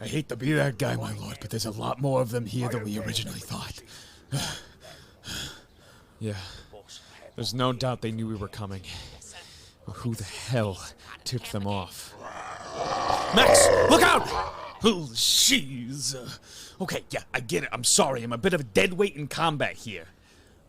I hate to be that guy, my lord, but there's a lot more of them here than we originally thought. Yeah, there's no doubt they knew we were coming. Who the hell tipped them off? Max, look out! Oh, jeez. Okay, yeah, I get it. I'm sorry. I'm a bit of a dead weight in combat here.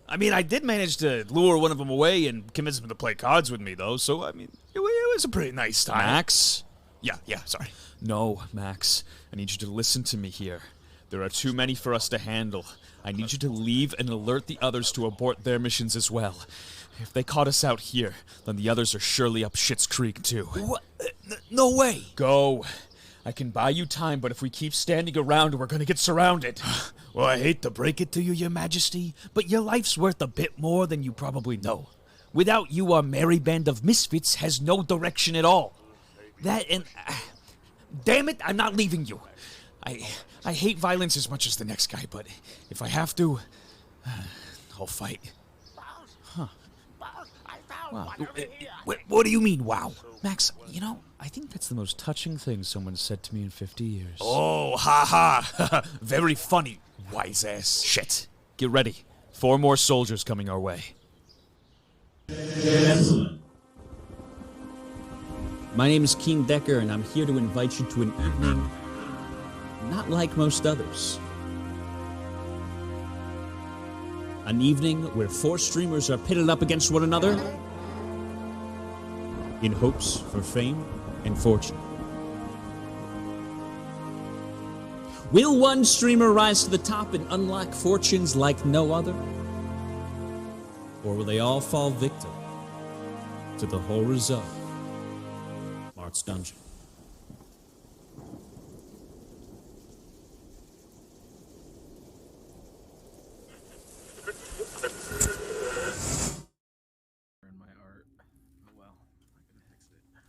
I mean, I did manage to lure one of them away and convince him to play cards with me, though, so, I mean, it was a pretty nice time. Max? Yeah, sorry. No, Max. I need you to listen to me here. There are too many for us to handle. I need you to leave and alert the others to abort their missions as well. If they caught us out here, then the others are surely up Schitt's Creek, too. What? No way. Go. I can buy you time, but if we keep standing around, we're gonna get surrounded. Well, I hate to break it to you, Your Majesty, but your life's worth a bit more than you probably know. Without you, our merry band of misfits has no direction at all. That and... damn it, I'm not leaving you. I hate violence as much as the next guy, but if I have to, I'll fight. Huh. Wow. What do you mean, wow? Max, you know, I think that's the most touching thing someone said to me in 50 years. Oh, ha. Very funny, wise ass. Shit. Get ready. 4 more soldiers coming our way. Excellent. My name is Keen Decker, and I'm here to invite you to an evening not like most others. An evening where 4 streamers are pitted up against one another in hopes for fame and fortune. Will one streamer rise to the top and unlock fortunes like no other? Or will they all fall victim to the horrors of Marth's Dungeon?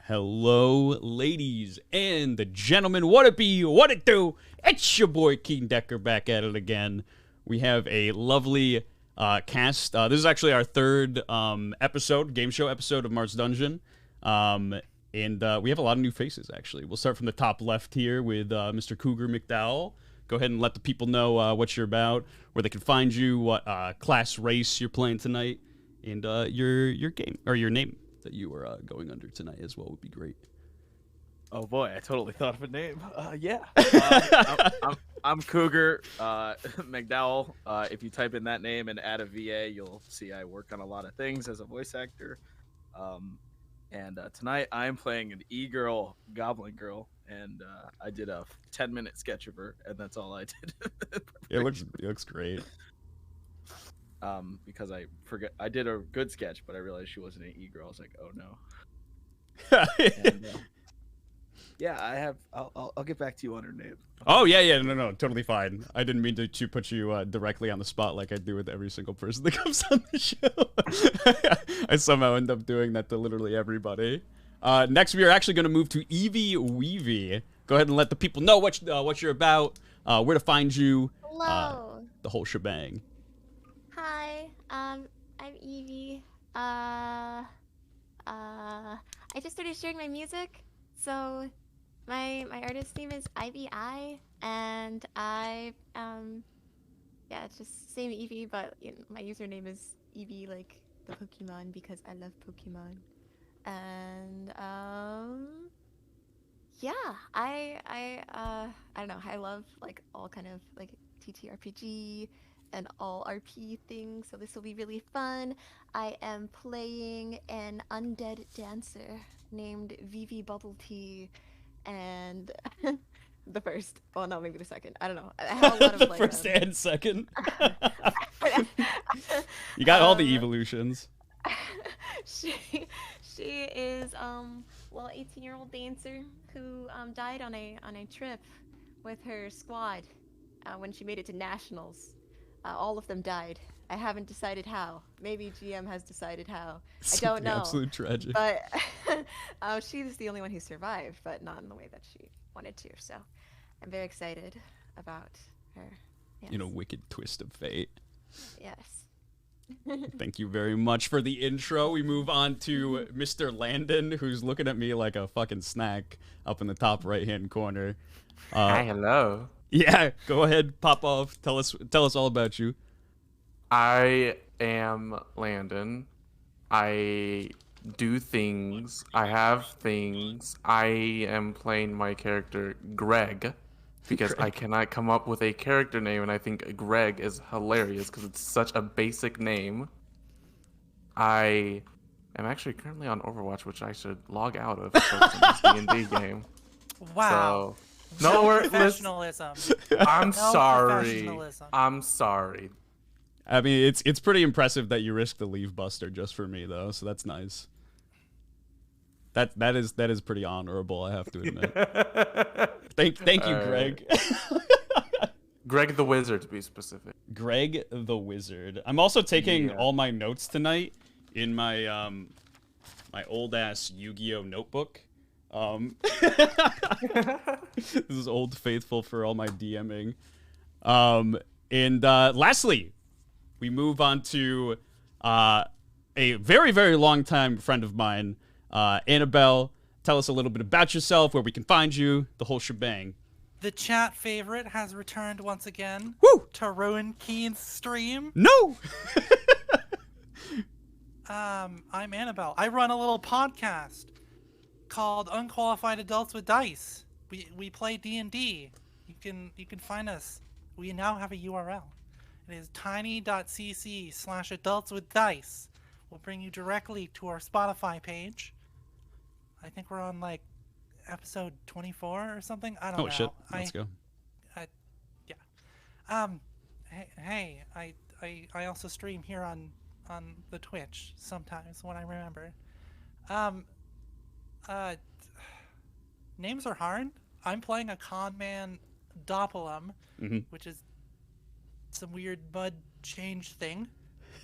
Hello, ladies and gentlemen. What it be? What it do? It's your boy Keen Decker back at it again. We have a lovely cast. This is actually our 3rd episode, game show episode of Marth's Dungeon. And we have a lot of new faces, actually. We'll start from the top left here with Mr. Cougar Macdowall. Go ahead and let the people know what you're about, where they can find you, what class race you're playing tonight, and your game, or your name that you are going under tonight as well would be great. Oh boy, I totally thought of a name. Yeah. I'm Cougar Macdowall. If you type in that name and add a VA, you'll see I work on a lot of things as a voice actor. And tonight I'm playing an E-girl, Goblin Girl, and I did a 10-minute sketch of her, and that's all I did. It looks great. Because I did a good sketch, but I realized she wasn't an E-girl. I was like, oh no. And, yeah, I'll get back to you on her name. Oh yeah, no, totally fine. I didn't mean to put you directly on the spot like I do with every single person that comes on the show. I somehow end up doing that to literally everybody. Next, we are actually going to move to Eeveeweavy. Go ahead and let the people know what you're about, where to find you. Hello. The whole shebang. Hi. I'm Eevee. I just started sharing my music, so my artist name is Eeveeweavy, and I yeah, it's just same Eevee, but my username is Eevee, like the Pokemon, because I love Pokemon. And yeah, I don't know, I love like all kind of like TTRPG and all RP things, so this will be really fun. I am playing an undead dancer named Vivi Bubble Tea, and the first, well, no, maybe the second, I don't know. I have a lot of the like, first and second. You got all the evolutions. She is well, 18-year-old dancer who died on a trip with her squad when she made it to nationals. All of them died. I haven't decided how. Maybe GM has decided how. I don't know. Absolute tragic. But she's the only one who survived, but not in the way that she wanted to. So I'm very excited about her. Yes. You know, wicked twist of fate. Yes. Thank you very much for the intro. We move on to Mr. Landen, who's looking at me like a fucking snack up in the top right-hand corner. Hi, hello. Yeah, go ahead, pop off. Tell us all about you. I am Landon. I do things. I have things. I am playing my character Greg because I cannot come up with a character name, and I think Greg is hilarious because it's such a basic name. I am actually currently on Overwatch, which I should log out of because it's a D&D game. Wow. So, no, we're professionalism. I'm sorry. professionalism. I'm sorry. I mean, it's pretty impressive that you risked the leave buster just for me, though. So that's nice. That is pretty honorable, I have to admit. Thank you, Greg. Greg the Wizard, to be specific. Greg the Wizard. I'm also taking all my notes tonight in my my old ass Yu-Gi-Oh notebook. This is Old Faithful for all my DMing. And lastly, we move on to a very, very long time friend of mine, Annabelle. Tell us a little bit about yourself, where we can find you, the whole shebang. The chat favorite has returned once again. Woo! To ruin Keen's stream. No! I'm Annabelle. I run a little podcast called Unqualified Adults with Dice. We play D&D. You can find us. We now have a URL. It is tiny.cc/adultswithdice. We'll bring you directly to our Spotify page. I think we're on like episode 24 or something. I don't know. Oh shit! Let's go. Yeah. Hey, I also stream here on the Twitch sometimes when I remember. Names are hard. I'm playing a con man Doppelum, which is some weird mud change thing.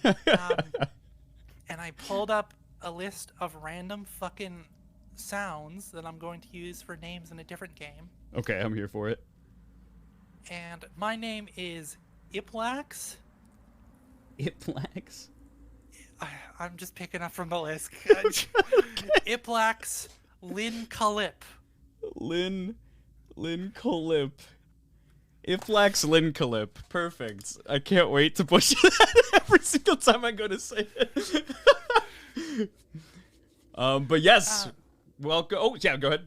And I pulled up a list of random fucking sounds that I'm going to use for names in a different game. Okay, I'm here for it. And my name is Iplax. Iplax? I'm just picking up from the list. Iplax Lin Calip. Lin Calip. Iplax Lin Calip. Perfect. I can't wait to push that every single time I go to say it. But yes, welcome. Oh yeah, go ahead.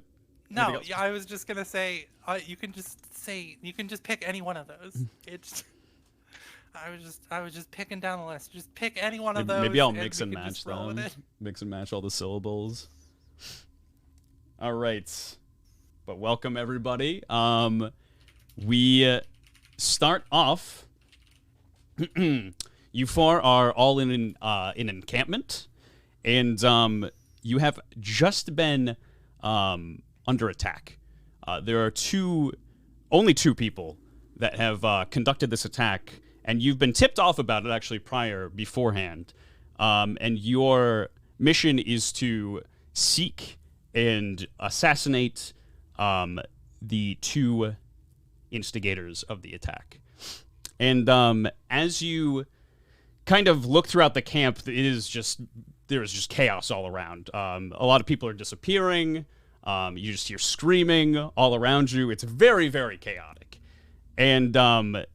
No, yeah, I was just gonna say you can just pick any one of those. It's I was just picking down the list. Just pick any one of those. Maybe I'll and mix and match them. Mix and match all the syllables. All right, but welcome everybody. We start off. You four are all in an encampment, and you have just been under attack. There are only two people that have conducted this attack, and you've been tipped off about it actually beforehand. And your mission is to seek and assassinate the two instigators of the attack. And as you kind of look throughout the camp, there is just chaos all around. A lot of people are disappearing. You just hear screaming all around you. It's very, very chaotic. And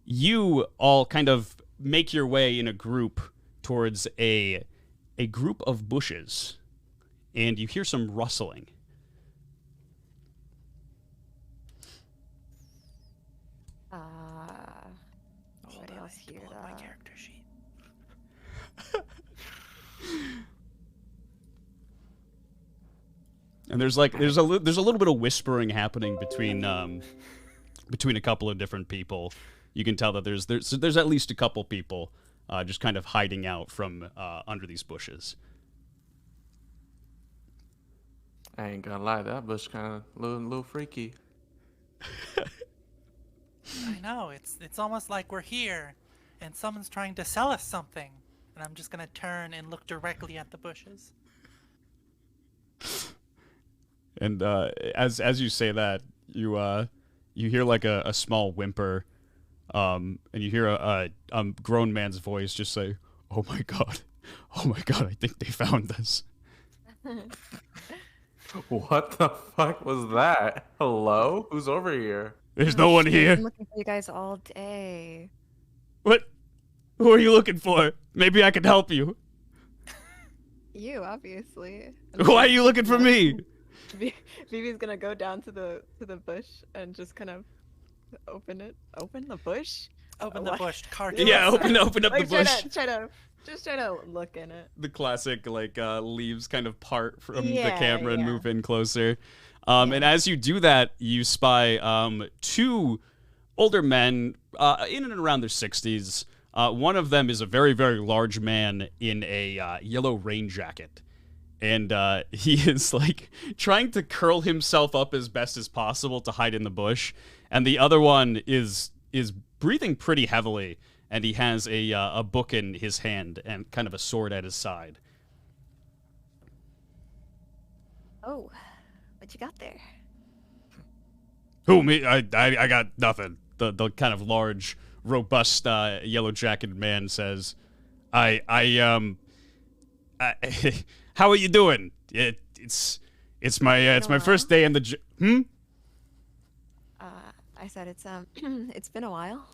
you all kind of make your way in a group towards a group of bushes, and you hear some rustling. What else here? My character sheet. And there's a little bit of whispering happening between a couple of different people. You can tell that there's at least a couple people just kind of hiding out from under these bushes. I ain't gonna lie, that bush kind of little freaky. I know, it's almost like we're here, and someone's trying to sell us something, and I'm just gonna turn and look directly at the bushes. And as you say that, you hear like a small whimper And you hear a grown man's voice just say, "Oh my god, I think they found us." What the fuck was that? Hello? Who's over here? There's Oh, no one shit, here. I'm looking for you guys all day. What? Who are you looking for? Maybe I can help you. You, obviously. Why are you looking for me? Vivi's gonna go down to the bush and just kind of open the bush. Open the What? bush. Card. Yeah, open up the Like, bush. try to look in it. The classic leaves kind of part from the Yeah, camera and yeah. move in closer. And as you do that, you spy two older men in and around their 60s. One of them is a very, very large man in a yellow rain jacket. And he is like trying to curl himself up as best as possible to hide in the bush. And the other one is breathing pretty heavily, and he has a book in his hand and kind of a sword at his side. Oh, what you got there? Who, me? I got nothing. The kind of large, robust, yellow-jacketed man says, how are you doing? It's my first day in the I said it's it's been a while.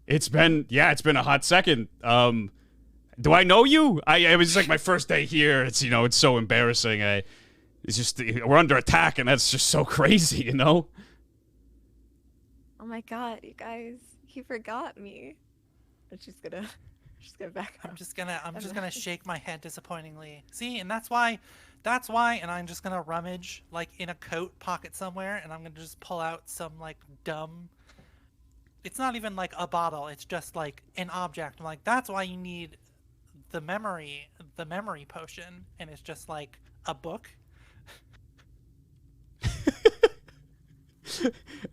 It's been a hot second. Do I know you? It was like my first day here. It's it's so embarrassing. It's just we're under attack, and that's just so crazy, you know. Oh my god, you guys, he forgot me. And she's gonna back up. I'm just gonna shake my head disappointingly. See, and that's why, and I'm just gonna rummage like in a coat pocket somewhere, and I'm gonna just pull out some like dumb. It's not even like a bottle. It's just like an object. I'm like, that's why you need the memory potion, and it's just like a book.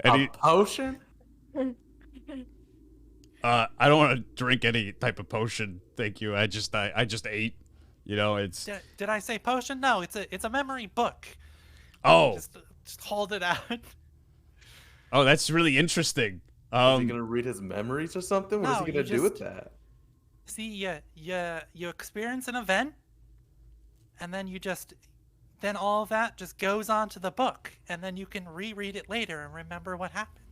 A potion? I don't want to drink any type of potion, thank you. I just ate. It's Did I say potion? No, it's a memory book. oh Just hold it out. oh that's really interesting. Is he gonna read his memories or something? What is No, he gonna you do with just- that? See, you experience an event, and then all of that just goes onto the book, and then you can reread it later and remember what happened.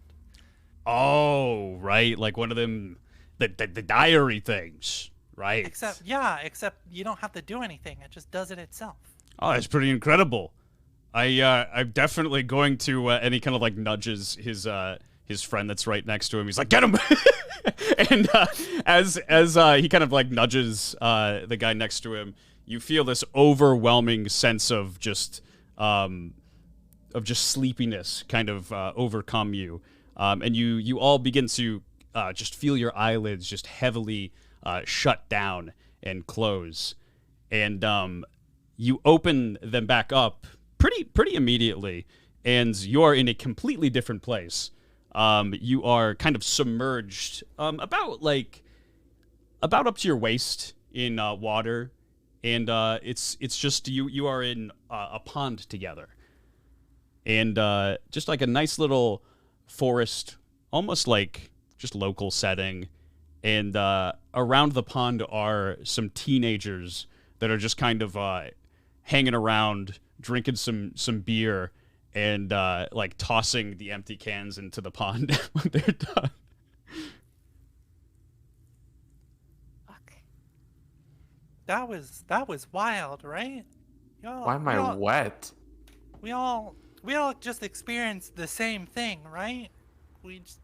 Oh, right, like one of them, the diary things, right? Except you don't have to do anything; it just does it itself. Oh, that's pretty incredible. I'm definitely going to, and he kind of like nudges his friend that's right next to him. He's like, "Get him!" And as he kind of like nudges the guy next to him, you feel this overwhelming sense of just sleepiness kind of overcome you, and you all begin to just feel your eyelids just heavily shut down and close, and you open them back up pretty immediately, and you are in a completely different place. You are kind of submerged, about up to your waist in water, and it's just you are in a pond together, and just like a nice little forest, almost like just local setting, and around the pond are some teenagers that are just kind of hanging around, drinking some beer, and like tossing the empty cans into the pond when they're done. Fuck. That was wild, right? Why am I wet? We all just experienced the same thing, right? We just,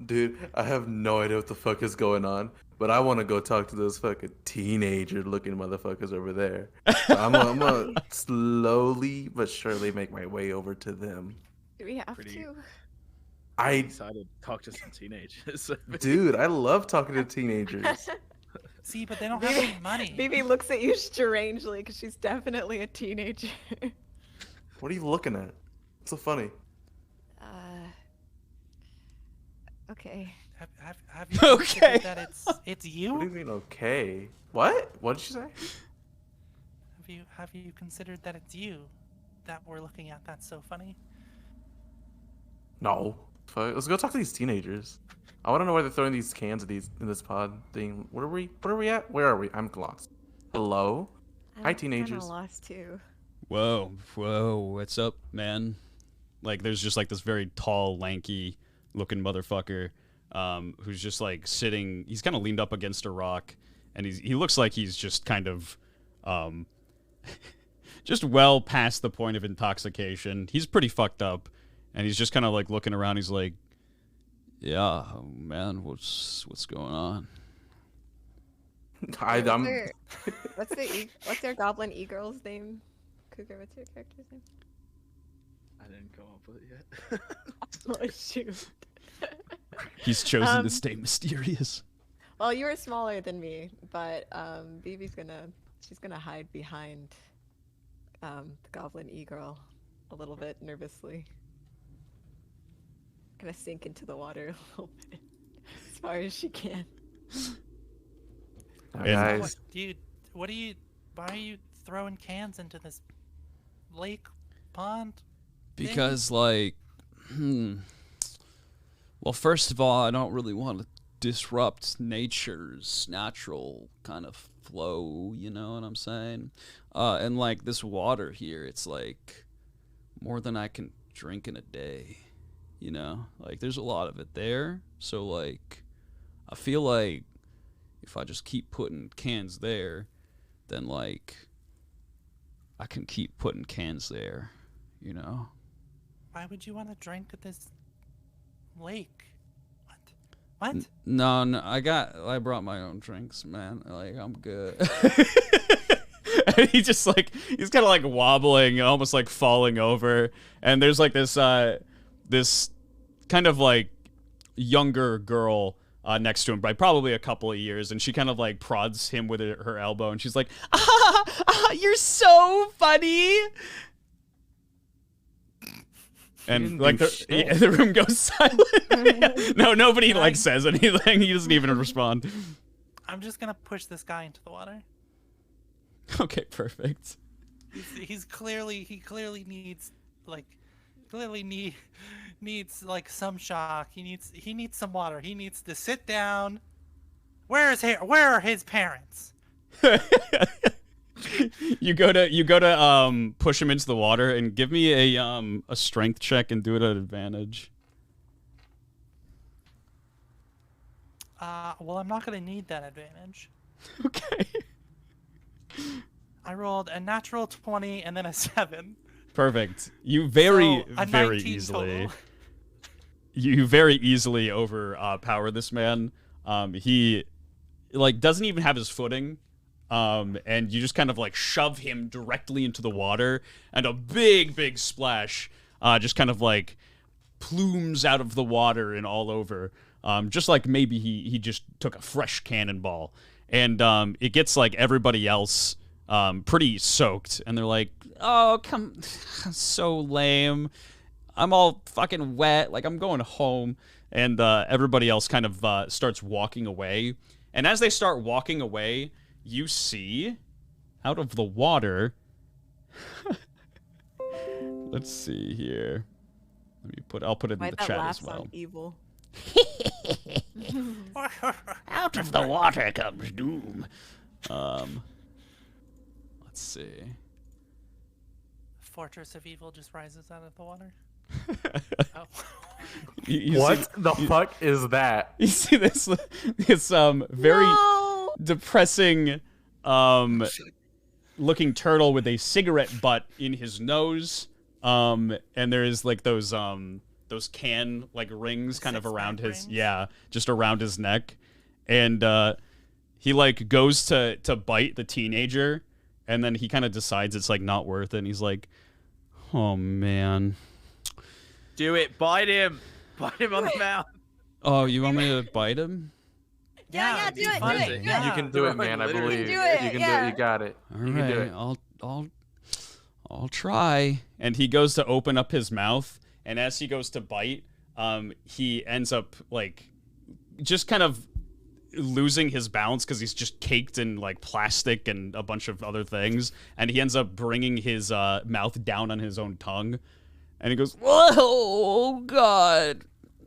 Dude, I have no idea what the fuck is going on, but I want to go talk to those fucking teenager-looking motherfuckers over there. So I'm gonna slowly but surely make my way over to them. Do we have Pretty- to? I, Excited to talk to some teenagers. dude, I love talking to teenagers. see, but they don't have any money. Vivi looks at you strangely because she's definitely a teenager. What are you looking at? What's so funny? Okay. Have you Okay. considered that it's What do you you? mean, okay? What? What did you say? Have you considered that it's you that we're looking at? That's so funny. No. Fuck, let's go talk to these teenagers. I want to know why they're throwing these cans at these in this pod thing. What are we at? Where are we? I'm lost. Hello? Hi, I'm teenagers. kinda lost too. Whoa, what's up, man? Like, there's just like this very tall, lanky looking motherfucker who's just like sitting. He's kind of leaned up against a rock, and he looks like he's just kind of just well past the point of intoxication. He's pretty fucked up, and he's just kind of like looking around. He's like, "Yeah, man, what's going on?" What's their goblin e-girl's name? Cougar, what's your character's name? I didn't come up with it yet. Oh shoot. He's chosen to stay mysterious. Well, you were smaller than me, but Vivi's she's gonna hide behind the goblin e-girl a little bit nervously. Gonna sink into the water a little bit as far as she can. Now, guys, Why are you throwing cans into this lake, pond? Because, like, well, first of all, I don't really want to disrupt nature's natural kind of flow, you know what I'm saying? And, like, this water here, it's, like, more than I can drink in a day, you know? Like, there's a lot of it there, so, like, I feel like if I just keep putting cans there, then, like, I can keep putting cans there, you know? Why would you want to drink at this lake? What? No, I brought my own drinks, man. Like, I'm good. And he's kind of like wobbling, almost like falling over. And there's like this kind of like younger girl next to him by probably a couple of years, and she kind of like prods him with her elbow, and she's like, you're so funny. And like the room goes silent. No, nobody like says anything. He doesn't even respond. I'm just gonna push this guy into the water. Okay, perfect. He clearly needs like some shock. He needs some water. He needs to sit down. Where are his parents? You go to push him into the water and give me a strength check and do it at advantage. Well, I'm not gonna need that advantage. Okay. I rolled a natural 20 and then a 7. Perfect. You very So, very 19 easily. total. You very easily overpower this man. He like doesn't even have his footing. And you just kind of like shove him directly into the water, and a big splash just kind of like plumes out of the water and all over. Just like maybe he just took a fresh cannonball. And it gets like everybody else pretty soaked, and they're like, "Oh, come, so lame. I'm all fucking wet. Like, I'm going home." And everybody else kind of starts walking away. And as they start walking away, you see out of the water. Let's see here. I'll put it in the chat as well. Evil. Out of the water comes doom. Let's see. Fortress of Evil just rises out of the water. Oh. What the fuck is that? You see this very depressing looking turtle with a cigarette butt in his nose, and there's like those can like rings kind of around his just around his neck, and he like goes to bite the teenager, and then he kind of decides it's like not worth it, and he's like, "Oh man, Do it. Bite him. Bite him on the mouth. oh, you want me to bite him?" Yeah, do it, fun. do it. You can do it, man. I Literally. believe You can do it, you can yeah. do it. You got it. All You can do right, it. I'll try. And he goes to open up his mouth, and as he goes to bite, he ends up like just kind of losing his balance because he's just caked in like plastic and a bunch of other things, and he ends up bringing his mouth down on his own tongue, and he goes, "Oh God,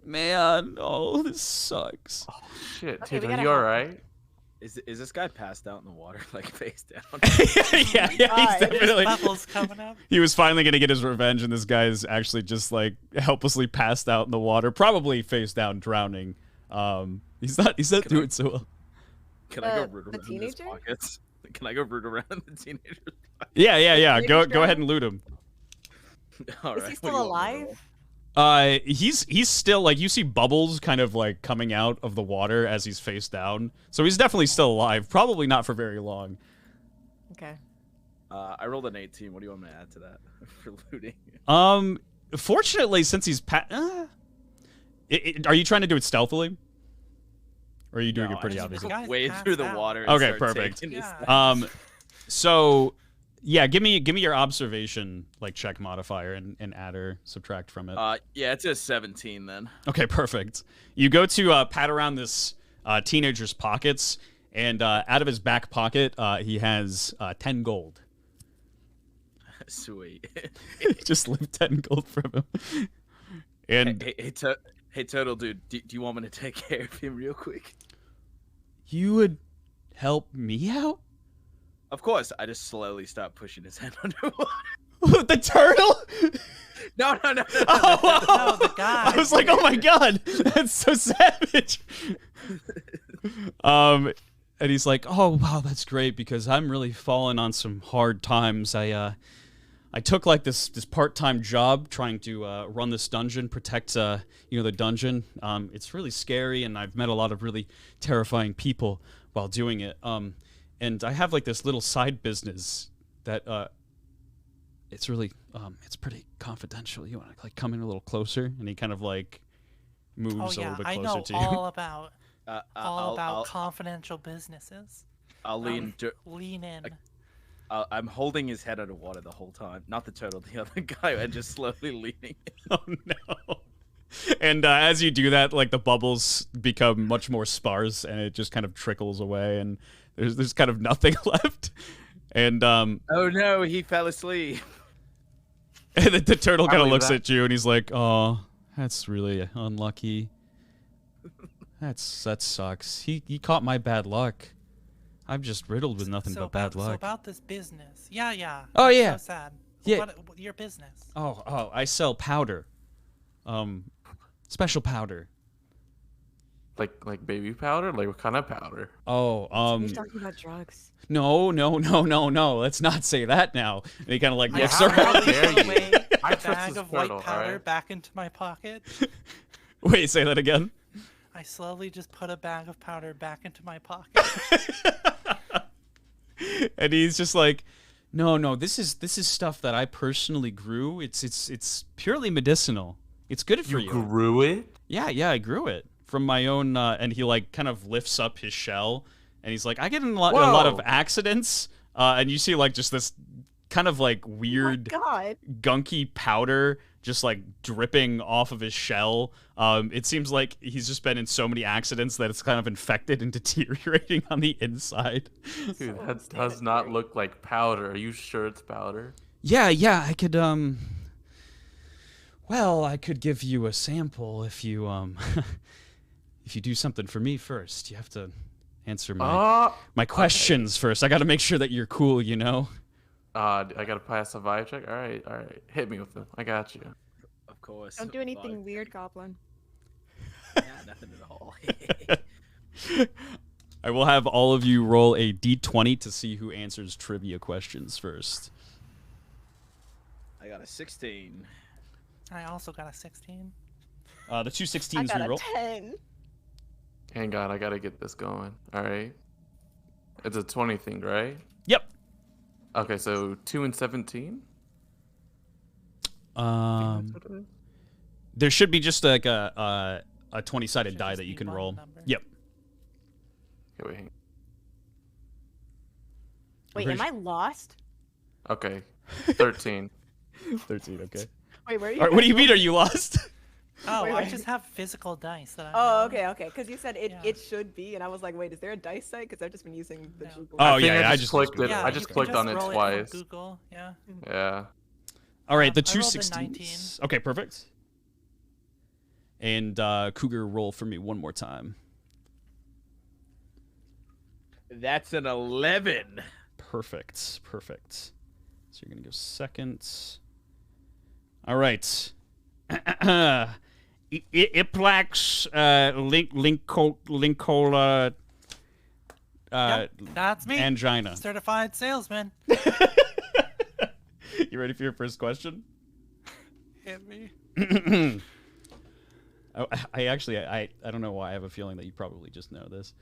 Man, oh, this sucks. Oh shit, Okay, we dude, are gotta you help. alright? Is this guy passed out in the water, like face down? yeah, he's God. definitely. Bubbles coming up. He was finally gonna get his revenge, and this guy is actually just like helplessly passed out in the water, probably face down, drowning. He's not doing so well. Can I go The- root the around in his teenager? pockets? Can I go root around in the teenager's pockets? Yeah. Maybe Go drown. ahead and loot him. All Is right, he what do still you want me to roll? alive? He's still like you see bubbles kind of like coming out of the water as he's face down. So he's definitely still alive. Probably not for very long. Okay. I rolled an 18. What do you want me to add to that for looting? Fortunately, since he's are you trying to do it stealthily? Or are you doing No, it pretty I just obviously? Guys wade passed through the out. water. And Okay, start perfect. taking his Yeah. stuff. So yeah, give me your observation like check modifier and add or subtract from it. Yeah, it's a 17 then. Okay, perfect. You go to pat around this teenager's pockets, and out of his back pocket, he has 10 gold. Sweet. Just lift 10 gold from him. And Hey, Turtle Dude, do you want me to take care of him real quick? you would help me out? Of course, I just slowly start pushing his head underwater. The turtle? No. Oh, wow. No, the guy. I was like, oh my god, that's so savage. And he's like, oh wow, that's great because I'm really falling on some hard times. I took like this part-time job trying to run this dungeon, protect the dungeon. It's really scary, and I've met a lot of really terrifying people while doing it. And I have like this little side business that it's really it's pretty confidential. You want to like come in a little closer? And he kind of like moves Oh a little yeah, bit I closer know to you. all about I'll confidential businesses. I'll lean. Lean in. I'm holding his head underwater the whole time. Not the turtle, the other guy, and just slowly leaning. Oh no. And as you do that, like the bubbles become much more sparse, and it just kind of trickles away, and there's kind of nothing left. And Oh no, he fell asleep. and the turtle kind of believe looks that. at you, and he's like, "Oh, that's really unlucky. That sucks. He caught my bad luck. I'm just riddled with nothing but bad So luck." about this business. Yeah. Oh, that's yeah. So sad. Yeah. What your business? Oh, I sell powder. Special powder. Like baby powder? Like what kind of powder? Oh, He's talking about drugs. no. Let's not say that now. And he kind of like I looks how around. dare put you. away I a trust bag this of white turtle, powder alright? back into my pocket. Wait, say that again. I slowly just put a bag of powder back into my pocket. And he's just like, no, this is stuff that I personally grew. It's purely medicinal. It's good for you. Grew it? Yeah, I grew it from my own. And he like kind of lifts up his shell, and he's like, I get in a lot of Whoa. accidents. And you see like just this kind of like weird, God. gunky powder just like dripping off of his shell. It seems like he's just been in so many accidents that it's kind of infected and deteriorating on the inside. Dude, that does not look like powder. Are you sure it's powder? Yeah, I could well, I could give you a sample if you if you do something for me first. You have to answer my questions first. I got to make sure that you're cool, you know. I gotta pass a vibe check. All right. Hit me with them. I got you. Of course. Don't do anything But- weird, Goblin. Yeah, nothing at all. I will have all of you roll a d20 to see who answers trivia questions first. I got a 16. I also got a 16. The two I 16s got we a roll. 10. Hang on, I gotta get this going. All right. It's a 20 thing, right? Yep. Okay, so 2 and 17. There should be just like a 20-sided Should die just that you be can one roll. number. Yep. Okay, wait. Hang. Wait, am I lost? Okay, 13. 13. Okay. Wait, where are you? All right, what do you guys mean? Are you lost? Oh, Wait, I wait. just have physical dice that I. Oh, roll. okay. Because you said it, Yeah. it should be, and I was like, wait, is there a dice site? Because I've just been using the No. Google. Oh, I think yeah, I I just just clicked it. Yeah, I you just can clicked on it roll from twice. Google, yeah. Yeah. All right, the I two rolled a 16s. 19. Okay, perfect. And Cougar, roll for me one more time. That's an 11. Perfect. So you're going to go second. All right. Iplax Linkola Yep, that's me. angina. Certified salesman. You ready for your first question? Hit me. I don't know why I have a feeling that you probably just know this.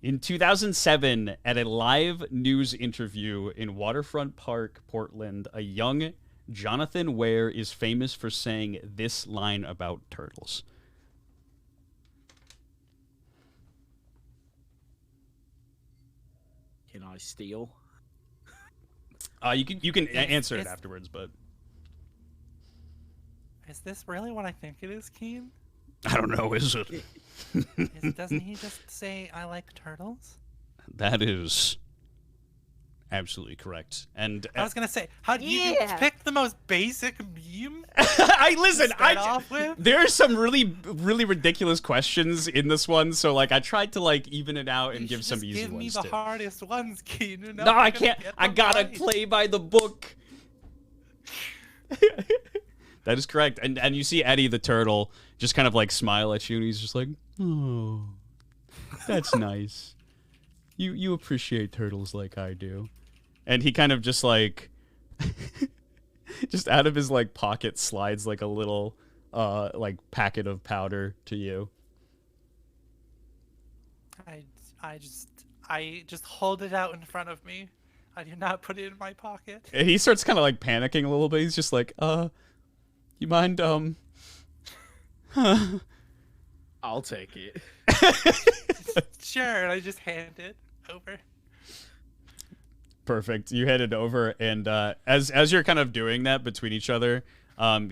In 2007, at a live news interview in Waterfront Park, Portland, a young Jonathan Ware is famous for saying this line about turtles. Can I steal? You can answer it it's- afterwards, but Is this really what I think it is, Keen? I don't know, is it? Doesn't he just say, I like turtles? That is absolutely correct. And I was gonna say, how do you Yeah. pick the most basic meme? Start off with? There are some really ridiculous questions in this one, so like I tried to like even it out and You give should some just easy give me ones the too. hardest ones, Keen. No, I can't. I gotta play by the book. That is correct. And you see Eddie the turtle just kind of like smile at you, and he's just like, oh, that's nice. You appreciate turtles like I do. And he kind of just like, just out of his like pocket slides like a little like packet of powder to you. I just hold it out in front of me. I do not put it in my pocket. And he starts kind of like panicking a little bit. He's just like, you mind, I'll take it. Sure, and I just hand it over. Perfect. You head it over, and as you're kind of doing that between each other,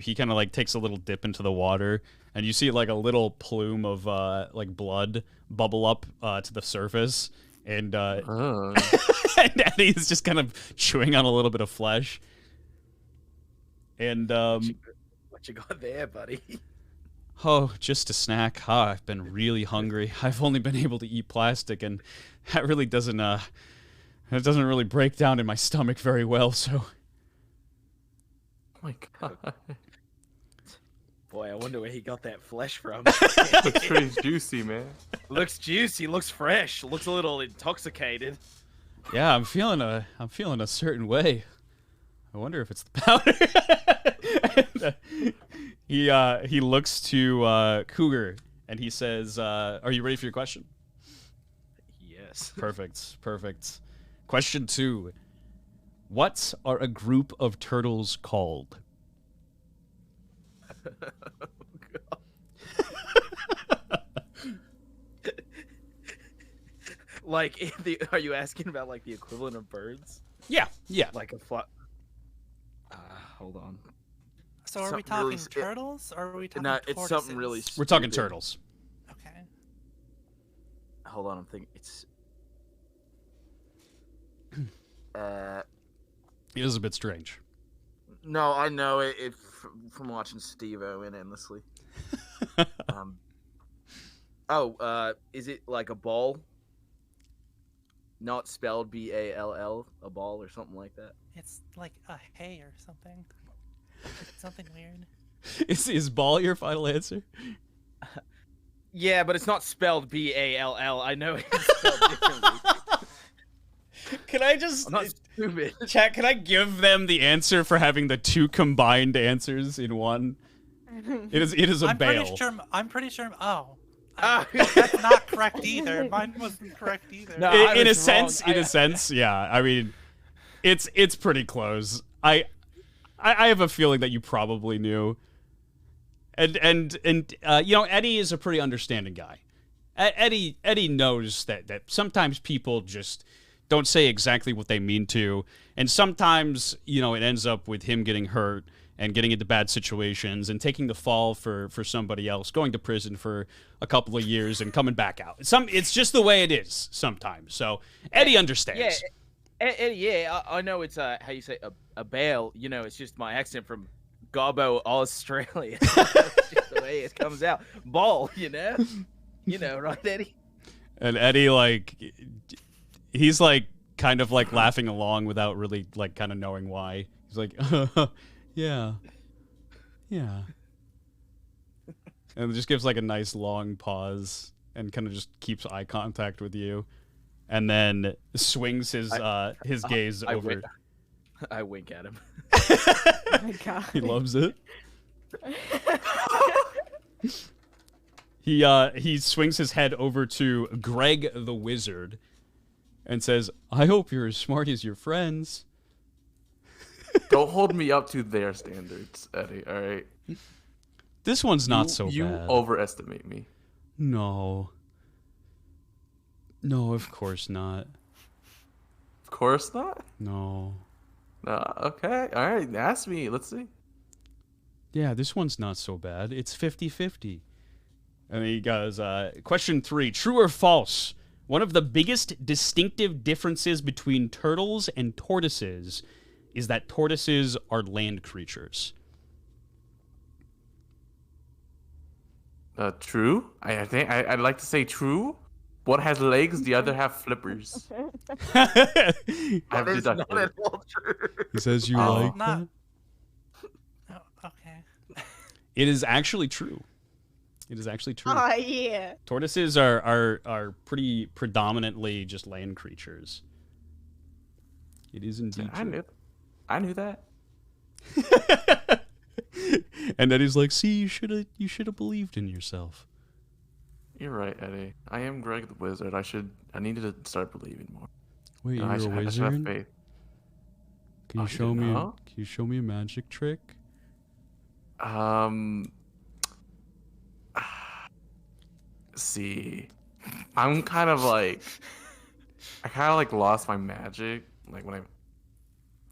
he kind of like takes a little dip into the water, and you see like a little plume of like blood bubble up to the surface, and and Eddie's just kind of chewing on a little bit of flesh. And What you got there, buddy? oh, just a snack. I've been really hungry. I've only been able to eat plastic, and that really doesn't it doesn't really break down in my stomach very well. So. Oh my god. Boy, I wonder where he got that flesh from. Looks pretty juicy, man. Looks juicy, looks fresh, looks a little intoxicated. Yeah, I'm feeling a certain way. I wonder if it's the powder. And, he looks to Cougar and he says, "Are you ready for your question?" Yes. Perfect. Question 2. What are a group of turtles called? Like, are you asking about like the equivalent of birds? Yeah. Like a fly. Hold on. So are we Something talking really turtles, or are we talking No, it's something really. tortoises? We're talking stupid. turtles. Okay. Hold on, I'm thinking it's. It is a bit strange. No, I know it from watching Steve-O in endlessly. Is it like a ball? Not spelled B-A-L-L, a ball or something like that. It's like a hay or something. Something weird. Is ball your final answer? Yeah, but it's not spelled B-A-L-L. I know it's spelled differently. Can I just I'm not stupid. chat? Can I give them the answer for having the two combined answers in one? It is a bail. I'm pretty sure. Oh. Ah. That's not correct either. Mine wasn't correct either. No. I In a was sense, wrong. in a sense, yeah. I mean, it's pretty close. I have a feeling that you probably knew. And you know, Eddie is a pretty understanding guy. Eddie knows that sometimes people just don't say exactly what they mean to, and sometimes, you know, it ends up with him getting hurt and getting into bad situations and taking the fall for somebody else, going to prison for a couple of years and coming back out. It's just the way it is sometimes. So Eddie understands. Yeah, I know it's how you say a bail. You know, it's just my accent from Gobbo, Australia. That's just the way hey, it comes out. Ball, you know, right, Eddie? And Eddie, like, he's like kind of like laughing along without really like kind of knowing why. He's like, yeah, yeah, and just gives like a nice long pause and kind of just keeps eye contact with you, and then swings his gaze over. I wink at him. Oh my god. He loves it. He swings his head over to Greg the Wizard and says, "I hope you're as smart as your friends." Don't hold me up to their standards, Eddie. All right. This one's not so You bad. overestimate me. No. No, of course not. Of course not. No. Okay. All right. Ask me. Let's see. Yeah, this one's not so bad. It's 50-50. And he goes, question 3, true or false? One of the biggest distinctive differences between turtles and tortoises is that tortoises are land creatures. True. I think I'd like to say true. One has legs, the other have flippers. I've That is not deducted. at all true. He says you Oh. like Not- that? Oh, okay. It is actually true. It is actually true. Oh yeah. Tortoises are pretty predominantly just land creatures. It is indeed true. I knew that. And then he's like, "See, you should have believed in yourself." You're right, Eddie. I am Greg the Wizard. I needed to start believing more. Wait, I you're a should have wizard? faith. Can Oh, you you show didn't me? know? Can you show me a magic trick? See, I'm kind of like, I kind of like lost my magic, like when I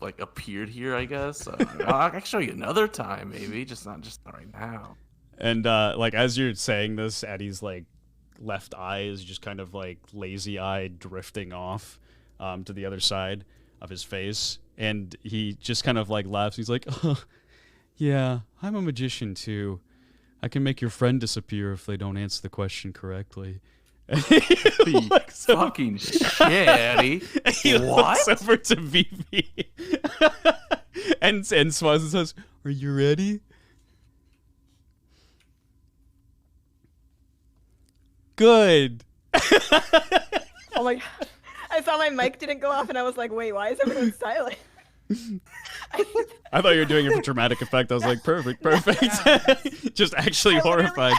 like appeared here, I guess. So, I can show you another time, maybe, just not right now. And like as you're saying this, Eddie's like left eye is just kind of like lazy-eyed drifting off to the other side of his face, and he just kind of like laughs. He's like, "Yeah, I'm a magician too. I can make your friend disappear if they don't answer the question correctly." The looks over- fucking shit, Eddie. he What? looks over to Vivi and smiles and says, "Are you ready?" Good. Oh my god. I saw my mic didn't go off and I was like, wait, why is everyone silent? I thought you were doing it for dramatic effect. I was like, perfect. Just actually I literally- horrified.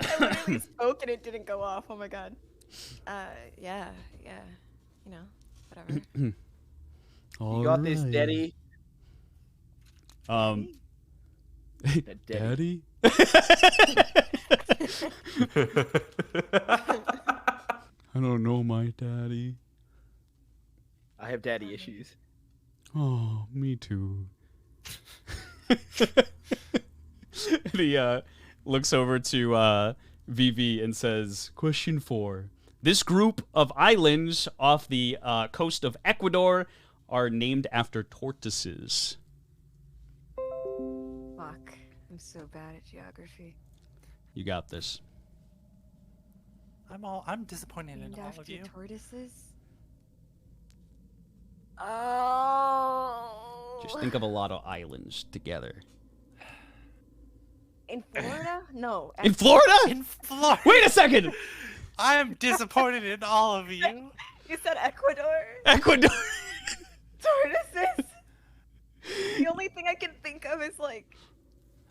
I literally spoke and it didn't go off. Oh my god. Yeah. You know, whatever. You got this, Daddy. Daddy? I don't know my daddy. I have daddy issues. Oh, me too. And he looks over to Vivi and says, question 4. This group of islands off the coast of Ecuador are named after tortoises. Fuck. I'm so bad at geography. You got this. I'm disappointed Named in all after of you. tortoises? Oh. Just think of a lot of islands together. In Florida? No. In Florida? In Florida. Wait a second! I am disappointed in all of you. You said Ecuador? Ecuador! Tortoises? The only thing I can think of is like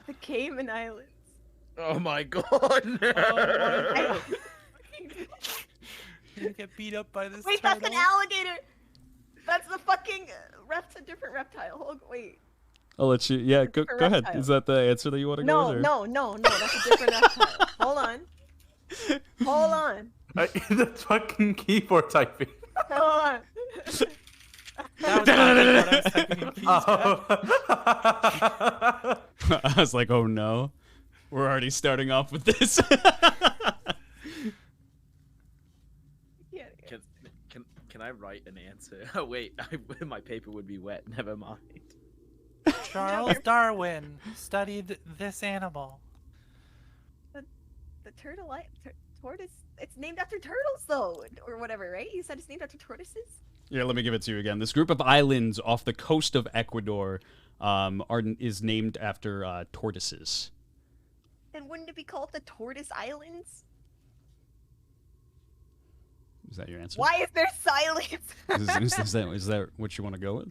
the Cayman Islands. Oh my god. Oh, you get beat up by this Wait, turtle. that's an alligator! That's the fucking a different reptile. Wait. I'll let you. Yeah, go different ahead. reptile. Is that the answer that you want to go with? No, that's a different reptile. Hold on. That's fucking keyboard typing. Hold on. That was not what I was typing in keys, Oh. I was like, oh no. We're already starting off with this. Yeah. Can I write an answer? Oh wait, my paper would be wet. Never mind. Charles Darwin studied this animal. tortoise. It's named after turtles, though, or whatever, right? You said it's named after tortoises. Yeah, let me give it to you again. This group of islands off the coast of Ecuador is named after tortoises. Then wouldn't it be called the Tortoise Islands? Is that your answer? Why is there silence? Is that what you want to go with?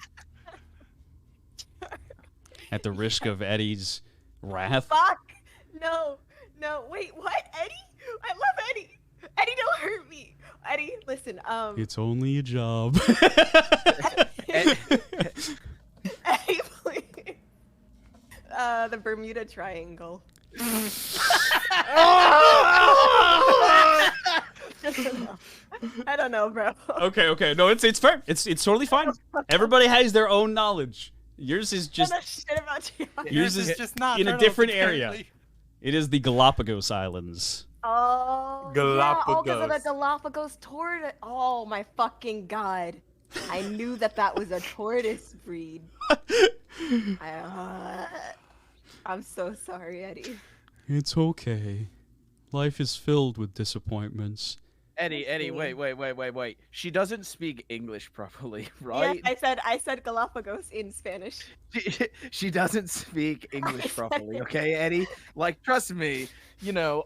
At the risk of Eddie's wrath? Fuck! No, wait, what? Eddie? I love Eddie. Eddie, don't hurt me. Eddie, listen, It's only a job. Eddie, please. The Bermuda Triangle. I don't know, bro. Okay. No, it's fair. It's totally fine. Everybody has their own knowledge. Yours is just Shit about you. yours is just not in a turtles, different area. apparently. It is the Galapagos Islands. Oh, Galapagos. Yeah, because of the Galapagos tortoise. Oh my fucking god! I knew that was a tortoise breed. I'm so sorry, Eddie. It's okay. Life is filled with disappointments. Eddie, wait. She doesn't speak English properly, right? Yeah, I said Galapagos in Spanish. She doesn't speak English properly, okay, Eddie? Like, trust me,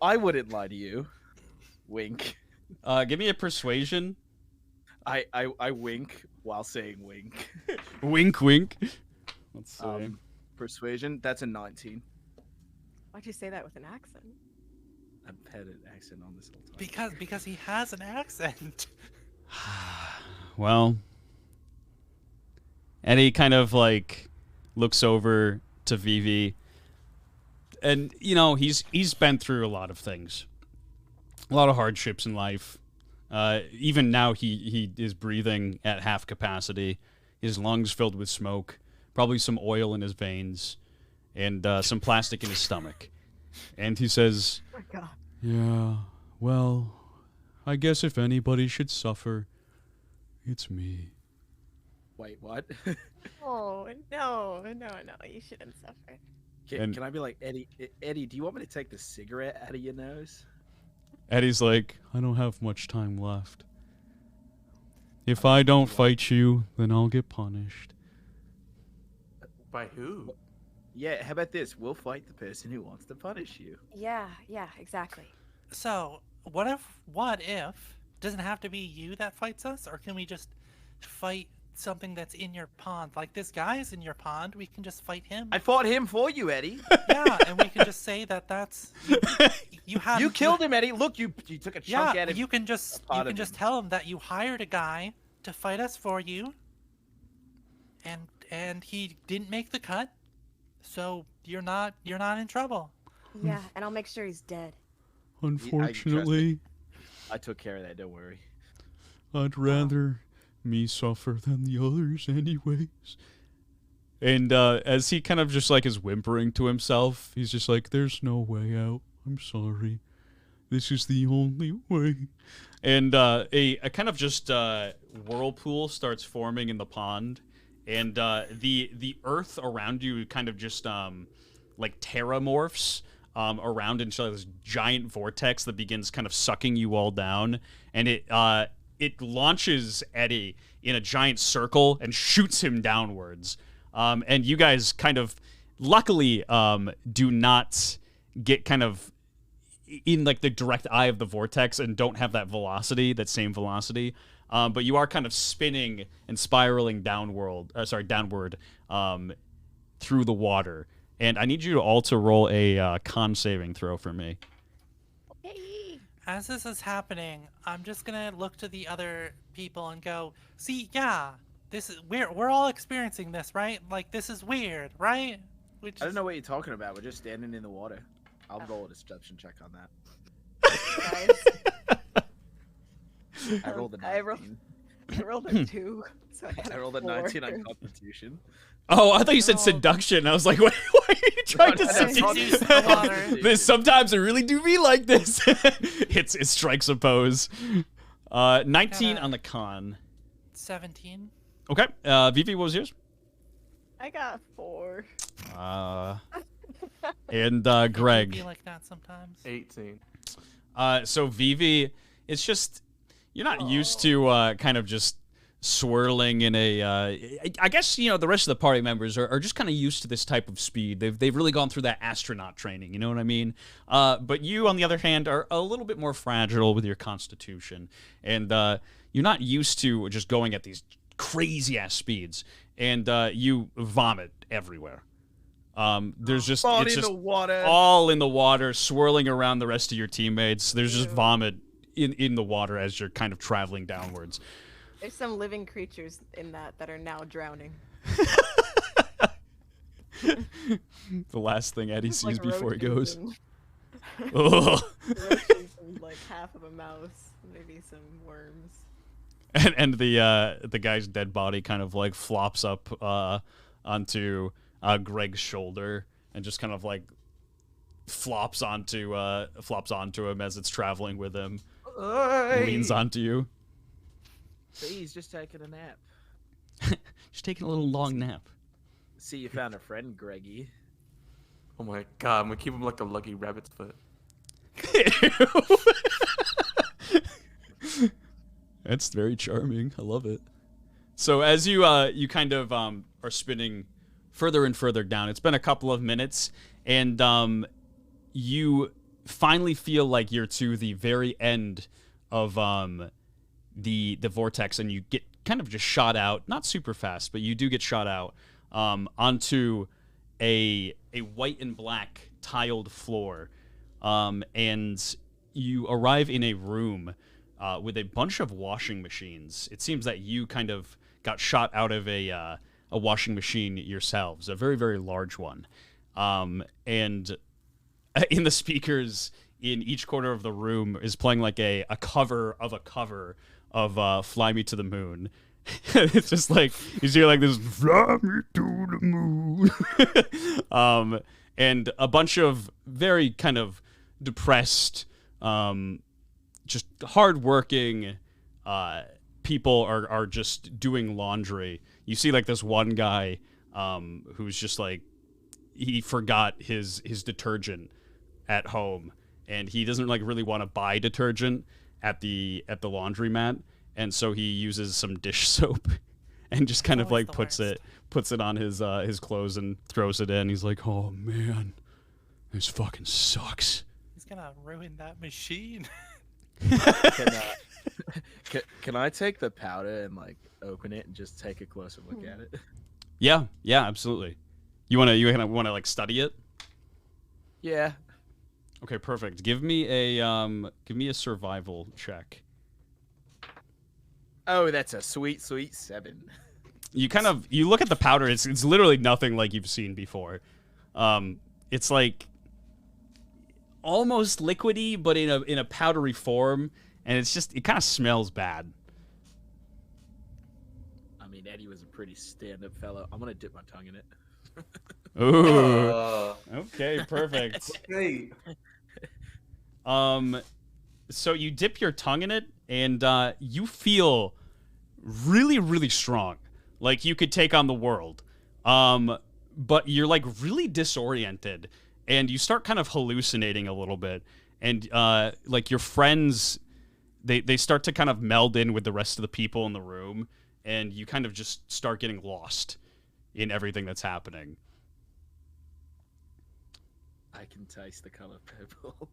I wouldn't lie to you. Wink. Give me a persuasion. I wink while saying wink. Wink, wink. Let's see. Persuasion, that's a 19. Why'd you say that with an accent? I've had an accent on this whole time. Because he has an accent. Well, Eddie kind of like looks over to Vivi, and he's been through a lot of things, a lot of hardships in life. Even now, he is breathing at half capacity, his lungs filled with smoke, probably some oil in his veins, and some plastic in his stomach. And he says, Oh my god. "Yeah, well, I guess if anybody should suffer, it's me." Wait, what? Oh no, you shouldn't suffer. Can I be like, Eddie, do you want me to take the cigarette out of your nose? Eddie's like, "I don't have much time left. If I don't fight you, then I'll get punished." By who? Yeah, how about this? We'll fight the person who wants to punish you. Yeah, exactly. So, what if it doesn't have to be you that fights us, or can we just fight something that's in your pond? Like, this guy is in your pond, we can just fight him. I fought him for you, Eddie. Yeah, and we can just say that's you have You killed him, Eddie. Look, you took a chunk out of you can just tell him that you hired a guy to fight us for you, and he didn't make the cut, so you're not in trouble. Yeah, and I'll make sure he's dead. Unfortunately, I took care of that, don't worry. I'd rather me suffer than the others anyways. And as he kind of just like is whimpering to himself, he's just like, "There's no way out. I'm sorry. This is the only way." And a kind of just whirlpool starts forming in the pond, and the earth around you kind of just like terramorphs around into this giant vortex that begins kind of sucking you all down, and it launches Eddie in a giant circle and shoots him downwards. And you guys kind of luckily do not get kind of in like the direct eye of the vortex and don't have that velocity, that same velocity. But you are kind of spinning and spiraling downward through the water. And I need you all to roll a con saving throw for me. Hey. As this is happening, I'm just gonna look to the other people and go, "See, yeah, this is we're all experiencing this, right? Like, this is weird, right?" I don't know what you're talking about. We're just standing in the water. I'll roll a deception check on that. Guys, I rolled a 19. I rolled a 2. So I rolled a 19 on Constitution. Oh, I thought you said seduction. I was like, why are you trying to That's seduce? water. This sometimes it really do be like this. It strikes a pose. 19 on the con. 17. Okay, Vivi, what was yours? I got 4. And Be Greg. like that sometimes. 18. So Vivi, it's just you're not used to kind of just swirling in a. I guess the rest of the party members are just kind of used to this type of speed. They've really gone through that astronaut training. You know what I mean? But you, on the other hand, are a little bit more fragile with your constitution, and you're not used to just going at these crazy ass speeds, and you vomit everywhere. There's just Fall it's in just the water. all in the water, swirling around the rest of your teammates. There's just vomit in the water as you're kind of traveling downwards. There's some living creatures in that are now drowning. The last thing Eddie sees Like before he goes. roaches Ugh. and- roaches and like half of a mouse, maybe some worms. And the guy's dead body kind of like flops up onto Greg's shoulder and just kind of like flops onto him as it's traveling with him. Leans onto you. He's just taking a nap. Just taking a little long nap. See, you found a friend, Greggy. Oh my god, I'm gonna keep him like a lucky rabbit's foot. That's very charming. I love it. So as you you kind of are spinning further and further down, it's been a couple of minutes, and you finally feel like you're to the very end of the vortex, and you get kind of just shot out, not super fast, but you do get shot out onto a white and black tiled floor, and you arrive in a room with a bunch of washing machines. It seems that you kind of got shot out of a washing machine yourselves, a very, very large one. And in the speakers in each corner of the room is playing like a cover of Fly Me to the Moon. It's just like you see like this Fly Me to the Moon. And a bunch of very kind of depressed, just hardworking people are just doing laundry. You see like this one guy who's just like he forgot his detergent at home, and he doesn't like really want to buy detergent at the laundromat, and so he uses some dish soap and just kind of Always like the puts it on his clothes and throws it in. He's like, "Oh man, this fucking sucks." He's gonna ruin that machine. Can I take the powder and like open it and just take a closer look at it? Yeah, absolutely. You wanna like study it? Yeah. Okay, perfect. Give me a survival check. Oh, that's a sweet 7. You look at the powder. It's literally nothing like you've seen before. It's like almost liquidy, but in a powdery form, and it kind of smells bad. I mean, Eddie was a pretty stand-up fellow. I'm gonna dip my tongue in it. Ooh. Okay, perfect. Hey. So you dip your tongue in it, and you feel really, really strong. Like you could take on the world. But you're like really disoriented, and you start kind of hallucinating a little bit. And like your friends, they start to kind of meld in with the rest of the people in the room, and you kind of just start getting lost in everything that's happening. I can taste the color purple.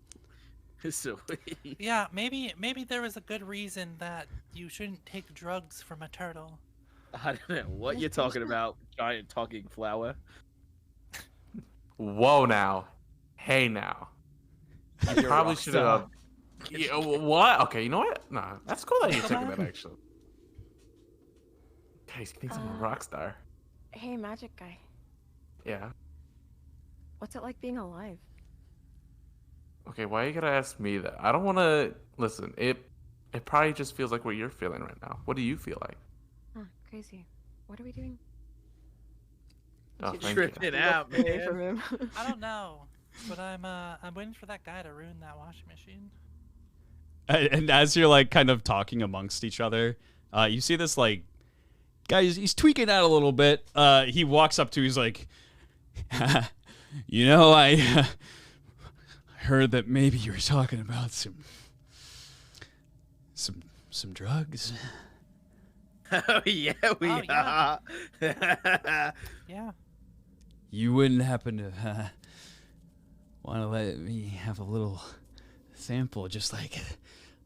Sweet. Yeah, maybe there was a good reason that you shouldn't take drugs from a turtle. I don't know what you're talking about, giant talking flower. Whoa now. Hey now. I You're a probably rock should have. Yeah, what? Okay, you know what? Nah, that's cool that you're taking that actually. Guys, you think I'm a rock star? Hey, magic guy. Yeah. What's it like being alive? Okay, why you gotta ask me that? I don't wanna listen, it probably just feels like what you're feeling right now. What do you feel like? Huh, crazy. What are we doing? Oh, should thank Trip you. it out, Away man. from him. I don't know, but I'm waiting for that guy to ruin that washing machine. And as you're like kind of talking amongst each other, you see this like guy. He's tweaking out a little bit. He walks up to. He's like, I heard that maybe you were talking about some drugs. Oh yeah, we Oh, are. Yeah. You wouldn't happen to want to let me have a little sample, just like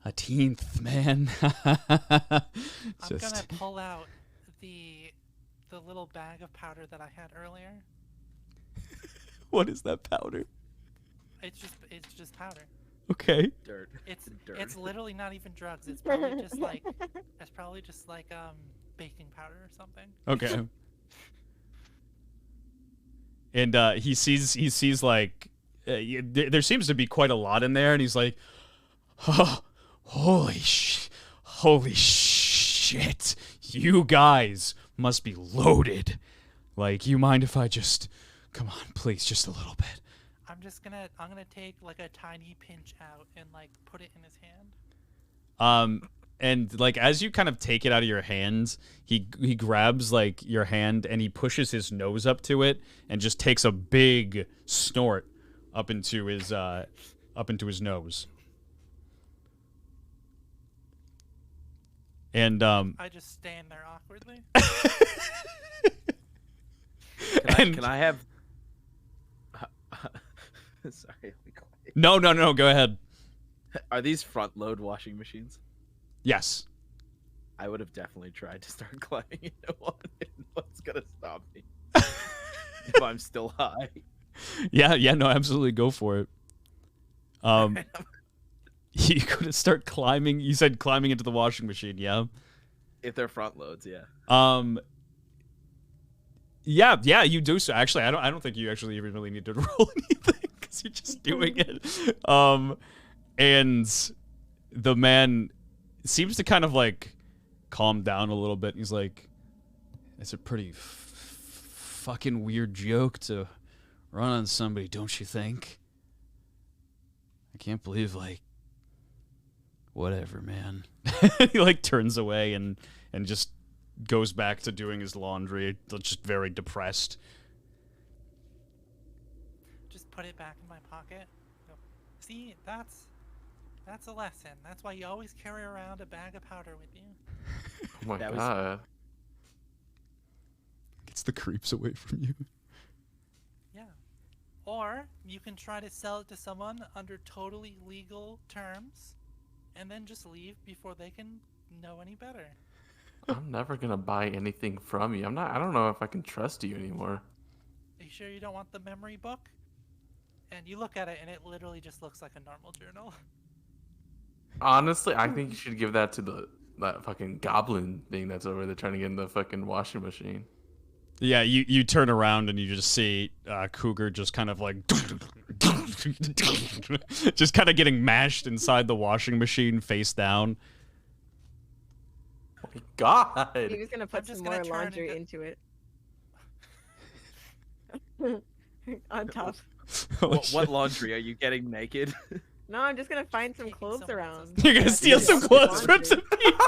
a teenth, man? I'm gonna pull out the little bag of powder that I had earlier. What is that powder? It's just powder. Okay. Dirt. Dirt. It's literally not even drugs. It's probably just like baking powder or something. Okay. And he sees like there seems to be quite a lot in there, and he's like, oh, holy shit, you guys must be loaded. Like, you mind if I just, come on, please, just a little bit. I'm gonna take like a tiny pinch out and like put it in his hand. And like as you kind of take it out of your hands, he grabs like your hand and he pushes his nose up to it and just takes a big snort up into his nose. And I just stand there awkwardly. Can I have? Sorry, I'll be quiet. No, go ahead. Are these front load washing machines? Yes. I would have definitely tried to start climbing into one. What's gonna stop me if I'm still high? Yeah, no, absolutely, go for it. You could start climbing. You said climbing into the washing machine, yeah? If they're front loads, yeah. Yeah, you do so. Actually, I don't think you actually even really need to roll anything because you're just doing it. And the man seems to kind of like calm down a little bit. He's like, "It's a pretty fucking weird joke to run on somebody, don't you think? I can't believe like, whatever, man." He like turns away and just goes back to doing his laundry, just very depressed. Just put it back in my pocket. Go, see, that's a lesson. That's why you always carry around a bag of powder with you. Oh my That was- god. Gets the creeps away from you. Yeah. Or you can try to sell it to someone under totally legal terms and then just leave before they can know any better. I'm never gonna buy anything from you. I don't know if I can trust you anymore. Are you sure you don't want the memory book? And you look at it and it literally just looks like a normal journal. Honestly, I think you should give that to that fucking goblin thing that's over there trying to get in the fucking washing machine. Yeah, you turn around and you just see Cougar just kind of like just kind of getting mashed inside the washing machine face down. Oh my god! He was gonna put just some gonna more turn laundry into it. On top. Holy What shit. laundry? Are you getting naked? No, I'm just gonna find some Taking clothes someone around. else's- You're gonna steal some clothes from some people?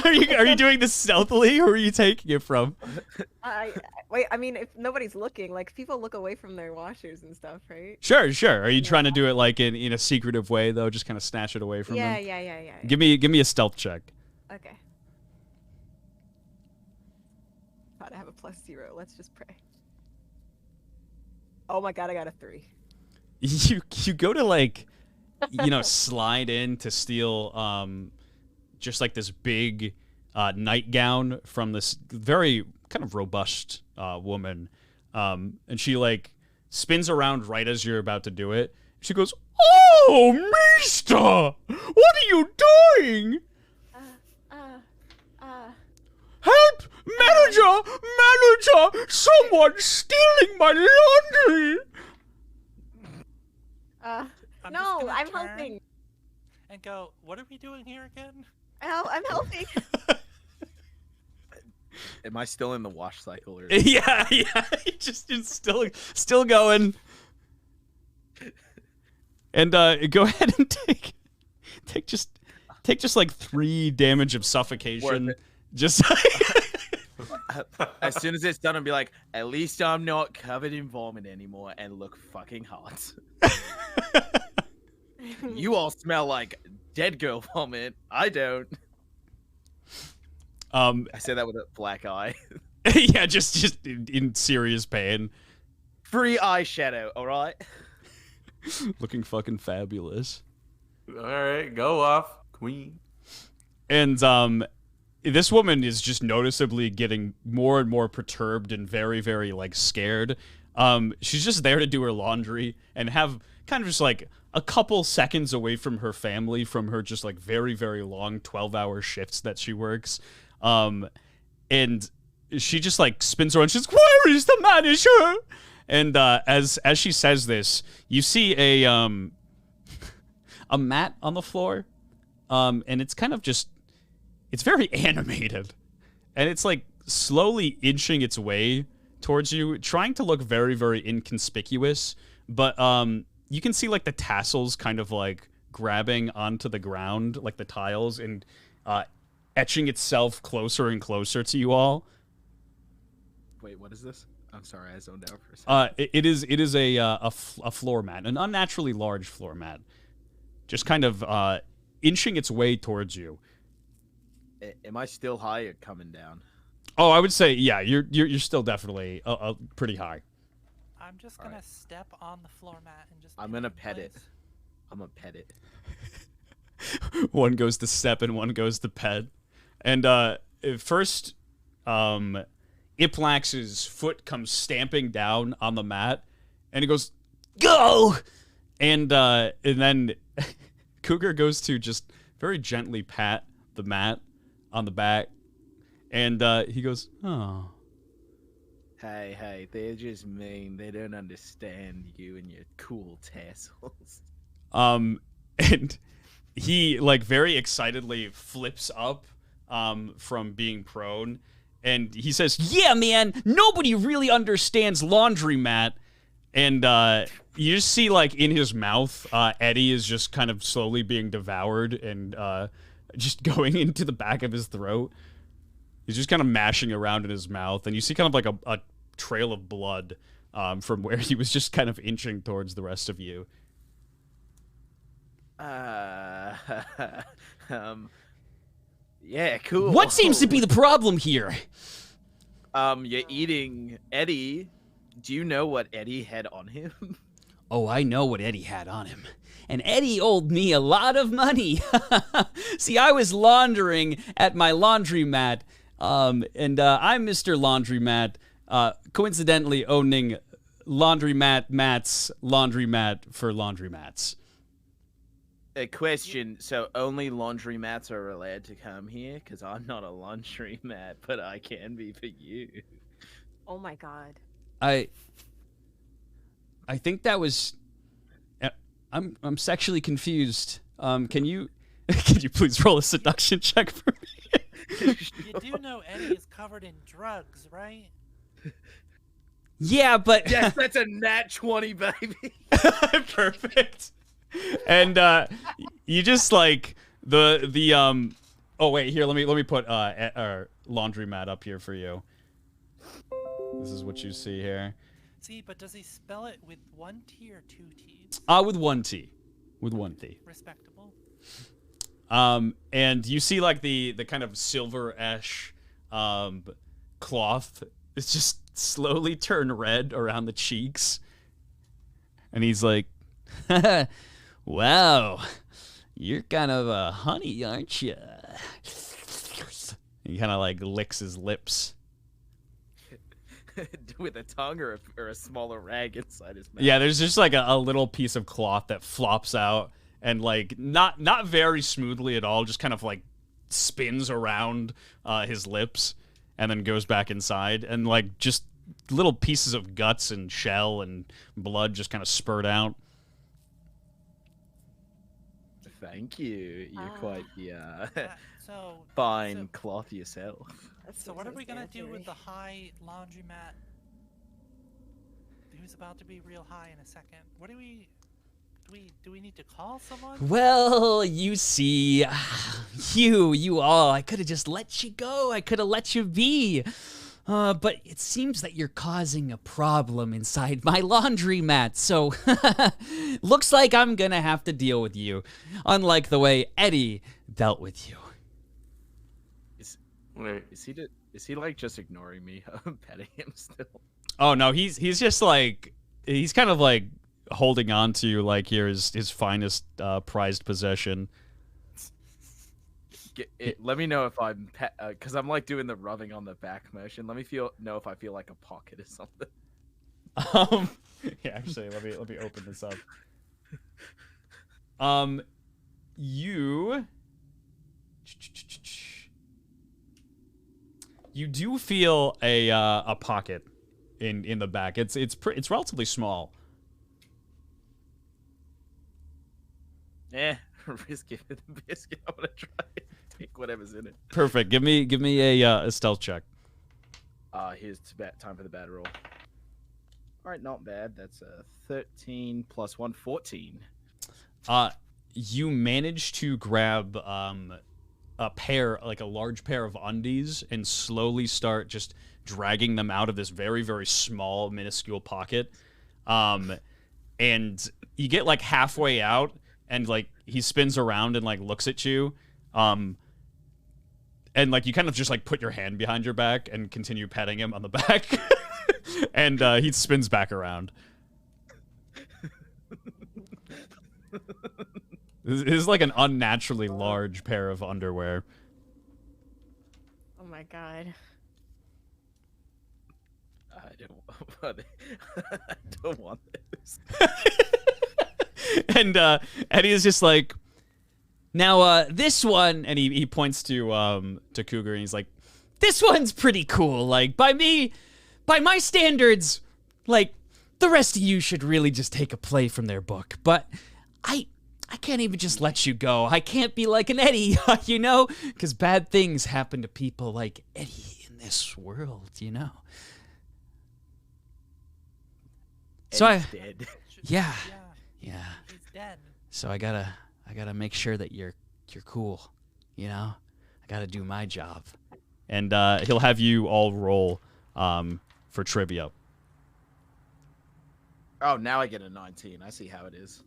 Are you doing this stealthily, or are you taking it from? Wait, I mean, if nobody's looking, like people look away from their washers and stuff, right? Sure. Are you trying to do it like in a secretive way though? Just kind of snatch it away from Yeah, them? yeah. Give me a stealth check. Okay. Thought I have a +0. Let's just pray. Oh my god, I got a 3. You go to like, slide in to steal just like this big nightgown from this very kind of robust woman, and she like spins around right as you're about to do it. She goes, "Oh, Mister, what are you doing? Help! Manager! Someone's stealing my laundry!" I'm just No, gonna I'm turn helping. And go, what are we doing here again? I'm helping. Am I still in the wash cycle? Or... Yeah, it's still going. And go ahead and take just like 3 damage of suffocation. Worth it. Just As soon as it's done, I'll be like, at least I'm not covered in vomit anymore and look fucking hot. you all smell like dead girl vomit. I don't. I say that with a black eye. Yeah, just in serious pain. Free eyeshadow, all right? Looking fucking fabulous. All right, go off, queen. And this woman is just noticeably getting more and more perturbed and very, very like scared. She's just there to do her laundry and have kind of just like a couple seconds away from her family from her just like very, very long 12-hour shifts that she works. And she just like spins around. She's like, "Where is the manager?" And as she says this, you see a mat on the floor, and it's kind of just, it's very animated, and it's like slowly inching its way towards you, trying to look very, very inconspicuous. But you can see like the tassels kind of like grabbing onto the ground, like the tiles, and etching itself closer and closer to you all. Wait, what is this? I'm sorry, I zoned out for a second. It is a floor mat, an unnaturally large floor mat, just kind of inching its way towards you. Am I still high or coming down? Oh, I would say, yeah, you're still definitely pretty high. I'm just gonna step on the floor mat and just. I'm gonna pet it. I'm gonna pet it. One goes to step and one goes to pet. And first, Iplax's foot comes stamping down on the mat, and he goes, "Go!" And then Cougar goes to just very gently pat the mat on the back, and he goes, "Oh." Hey, they're just mean. They don't understand you and your cool tassels. And he like very excitedly flips up from being prone, and he says, "Yeah, man, nobody really understands laundromat." And you just see like in his mouth, Eddie is just kind of slowly being devoured and just going into the back of his throat. He's just kind of mashing around in his mouth, and you see kind of like a trail of blood from where he was just kind of inching towards the rest of you. Yeah, cool. What seems to be the problem here? You're eating Eddie. Do you know what Eddie had on him? Oh, I know what Eddie had on him. And Eddie owed me a lot of money. See, I was laundering at my laundromat, and I'm Mr. Laundromat, coincidentally owning Laundromat Laundromat for laundromats. A question. So only laundromats are allowed to come here? Because I'm not a laundromat, but I can be for you. Oh my god. I think that was. I'm sexually confused. Can you please roll a seduction check for me? You do know Eddie is covered in drugs, right? Yeah, but Yes, that's a nat 20, baby. Perfect. And you just like the oh wait, here, let me put our laundromat up here for you. This is what you see here. See, but does he spell it with one T or two T's? With one T. With one T. Respectable. And you see like the kind of silver-ash cloth is just slowly turn red around the cheeks. And he's like, "Wow, you're kind of a honey, aren't you?" He kind of like licks his lips. With a tongue or a smaller rag inside his mouth? Yeah, there's just like a little piece of cloth that flops out and like not very smoothly at all, just kind of like spins around his lips and then goes back inside, and like just little pieces of guts and shell and blood just kind of spurt out. Thank you. You're quite the So fine cloth yourself. So what are we gonna do with the high laundromat? Who's about to be real high in a second? What do we need to call someone? Well, you see, you all, I could have just let you go. I could have let you be. But it seems that you're causing a problem inside my laundromat. So Looks like I'm gonna have to deal with you, unlike the way Eddie dealt with you. Wait. Is he like just ignoring me? I'm petting him still. Oh no, he's just like he's kind of like holding on to you like you're his finest prized possession. Let me know if I'm because I'm like doing the rubbing on the back motion. Let me know if I feel like a pocket or something. Yeah, actually, let me open this up. You do feel a pocket in the back. It's relatively small. Risk giving the biscuit. I'm gonna try and take whatever's in it. Perfect. Give me a stealth check. Here's time for the bad roll. All right, not bad. That's a 13 plus 1, 14. You manage to grab a large pair of undies and slowly start just dragging them out of this very, very small, minuscule pocket. And you get like halfway out, and like he spins around and like looks at you. And like you kind of just like put your hand behind your back and continue petting him on the back. And he spins back around. This is like an unnaturally large pair of underwear. Oh my god. I don't want this. And Eddie is just like, now this one, and he points to Cougar, and he's like, this one's pretty cool. Like by my standards, like the rest of you should really just take a play from their book. But I can't even just let you go. I can't be like an Eddie, you know, because bad things happen to people like Eddie in this world, you know. Eddie's dead. Yeah. He's dead. So I gotta make sure that you're cool, you know. I gotta do my job, and he'll have you all roll for trivia. Oh, now I get a 19. I see how it is.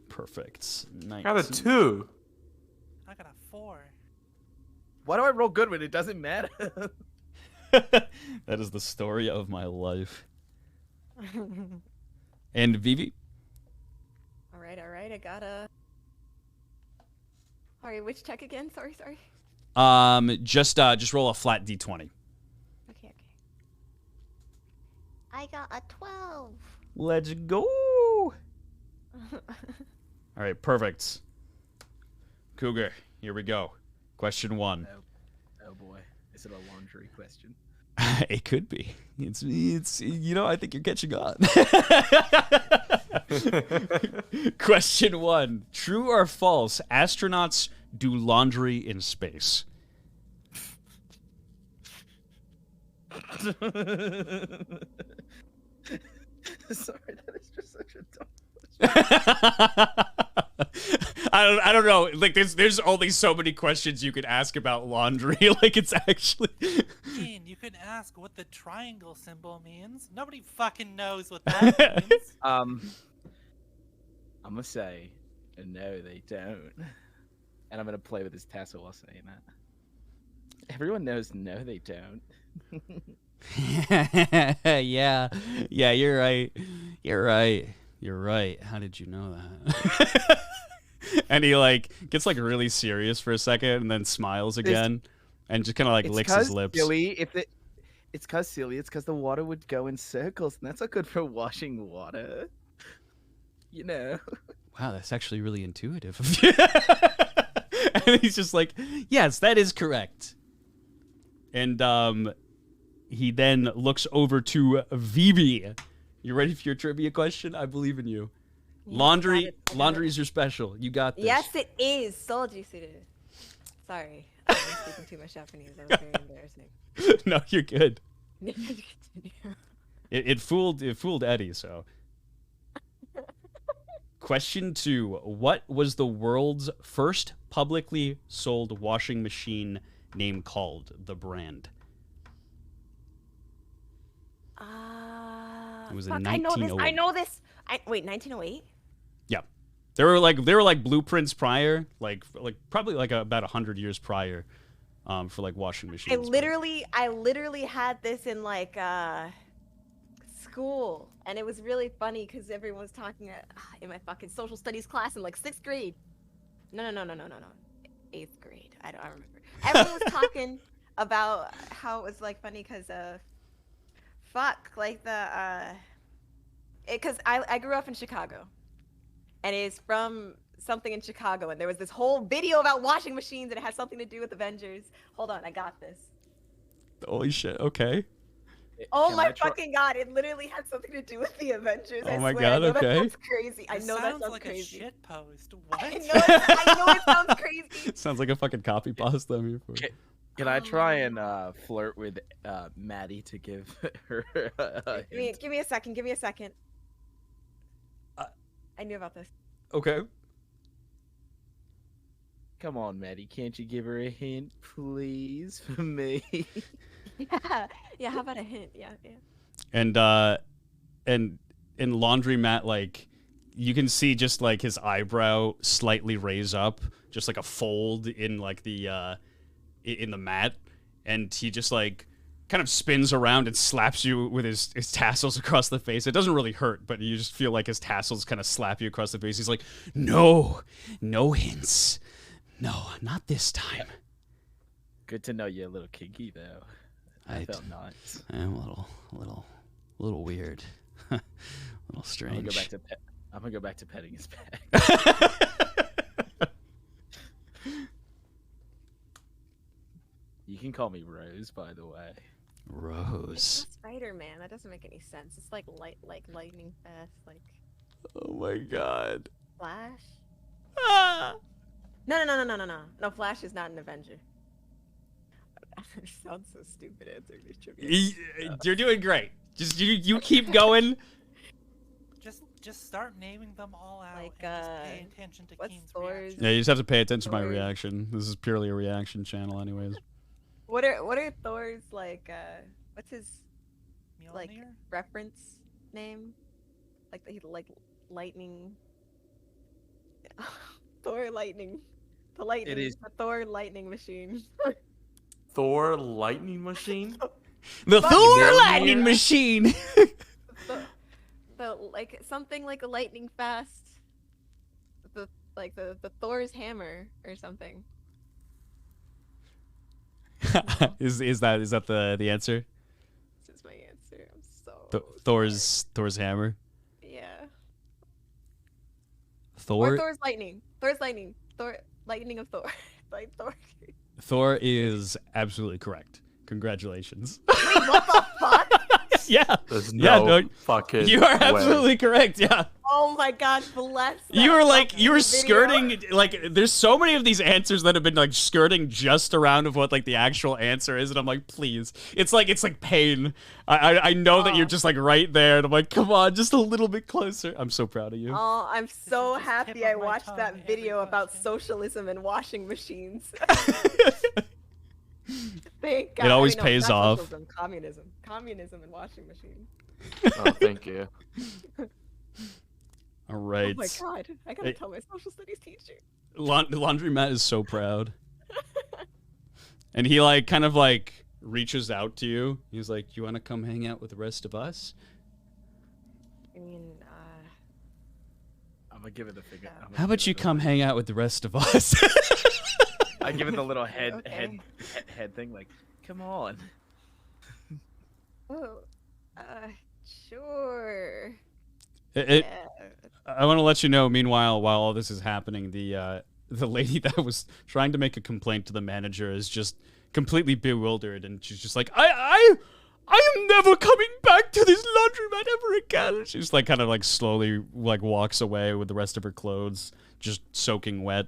Perfect. 19. I got a 2. I got a 4. Why do I roll good when it doesn't matter? That is the story of my life. And Vivi? All right. I got a. Sorry, which check again? Sorry. Just roll a flat d20. Okay. I got a 12. Let's go. All right, perfect. Cougar, here we go. Question 1. Oh boy, is it a laundry question? It could be. It's you know, I think you're catching on. Question 1. True or false, astronauts do laundry in space? Sorry, that is just such a dumb question. I don't know. Like there's only so many questions you could ask about laundry. Like it's actually. Gene, you could ask what the triangle symbol means. Nobody fucking knows what that means. I'm gonna say, no, they don't. And I'm gonna play with his tassel while saying that. Everyone knows, no, they don't. Yeah, you're right. How did you know that? And he like gets like really serious for a second and then smiles again and just kind of like licks his lips. It's because the water would go in circles, and that's not good for washing water. You know. Wow, that's actually really intuitive of you. And he's just like, yes, that is correct. And he then looks over to Vivi. You ready for your trivia question? I believe in you. Yes, Laundry got it. is your special. You got this. Yes, it is. Told you, Suda. Sorry, I was speaking too much Japanese. That was very embarrassing. No, you're good. Continue. It fooled Eddie, so. Question 2. What was the world's first publicly sold washing machine name called? The brand. It was fuck, in I know this. 1908. I know this. Wait, 1908? Yeah, they were like blueprints prior, like probably like about 100 years prior, for like washing machines. I literally had this in like school, and it was really funny because everyone was talking in my fucking social studies class in like 6th grade. No, 8th grade. I don't remember. Everyone was talking about how it was like funny because because I grew up in Chicago, and it's from something in Chicago, and there was this whole video about washing machines, and it had something to do with Avengers. Hold on, I got this. Holy shit! Okay. Oh Can my I try- fucking god! It literally had something to do with the Avengers. Oh I my swear. god, I know okay. That sounds crazy. I It know that sounds sounds like crazy. a shit post. What? I know it sounds crazy. Sounds like a fucking copy pasta I'm here for. Can I try and flirt with Maddie to give her a hint? Give me a second. Give me a second. I knew about this. Okay. Come on, Maddie. Can't you give her a hint, please, for me? Yeah. How about a hint? Yeah. And in laundromat, like you can see just like his eyebrow slightly raise up, just like a fold in like the in the mat, and he just like kind of spins around and slaps you with his tassels across the face. It doesn't really hurt, but you just feel like his tassels kind of slap you across the face. He's like, no hints. No, not this time. Good to know you're a little kinky, though. I felt nice. I'm a little weird. A little strange. I'm gonna go back to petting his back. You can call me Rose, by the way. Rose. Spider-Man. That doesn't make any sense. It's like lightning fast, like Oh my god. Flash. Ah! No. No, Flash is not an Avenger. It sounds so stupid answering this trivia. You're doing great. Just you keep going. Just start naming them all out Like, and just pay attention to what's Keen's Thor's- reaction. Yeah, you just have to pay attention to my Thor's- reaction. This is purely a reaction channel, anyways. What are Thor's like? What's his like Mjolnir? reference name? Like lightning. Thor lightning. The lightning. is- The Thor lightning machine. Thor lightning machine. The Fucking Thor Mjolnir. lightning machine. the like something like a lightning fast. The Thor's hammer or something. is that the answer? This is my answer. I'm so Thor's hammer. yeah. Thor Or Thor's lightning. Thor's lightning. Thor lightning of Thor. Like Thor. Thor is absolutely correct. Congratulations. Wait, what the fuck? Yeah. There's Yeah, no no, fucking You are way. absolutely correct. Yeah. Oh my god, bless. You that were like fucking you were video. skirting like there's so many of these answers that have been like skirting just around of what like the actual answer is, and I'm like, please. It's like pain. I know that you're just like right there, and I'm like, come on, just a little bit closer. I'm so proud of you. Oh, I'm so just happy tip I of my watched tongue that every video about question. socialism and washing machines. Thank God. It always no, pays not off. Socialism, communism and washing machines. Oh, thank you. All right. Oh my God, I gotta Hey. tell my social studies teacher. Laundromat is so proud. And he like kind of like reaches out to you. He's like, "You want to come hang out with the rest of us?" I mean, I'm gonna give it the finger. I'm gonna How give about it you the- come hang out with the rest of us? I give it the little head Okay. head thing, like, come on. oh, sure. It- Yeah. I want to let you know. Meanwhile, while all this is happening, the lady that was trying to make a complaint to the manager is just completely bewildered, and she's just like, I am never coming back to this laundromat ever again. And she's like, kind of like slowly like walks away with the rest of her clothes just soaking wet.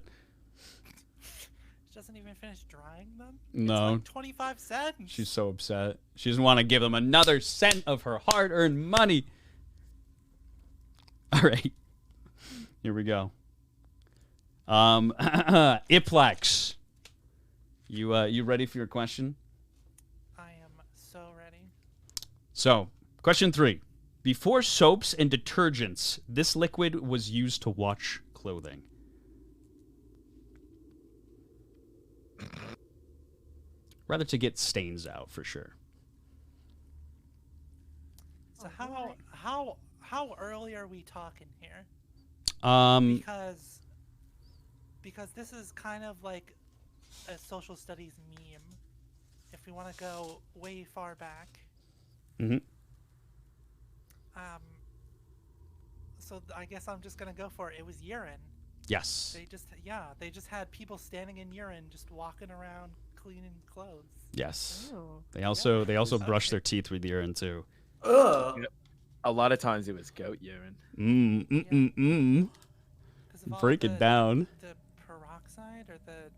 She doesn't even finish drying them? No. It's like 25 cents. She's so upset. She doesn't want to give them another cent of her hard-earned money. All right. Here we go. Iplex. You ready for your question? I am so ready. So, question 3. Before soaps and detergents, this liquid was used to wash clothing. Rather to get stains out, for sure. So how early are we talking here? Because this is kind of like a social studies meme. If we want to go way far back. Mm-hmm. So I guess I'm just gonna go for it. It was urine. Yes. They just had people standing in urine, just walking around cleaning clothes. Yes. Ew. They also brush their teeth with urine too. Ugh. A lot of times it was goat urine. Break it down. The peroxide or the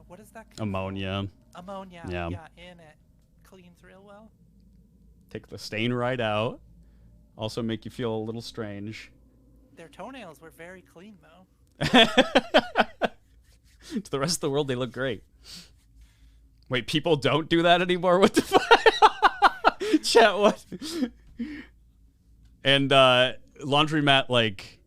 what is that? Ammonia. Ammonia. Yeah. Yeah, in it cleans real well. Take the stain right out. Also make you feel a little strange. Their toenails were very clean though. To the rest of the world, they look great. Wait, people don't do that anymore? What the fuck? Chat, what? And Laundromat, like,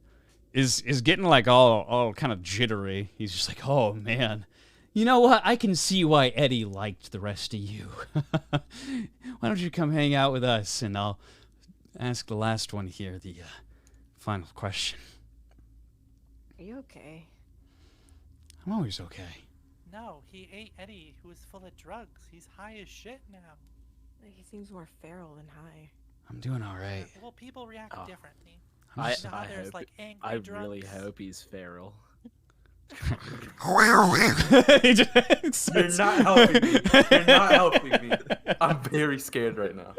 is getting, like, all kind of jittery. He's just like, oh, man. You know what? I can see why Eddie liked the rest of you. Why don't you come hang out with us, and I'll ask the last one here the final question. Are you okay? I'm always okay. No, he ate Eddie, who was full of drugs. He's high as shit now. Like, he seems more feral than high. I'm doing all right. Well, people react differently. I You know how there's, like, angry I really drugs? hope he's feral. You're not helping me. You're not helping me. I'm very scared right now.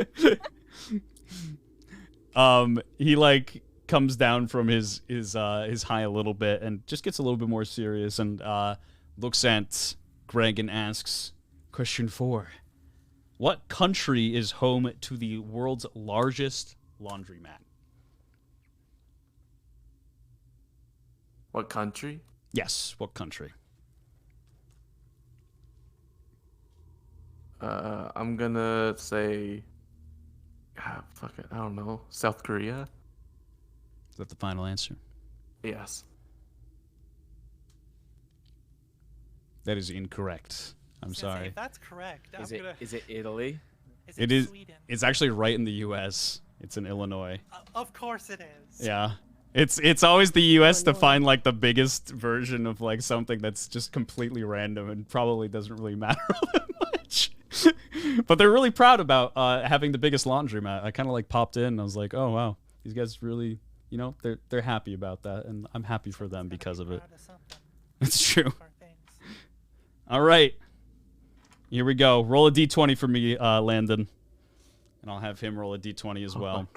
He like comes down from his high a little bit and just gets a little bit more serious and looks at Greg and asks, question 4. What country is home to the world's largest laundromat? What country? Yes, what country? I'm gonna say, fuck it, I don't know. South Korea? Is that the final answer? Yes. That is incorrect. I'm I was gonna say, sorry. if that's correct, Is it Italy? It is. Sweden? It's actually right in the U.S. It's in Illinois. Of course it is. Yeah. It's always the U.S. to find like the biggest version of like something that's just completely random and probably doesn't really matter all that much. But they're really proud about having the biggest laundromat. I kind of like popped in and I was like, oh wow, these guys really, you know, they're happy about that, and I'm happy for them because of it. It's true. All right, here we go. Roll a d20 for me, Landen, and I'll have him roll a d20 as well.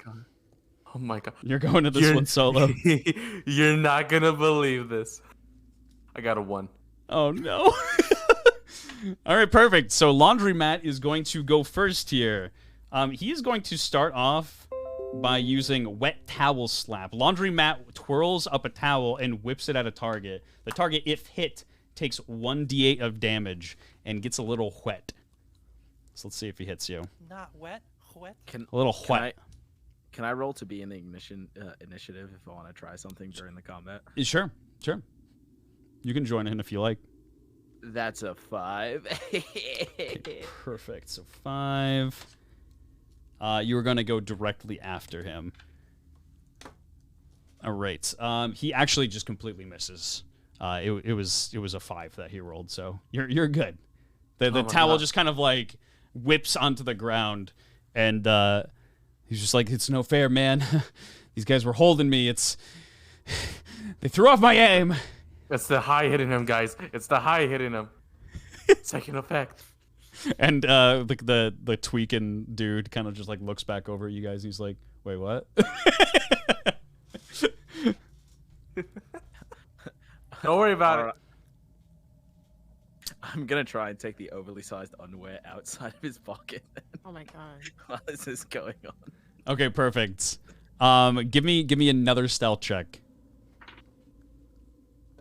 Oh my god. You're going to this one solo. You're not gonna believe this. I got a 1. Oh no. All right, perfect. So Laundromat is going to go first here. He is going to start off by using Wet Towel Slap. Laundromat twirls up a towel and whips it at a target. The target, if hit, takes 1d8 of damage and gets a little wet. So let's see if he hits you. Not wet, wet. A little wet. Can I roll to be in the initiative if I want to try something during the combat? Sure. You can join in if you like. That's a 5. Okay, perfect. So 5. You were going to go directly after him. All right. He actually just completely misses. It was a 5 that he rolled, so you're good. The towel just kind of like whips onto the ground, and he's just like, it's no fair, man. These guys were holding me. They threw off my aim. It's the high hitting him, guys. It's the high hitting him. Second effect. And the tweaking dude kind of just like looks back over at you guys, and he's like, wait, what? Don't worry about it. I'm gonna try and take the overly sized underwear outside of his pocket Oh my god. while this is going on. Okay, perfect. Give me another stealth check.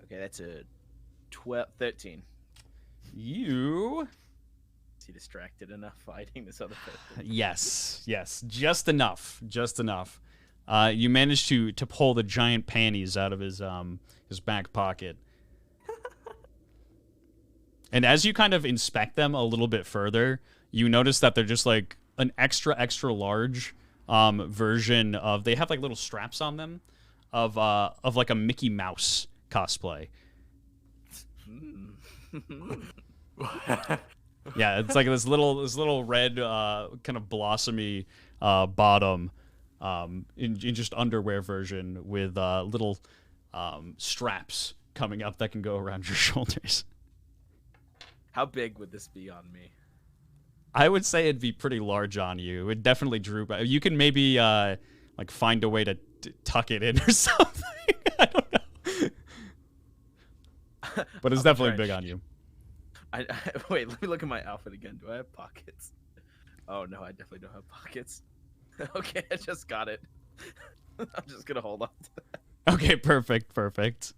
Okay, that's a 13. You. Is he distracted enough fighting this other person? Yes, just enough. You manage to pull the giant panties out of his back pocket. And as you kind of inspect them a little bit further, you notice that they're just like an extra large version of. They have like little straps on them of like a Mickey Mouse cosplay. Yeah, it's like this little red kind of blossomy bottom in just underwear version with little straps coming up that can go around your shoulders. How big would this be on me? I would say it'd be pretty large on you. It would definitely droop. You can maybe like find a way to tuck it in or something. I don't know. But it's definitely big on you. Wait, let me look at my outfit again. Do I have pockets? Oh no, I definitely don't have pockets. Okay, I just got it. I'm just gonna hold on to that. Okay, perfect.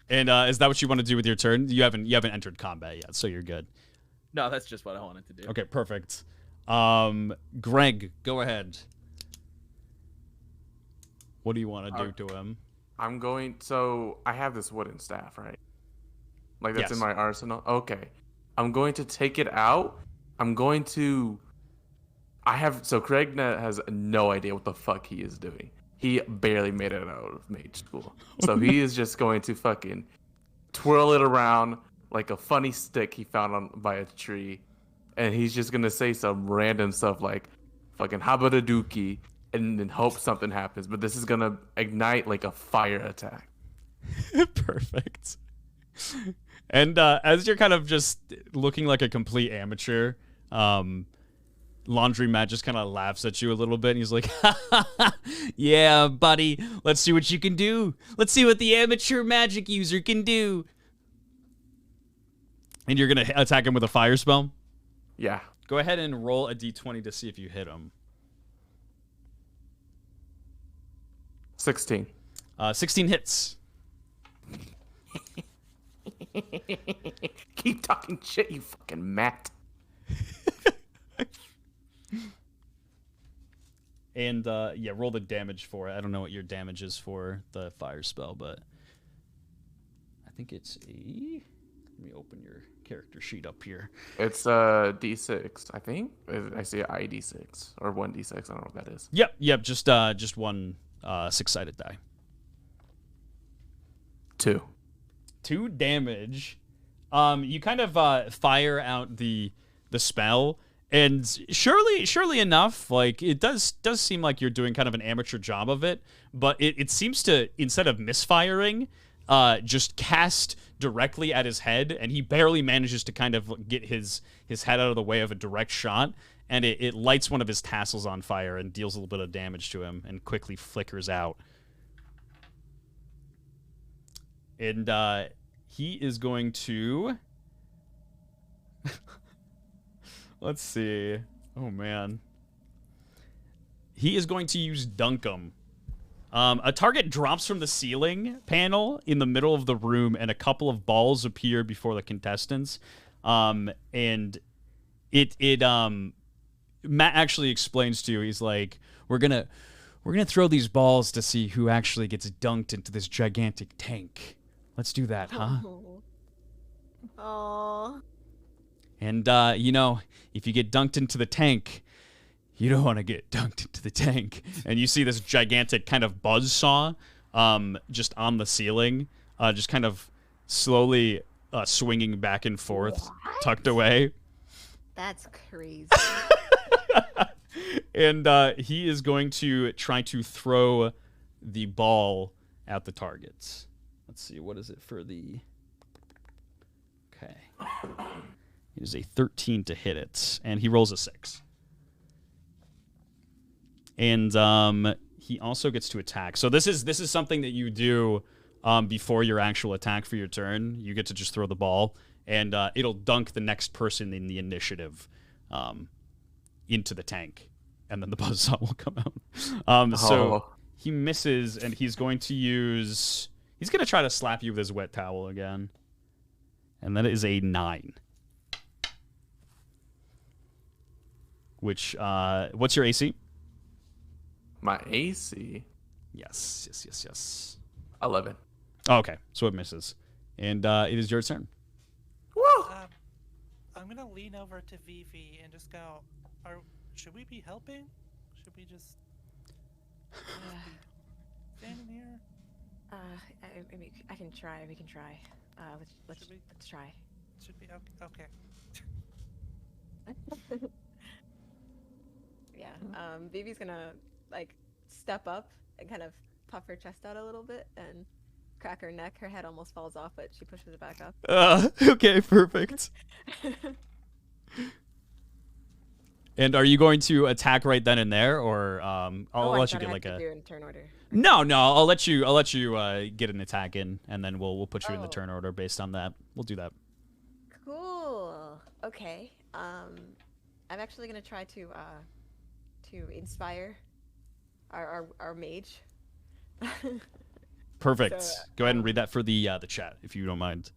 And is that what you want to do with your turn? You haven't entered combat yet, so you're good. No, that's just what I wanted to do. Okay, perfect. Greg, go ahead. What do you want to do to him? So I have this wooden staff, right? Like that's Yes. in my arsenal. Okay, I'm going to take it out. So Craig has no idea what the fuck he is doing. He barely made it out of mage school. So he is just going to fucking twirl it around like a funny stick he found by a tree. And he's just going to say some random stuff like fucking habadaduki and then hope something happens. But this is going to ignite like a fire attack. Perfect. And as you're kind of just looking like a complete amateur, Laundromat just kind of laughs at you a little bit, and he's like, yeah, buddy, let's see what you can do. Let's see what the amateur magic user can do. And you're going to attack him with a fire spell? Yeah. Go ahead and roll a d20 to see if you hit him. 16. 16 hits. Keep talking shit, you fucking Matt. And yeah, roll the damage for it. I don't know what your damage is for the fire spell, but I think it's a. Let me open your character sheet up here. It's D6, I think. I see an ID6 or 1D6. I don't know what that is. Yep. Just one 6-sided die. 2. 2 damage. You kind of fire out the spell. And surely enough, like it does seem like you're doing kind of an amateur job of it, but it seems to, instead of misfiring, just cast directly at his head, and he barely manages to kind of get his head out of the way of a direct shot, and it lights one of his tassels on fire and deals a little bit of damage to him and quickly flickers out. And he is going to... Let's see. Oh, man. He is going to use Dunkum. A target drops from the ceiling panel in the middle of the room, and a couple of balls appear before the contestants. And Matt actually explains to you, he's like, we're gonna throw these balls to see who actually gets dunked into this gigantic tank. Let's do that, huh? Oh. And, if you get dunked into the tank, you don't want to get dunked into the tank. And you see this gigantic kind of buzzsaw just on the ceiling, just kind of slowly swinging back and forth, tucked away. That's crazy. And he is going to try to throw the ball at the targets. Let's see, what is it for the... Okay. It is a 13 to hit it, and he rolls a 6. And he also gets to attack. So this is something that you do before your actual attack for your turn. You get to just throw the ball, and it'll dunk the next person in the initiative into the tank, and then the buzzsaw will come out. So he misses, and he's going to use... He's going to try to slap you with his wet towel again. And that is a 9. Which, what's your AC? My AC. Yes. 11. Okay, so it misses. And it is your turn. Woo! I'm gonna lean over to Vivi and just go. Should we be helping? Should we just be standing here? I can try. We can try. Let's try. Should be okay. Yeah. Vivi's gonna like step up and kind of puff her chest out a little bit and crack her neck. Her head almost falls off, but she pushes it back up. Okay, perfect. And are you going to attack right then and there, or I'll let you get like a do in turn order. No, I'll let you get an attack in, and then we'll put you in the turn order based on that. We'll do that. Cool. Okay. I'm actually gonna try to inspire our mage. Perfect. So, Go ahead and read that for the chat if you don't mind.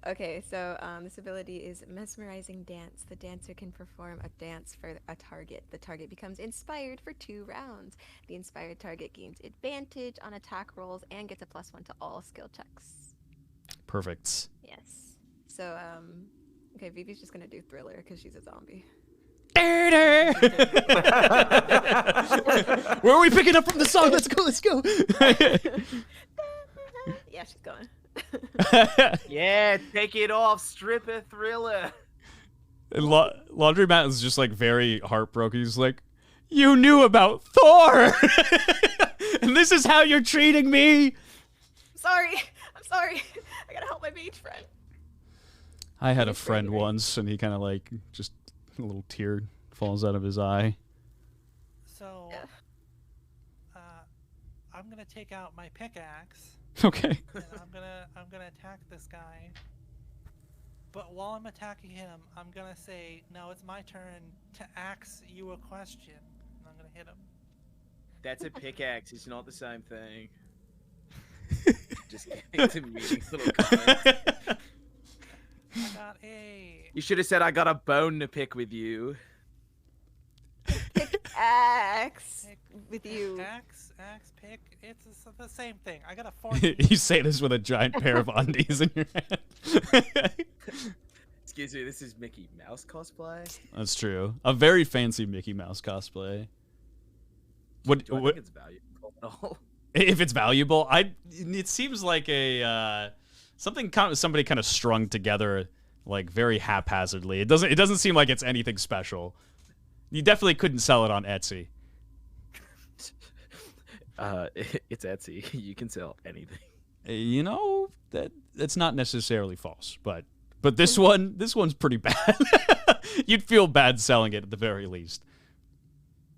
Okay, so this ability is mesmerizing dance. The dancer can perform a dance for a target. The target becomes inspired for 2 rounds. The inspired target gains advantage on attack rolls and gets a +1 to all skill checks. Perfect. Yes. So okay, Vivi's just gonna do Thriller because she's a zombie. Where are we picking up from the song? Let's go. Yeah, she's going. Yeah, take it off, stripper Thriller. And Laundromat is just like very heartbroken. He's like, "You knew about Thor, and this is how you're treating me." I'm sorry. I gotta help my mage friend. I had a He's friend great, right? once, and he kind of like just a little tear falls out of his eye. So, I'm gonna take out my pickaxe Okay. and I'm gonna attack this guy. But while I'm attacking him, I'm gonna say, "No, it's my turn to ask you a question." And I'm gonna hit him. That's a pickaxe. It's not the same thing. Just kidding. To me, little comments. I got a You should have said I got a bone to pick with you. Axe with you. axe, pick. It's the same thing. I got a 14. You say this with a giant pair of undies in your hand. Excuse me, this is Mickey Mouse cosplay. That's true. A very fancy Mickey Mouse cosplay. What? Do I think it's valuable at all? If it's valuable, it seems like a something somebody kind of strung together like very haphazardly. It doesn't seem like it's anything special. You definitely couldn't sell it on Etsy. It's Etsy. You can sell anything. You know, that's not necessarily false, but this one's pretty bad. You'd feel bad selling it at the very least.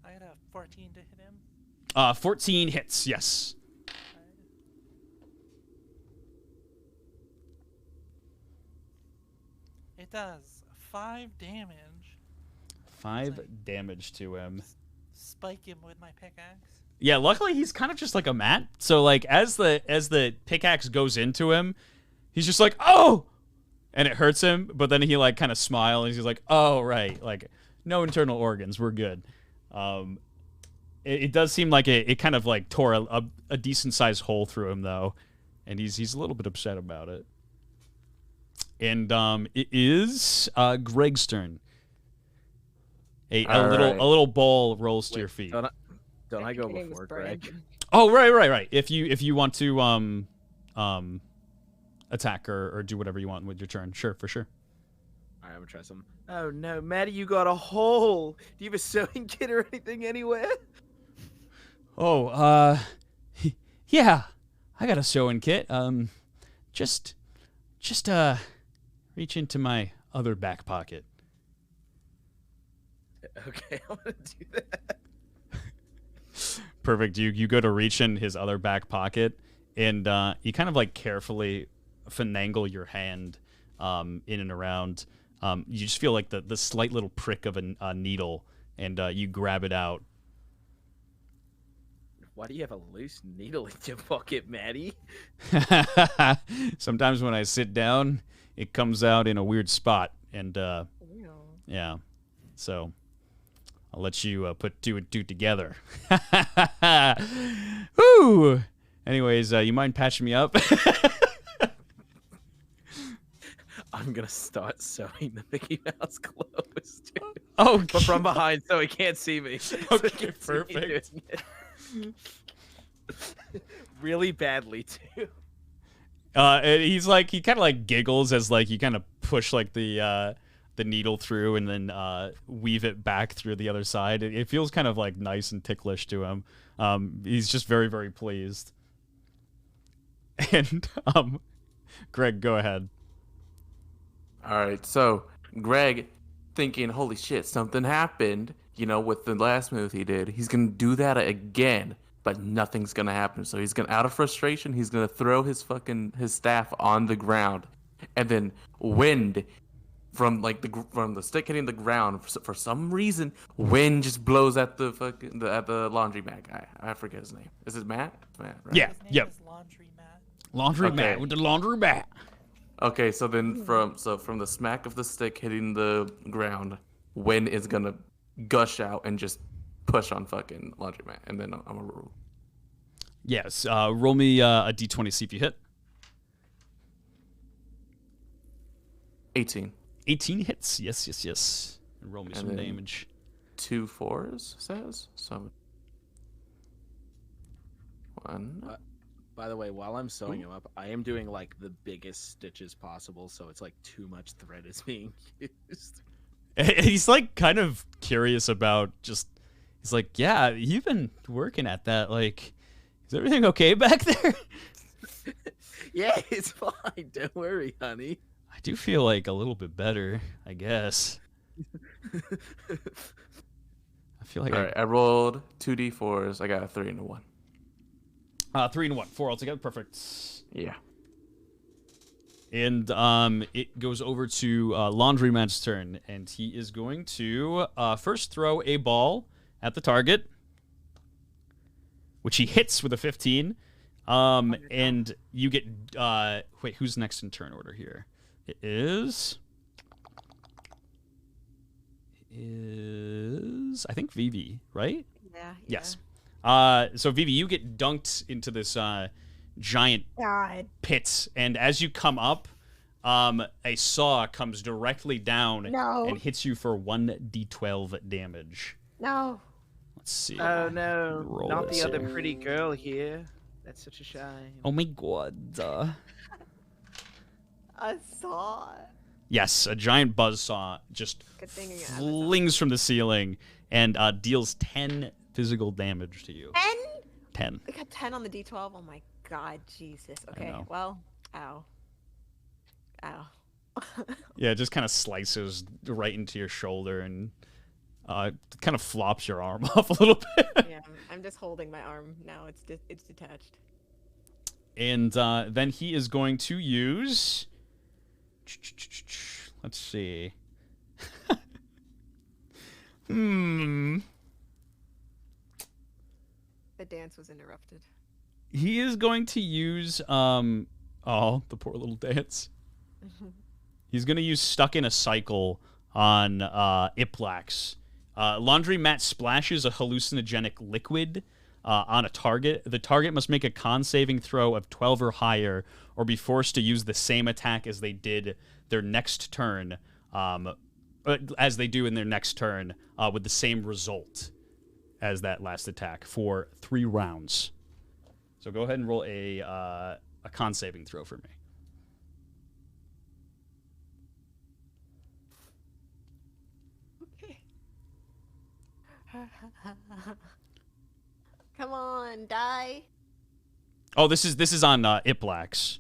I had a 14 to hit him. 14 hits, yes. It does 5 damage. 5 damage to him. Spike him with my pickaxe. Yeah, luckily he's kind of just like a mat. So like as the pickaxe goes into him, he's just like, "Oh!" And it hurts him, but then he like kind of smiles and he's like, "Oh, right. Like no internal organs. We're good." It does seem like it kind of like tore a decent sized hole through him though, and he's a little bit upset about it. And it is Greg's turn. A little ball rolls to your feet. Don't I go Her name is before Greg? Brandon. Oh, right. If you want to attack or do whatever you want with your turn, sure, for sure. All right, I'm gonna try some. Oh no, Maddie, you got a hole. Do you have a sewing kit or anything anywhere? Oh, yeah, I got a sewing kit. Just reach into my other back pocket. Okay, I'm gonna do that. Perfect. You go to reach in his other back pocket, and you kind of like carefully finagle your hand in and around. You just feel like the slight little prick of a needle, and you grab it out. Why do you have a loose needle in your pocket, Maddie? Sometimes when I sit down, it comes out in a weird spot, and Ew. yeah. So I'll let you put two and two together. Woo! Anyways, you mind patching me up? I'm gonna start sewing the Mickey Mouse clothes, dude. Oh, But from behind, so he can't see me. Okay, perfect. Really badly too. And he's like, he kind of like giggles as like you kind of push like the needle through and then weave it back through the other side. It feels kind of like nice and ticklish to him. He's just very, very pleased. And Greg, go ahead. All right, so Greg, thinking, holy shit, something happened, you know, with the last move he did. He's gonna do that again, but nothing's gonna happen. So he's gonna, out of frustration, he's gonna throw his staff on the ground, and then wind from the stick hitting the ground. For some reason, wind just blows at the laundromat guy. I forget his name. Is it Matt? It's Matt, right? Yeah. His name Yep. is Laundry Matt. Laundry Okay. mat with the laundry mat. Okay, so then from the smack of the stick hitting the ground, wind is gonna gush out and just push on fucking laundromat, and then I'm gonna roll. Yes. Roll me a d20, see if you hit. 18. 18 hits. Yes, yes, yes. And roll me And some then- damage. 2 4s says so. 1. By the way, while I'm sewing him up, I am doing like the biggest stitches possible, so it's like too much thread is being used. He's like kind of curious about just. He's like, yeah, you've been working at that. Like, is everything okay back there? Yeah, it's fine. Don't worry, honey. I do feel like a little bit better, I guess. I feel like All right, I rolled 2d4s. I got a 3 and a 1. 3 and 1, 4 altogether, perfect. Yeah. And it goes over to Laundryman's turn, and he is going to first throw a ball at the target, which he hits with a 15. And you get wait, who's next in turn order here? It is I think Vivi, right? Yeah. Yes. So Vivi, you get dunked into this giant God. pit, and as you come up, a saw comes directly down No. and hits you for 1d12 damage. No. Let's see. Oh no, Roll not this the other here. pretty girl here. That's such a shame. Oh my god. I saw. Yes, a giant buzzsaw just Good thing you flings from the ceiling and deals 10 physical damage to you. 10? 10. I got 10 on the D12. Oh my god, Jesus. Okay, know. well, ow. Ow. Yeah, it just kind of slices right into your shoulder and kind of flops your arm off a little bit. Yeah, I'm just holding my arm now. It's detached. And then he is going to use. Let's see. The dance was interrupted. He is going to use. Oh, the poor little dance. He's going to use Stuck in a Cycle on Iplax. Laundry mat splashes a hallucinogenic liquid on a target. The target must make a con saving throw of 12 or higher or be forced to use the same attack as they did their next turn, as they do in their next turn, with the same result as that last attack for 3 rounds. So go ahead and roll a con saving throw for me. Come on, die. Oh, this is on Iplax.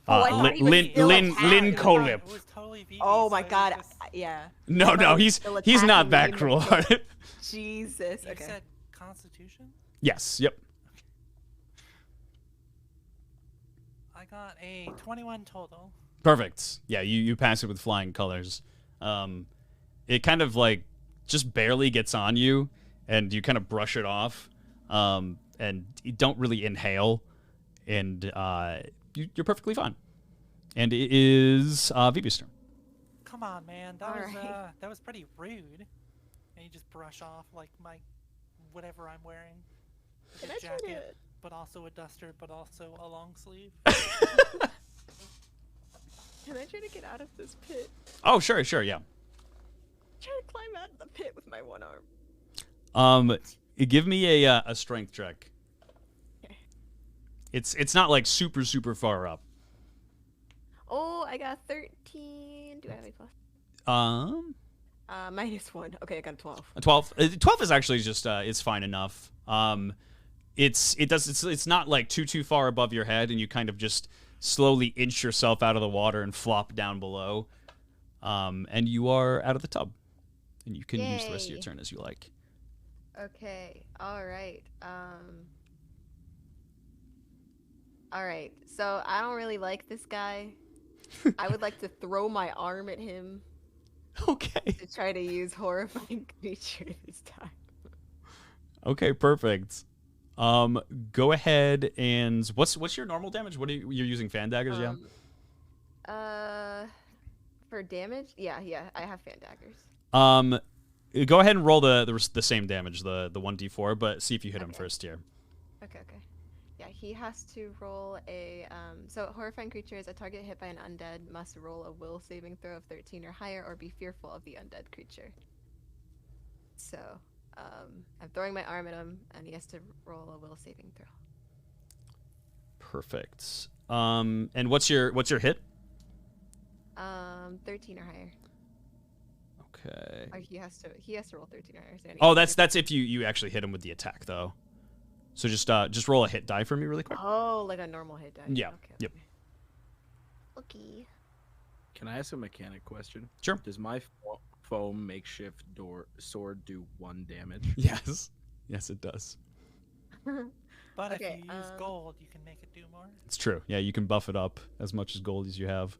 Oh, I thought he was still Lin attacking. Colip. It was totally Vivi, Oh so my it was god, just- yeah. No, I no, thought he was he's still he's not attacking that me. cruel hearted. Jesus. You Okay. said Constitution? Yes, yep. I got a 21 total. Perfect. Yeah, you pass it with flying colors. It kind of like just barely gets on you, and you kind of brush it off, and you don't really inhale, and you're perfectly fine. And it is Vivi's turn. Come on, man. That Alright. was pretty rude. and you just brush off like my whatever I'm wearing. Can A I try jacket, to- but also a duster, but also a long sleeve. Can I try to get out of this pit? Oh, sure, yeah. Try to climb out of the pit with my one arm. Give me a strength check. Okay. It's not like super far up. Oh, I got 13. Do I have any plus? -1. Okay, I got a 12. A 12. 12 is actually just it's fine enough. It's not like too far above your head, and you kind of just slowly inch yourself out of the water and flop down below. And you are out of the tub, and you can use the rest of your Yay. turn as you like. Okay. All right. All right. So I don't really like this guy. I would like to throw my arm at him Okay. to try to use horrifying creature this time. Okay, perfect. Go ahead and what's your normal damage? What are you're using fan daggers? Yeah. For damage, yeah, I have fan daggers. Go ahead and roll the same damage, the 1d4, but see if you hit him Okay. first here. Okay. Yeah, he has to roll a so horrifying creatures, a target hit by an undead must roll a will saving throw of 13 or higher or be fearful of the undead creature. So, I'm throwing my arm at him and he has to roll a will saving throw. Perfect. And what's your hit? 13 or higher. Okay. Or he has to roll 13 or higher. So Oh, that's if you actually hit him with the attack though. So just roll a hit die for me really quick. Oh, like a normal hit die. Yeah. Okay. Yep. Okay. Can I ask a mechanic question? Sure. Does my foam makeshift sword do 1 damage? Yes. Yes, it does. But Okay, if you use gold, you can make it do more. It's true. Yeah, you can buff it up as much as gold as you have.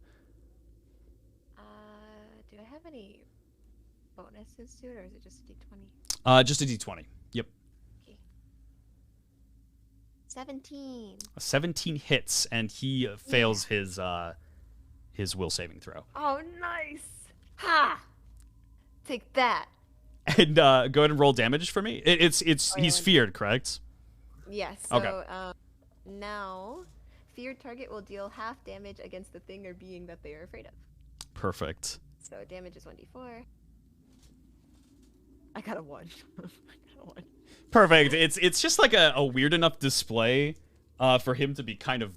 Do I have any bonuses to it, or is it just a d20? Just a d20. Yep. Okay. 17. 17 hits, and he fails his will saving throw. Oh, nice. Ha! Take that. And go ahead and roll damage for me. He's yeah, feared, correct? Yes. So, Okay. now, feared target will deal half damage against the thing or being that they are afraid of. Perfect. So damage is 1d4. I got a 1. I got a 1. Perfect. It's just like a weird enough display for him to be kind of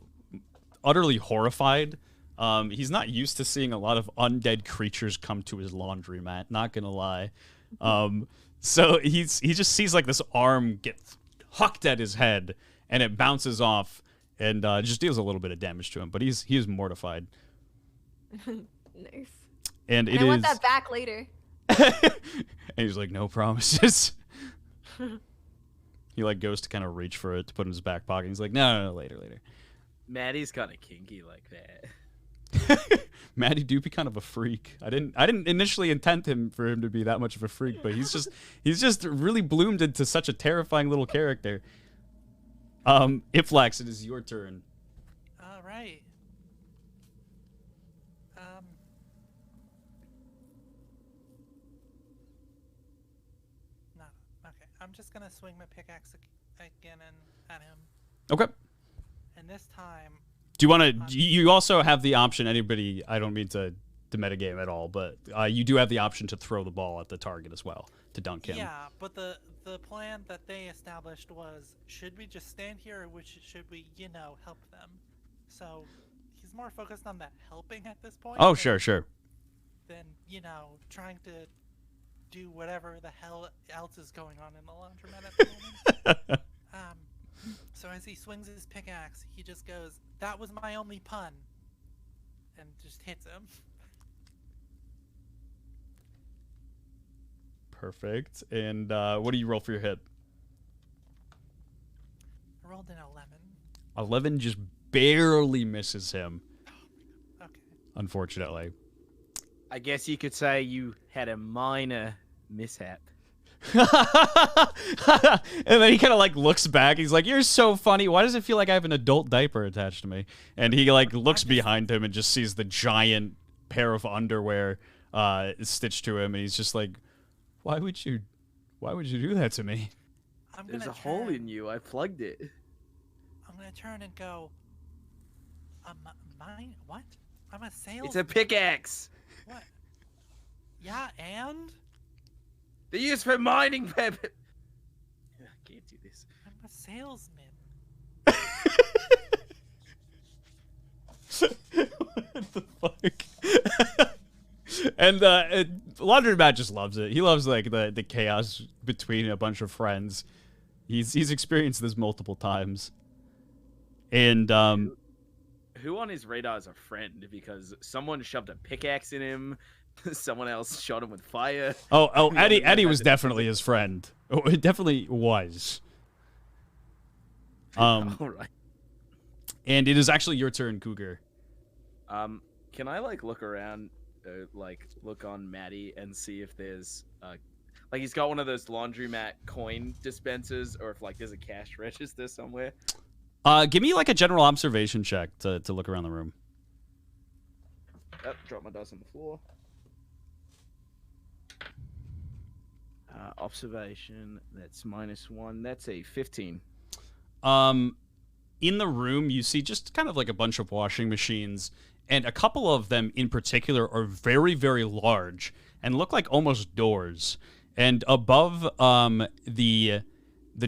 utterly horrified. He's not used to seeing a lot of undead creatures come to his laundromat, not gonna lie. So he just sees like this arm get hucked at his head, and it bounces off and just deals a little bit of damage to him, but he is mortified. Nice. And I want that back later. And he's like, no promises. He like goes to kind of reach for it to put in his back pocket. He's like, no, later. Maddie's kind of kinky like that. Maddie do be kind of a freak. I didn't initially intend for him to be that much of a freak, but he's just really bloomed into such a terrifying little character. Iflax, it is your turn. All right. No. Okay. I'm just gonna swing my pickaxe again and at him, Okay. and this time, Do you want to? You also have the option. Anybody? I don't mean to metagame at all, but you do have the option to throw the ball at the target as well to dunk him. yeah. But the plan that they established was, should we just stand here, or should we, help them? So he's more focused on that helping at this point. Oh, than- sure. Than trying to do whatever the hell else is going on in the laundromat at the moment. So as he swings his pickaxe, he just goes, "That was my only pun," and just hits him. Perfect. And what do you roll for your hit? I rolled an 11. 11 just barely misses him, Okay. unfortunately. I guess you could say you had a minor mishap. And then he kind of like looks back. He's like, "You're so funny. Why does it feel like I have an adult diaper attached to me?" And he like looks behind him and just sees the giant pair of underwear stitched to him, and he's just like, "Why would you Why would you do that to me? I'm There's gonna a hole turn. in you. I plugged it. I'm gonna turn and go. Mine? What? I'm a salesman. It's a pickaxe. What? Yeah, and They're used for mining. I can't do this. I'm a salesman. What the fuck? And Laundromat just loves it. He loves like the chaos between a bunch of friends. He's experienced this multiple times. And Who on his radar is a friend? Because someone shoved a pickaxe in him. Someone else shot him with fire. oh, Eddie was definitely his friend. Oh, it definitely was. All right. And it is actually your turn, Cougar. Can I like look around, like look on Maddie and see if there's like he's got one of those laundromat coin dispensers, or if like there's a cash register somewhere. Give me like a general observation check to look around the room. Oh, drop my dice on the floor. Observation. That's -1. That's a 15. In the room, you see just kind of like a bunch of washing machines, and a couple of them in particular are very, very large and look like almost doors. And above the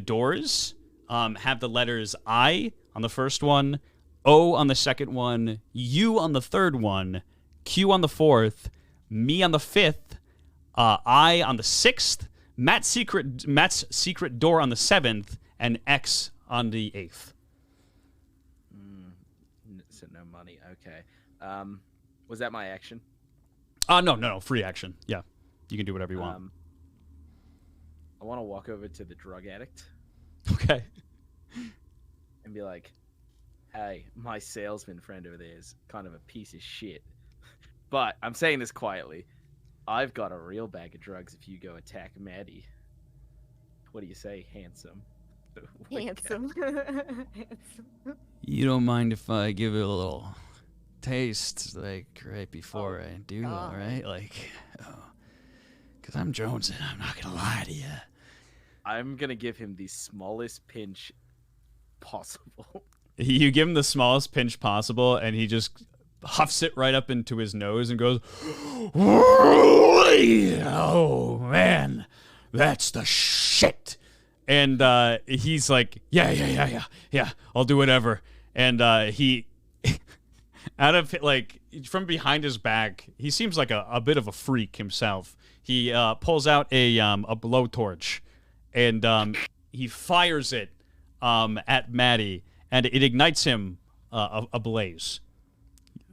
doors have the letters I on the first one, O on the second one, U on the third one, Q on the fourth, me on the fifth, I on the sixth, Matt's secret door on the seventh, and X on the eighth. So no money. Okay. Was that my action? No, free action. Yeah, you can do whatever you want. I want to walk over to the drug addict Okay. and be like, "Hey, my salesman friend over there is kind of a piece of shit, but I'm saying this quietly. I've got a real bag of drugs if you go attack Maddie. What do you say, handsome?" Handsome. Handsome. You don't mind if I give it a little taste, like right before I do, God. all right? Like, because I'm Jones and I'm not gonna lie to you. I'm gonna give him the smallest pinch possible. You give him the smallest pinch possible, and he just huffs it right up into his nose and goes, "Oh man, that's the shit." And he's like, yeah, I'll do whatever. And he, out of like from behind his back, he seems like a bit of a freak himself. He pulls out a blowtorch, and he fires it at Maddie, and it ignites him ablaze.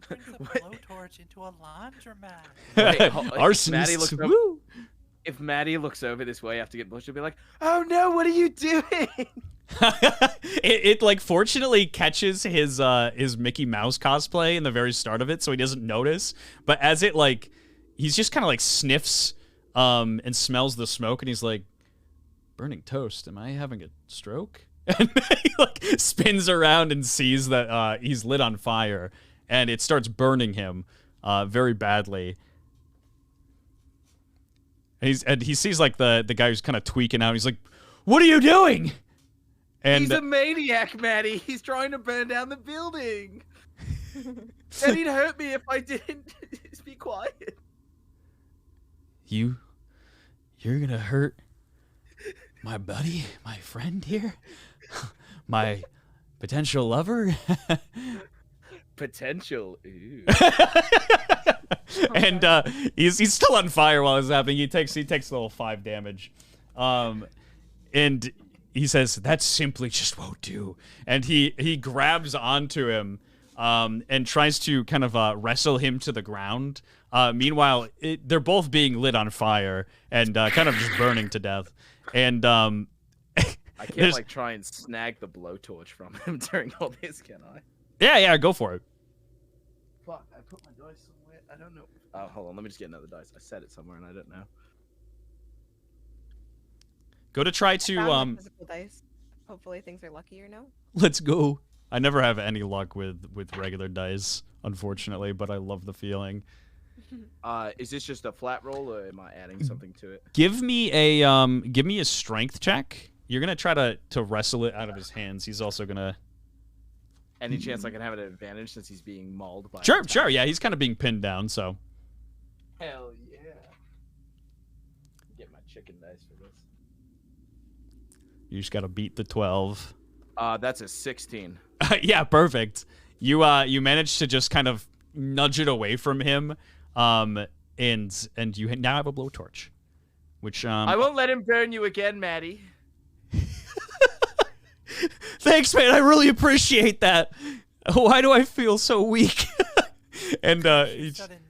Who brings a blowtorch into a laundromat? Arsonists, Maddie looks over, woo! if Maddie looks over this way after getting pushed, she'll be like, "Oh no, what are you doing?" it like fortunately catches his Mickey Mouse cosplay in the very start of it, so he doesn't notice. But as it like, he's just kind of like sniffs and smells the smoke, and he's like, "Burning toast. Am I having a stroke?" And he like spins around and sees that he's lit on fire, and it starts burning him very badly. And he sees like the guy who's kind of tweaking out. He's like, "What are you doing?" And He's a maniac, Maddie. He's trying to burn down the building. And he'd hurt me if I didn't just be quiet. You're gonna hurt my buddy, my friend here, my potential lover. Potential. Ooh. And he's still on fire while it's happening. He takes a little 5 damage, and he says, "That simply just won't do." And he grabs onto him and tries to kind of wrestle him to the ground. Meanwhile, they're both being lit on fire and kind of just burning to death. And I can't like try and snag the blowtorch from him during all this, can I? yeah, go for it. Fuck, I put my dice somewhere. I don't know. Oh, hold on. Let me just get another dice. I set it somewhere and I don't know. Go to try Found to my physical dice. Hopefully things are luckier now. let's go. I never have any luck with regular dice, unfortunately, but I love the feeling. Is this just a flat roll, or am I adding something to it? Give me a strength check. You're gonna try to wrestle it out of his hands. He's also gonna. Any chance I can have an advantage since he's being mauled by? Sure. Yeah, he's kind of being pinned down. So. Hell yeah! Get my chicken dice for this. You just gotta beat the 12. That's a 16. Yeah, perfect. You managed to just kind of nudge it away from him, and you now have a blowtorch, which I won't let him burn you again, Maddie. Thanks, man. I really appreciate that. Why do I feel so weak? And Sudden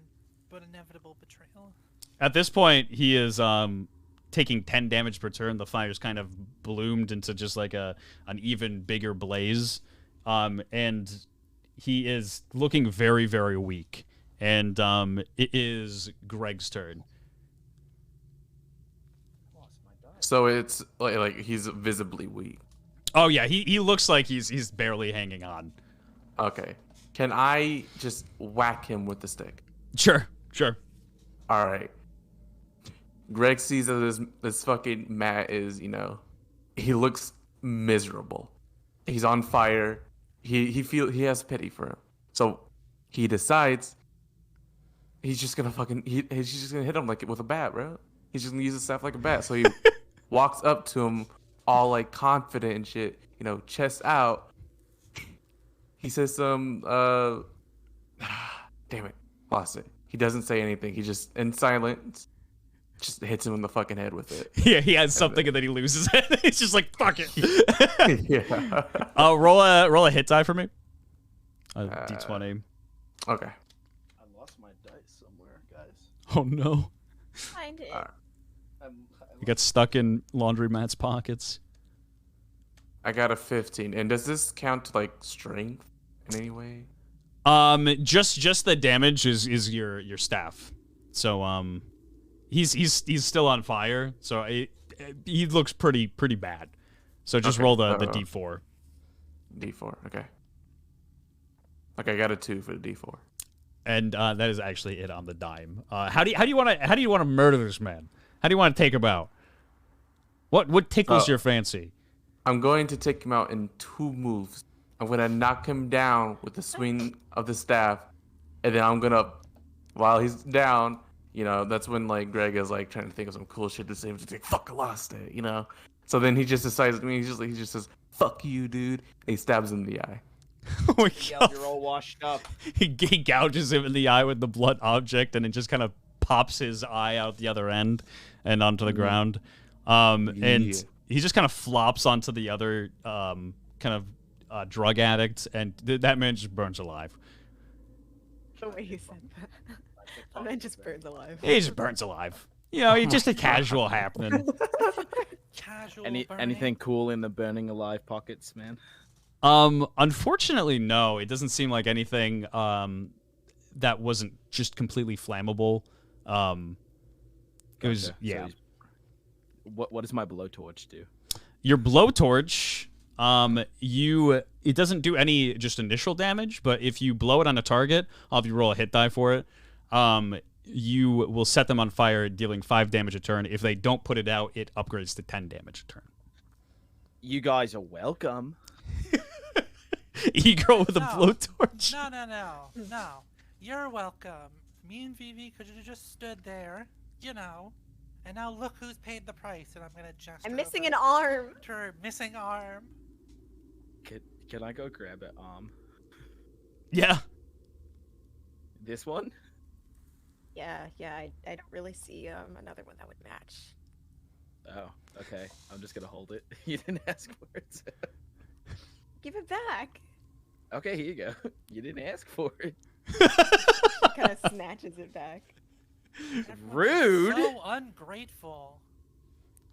but inevitable betrayal. at this point, he is taking 10 damage per turn. The fire's kind of bloomed into just like an even bigger blaze, and he is looking very, very weak. And it is Greg's turn. So it's like he's visibly weak. Oh yeah, he looks like he's barely hanging on. Okay. Can I just whack him with the stick? Sure. All right. Greg sees that this fucking Matt is, he looks miserable. He's on fire. He has pity for him. So he decides he's just gonna he's just gonna hit him like with a bat, bro. He's just gonna use his staff like a bat. So he walks up to him all like confident and shit, chest out. He says some damn it, lost it. He doesn't say anything. He just in silence just hits him in the fucking head with it. Yeah, he has something and then he loses it. He's just like, fuck it. Yeah. Roll a hit die for me. D20. Okay. I lost my dice somewhere, guys. Oh no. Find it. You got stuck in laundromat's pockets. I got a 15. And does this count to like strength in any way? Just the damage is your staff. So he's still on fire. So he looks pretty bad. So just roll the D4. D4. Okay. Like I got a 2 for the D4. And that is actually it on the dime. How do you want to murder this man? How do you want to take him out? What tickles your fancy? I'm going to take him out in 2 moves. I'm going to knock him down with the swing of the staff. And then I'm going to, while he's down, that's when like Greg is like trying to think of some cool shit to say. He's like, fuck, I lost it, So then he just decides, he just says, fuck you, dude. And he stabs him in the eye. Oh my God. You're all washed up. He gouges him in the eye with the blunt object, and it just kind of pops his eye out the other end and onto the ground. And he just kind of flops onto the other drug addict, and that man just burns alive. The way you said that. And then just burns alive. He just burns alive. It's just a casual happening. Casual burning. Anything cool in the burning alive pockets, man? Unfortunately, no. It doesn't seem like anything that wasn't just completely flammable. It was, yeah. So what does my blowtorch do? Your blowtorch, it doesn't do any just initial damage, but if you blow it on a target, I'll have you roll a hit die for it. You will set them on fire, dealing 5 damage a turn. If they don't put it out, it upgrades to 10 damage a turn. You guys are welcome. Eager with a blowtorch. No. You're welcome. Me and Vivi could have just stood there, and now look who's paid the price, and I'm gonna gesture. I'm missing over an arm. to her missing arm. Can I go grab an arm? Yeah. This one? Yeah, I don't really see another one that would match. Oh, okay. I'm just gonna hold it. You didn't ask for it. Give it back. Okay, here you go. You didn't ask for it. Kind of snatches it back. Rude. So ungrateful.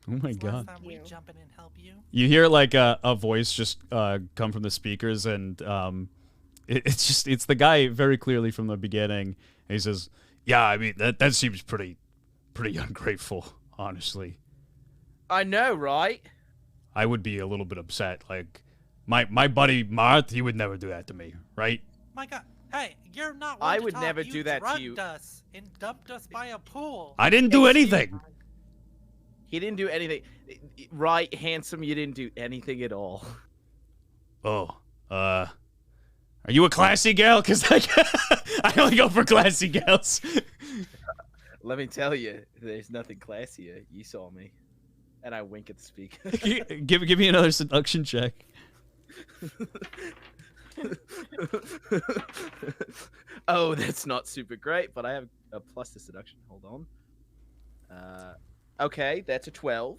Oh my Last God. time we jump in and help you. You hear like a voice just come from the speakers, and it's the guy very clearly from the beginning. And he says, "Yeah, I mean that seems pretty ungrateful, honestly. I know, right? I would be a little bit upset. Like my buddy Marth, he would never do that to me, right?" My God, Hey, you're not one I to would talk. never You do that to drugged you. us and dumped us by a pool. I didn't do Excuse- anything. He didn't do anything. Right, handsome, you didn't do anything at all. Oh, are you a classy gal? Cause like, I only go for classy gals. Let me tell you, there's nothing classier. You saw me. And I wink at the speaker. give me another seduction check. Oh, that's not super great, but I have a plus to seduction. Hold on. Okay, that's a 12.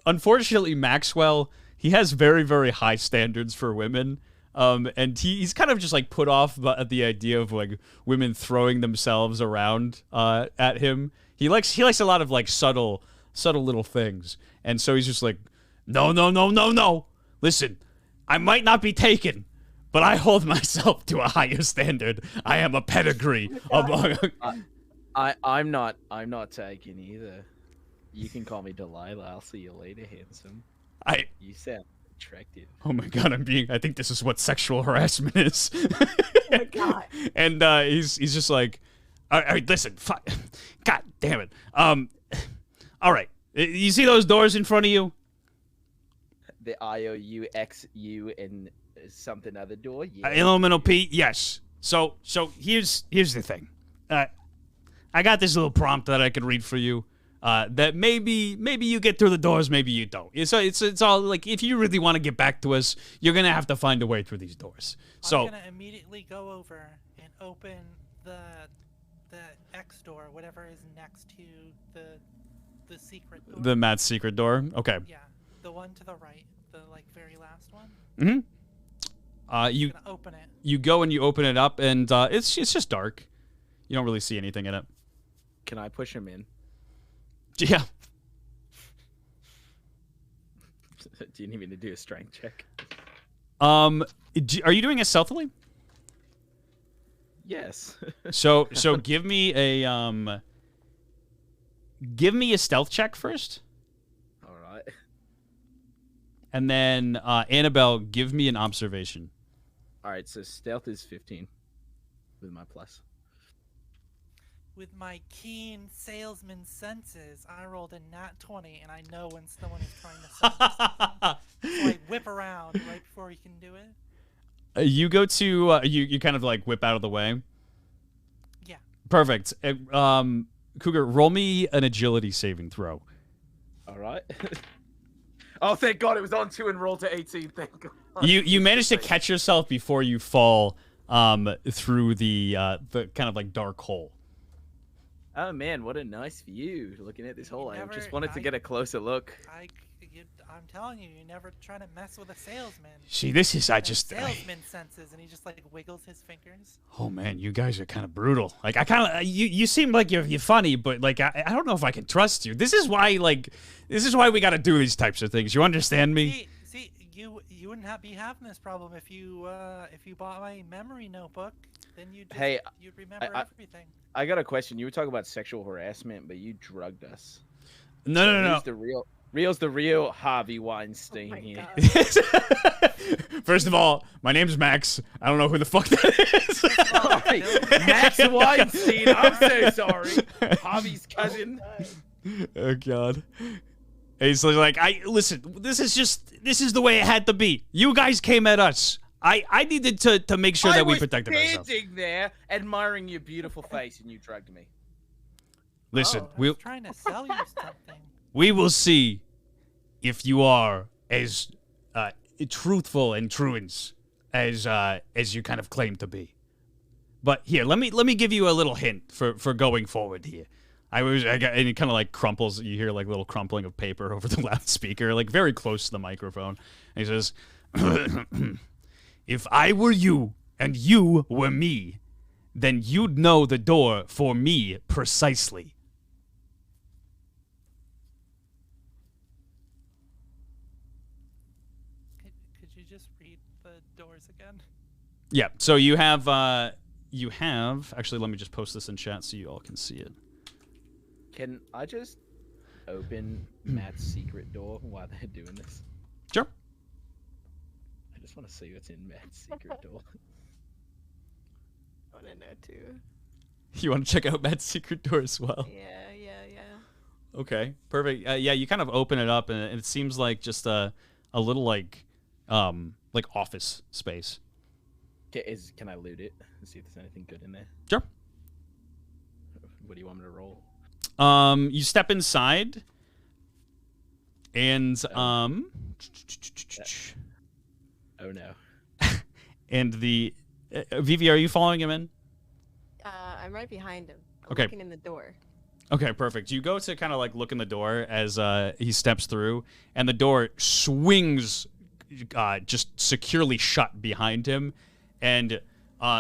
Unfortunately, Maxwell, he has very, very high standards for women. And he's kind of just like put off at the idea of like women throwing themselves around at him. He likes a lot of like subtle little things. And so he's just like, no. Listen, I might not be taken, but I hold myself to a higher standard. I am a pedigree among. I'm not taken either. You can call me Delilah. I'll see you later, handsome. You sound attractive. Oh my god, I think this is what sexual harassment is. Oh my god. And he's just like, all right, listen, god damn it. All right, you see those doors in front of you? The IOUXU and something other door. Yeah. Elemental P, yes. So here's the thing. I got this little prompt that I could read for you. That maybe you get through the doors, maybe you don't. So it's all like, if you really want to get back to us, you're gonna have to find a way through these doors. So I'm gonna immediately go over and open the X door, whatever is next to the secret door. the Matt's secret door. Okay. Yeah, the one to the right, the like very last one. Mm-hmm. You I'm gonna open it. you go and you open it up, and it's just dark. You don't really see anything in it. Can I push him in? Yeah. Do you need me to do a strength check? Are you doing it stealthily? Yes. So give me a stealth check first, All right. and then Annabelle, give me an observation. All right. So stealth is 15 with my plus. With my keen salesman senses, I rolled a nat 20, and I know when someone is trying to sell me something. So I whip around right before he can do it. You go to you kind of like whip out of the way. Yeah. Perfect. Cougar, roll me an agility saving throw. All right. Oh, thank God it was on 2 and rolled to 18. Thank God. You managed to catch yourself before you fall through the kind of like dark hole. Oh man, what a nice view! Looking at this hole, I never- just wanted to I- get a closer look. I'm telling you, you never try to mess with a salesman. See, this is They're salesman senses, and he just like wiggles his fingers. Oh man, you guys are kind of brutal. Like I kind of you seem like you're funny, but like I don't know if I can trust you. This is why we got to do these types of things. You understand me? See, you wouldn't be having this problem if you bought my memory notebook. Then you'd remember everything. I got a question. You were talking about sexual harassment, but you drugged us. No. Who's the real Harvey Weinstein Oh my here? God. First of all, my name's Max. I don't know who the fuck that is. Sorry, Max Weinstein. I'm so sorry. Harvey's cousin. Oh god. He's like, listen. This is the way it had to be. You guys came at us. I needed to make sure that we protected I was ourselves. standing there admiring your beautiful face, and you drugged me. Listen, I was trying to sell you something. we will see if you are as truthful and truant as you kind of claim to be. But here, let me give you a little hint for going forward here. And it kind of like crumples. You hear like little crumpling of paper over the loudspeaker, like very close to the microphone. And he says, "If I were you and you were me, then you'd know the door for me precisely." Could you just read the doors again? Yeah. So you have actually, let me just post this in chat so you all can see it. Can I just open Matt's secret door while they're doing this? Sure. just want to see what's in Matt's secret door. I want to know too. You want to check out Matt's secret door as well? Yeah, yeah, yeah. Okay, perfect. Yeah, you kind of open it up, and it seems like just a little like office space. Can I loot it and see if there's anything good in there? Sure. What do you want me to roll? You step inside, and Oh no. and the Vivi, are you following him in? I'm right behind him. I'm Okay. looking in the door. Okay, perfect. You go to kind of like look in the door as he steps through, and the door swings just securely shut behind him, and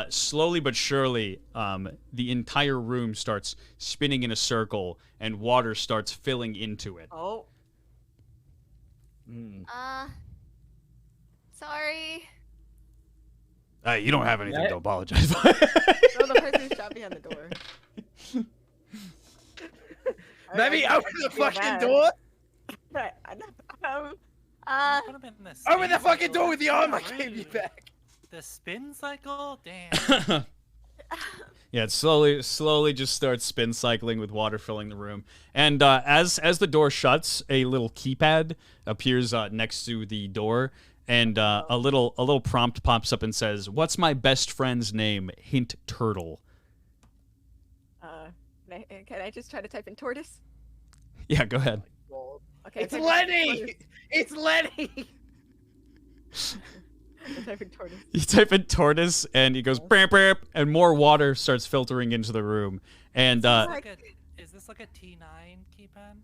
slowly but surely, the entire room starts spinning in a circle, and water starts filling into it. Oh. Mm. Sorry. You don't have anything Yeah. to apologize for. No, the person who shot behind the door. Maybe I open the feel fucking bad. door. Right, Put 'em in this Open the spin fucking cycle. door with the arm. I That's gave you rude. back. The spin cycle? Damn. Yeah, it slowly just starts spin cycling with water filling the room. And as the door shuts, a little keypad appears next to the door, and a little prompt pops up and says, "What's my best friend's name? Hint turtle." can I just try to type in tortoise? Yeah, go ahead. Okay. It's I typed in Lenny. tortoise. It's Lenny. I'm typing tortoise. You type in tortoise, and he goes burp burp, and more water starts filtering into the room. And Is this like a T9 keypad?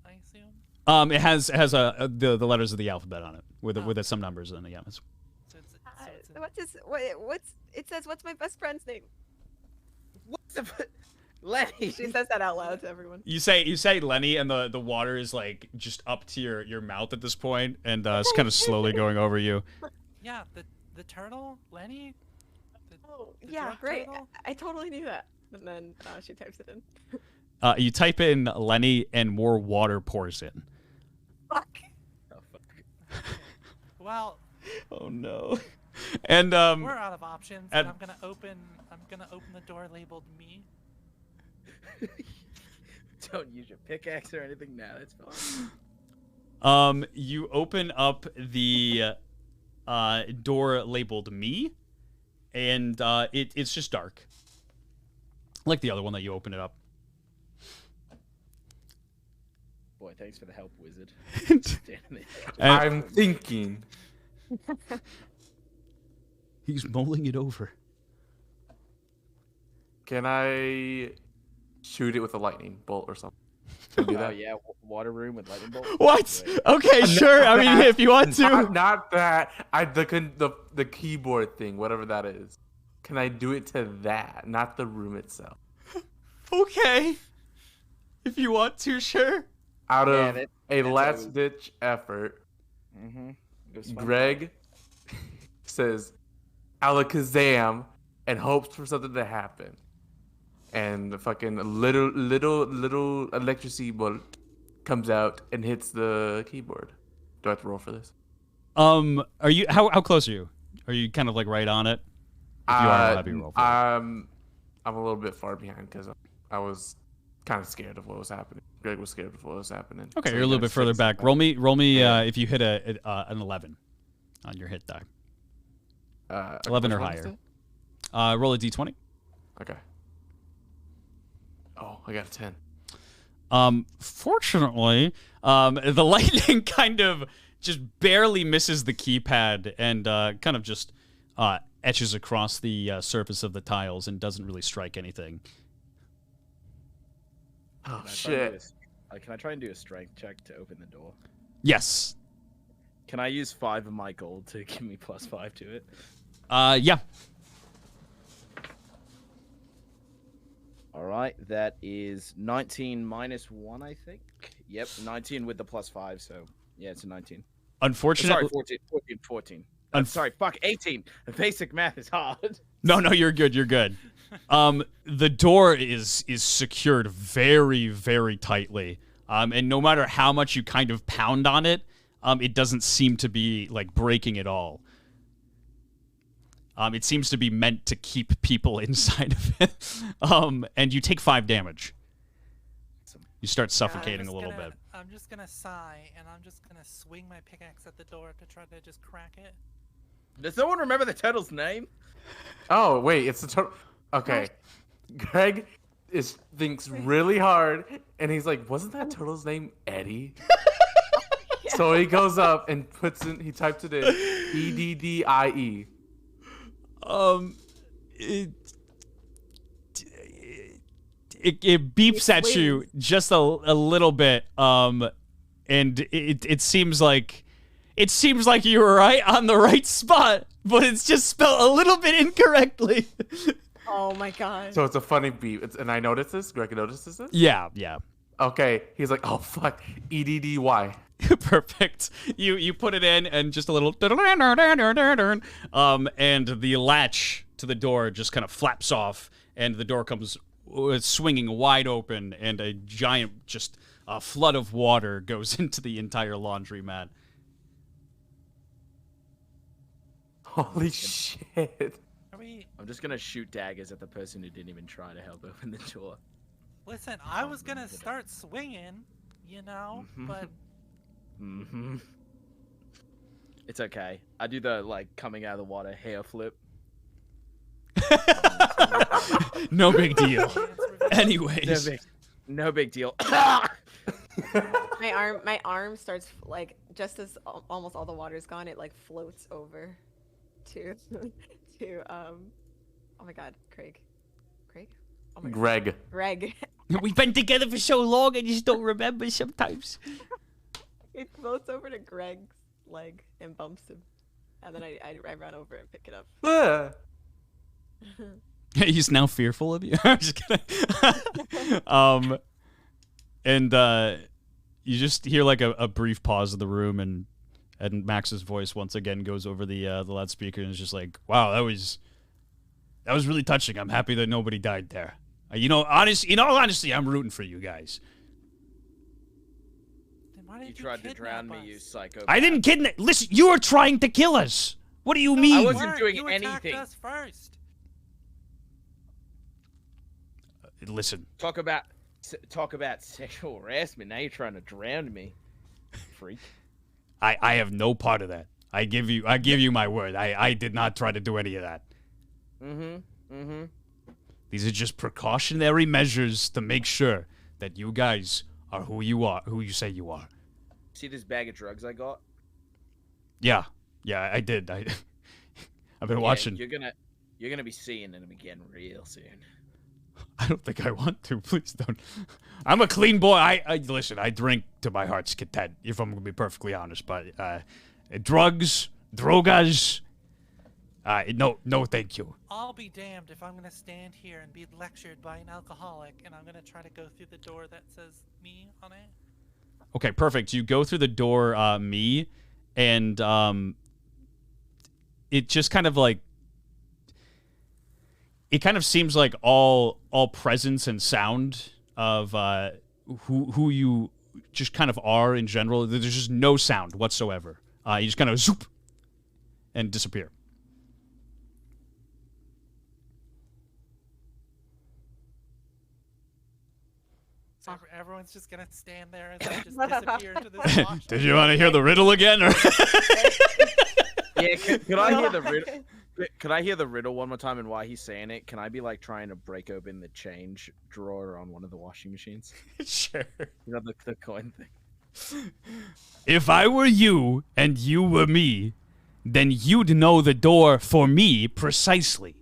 I assume. it has the letters of the alphabet on it with some numbers in it. Yeah. So it's What's it says? What's my best friend's name? What's the Lenny? She says that out loud to everyone. You say Lenny, and the water is like just up to your mouth at this point, and it's kind of slowly going over you. yeah, the turtle, Lenny. Oh, The yeah, drug great. turtle? I totally knew that. And then she types it in. You type in Lenny, and more water pours in. Fuck. Oh, fuck. Well, Oh no. And we're out of options, and and- I'm gonna open the door labeled me. Don't use your pickaxe or anything. Nah, that's fine. you open up the door labeled me, and it's just dark, like the other one that you opened it up. Boy, thanks for the help, wizard. And I'm thinking. he's mulling it over. Can I shoot it with a lightning bolt or something? Can I do Oh that? yeah, water room with lightning bolt. What? Wait. Okay, sure. I mean, if you want to. Not that. The keyboard thing, whatever that is. Can I do it to that, not the room itself? Okay. If you want to, sure. Out Yeah, of that- a that's last ditch effort, Mm-hmm. It was fun. Greg says alakazam and hopes for something to happen. And the fucking little electricity bolt comes out and hits the keyboard. Do I have to roll for this? Are you how close are you? Are you kind of like right on it? If you are, I'll have you roll for it. I'm a little bit far behind because I was kind of scared of what was happening. Greg was scared of what was happening. Okay, So you're a he little kinda bit further sits back. Roll me. Yeah. If you hit an 11 on your hit die. 11 which or one is higher. it? Roll a d20. Okay. Oh, I got a 10. Fortunately, the lightning kind of just barely misses the keypad and kind of just etches across the surface of the tiles and doesn't really strike anything. Oh Can I try and do shit. can I try and do a strength check to open the door? Yes. Can I use 5 of my gold to give me +5 to it? Yeah. All right, that is 19 minus 1, I think. Yep, 19 with the +5, so yeah, it's a 19. Unfortunately, Sorry, 14. Unf- Sorry, fuck, 18. The basic math is hard. No, you're good. You're good. The door is secured very, very tightly. And no matter how much you kind of pound on it, it doesn't seem to be like breaking at all. It seems to be meant to keep people inside of it. And you take 5 damage. You start suffocating a little bit. I'm just gonna sigh, and I'm just gonna swing my pickaxe at the door to try to just crack it. Does no one remember the turtle's name? Oh wait, it's the turtle. Okay, Greg thinks really hard, and he's like, "Wasn't that turtle's name Eddie?" So he goes up and he types it in, Eddie. It beeps at you just a little bit, and it seems like you were right on the right spot, but it's just spelled a little bit incorrectly. Oh my god. So it's a funny beep, and I noticed this. Greg notices this. Yeah. Okay, he's like, "Oh fuck, Eddy." Perfect. You put it in, and just a little and the latch to the door just kind of flaps off, and the door comes swinging wide open, and a giant just a flood of water goes into the entire laundromat. Holy shit! I'm just gonna shoot daggers at the person who didn't even try to help open the door. Listen, I was gonna start swinging, you know, but. It's okay. I do the coming out of the water hair flip. No big deal. Anyways, no big deal. My arm starts just as almost all the water's gone, it floats over to oh my god, Craig. Oh my god. Greg. We've been together for so long, I just don't remember sometimes. It floats over to Greg's leg and bumps him, and then I run over and pick it up. He's now fearful of you. I'm just kidding. And you just hear a brief pause in the room, and Max's voice once again goes over the loudspeaker, and it's just like, "Wow, that was really touching. I'm happy that nobody died there. In all honesty, I'm rooting for you guys." You tried to drown me, you psycho. I didn't kidnap. Listen, you were trying to kill us. What do you mean? I wasn't doing you anything. Us first. Listen. Talk about sexual harassment. Now you're trying to drown me, freak. I have no part of that. I give you my word. I did not try to do any of that. These are just precautionary measures to make sure that you guys are who you say you are. See this bag of drugs I got? Yeah, I did. I've been watching. You're gonna be seeing them again real soon. I don't think I want to. Please don't. I'm a clean boy. I listen. I drink to my heart's content, if I'm gonna be perfectly honest. But drogas. No, thank you. I'll be damned if I'm gonna stand here and be lectured by an alcoholic, and I'm gonna try to go through the door that says me on it. Okay, perfect. You go through the door, me, and it just kind of it kind of seems like all presence and sound of who you just kind of are in general. There's just no sound whatsoever. You just kind of zoop and disappear. So everyone's just gonna stand there as I just disappear into this wash. Did you want to hear the riddle again? Or? Yeah, could I hear the riddle? Could I hear the riddle one more time and why he's saying it? Can I be trying to break open the change drawer on one of the washing machines? Sure. You know the coin thing. If I were you and you were me, then you'd know the door for me precisely.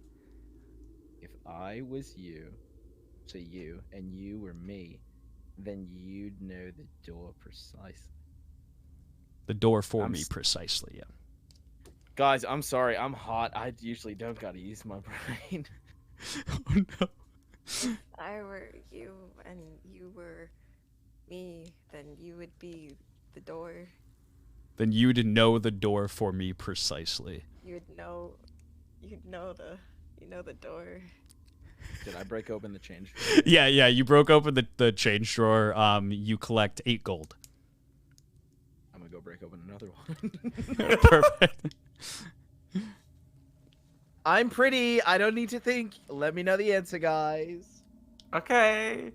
If I was you, to you, and you were me, then you'd know the door precisely. The door for me precisely, yeah. Guys, I'm sorry. I'm hot. I usually don't gotta use my brain. Oh no. If I were you and you were me, then you would be the door. Then you'd know the door for me precisely. You'd know the door. Did I break open the change drawer? Yeah, you broke open the change drawer. You collect 8 gold. I'm gonna go break open another one. Perfect. I'm pretty. I don't need to think. Let me know the answer, guys. Okay.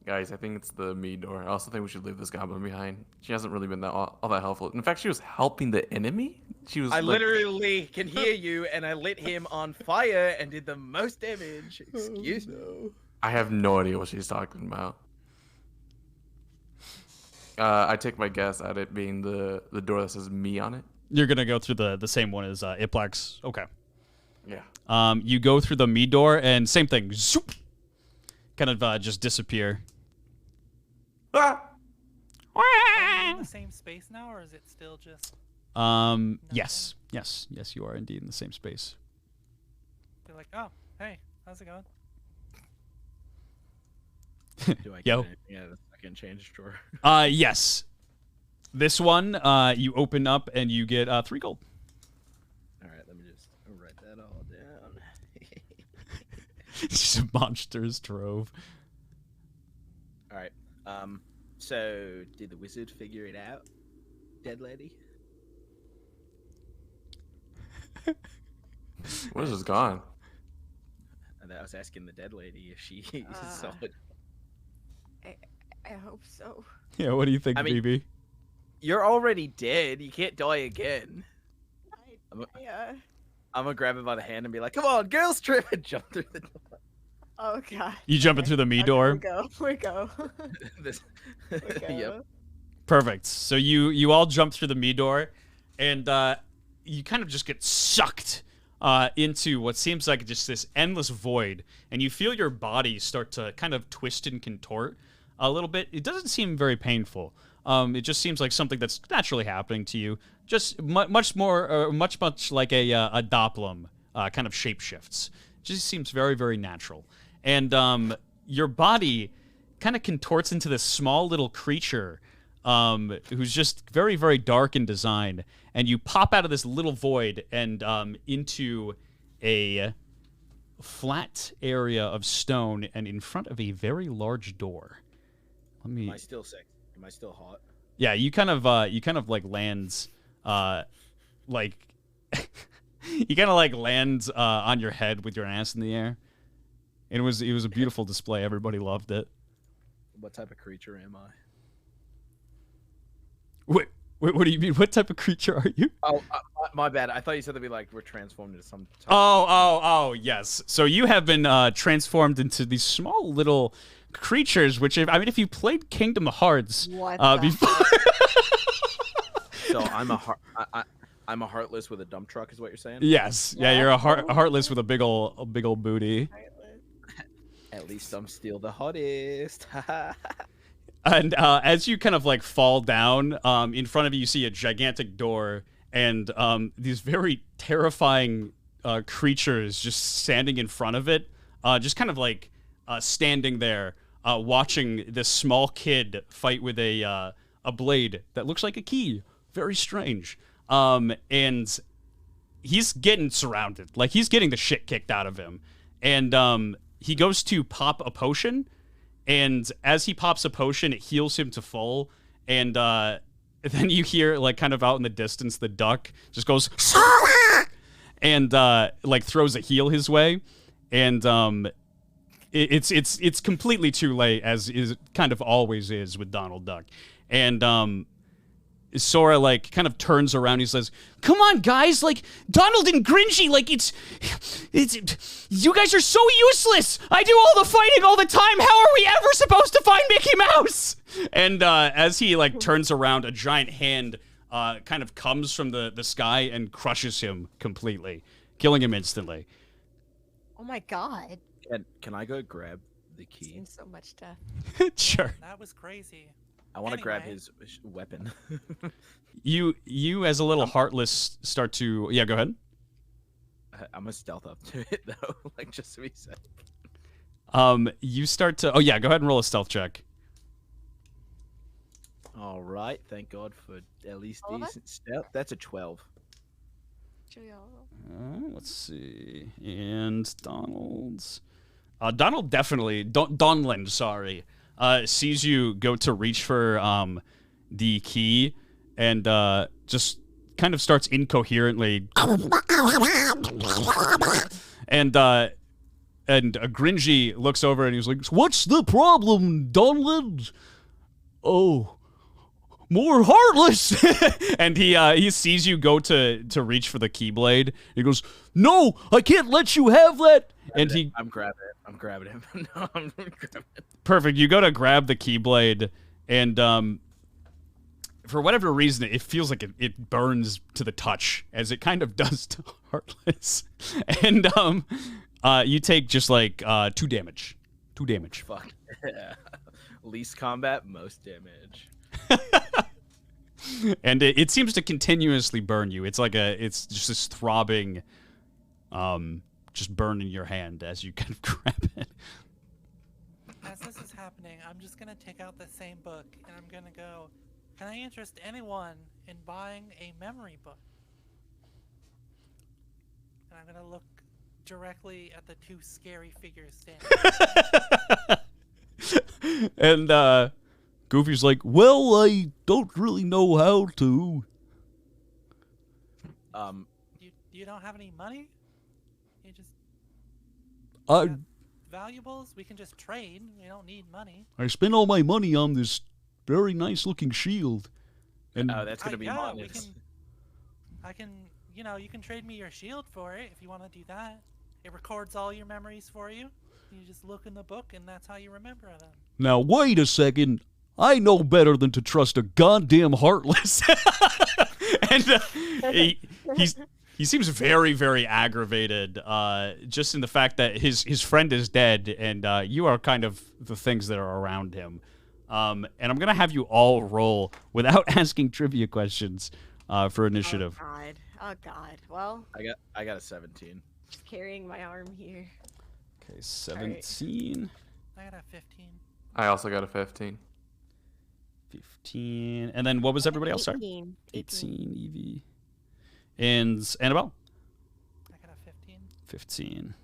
Guys, I think it's the me door. I also think we should leave this goblin behind. She hasn't really been that all that helpful. In fact, she was helping the enemy. She was. I like, literally can hear you, and I lit him on fire and did the most damage. Excuse me. I have no idea what she's talking about. I take my guess at it being the door that says me on it. You're gonna go through the same one as Iplex. Okay. Yeah. You go through the me door, and same thing. Zoop! Kind of just disappear. Ah! Are we in the same space now, or is it still just? Yes, you are indeed in the same space. You're like, oh, hey, how's it going? Do I get Yo. anything out of the second change drawer? Yes. This one, you open up and you get 3 gold. All right, let me just write that all down. Just a monster's trove. All right. So did the wizard figure it out, dead lady? What is this gone? And I was asking the dead lady if she Uh, saw it. I hope so. Yeah, what do you think, I mean- BB? You're already dead. You can't die again. I I'm gonna grab him by the hand and be like, "Come on, girls trip!" and jump through the door. Oh god. You jumping through the me Okay, door? We go. This- We go. Yep. Perfect. So you all jump through the me door, and you kind of just get sucked into what seems like just this endless void, and you feel your body start to kind of twist and contort a little bit. It doesn't seem very painful. It just seems like something that's naturally happening to you. Just much like a Doppelum kind of shapeshifts. Just seems very, very natural. And your body kind of contorts into this small little creature who's just very, very dark in design. And you pop out of this little void and into a flat area of stone and in front of a very large door. Let me... Am I still sick? Am I still hot? Yeah, you kind of like lands like you kind of like lands on your head with your ass in the air. And it was a beautiful display. Everybody loved it. What type of creature am I? Wait, what do you mean? What type of creature are you? Oh, my bad. I thought you said they'd be like we're transformed into some. Type Oh, yes. So you have been transformed into these small little creatures, which if you played Kingdom Hearts What the before. So I'm a heartless with a dump truck, is what you're saying? Yes, yeah, you're a heartless with a big old booty. At least I'm still the hottest. And as you kind of like fall down, in front of you, you see a gigantic door and these very terrifying creatures just standing in front of it, just kind of like standing there, watching this small kid fight with a blade that looks like a key. Very strange. And he's getting surrounded. Like, he's getting the shit kicked out of him. And he goes to pop a potion. And as he pops a potion, it heals him to full. And then you hear, like, kind of out in the distance, the duck just goes, and, like, throws a heal his way. And it's completely too late, as is kind of always is with Donald Duck. And Sora, like, kind of turns around. He says, "Come on, guys! Like, Donald and Gringy, like, it's you guys are so useless! I do all the fighting all the time! How are we ever supposed to find Mickey Mouse?" And as he, like, turns around, a giant hand kind of comes from the sky and crushes him completely, killing him instantly. Oh my god. Can I go grab the key? Seems so much death. Sure. That was crazy. I want to grab Anyway. his weapon. You as a little heartless start to... Yeah, go ahead. I'm gonna stealth up to it though, like just to be safe. You start to... Oh, yeah, go ahead and roll a stealth check. All right, thank God for at least All of it? decent stealth. That's a 12. Let's see. And Donald's... Donald definitely... Donland, sorry. Sees you go to reach for the key and just kind of starts incoherently Gringy looks over and he's like, "What's the problem, Donland?" "Oh, more Heartless." And he sees you go to reach for the Keyblade. He goes, "No, I can't let you have that." And I'm grabbing it. I'm grabbing him. No, I'm grabbing it. Perfect. You go to grab the Keyblade, and for whatever reason, it feels like it burns to the touch, as it kind of does to Heartless. And you take just like 2 damage. 2 damage. Fuck. Yeah. Least combat, most damage. And it seems to continuously burn you. It's just this throbbing, just burn in your hand as you kind of grab it. As this is happening, I'm just gonna take out the same book and I'm gonna go, "Can I interest anyone in buying a memory book?" And I'm gonna look directly at the 2 scary figures standing. And Goofy's like, "Well, I don't really know how to." You don't have any money? You just I valuables? We can just trade. We don't need money. spent all my money on this very nice looking shield. And Oh, that's gonna be yeah, modest. you can trade me your shield for it if you want to do that. It records all your memories for you. You just look in the book and that's how you remember them. now wait a second. I know better than to trust a goddamn Heartless. And he seems very, very aggravated, just in the fact that his friend is dead, and you are kind of the things that are around him. And I'm gonna have you all roll without asking trivia questions for initiative. Oh god. Oh god. Well, I got a 17. just carrying my arm here. Okay, 17, I got a 15. I also got a 15. 15, and then what was everybody else? Sorry, 18. 18, Evie, and Annabelle. I got a 15. 15.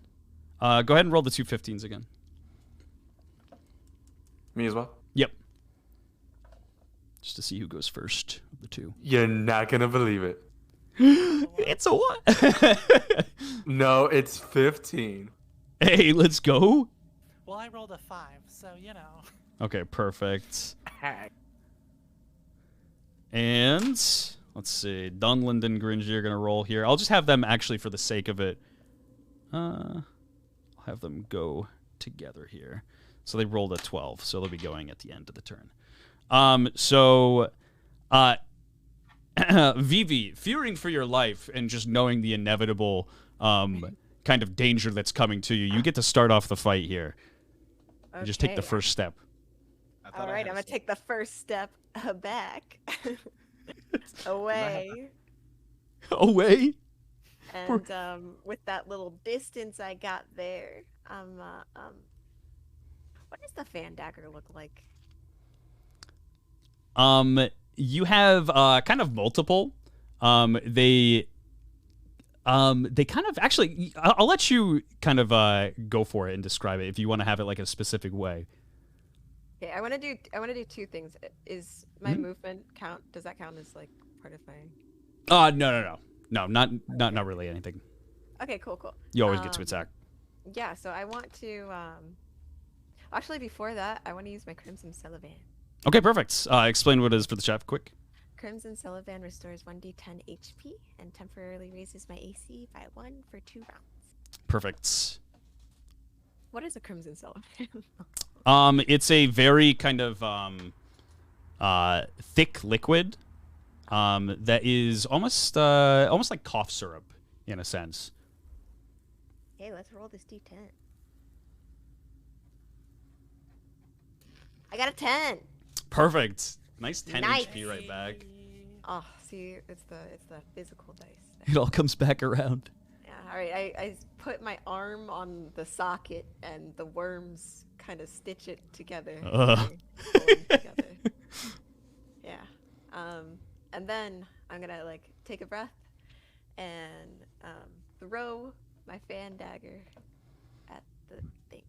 Go ahead and roll the 2 15s again. Me as well. Yep. Just to see who goes first of the 2. You're not gonna believe it. It's a what? No, it's 15. Hey, let's go. Well, I rolled a 5, so you know. Okay, perfect. Heck. And let's see, Dunland and Gringy are gonna roll here. I'll just have them actually for the sake of it. I'll have them go together here. So they rolled a 12, so they'll be going at the end of the turn. Vivi, fearing for your life and just knowing the inevitable kind of danger that's coming to you, you get to start off the fight here. You just take the first step. All right, I'm gonna take the first step back, away, Away. and with that little distance I got there, what does the fan dagger look like? You have kind of multiple. They kind of actually. I'll let you kind of go for it and describe it if you want to have it like a specific way. Okay, I want to do 2 things. Is my movement count? Does that count as like part of my? No, not really anything. Okay, cool. You always get to attack. Yeah, so I want to. Actually, before that, I want to use my Crimson Sullivan. Okay, perfect. Explain what it is for the chat quick. Crimson Sullivan restores 1d10 HP and temporarily raises my AC by 1 for 2 rounds. Perfect. What is a Crimson Sullivan? It's a very kind of thick liquid that is almost like cough syrup in a sense. Hey, let's roll this d10. I got a 10. Perfect. Nice 10 Nice. HP right back. Oh, see, it's the physical dice. It all comes back around. Yeah, all right. I put my arm on the socket and the worms kind of stitch it together. Pull them together. Yeah. And then I'm gonna like take a breath and throw my fan dagger at the thing.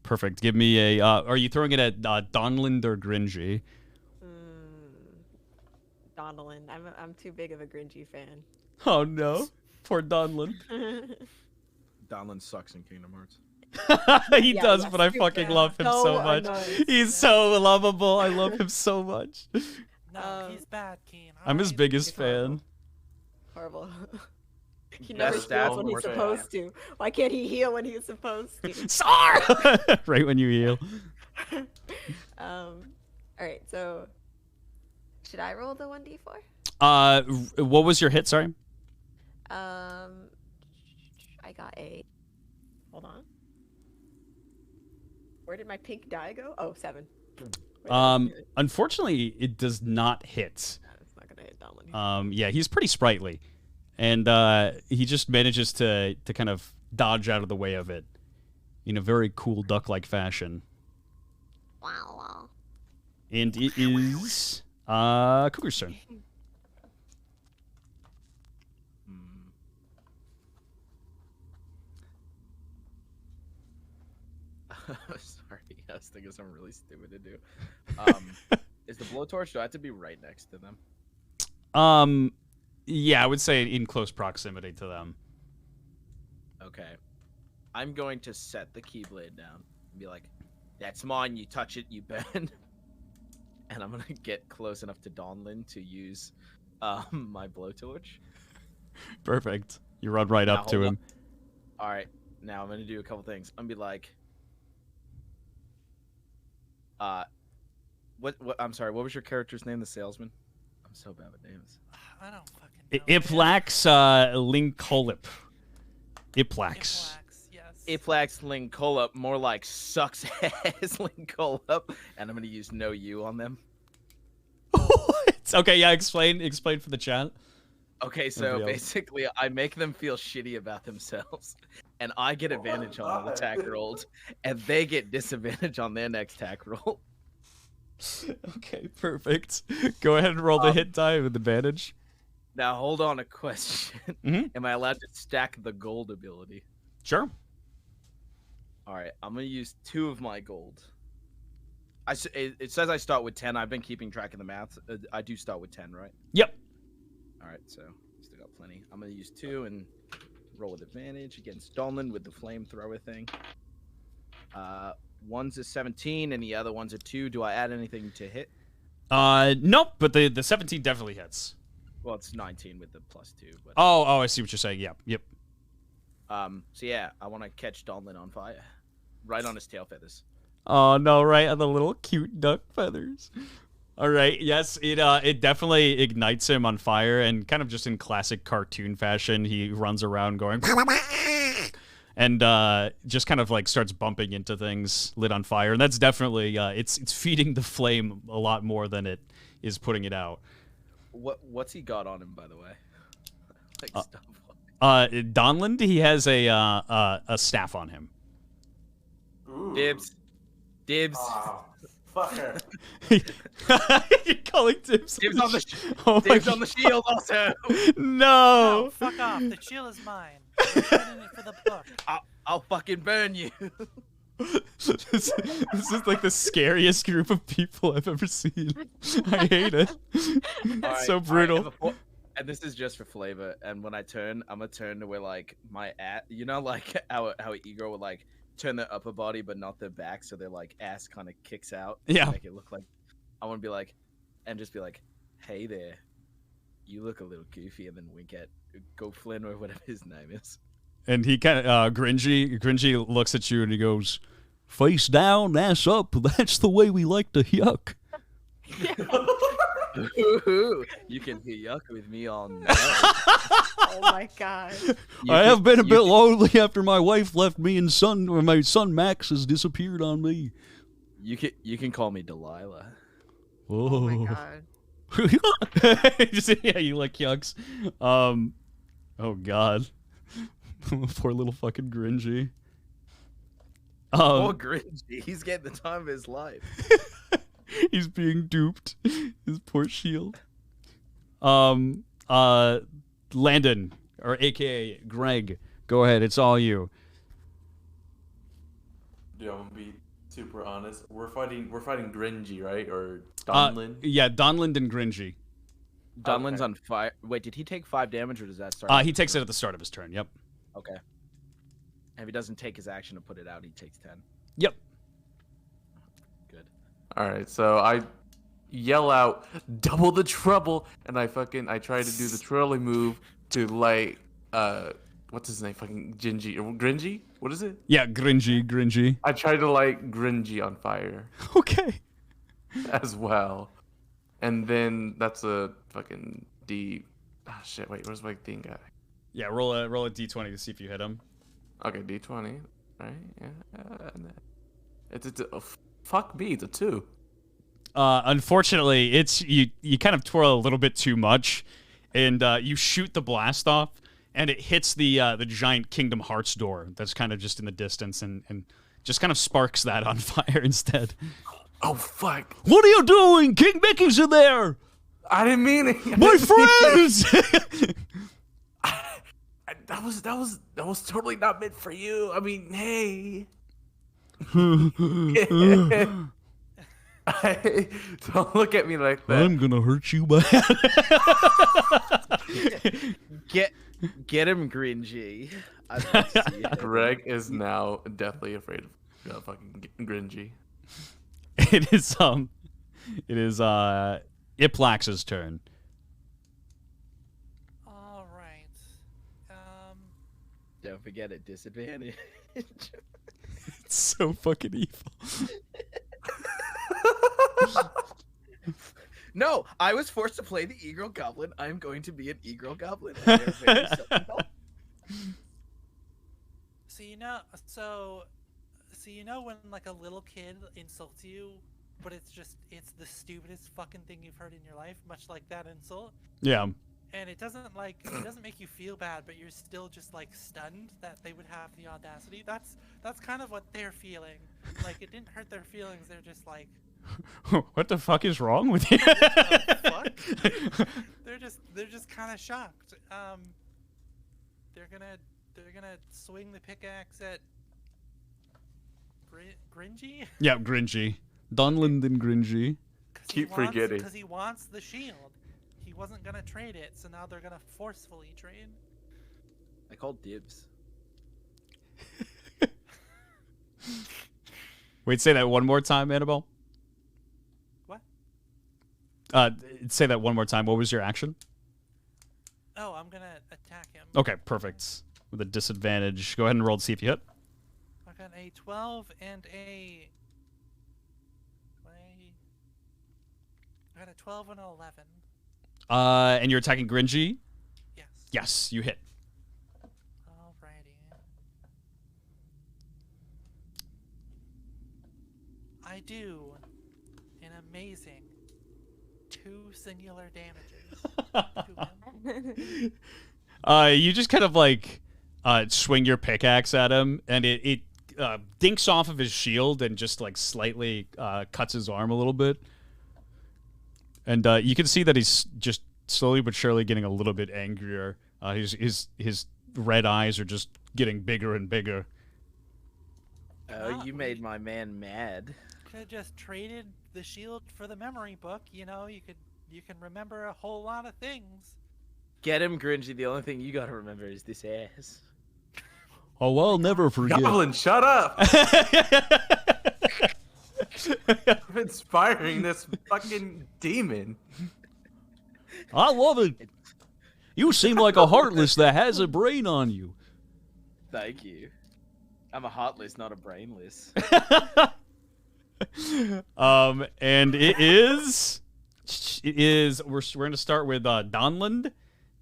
Perfect. Give me a. Are you throwing it at Donland or Gringy? Donalyn. I'm too big of a Gringy fan. Oh no, poor Donland. Donlin sucks in Kingdom Hearts. He Yeah, does, yes, but I you fucking can. love him so So much. annoying. He's so lovable. I love him so much. No, he's bad, Keen. I'm his alright? biggest He's horrible. fan. Horrible. He never Best heals stats, when he's worst supposed to. Why can't he heal when he's supposed to? Sar! Right when you heal. All right, so should I roll the 1d4? What was your hit? Sorry. I got a. Hold on. Where did my pink die go? Oh, 7. Unfortunately, it does not hit. It's not gonna hit Donlin. Yeah, he's pretty sprightly, and he just manages to kind of dodge out of the way of it in a very cool duck-like fashion. Wow. And it is Cougar's turn. Sorry, I was thinking something really stupid to do. Is the blowtorch? Do I have to be right next to them? Yeah, I would say in close proximity to them. Okay. I'm going to set the keyblade down and be like, "That's mine. You touch it, you burn." And I'm gonna get close enough to Donlin to use my blowtorch. Perfect. You run right up to him. All right. Now I'm gonna do a couple things. I'm gonna be like, what? I'm sorry. What was your character's name? The salesman. I'm so bad with names. I don't fucking know. Iplax Linkolip. Iplax. Yes. Iplax Linkolop, more like sucks ass Linkolop, and I'm gonna use no you on them. What? Okay, yeah, explain for the chat. Okay, so Nobody else. basically, I make them feel shitty about themselves, and I get advantage on the attack rolls, and they get disadvantage on their next attack roll. Okay, perfect. Go ahead and roll the hit die with advantage. Now, hold on a question. Mhm. Am I allowed to stack the gold ability? Sure. All right, I'm gonna use 2 of my gold. It says I start with 10. I've been keeping track of the math. I do start with 10, right? Yep. All right, so still got plenty. I'm gonna use 2 and roll with advantage against Donlin with the flamethrower thing. One's a 17 and the other one's a 2. Do I add anything to hit? Nope, but the 17 definitely hits. Well, it's 19 with the +2. But Oh, I see what you're saying. Yep. so yeah, I want to catch Donlin on fire, right on his tail feathers. Oh no, right on the little cute duck feathers. All right, yes, it definitely ignites him on fire, and kind of just in classic cartoon fashion, he runs around going and just kind of like starts bumping into things lit on fire, and that's definitely it's feeding the flame a lot more than it is putting it out. What's he got on him, by the way? Like stuff. Donland, he has a staff on him. Ooh. Dibs. Ah, fucker. You're calling dibs. Dibs on the Oh my dibs on the shield also. No. No, fuck off. The shield is mine. I'm getting it for the book. I'll fucking burn you. this is like the scariest group of people I've ever seen. I hate it. It's so brutal. And this is just for flavor. And when I turn, I'm gonna turn to where like my ass, you know, like how Igor would like turn their upper body but not their back, so their like ass kind of kicks out. Yeah. To make it look like. I want to be like, and just be like, "Hey there, you look a little goofy," and then wink at Go Flynn or whatever his name is. And he kind of Gringy looks at you and he goes, "Face down, ass up. That's the way we like to yuck." Ooh, you can be yuck with me all night. Oh my god. I have been a bit lonely after my wife left me, and my son Max has disappeared on me. You can call me Delilah. Oh my god. Yeah, you like yucks. Oh god. Poor little fucking Gringy. Poor Grinchy, he's getting the time of his life. He's being duped. His poor shield. Landen, or AKA Greg, go ahead. It's all you. Dude, I'm gonna be super honest. We're fighting Gringy, right? Or Donlin? Yeah, Donland and Gringy. Donlin's Okay. on fire. Wait, did he take 5 damage or does that start? He takes it at the start of his turn. Yep. Okay. And if he doesn't take his action to put it out, he takes 10. Yep. Good. All right, so I yell out, "Double the trouble!" and I try to do the twirly move to light what's his name? Fucking Gringy? What is it? Yeah, Gringy. I try to light Gringy on fire Okay. as well, and then that's a fucking D. Ah, shit! Wait, where's my thing guy? Yeah, roll a d20 to see if you hit him. Okay, D20, right? Yeah. It's oh, fuck me, it's a 2. Unfortunately, it's you kind of twirl a little bit too much, and you shoot the blast off, and it hits the giant Kingdom Hearts door that's kind of just in the distance, and just kind of sparks that on fire instead. Oh fuck! What are you doing? King Mickey's in there! I didn't mean it. My friends! That was totally not meant for you. I mean, hey. Don't look at me like that. I'm gonna hurt you bad. Get him, Gringy. I'd like to see it. Greg is now deathly afraid of fucking Gringy. It is Iplax's turn. All right. Don't forget it, disadvantage. It's so fucking evil. No, I was forced to play the E-Girl Goblin. I'm going to be an E-Girl Goblin. And they're very self-help. So you know when like a little kid insults you, but it's the stupidest fucking thing you've heard in your life, much like that insult. Yeah. And it doesn't make you feel bad, but you're still just like stunned that they would have the audacity. That's kind of what they're feeling. Like it didn't hurt their feelings. They're just like, What the fuck is wrong with you? fuck? They're just kind of shocked. They're gonna swing the pickaxe at Gringy. Yeah, Gringy. Landen Gringy. Keep forgetting. Because he wants the shield. He wasn't gonna trade it, so now they're gonna forcefully trade. I called dibs. Wait, say that one more time, Annabelle. What? Say that one more time. What was your action? Oh, I'm gonna attack him. Okay, perfect. With a disadvantage. Go ahead and roll to see if you hit. I got a 12 and a. I got a 12 and an 11. And you're attacking Gringy? Yes. Yes, you hit. Alrighty. I do an amazing 2 singular damages to him. You just kind of like swing your pickaxe at him, and it dinks off of his shield and just like slightly cuts his arm a little bit. And you can see that he's just slowly but surely getting a little bit angrier. His red eyes are just getting bigger and bigger. Oh, you made my man mad. Could have just traded the shield for the memory book. You know, you can remember a whole lot of things. Get him, Gringy. The only thing you gotta remember is this ass. Oh, I'll never forget. Goblin, shut up! I'm inspiring this fucking demon. I love it. You seem like a heartless that has a brain on you. Thank you. I'm a heartless, not a brainless. And it is we're going to start with Donland.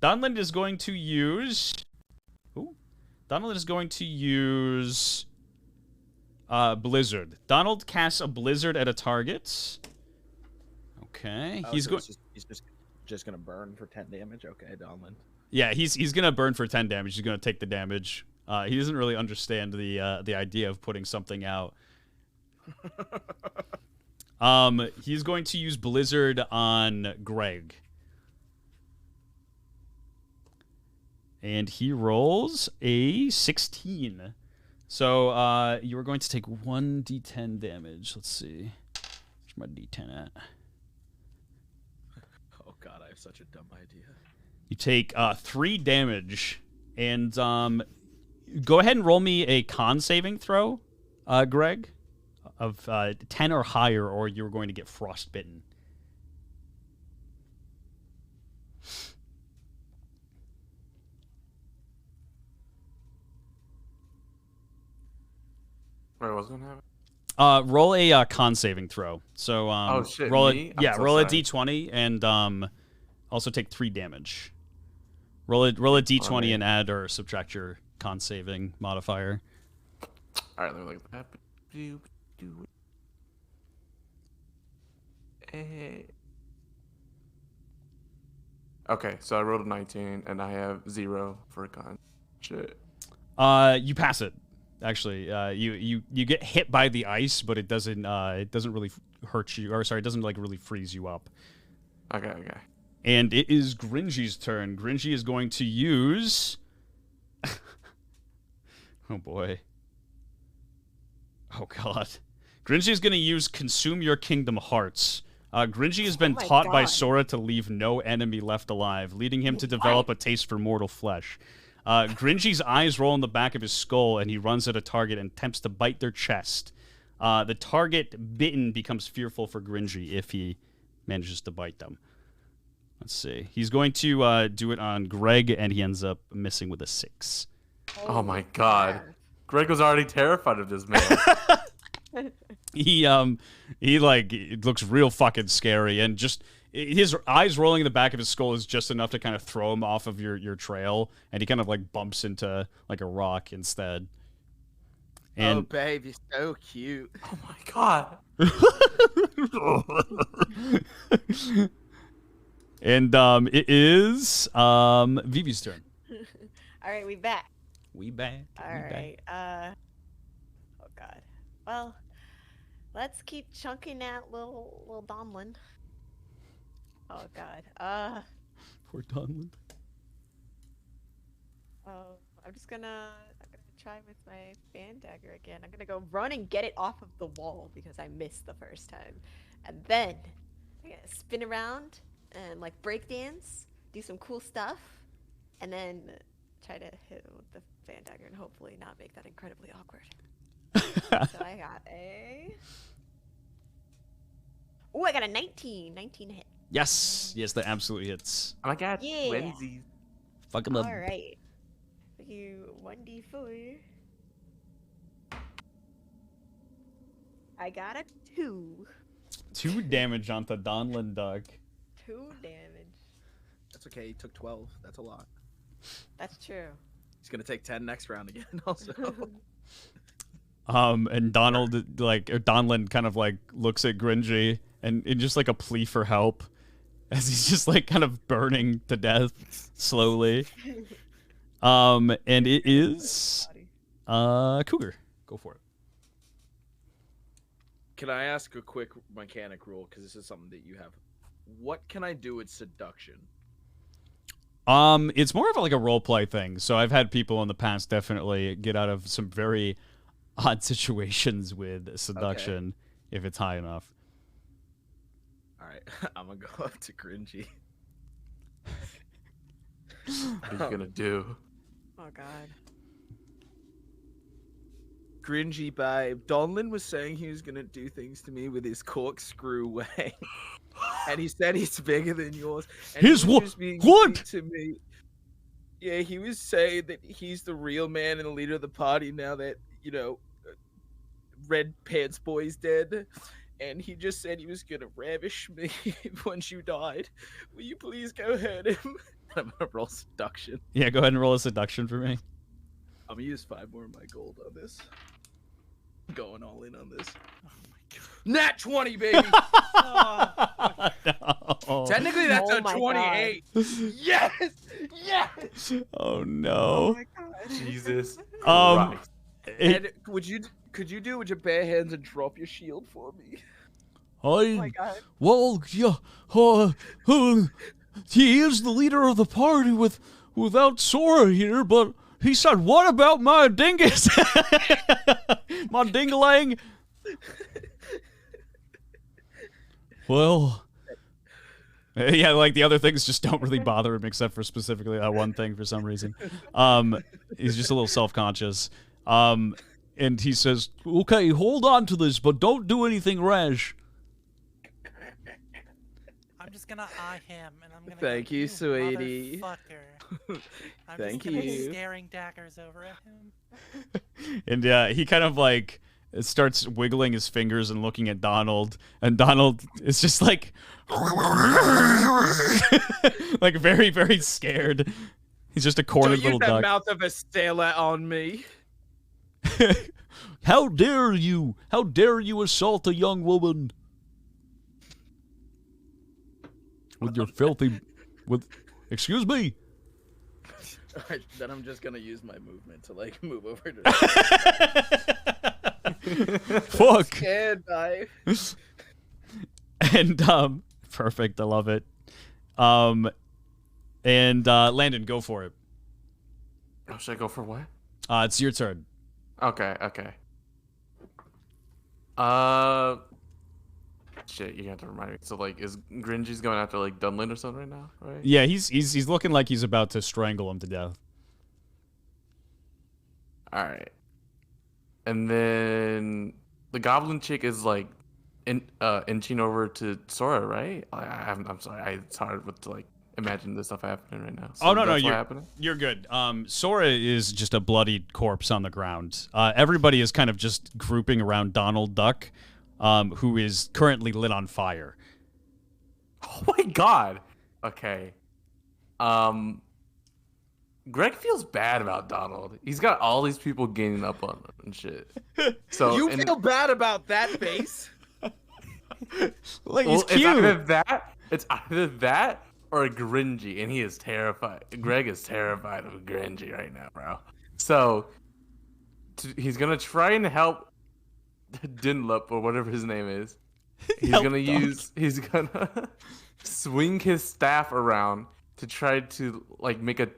Donland is going to use Blizzard. Donald casts a blizzard at a target. Okay, Oh, he's so going. He's just gonna burn for 10 damage. Okay, Donlan. Yeah, he's gonna burn for 10 damage. He's gonna take the damage. He doesn't really understand the idea of putting something out. He's going to use Blizzard on Greg. And he rolls a 16. So you are going to take 1d10 damage. Let's see. Where's my d10 at? Oh god, I have such a dumb idea. You take 3 damage, and Go ahead and roll me a con saving throw, Greg, of 10 or higher, or you're going to get frostbitten. Wait, what's gonna happen? Roll a con saving throw. So Oh shit, roll me? a I'm so roll a sorry. d20 and also take 3 damage. Roll a d20 Okay. and add or subtract your con saving modifier. All right, let me look at that. Okay, so I rolled a 19 and I have 0 for a con. Shit. You pass it. Actually, you get hit by the ice, but it doesn't really hurt you, or sorry, it doesn't like really freeze you up. Okay. And it is Gringy's turn. Gringy is going to use. Oh boy. Oh god. Gringy is going to use Consume Your Kingdom Hearts. Gringy has been my taught by God. Sora to leave no enemy left alive, leading him to develop a taste for mortal flesh. Gringy's eyes roll in the back of his skull, and he runs at a target and attempts to bite their chest. The target bitten becomes fearful for Gringy if he manages to bite them. Let's see. He's going to do it on Greg, and he ends up missing with a 6. Oh my god. Greg was already terrified of this man. He like it looks real fucking scary, and just his eyes rolling in the back of his skull is just enough to kind of throw him off of your trail, and he kind of like bumps into like a rock instead. Oh, And babe, you're so cute. Oh my god. and it is Vivi's turn. All right, we back. We back. All right. Oh God. Well, let's keep chunking out little Donlin. Oh God. Poor Donland. I'm gonna try with my fan dagger again. I'm gonna go run and get it off of the wall because I missed the first time, and then I'm gonna spin around and like break dance, do some cool stuff, and then try to hit it with the fan dagger and hopefully not make that incredibly awkward. So I got a. Oh, I got a 19. 19 hit. Yes, that absolutely hits. Oh my god. Yeah. Wednesdays. Fuck him up. All right. You 1d4. I got a 2. 2 damage onto Donland Duck. 2 damage. That's okay. He took 12. That's a lot. That's true. He's gonna take 10 next round again. Also. And Donland kind of like looks at Gringy and in just like a plea for help as he's just like kind of burning to death slowly. And it is Cougar. Go for it. Can I ask a quick mechanic rule? Because this is something that you have. What can I do with seduction? It's more of like a role play thing. So I've had people in the past definitely get out of some very odd situations with seduction if it's high enough. All right, I'm gonna go up to Gringy. What are you gonna do? Oh God. Gringy babe. Donlin was saying he was gonna do things to me with his corkscrew way. And he said he's bigger than yours. And His he was what? just being What? mean to me. Yeah, he was saying that he's the real man and the leader of the party now that, you know, Red Pants Boy's dead. And he just said he was gonna ravish me once you died. Will you please go hurt him? I'm gonna roll seduction. Yeah, go ahead and roll a seduction for me. I'm gonna use 5 more of my gold on this. I'm going all in on this. Nat 20, baby! No. Technically, that's Oh a my 28. Yes! Yes! Oh no. Jesus Um, Christ. It- And could you do it with your bare hands and drop your shield for me? I, God. well, yeah, he is the leader of the party without Sora here, but he said, what about my dingus? My dingalang? Yeah, like the other things just don't really bother him except for specifically that one thing for some reason. He's just a little self-conscious. And he says, "Okay, hold on to this, but don't do anything rash." I'm just gonna eye him, and I'm gonna. Thank go, you, sweetie." Motherfucker. I'm Thank just gonna be you. staring daggers over at him. And he kind of like starts wiggling his fingers and looking at Donald, and Donald is just like, like very, very scared. He's just a cornered Don't little use that duck. mouth of a sailor on me. How dare you? How dare you assault a young woman? With your filthy, excuse me. Alright, then I'm just gonna use my movement to like move over to. Fuck. Scared knife. And perfect. I love it. And Landon, go for it. Oh, should I go for what? It's your turn. Okay. Shit, you have to remind me. So, like, is Gringy's going after, like, Dunlin or something right now, right? Yeah, he's looking like he's about to strangle him to death. Alright. And then the goblin chick is, like, inching over to Sora, right? I'm sorry. It's hard to, like, imagine this stuff happening right now. So Oh, no, that's what you're happening? you're good. Sora is just a bloodied corpse on the ground. Everybody is kind of just grouping around Donald Duck, who is currently lit on fire. Oh my god. Okay. Greg feels bad about Donald. He's got all these people ganging up on him and shit. So You feel bad about that face? Like, well, he's cute. It's either that or Gringy, and he is terrified. Greg is terrified of Gringy right now, bro. So he's gonna try and help Dinlup or whatever his name is. He's gonna swing his staff around to try to like make a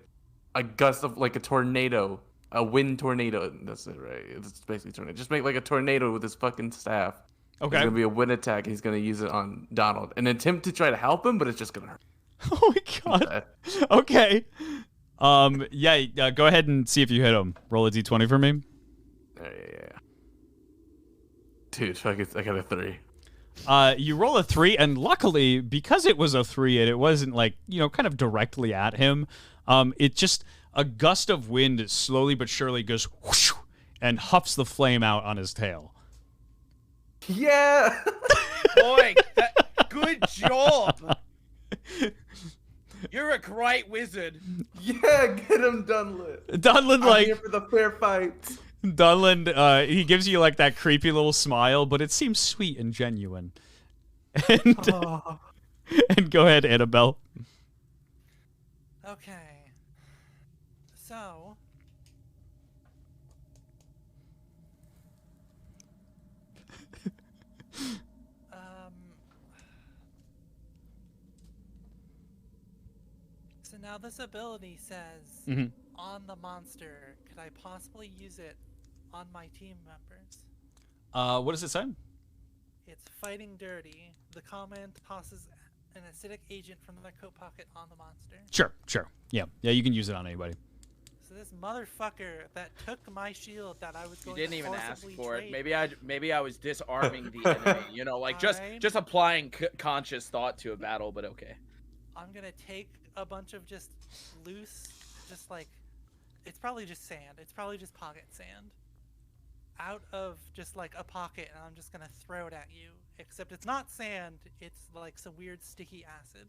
gust of like a tornado, a wind tornado. That's it, right? It's basically tornado. Just make like a tornado with his fucking staff. Okay. It's gonna be a wind attack. He's gonna use it on Donald, an attempt to try to help him, but it's just gonna hurt. Oh my god. Okay. Yeah. Go ahead and see if you hit him. Roll a d20 for me. Yeah. Dude, fuck it, I got a 3. You roll a 3, and luckily, because it was a 3 and it wasn't like, kind of directly at him, it just, a gust of wind slowly but surely goes whoosh, and huffs the flame out on his tail. Yeah. Boy, good job. You're a great wizard. Yeah, get him, Dunlin. Dunlin, I'm here for the fair fight. Dunlin, he gives you like that creepy little smile, but it seems sweet and genuine. And, and go ahead, Annabelle. Okay. So. So now this ability says, on the monster, could I possibly use it on my team members? What does it say? It's fighting dirty. The comment tosses an acidic agent from their coat pocket on the monster. Sure. Yeah, you can use it on anybody. So this motherfucker that took my shield that I was You going didn't to even ask forcibly for it. trade. Maybe I was disarming the enemy. Like just applying conscious thought to a battle. But okay. I'm gonna take a bunch of just loose, just like, it's probably just sand. It's probably just pocket sand. Out of just like a pocket, and I'm just gonna throw it at you. Except it's not sand. It's like some weird sticky acid.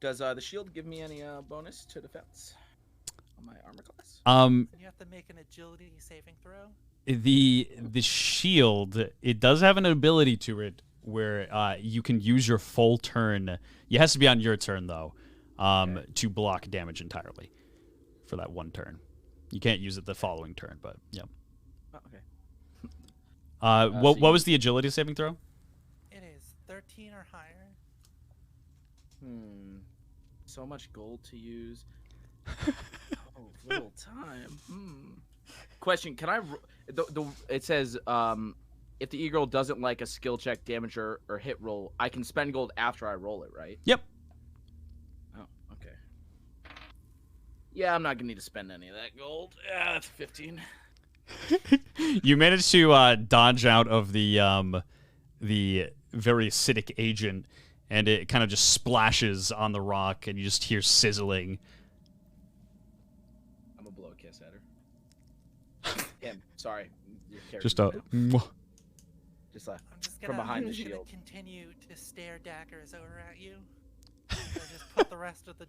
Does the shield give me any bonus to defense on my armor class? You have to make an agility saving throw. The shield, it does have an ability to it where you can use your full turn. It has to be on your turn though, to block damage entirely for that one turn. You can't use it the following turn, but yeah. Oh, okay. What was the agility saving throw? It is 13 or higher. So much gold to use. Oh, little time. Question: can I? It says if the e-girl doesn't like a skill check, damage, or hit roll, I can spend gold after I roll it, right? Yep. Yeah, I'm not gonna need to spend any of that gold. Yeah, that's 15. You managed to dodge out of the very acidic agent, and it kind of just splashes on the rock, and you just hear sizzling. I'm gonna blow a kiss at her. Him, sorry. Your Just character's a. now. Mwah. Just I'm just from behind the I'm just gonna shield. continue to stare daggers over at you. I just put the rest of the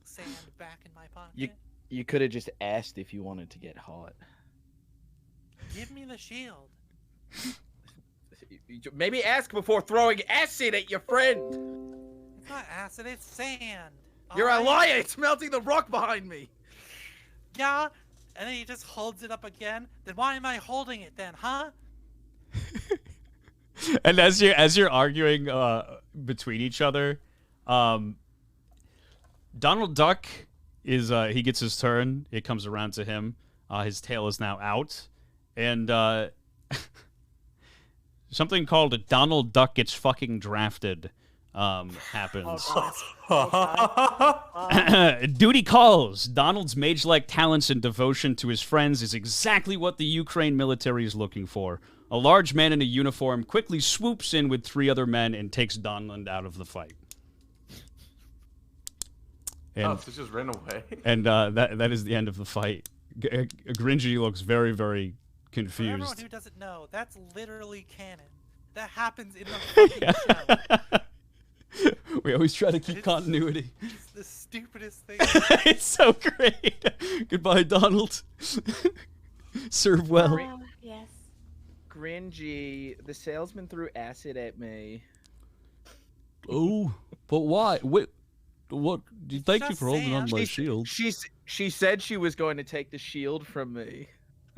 sand back in my pocket. You could have just asked if you wanted to get hot. Give me the shield. Maybe ask before throwing acid at your friend. It's not acid, it's sand. You're a alright? liar. It's melting the rock behind me. Yeah, and then he just holds it up again. Then why am I holding it then, huh? And as you're arguing between each other, Donald Duck is he gets his turn. It comes around to him. His tail is now out, and something called a Donald Duck gets fucking drafted happens. Duty calls. Donald's mage-like talents and devotion to his friends is exactly what the Ukraine military is looking for. A large man in a uniform quickly swoops in with 3 other men and takes Donald out of the fight. And, so it just ran away. and that is the end of the fight. Gringy looks very, very For everyone confused. who doesn't know, that's literally canon. That happens in the fucking show. We always try to keep continuity. It's the stupidest thing. It's so great. Goodbye, Donald. Serve well. Yes. Gringy, the salesman threw acid at me. Oh, but why? Wait, what? Thank you just for holding on sand. my She's- shield. She said she was going to take the shield from me.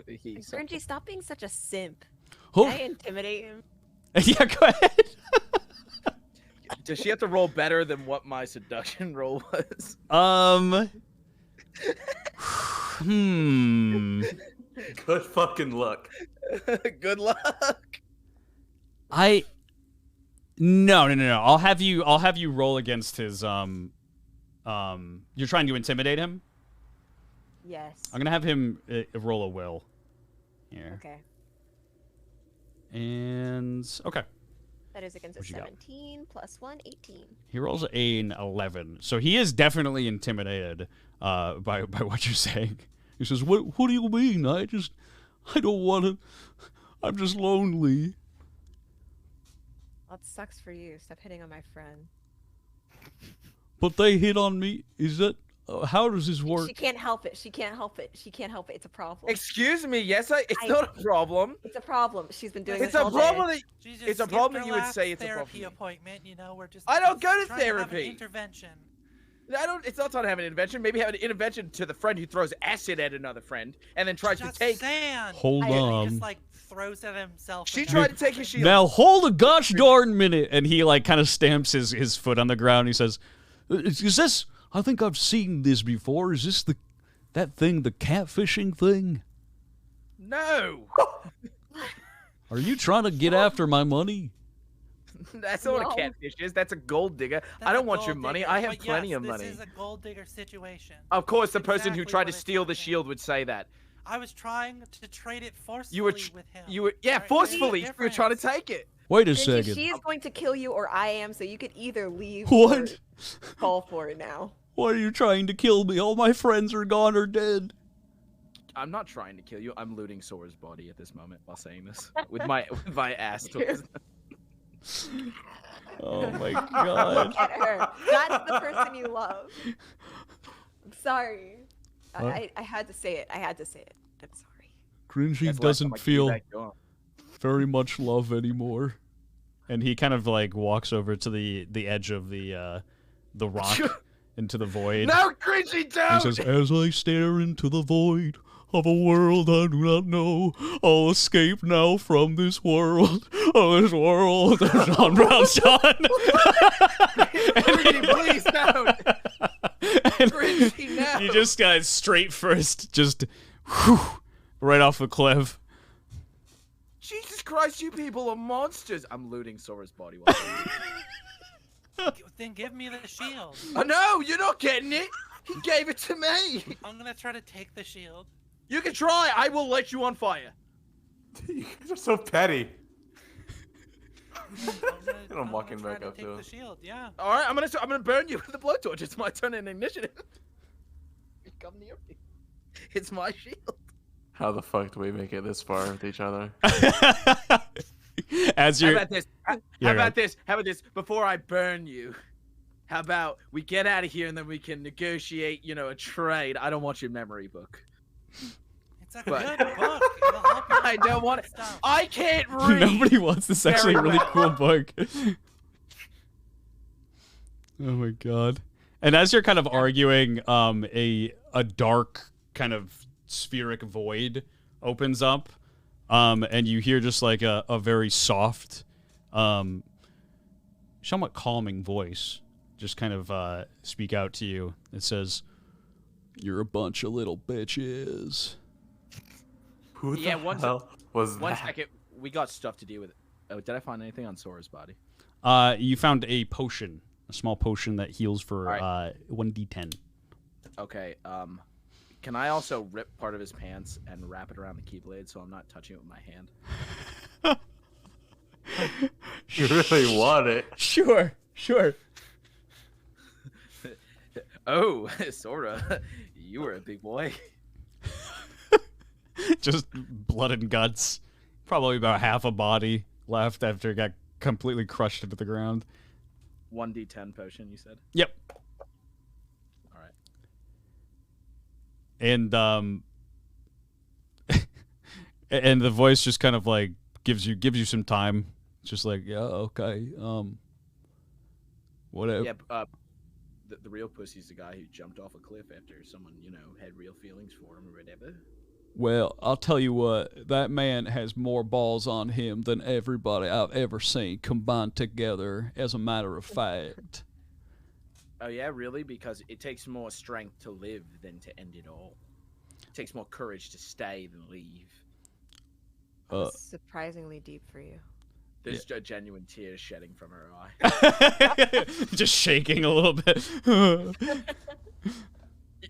Gringy, stop being such a simp. Oh, Can I intimidate him? yeah, go ahead. Does she have to roll better than what my seduction roll was? Good fucking luck. Good luck. No. I'll have you roll against his you're trying to intimidate him? Yes. I'm gonna have him roll a will. Here. Okay. And okay. That is against a What you got? 17 plus 1, 18. He rolls an 11. So he is definitely intimidated by what you're saying. He says, What do you mean? I don't want to. I'm just lonely. That sucks for you. Stop hitting on my friend. But they hit on me. Is that how does this work? She can't help it. She can't help it. She can't help it. It's a problem. Excuse me. Yes, it's not a problem. It's a problem. She's been doing It's this a all problem. day. That, She just It's a skipped problem her that you would last say it's a therapy problem. appointment. You know, we're just. I don't go to trying have an therapy. intervention. I don't. It's not time to have an intervention. Maybe have an intervention to the friend who throws acid at another friend and then tries Just to take. sand. Hold And he on. just throws at himself. She and tried to then- take his shield. Now hold a gosh darn minute. And he kind of stamps his foot on the ground. He says, Is this? I think I've seen this before. Is this that thing, the catfishing thing? No, Are you trying to get after my money? that's not what No. a catfish is. That's a gold digger. That's I don't a want your gold money. digger, I have but plenty yes, of money. This is a gold digger situation. Of course, the person who Exactly tried what to it's steal the happening. shield would say that. I was trying to trade it forcefully You were, with him. you were, yeah, Alright, forcefully. there's a You were trying to difference. take it. Wait a Gringy, second. she is going to kill you or I am, so you could either leave What? or call for it now. Why are you trying to kill me? All my friends are gone or dead. I'm not trying to kill you. I'm looting Sora's body at this moment while saying this with my ass. Towards Oh my god. Look at her. That's the person you love. I'm sorry. What? I had to say it. I had to say it. I'm sorry. Gringy That's why doesn't I'm like, feel "Back on." very much love anymore. And he kind of walks over to the edge of the rock into the void. No, Gringy, He don't! says, As I stare into the void of a world I do not know, I'll escape now from this world. Oh, this world of John Brown's son. Gringy, please don't! And Gringy, no! you just got straight first, just whew, right off the cliff. Jesus Christ, you people are monsters! I'm looting Sora's body. While Then give me the shield. oh no, you're not getting it! He gave it to me. I'm gonna try to take the shield. You can try. I will light you on fire. You guys are so petty. I'm walking gonna back try up to to take it. the shield. Yeah. All right, I'm gonna burn you with the blowtorch. It's my turn in initiative. You come near me. It's my shield. How the fuck do we make it this far with each other? As How you're, about this? How Yeah, about this? How about this? Before I burn you, how about we get out of here and then we can negotiate, you know, a trade. I don't want your memory book. It's a But- good book. It'll help you I don't want it. stuff. I can't read. nobody wants this actually Very really well. cool book. Oh my god! And as you're kind of arguing, a dark kind of spheric void opens up, and you hear just like a very soft, somewhat calming voice just kind of speak out to you. It says, "You're a bunch of little bitches." Who the Yeah, one hell was One that? second. We got stuff to deal with. Oh, did I find anything on Sora's body? You found a potion, a small potion that heals for Alright. 1d10. Okay. Can I also rip part of his pants and wrap it around the keyblade so I'm not touching it with my hand? You really want it? Sure. Oh, Sora, you were a big boy. Just blood and guts. Probably about half a body left after it got completely crushed into the ground. 1d10 potion, you said? Yep. All right. And and the voice just kind of like gives you some time. It's just like, yeah, okay. Whatever. Yeah, the real pussy's the guy who jumped off a cliff after someone, you know, had real feelings for him or whatever. Well, I'll tell you what, that man has more balls on him than everybody I've ever seen combined together, as a matter of fact. Oh, yeah, really? Because it takes more strength to live than to end it all. It takes more courage to stay than leave. That's surprisingly deep for you. There's a genuine tears shedding from her eye. Just shaking a little bit.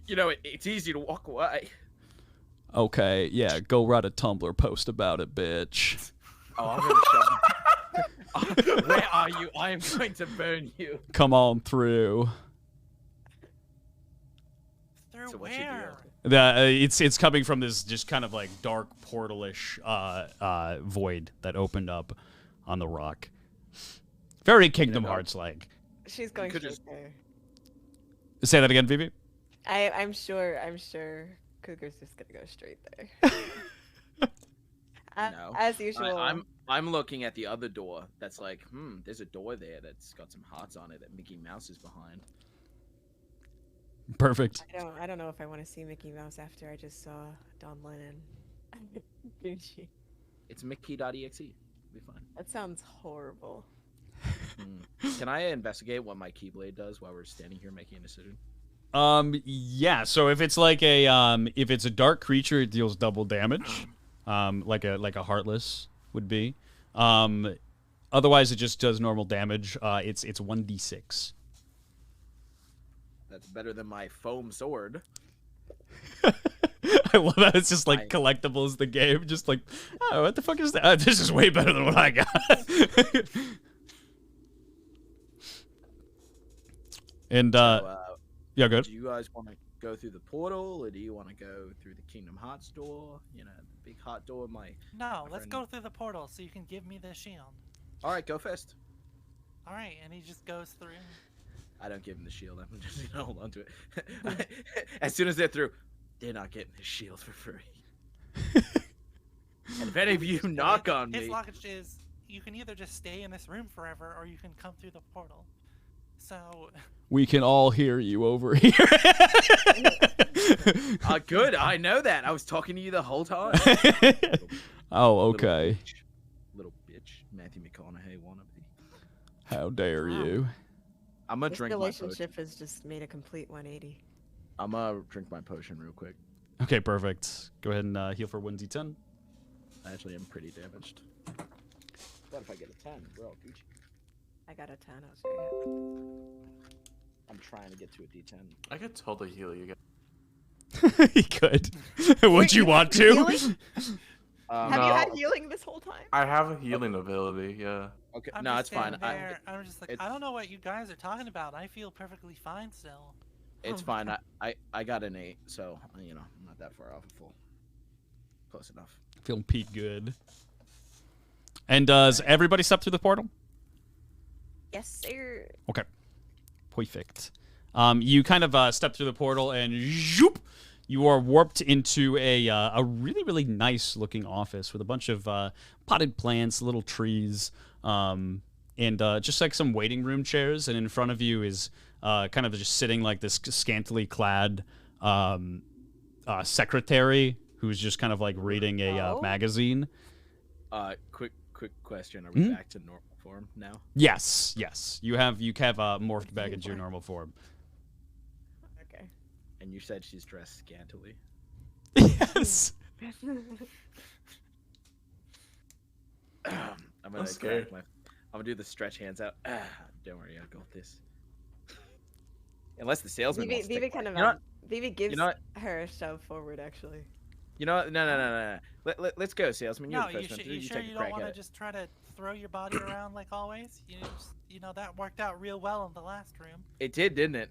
You know, it's easy to walk away. Okay, yeah, go write a Tumblr post about it, bitch. Oh, I'm gonna shove you. Where are you? I am going to burn you. Come on through. Through So what's your where? deal? It's coming from this just kind of like dark portalish void that opened up on the rock. Very Kingdom go. Hearts like. She's going could straight just- there. Say that again, Vivi. I'm sure Cougar's just gonna go straight there. No. As usual. I'm looking at the other door. That's like, there's a door there that's got some hearts on it that Mickey Mouse is behind. Perfect. I don't know if I want to see Mickey Mouse after I just saw Don Lennon. Gucci. It's Mickey.exe. It'll be fine. That sounds horrible. Can I investigate what my Keyblade does while we're standing here making a decision? Yeah, so if it's like if it's a dark creature, it deals double damage. Like a heartless would be. Otherwise it just does normal damage. It's 1d6. That's better than my foam sword. I love that it's just like collectibles the game. Just like, oh, what the fuck is that? This is way better than what I got. And yeah, good. Do you guys want to go through the portal, or do you want to go through the Kingdom Hearts door? You know, the big heart door. No, let's friend- go through the portal so you can give me the shield. All right, go first. All right, and he just goes through. I don't give him the shield. I'm just gonna hold on to it. As soon as they're through, they're not getting the shield for free. And if any of you knock on His me, logic is you can either just stay in this room forever or you can come through the portal. So We can all hear you over here. good. I know that. I was talking to you the whole time. Oh, okay. Little bitch. Matthew McConaughey wannabe. How dare you? I'm gonna This drink my relationship potion. has just made a complete 180. I'm gonna drink my potion real quick. Okay, perfect. Go ahead and heal for 1d10. I actually am pretty damaged. What if I get a 10? We're all Gucci. I got a 10. I was very happy. I'm trying to get to a D10. I could totally heal you guys. He could. Would you want to? Healing? Have No. you had healing this whole time? I have a healing ability, yeah. Okay, I'm no, just it's fine. standing there, I'm just like, it- I don't know what you guys are talking about. I feel perfectly fine still. It's fine. I got an 8, so I'm not that far off of full. Close enough. Feeling Pete good. And does everybody step through the portal? Yes, sir. Okay. Perfect. You kind of step through the portal and zoop, you are warped into a really, really nice looking office with a bunch of potted plants, little trees, and just like some waiting room chairs. And in front of you is kind of just sitting like this scantily clad secretary who's just kind of like reading a magazine. Quick question. Are we back to normal form now? Yes. You have morphed back into your normal form. Okay. And you said she's dressed scantily. Yes. I'm gonna scared. I'm gonna do the stretch hands out. Don't worry, I'll go with this. Unless the salesman wants to Vivi take kind of part. You know what? Vivi gives know what? her a shove forward actually. You know what? No. Let's go, salesman. You're No, the you first one. sure You you take a don't crack want at to it. just try to throw your body around like always? You know that worked out real well in the last room. It did, didn't it?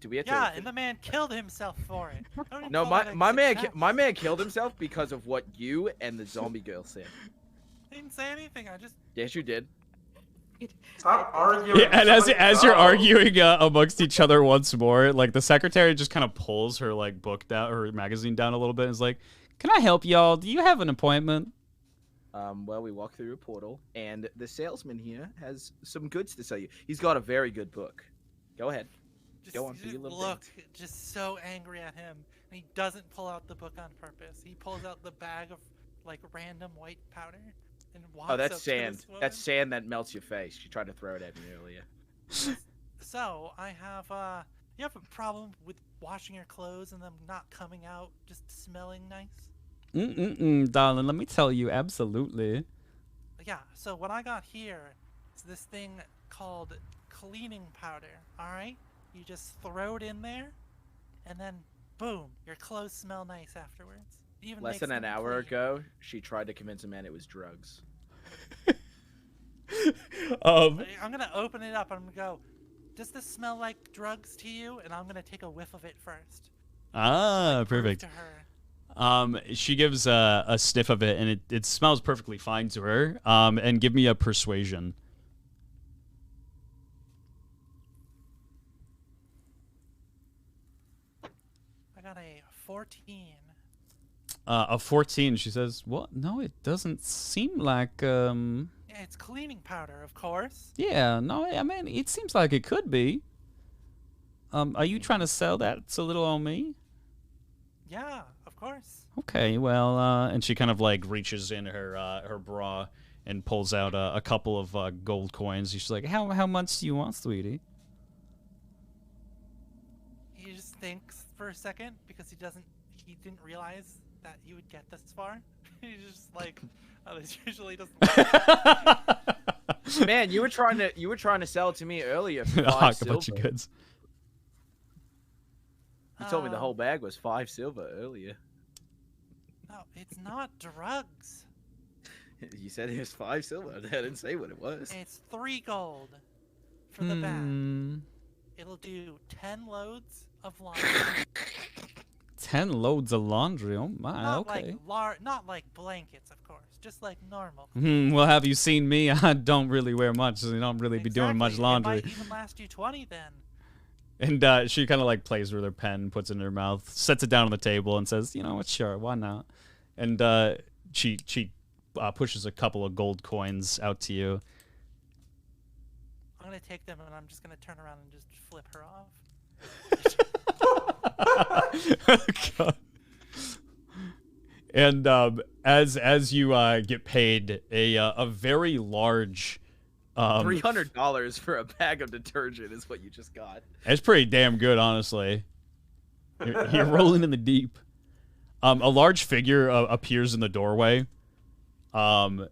Do we have Yeah, to? and the man killed himself for it. I don't even No, call that a my man, success. my man killed himself because of what you and the zombie girl said. I didn't say anything. I just Yes, you did. Stop arguing. Yeah, and as you're Go. arguing amongst each other once more, like the secretary just kind of pulls her like book down, her magazine down a little bit, and is like, "Can I help y'all? Do you have an appointment?" Well, we walk through a portal, and the salesman here has some goods to sell you. He's got a very good book. Go ahead. Go on, do your little look, dance. just so angry at him, and he doesn't pull out the book on purpose. He pulls out the bag of like random white powder and walks Oh, that's up to sand. this woman. That's sand that melts your face. She tried to throw it at me earlier. So I have you have a problem with washing your clothes and them not coming out just smelling nice? Darling, let me tell you, absolutely. Yeah, so what I got here is this thing called cleaning powder, alright? You just throw it in there, and then boom, your clothes smell nice afterwards. It even Less makes than an them hour clean. ago, she tried to convince a man it was drugs. I'm gonna open it up and I'm gonna go, does this smell like drugs to you? And I'm gonna take a whiff of it first. Prove Perfect. to her. She gives a sniff of it, and it smells perfectly fine to her. And give me a persuasion. I got a 14. A 14. She says, "What? No, it doesn't seem like Yeah, it's cleaning powder, of course. Yeah, no, I mean, it seems like it could be. Are you trying to sell that? It's a little on me." Yeah, of course. Okay, well, and she kind of like reaches in her bra and pulls out a couple of gold coins. She's like, "How much do you want, sweetie?" He just thinks for a second because he didn't realize that he would get this far. He's just like, oh, this usually doesn't. Man, you were trying to sell it to me earlier for Hawk 5 a bunch silver. of goods. You told me the whole bag was 5 silver earlier. No, it's not drugs. You said it was 5 silver. I didn't say what it was. It's 3 gold for the bag. Hmm. It'll do 10 loads of laundry. 10 loads of laundry. Oh my, Not okay. like not like blankets, of course. Just like normal. Well, have you seen me? I don't really wear much, so you don't really be doing much Exactly. laundry. It might even last you 20 then. And she kind of like plays with her pen, puts it in her mouth, sets it down on the table, and says, "You know what? Sure, why not?" And she pushes a couple of gold coins out to you. I'm gonna take them and I'm just gonna turn around and just flip her off. God. And as you get paid a very large, $300 for a bag of detergent is what you just got. it's pretty damn good, honestly. You're rolling in the deep. A large figure appears in the doorway. And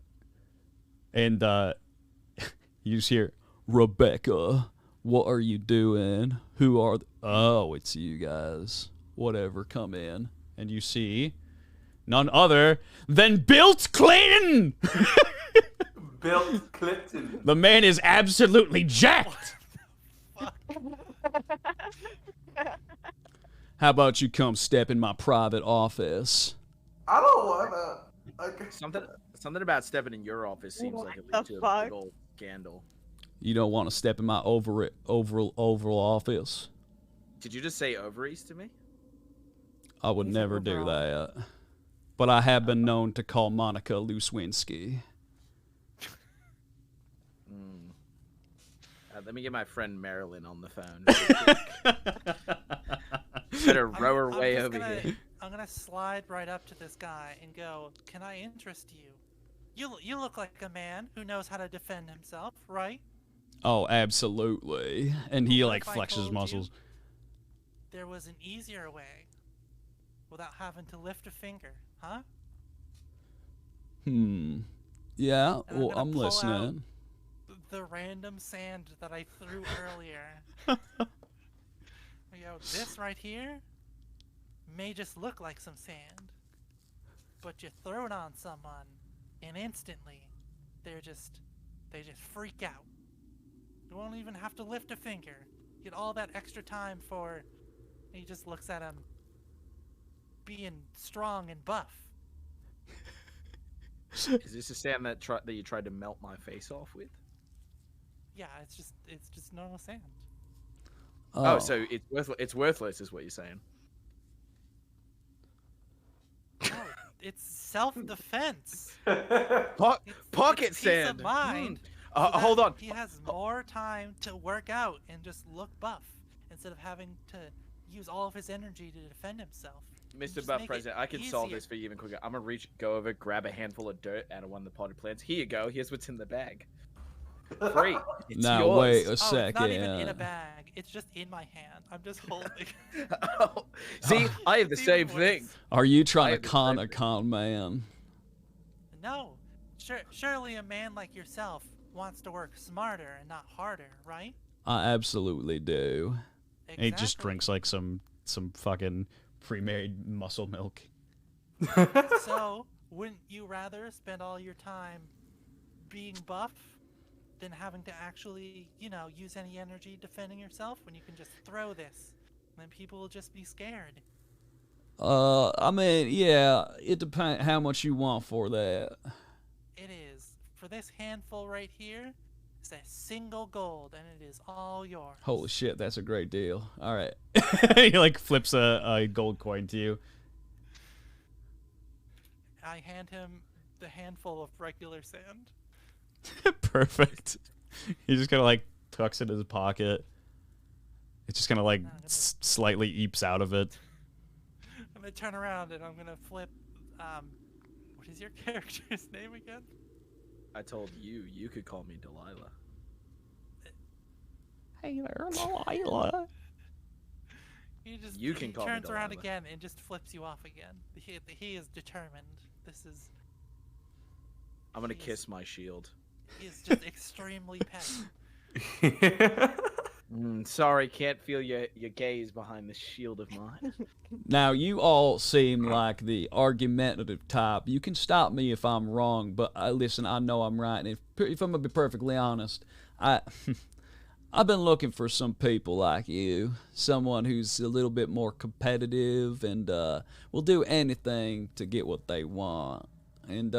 you just hear, "Rebecca, What are you doing? Who are... Oh, it's you guys. Whatever, come in. And you see none other than Bill Clinton! Bill Clinton. The man is absolutely jacked! How about you come step in my private office? I don't wanna. Okay. Something about stepping in your office seems like it the leads to a fuck? big old scandal. You don't want to step in my oval office? Did you just say ovaries to me? I would He said never do overall. that. But I have been known to call Monica Lewinsky. Let me get my friend Marilyn on the phone. Really quick. Better row her way just over here. I'm gonna slide right up to this guy and go, "Can I interest you? You look like a man who knows how to defend himself, right?" Oh, absolutely. And he What like if I flexes his told you muscles. There was an easier way, without having to lift a finger, huh? Yeah, And well, gonna I'm pull out listening. The random sand that I threw earlier. This right here may just look like some sand, but you throw it on someone, and instantly, they just freak out. You won't even have to lift a finger. Get all that extra time for. And he just looks at him, being strong and buff. Is this a sand that you tried to melt my face off with? Yeah, it's just normal sand. Oh, so it's worthless, is what you're saying? No, it's self-defense. Pocket It's peace sand. of mind. Hmm. So that Hold on. He has more time to work out and just look buff instead of having to use all of his energy to defend himself. Mr. Just Buff make it President, I can solve easier. this for you even quicker. I'm gonna go over, grab a handful of dirt out of one of the potted plants. Here you go. Here's what's in the bag. Free. It's Now yours. wait a Oh, second. it's not even in a bag. It's just in my hand. I'm just holding. Oh, see, I have the It's same even thing. worse. Are you trying to have the con same a thing. con man? No, surely a man like yourself wants to work smarter and not harder, right? I absolutely do. Exactly. And he just drinks like some fucking pre-made muscle milk. So, wouldn't you rather spend all your time being buff than having to actually, use any energy defending yourself when you can just throw this? Then people will just be scared. I mean, yeah, it depends how much you want for that. It is. For this handful right here, it's a single gold, and it is all yours. Holy shit, that's a great deal. All right. He like flips a gold coin to you. I hand him the handful of regular sand. Perfect. He just kind of like tucks it in his pocket. It just kind of like slightly eeps out of it. I'm gonna turn around and I'm gonna flip. What is your character's name again? I told you, you could call me Delilah. Hey there, Delilah. You can call me turns around Delilah. again and just flips you off again. He is determined. I'm gonna He is- kiss my shield. He is just extremely petty. Sorry, can't feel your gaze behind this shield of mine. Now, you all seem like the argumentative type. You can stop me if I'm wrong, but listen, I know I'm right. And if I'm going to be perfectly honest, I've been looking for some people like you, someone who's a little bit more competitive and will do anything to get what they want. And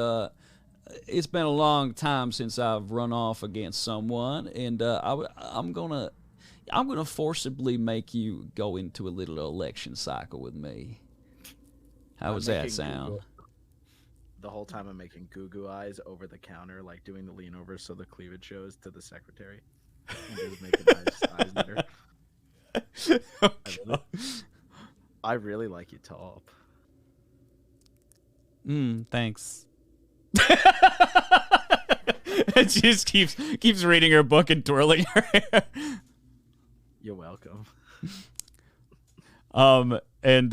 it's been a long time since I've run off against someone, and I'm gonna forcibly make you go into a little election cycle with me. How does that making sound? Google- The whole time I'm making goo eyes over the counter, like doing the lean over so the cleavage shows to the secretary. And just making eyes at her. I really like your top. Thanks. And she just keeps reading her book and twirling her hair. You're welcome. And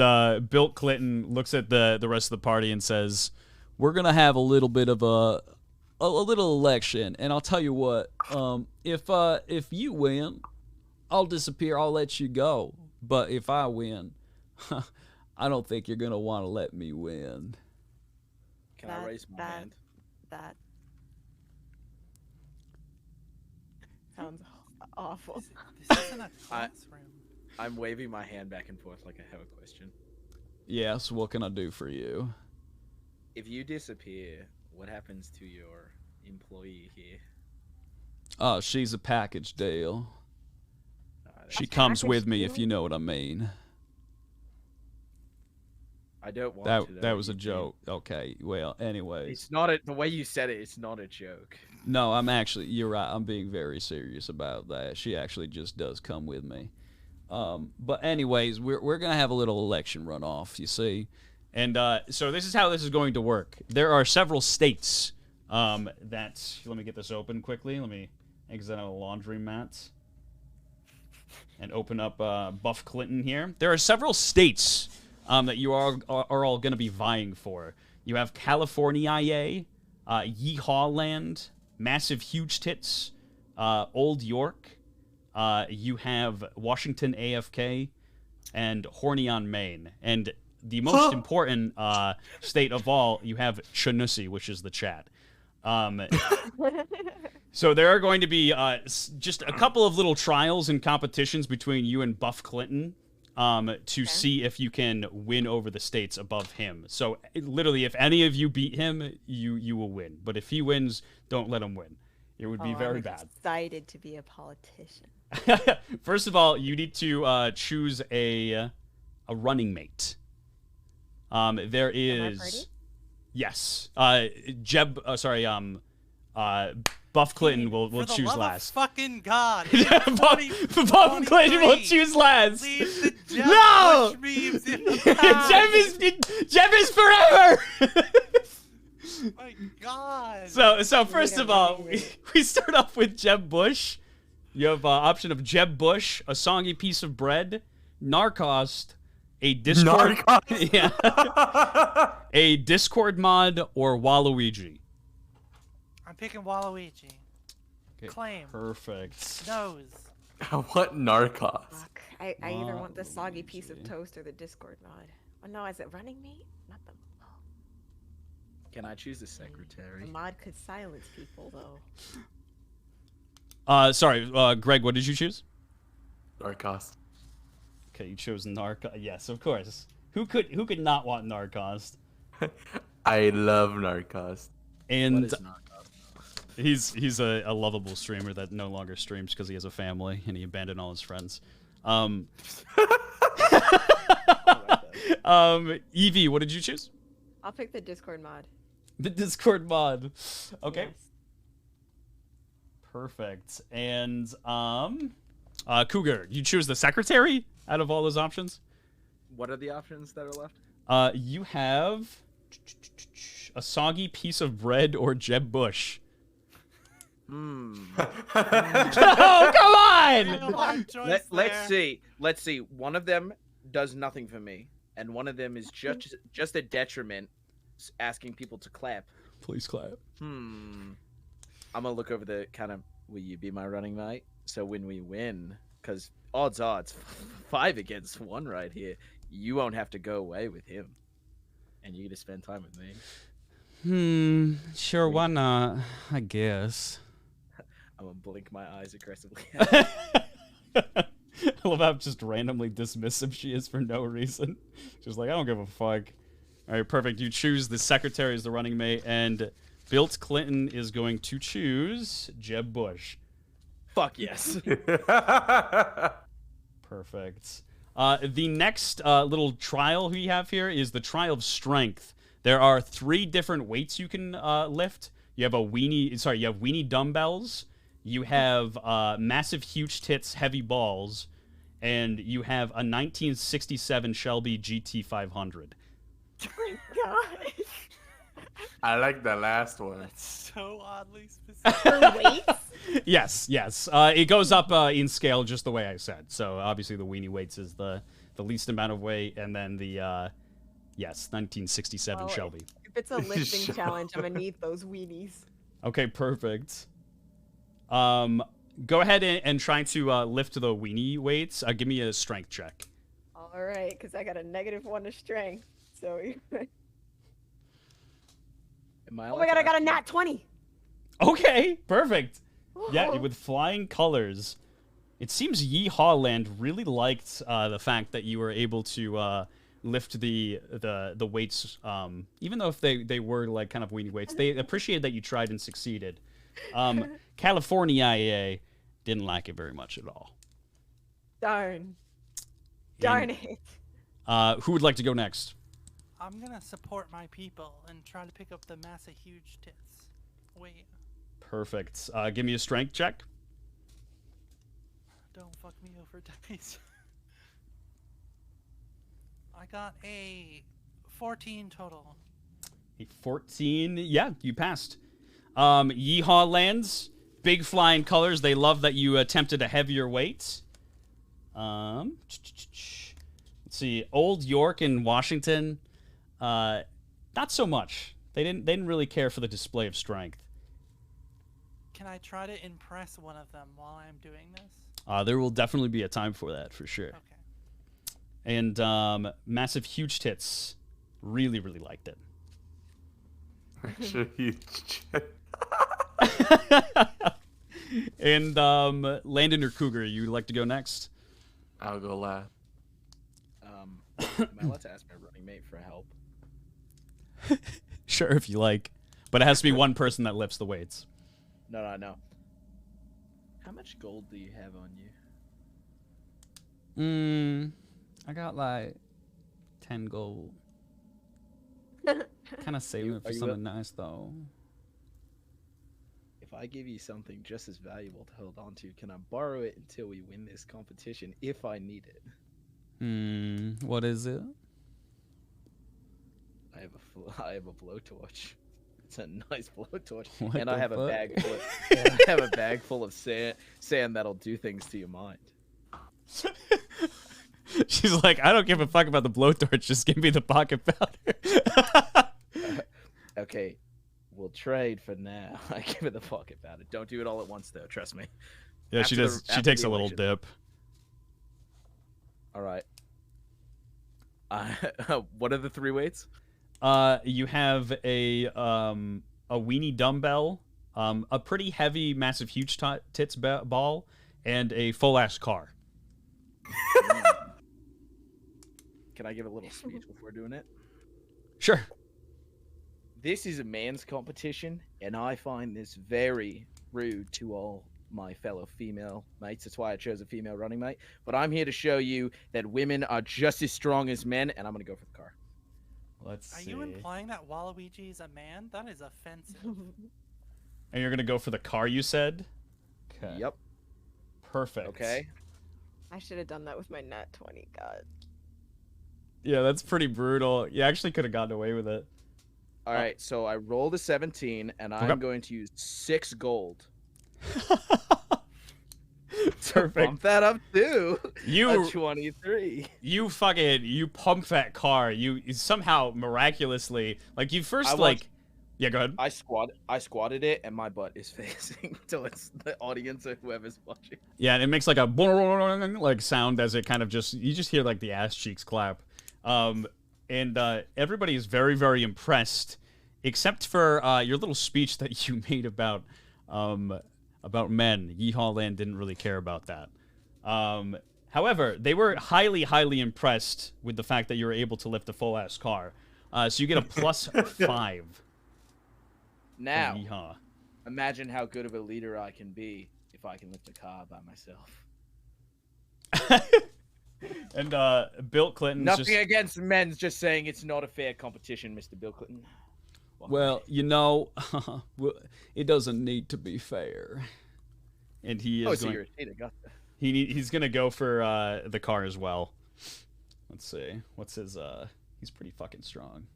Bill Clinton looks at the rest of the party and says, "We're gonna have a little bit of a little election, and I'll tell you what, if you win, I'll disappear. I'll let you go. But if I win, I don't think you're going to want to let me win. Can I raise my hand? That sounds awful. This isn't a classroom. I'm waving my hand back and forth like I have a question. Yes, what can I do for you? If you disappear, what happens to your employee here? Oh, she's a package deal. She A comes with package me, deal? if you know what I mean. I don't want to. That was a joke. Okay, well, anyways. It's not the way you said it. It's not a joke. No, you're right. I'm being very serious about that. She actually just does come with me. But anyways, we're going to have a little election runoff, you see. And so this is how this is going to work. There are several states let me get this open quickly. Let me exit out a laundry mat and open up Buff Clinton here. There are several states that you are all going to be vying for. You have California, Yeehaw Land, Massive Huge Tits, Old York. You have Washington AFK, and Horny on Maine. And the most important state of all, you have Chanussi, which is the chat. So there are going to be just a couple of little trials and competitions between you and Buff Clinton to see if you can win over the states above him. So literally, if any of you beat him, you will win. But if he wins, don't let him win. It would be very I'm bad. excited to be a politician. First of all, you need to choose a running mate. There my party? is, yes. Buff Clinton will For the choose love last. Of fucking God. Buff Clinton will choose last. Leave the Jeb No! Bush memes in the past. Jeb is forever. My God. So first of all, we start off with Jeb Bush. You have option of Jeb Bush, a soggy piece of bread, Narcost, a Discord, a Discord mod, or Waluigi. I'm picking Waluigi. Okay, Claim. perfect. Nose. I want Narcos. Fuck. I either want the soggy piece of Waluigi. toast or the Discord mod. Oh no, is it running mate? Not the. Can I choose the secretary? The mod could silence people though. Sorry, Greg, what did you choose? Narcos. Okay, you chose Narcos. Yes, of course. Who could not want Narcos? I love Narcos. And What is Narcos? he's a lovable streamer that no longer streams because he has a family and he abandoned all his friends. Eevee, what did you choose? I'll pick the Discord mod. The Discord mod. Okay. Yes. Perfect. And Cougar, you choose the secretary out of all those options? What are the options that are left? You have a soggy piece of bread or Jeb Bush. Hmm. Oh, come on! Hard choice Let's there. see. One of them does nothing for me, and one of them is just a detriment, asking people to clap. Please clap. I'm gonna look over the kind of. Will you be my running mate? So when we win, because odds are it's 5 against 1 right here. You won't have to go away with him, and you get to spend time with me. Sure, why not? I guess. I'm gonna blink my eyes aggressively. I love how just randomly dismissive she is for no reason. She's like, I don't give a fuck. All right, perfect. You choose the secretary as the running mate, and Bilt Clinton is going to choose Jeb Bush. Fuck yes. Perfect. The next little trial we have here is the trial of strength. There are 3 different weights you can lift. You have you have weenie dumbbells. You have massive huge tits, heavy balls, and you have a 1967 Shelby GT500. Oh my god. I like the last one. So oddly specific. For weights? Yes. It goes up in scale just the way I said. So obviously the weenie weights is the least amount of weight, and then the 1967 Well, Shelby. If it's a lifting challenge, I'm gonna need those weenies. Okay, perfect. Go ahead and try to lift the weenie weights. Give me a strength check. All right, because I got a -1 to strength. So. Oh my god, I got a nat 20. Okay, perfect. Yeah, Whoa. with flying colors. It seems Yeehaw Land really liked the fact that you were able to lift the weights, even though if they were like kind of weenie weights. They appreciated that you tried and succeeded. California IA didn't like it very much at all. Darn And, it. who would like to go next? I'm gonna support my people and try to pick up the massive huge tits. Wait, Perfect. Give me a strength check. don't fuck me over, dice. I got a 14 total. A 14. Yeah, you passed. Yeehaw Lands. Big flying colors. They love that you attempted a heavier weight. Let's see. Old York and Washington. Not so much. They didn't really care for the display of strength. Can I try to impress one of them while I'm doing this? There will definitely be a time for that, for sure. Okay. And Massive Huge Tits really, really liked it. Extra huge check. And Landen or Cougar, you would like to go next? I'll go last. Am I allowed to ask my running mate for help? Sure, if you like. But it has to be one person that lifts the weights. No. How much gold do you have on you? I got like 10 gold. Kind of saving it for are you something nice, though. If I give you something just as valuable to hold on to, can I borrow it until we win this competition if I need it? What is it? I have a blowtorch. It's a nice blowtorch, What and I the have a fuck? bag. I have a bag full of sand that'll do things to your mind. She's like, I don't give a fuck about the blowtorch. Just give me the pocket powder. Okay, we'll trade for now. I give it the pocket powder. Don't do it all at once, though. Trust me. Yeah, she After does. the- She after takes the a little election. dip. All right. What are the 3 weights? You have a weenie dumbbell, a pretty heavy, massive, huge tits ball, and a full ass car. Can I give a little speech before doing it? Sure. This is a man's competition, and I find this very rude to all my fellow female mates. That's why I chose a female running mate. But I'm here to show you that women are just as strong as men, and I'm going to go for the car. Let's Are see. you implying that Waluigi is a man? That is offensive. And you're gonna go for the car, you said? Okay. Yep. Perfect. Okay. I should have done that with my nat 20. God. Yeah, that's pretty brutal. You actually could have gotten away with it. All right. So I rolled a 17, and I'm Okay. going to use 6 gold. Perfect. Bump that up too. You A 23. you pump that car. You somehow miraculously you first I like watched- yeah, go ahead. I squatted it, and my butt is facing towards the audience or whoever's watching. Yeah, and it makes like a like sound as it kind of you just hear like the ass cheeks clap. And everybody is very, very impressed, except for your little speech that you made about men. Yeehaw Land didn't really care about that. However, they were highly, highly impressed with the fact that you were able to lift a full ass car. So you get a +5. Now, Yeehaw. imagine how good of a leader I can be if I can lift a car by myself. And Bill Clinton's Nothing just against men's, just saying it's not a fair competition, Mr. Bill Clinton. well, you know, it doesn't need to be fair. And he Oh, is so going. you're a cheater. Got that. He's gonna go for the car as well. Let's see. What's his he's pretty fucking strong.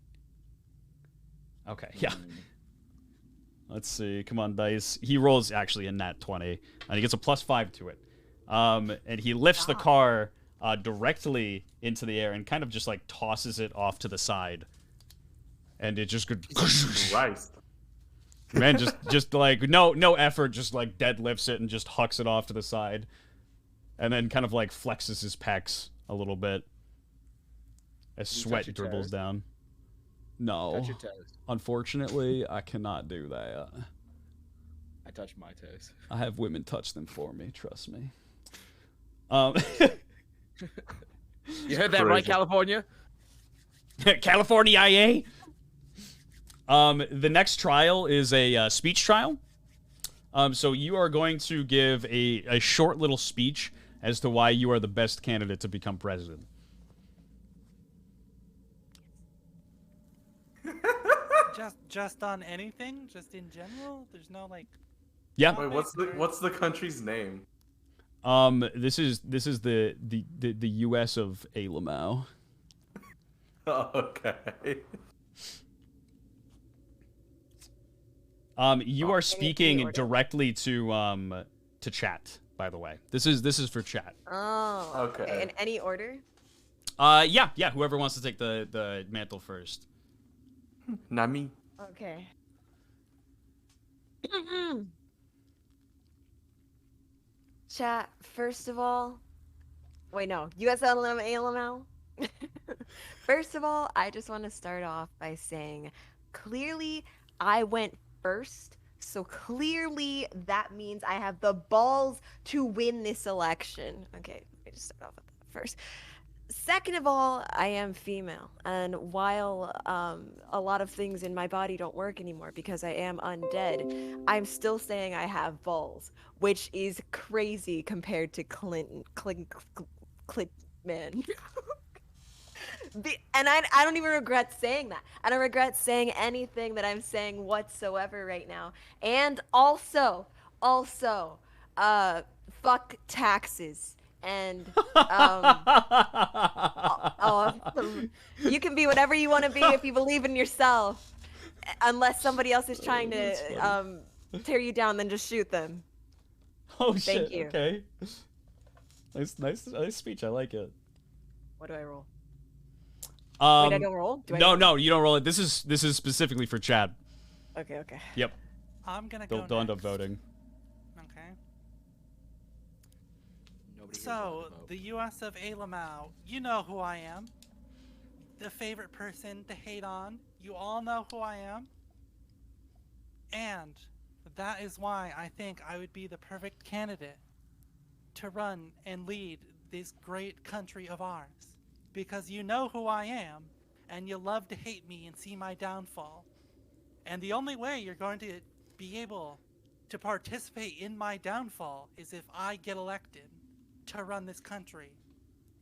Okay, yeah. Let's see. Come on, dice. He rolls actually a nat 20, and he gets a +5 to it. And he lifts the car directly into the air and kind of just like tosses it off to the side. And it just goes Christ. Man, just like no effort, just like deadlifts it and just hucks it off to the side, and then kind of like flexes his pecs a little bit as Can you sweat touch your dribbles toes? down. No, Touch your toes. unfortunately, I cannot do that. I touch my toes. I have women touch them for me. Trust me. You heard that right, Crazy. California? California IA. The next trial is a speech trial. So you are going to give a short little speech as to why you are the best candidate to become president. Just on anything, just in general. There's no like. Yeah. Wait, what's the country's name? This is the U.S. of Alamau. Oh, okay. You are speaking directly to chat. By the way, this is for chat. Oh. Okay. In any order? Yeah. Whoever wants to take the mantle first. Not me. Okay. Chat, first of all, wait, no, USLM ALML. First of all, I just want to start off by saying clearly I went first, so clearly that means I have the balls to win this election. Okay, let me just start off with that first. Second of all, I am female, and while a lot of things in my body don't work anymore because I am undead, I'm still saying I have balls, which is crazy compared to Clinton, man. And I don't even regret saying that. I don't regret saying anything that I'm saying whatsoever right now. And also, fuck taxes. And you can be whatever you want to be if you believe in yourself. Unless somebody else is trying to tear you down, then just shoot them. Oh Thank shit. you. Okay. Nice speech. I like it. What do I roll? Wait, I don't roll? Do I No, you don't roll it. This is specifically for Chad. Okay. Yep. I'm gonna go. They'll end up next. voting. Okay. Nobody here So, voted to vote. the US of Alamau, you know who I am. The favorite person to hate on. You all know who I am. And that is why I think I would be the perfect candidate to run and lead this great country of ours. Because you know who I am, and you love to hate me and see my downfall. And the only way you're going to be able to participate in my downfall is if I get elected to run this country.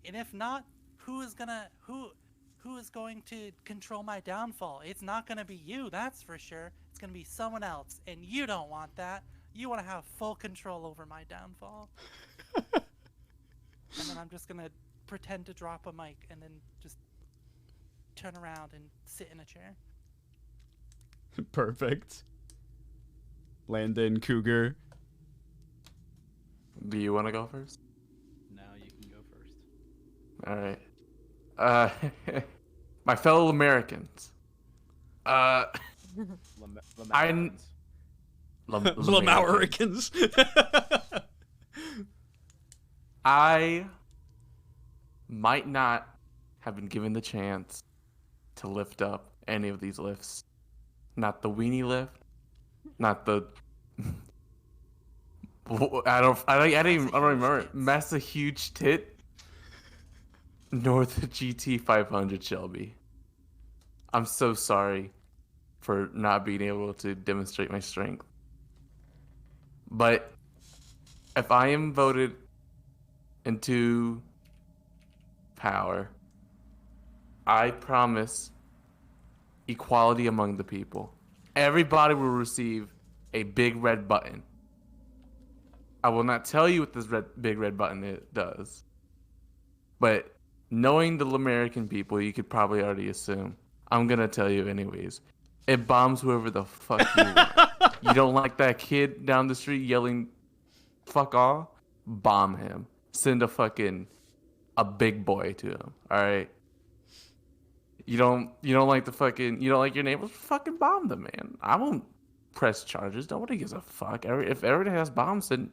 And if not, who is going to control my downfall? It's not going to be you, that's for sure. It's going to be someone else, and you don't want that. You want to have full control over my downfall. And then I'm just going to pretend to drop a mic and then just turn around and sit in a chair. Perfect. Landen, Cougar. Do you want to go first? Now you can go first. All right. My fellow Americans. I Lamauericans. I might not have been given the chance to lift up any of these lifts. Not the weenie lift. Not the. I don't remember. Massive huge tit. Nor the GT 500 Shelby. I'm so sorry for not being able to demonstrate my strength. But if I am voted into power, I promise equality among the people. Everybody will receive a big red button. I will not tell you what this big red button does, but knowing the American people, you could probably already assume. I'm gonna tell you anyways. It bombs whoever the fuck you want. You don't like that kid down the street yelling, "Fuck off"? Bomb him. Send a big boy to him. All right. You don't like your neighbors? Fucking bomb them, man. I won't press charges. Nobody gives a fuck. If everybody has bombs, then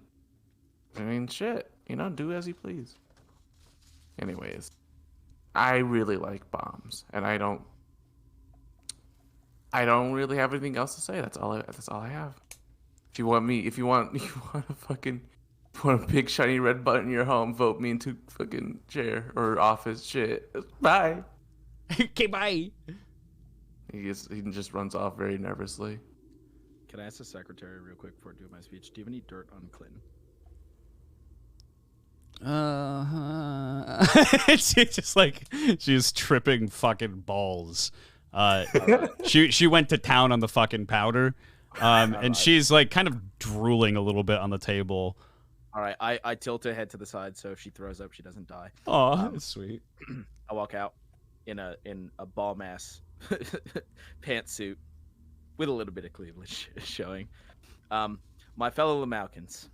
I mean, shit. You know, do as you please. Anyways, I really like bombs, and I don't really have anything else to say. That's all I have. If you want, you want a big shiny red button in your home, vote me into fucking chair or office. Shit. Bye. Okay, bye. He just runs off very nervously. Can I ask the secretary real quick before I do my speech? Do you have any dirt on Clinton? She's just like, she's tripping fucking balls. She went to town on the fucking powder, and she's like kind of drooling a little bit on the table. All right, I tilt her head to the side so if she throws up, she doesn't die. Oh, that's sweet. I walk out in a ball mass pantsuit with a little bit of cleavage showing. My fellow Lamaukans,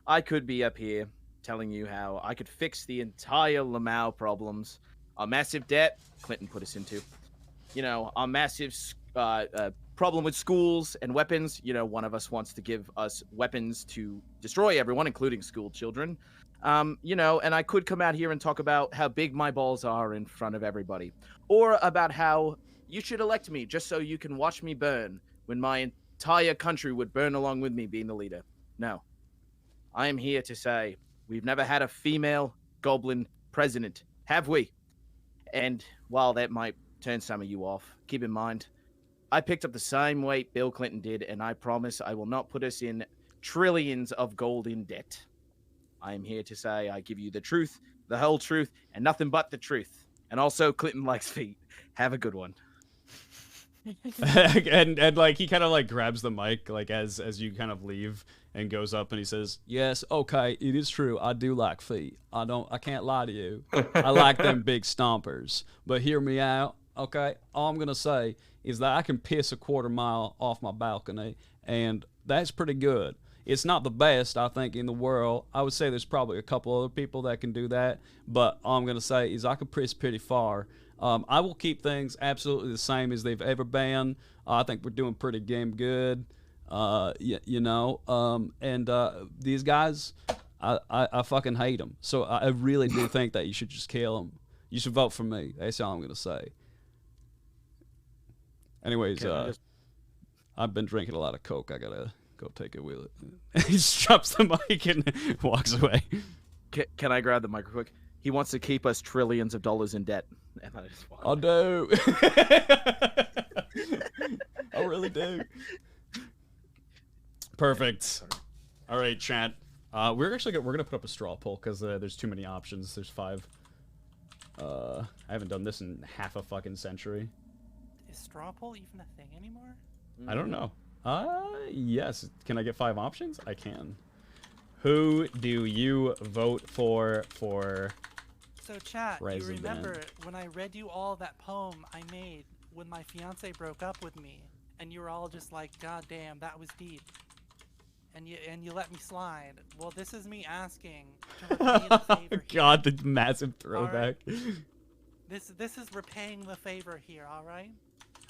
I could be up here telling you how I could fix the entire Lamau problems. A massive debt Clinton put us into. You know, our massive problem with schools and weapons. You know, one of us wants to give us weapons to destroy everyone, including school children. You know, and I could come out here and talk about how big my balls are in front of everybody. Or about how you should elect me just so you can watch me burn when my entire country would burn along with me being the leader. No. I am here to say we've never had a female goblin president, have we? And while that might turn some of you off, keep in mind, I picked up the same weight Bill Clinton did, and I promise I will not put us in trillions of gold in debt. I am here to say I give you the truth, the whole truth, and nothing but the truth. And also, Clinton likes feet. Have a good one. and like he kind of like grabs the mic like as you kind of leave and goes up and he says, "Yes, okay, it is true. I do like feet. I can't lie to you. I like them big stompers. But hear me out, okay? All I'm gonna say is that I can piss a quarter mile off my balcony, and that's pretty good. It's not the best, I think, in the world. I would say there's probably a couple other people that can do that, but all I'm going to say is I can piss pretty far. I will keep things absolutely the same as they've ever been. I think we're doing pretty damn good, you know. And these guys, I fucking hate them. So I really do think that you should just kill them. You should vote for me. That's all I'm going to say. Anyways, I've been drinking a lot of Coke. I got to go take a wheel. He just drops the mic and walks away. Can I grab the mic real quick? He wants to keep us trillions of dollars in debt. And I just I do. I really do. Perfect. All right, chat. We're gonna put up a straw poll because there's too many options. There's 5. I haven't done this in half a fucking century. Is straw poll even a thing anymore? I don't know. Yes. Can I get 5 options? I can. Who do you vote for? So chat, President? you remember when I read you all that poem I made when my fiance broke up with me, and you were all just like, "God damn, that was deep," and you let me slide. Well, this is me asking to repay the favor. God, the massive throwback. Right. This is repaying the favor here. All right.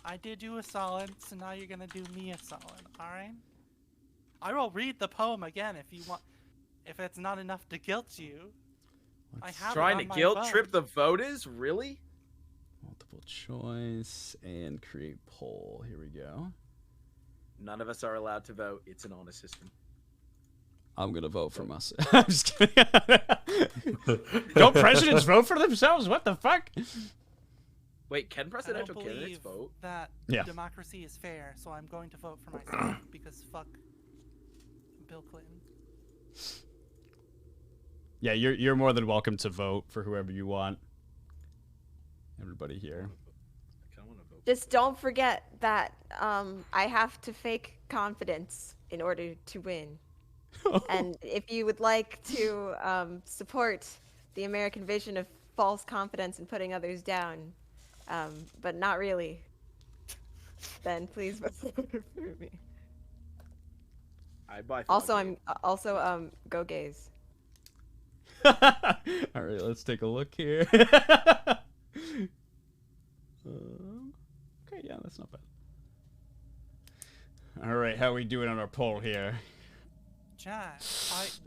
I did you a solid, so now you're gonna do me a solid, alright? I will read the poem again if you want, if it's not enough to guilt you. I have trying to guilt trip the voters? Really? Multiple choice and create poll. Here we go. None of us are allowed to vote. It's an honest system. I'm gonna vote for myself. I'm just kidding. Don't presidents vote for themselves? What the fuck? Wait, can I presidential don't candidates believe vote? that Yeah. democracy is fair, so I'm going to vote for myself because fuck Bill Clinton. Yeah, you're more than welcome to vote for whoever you want. Everybody here. I kind of want to vote. Just don't forget that I have to fake confidence in order to win. And if you would like to support the American vision of false confidence and putting others down, but not really, then please vote for me. I buy. Also, go gays. All right, let's take a look here. Okay, yeah, that's not bad. All right, how are we doing on our poll here? Chat.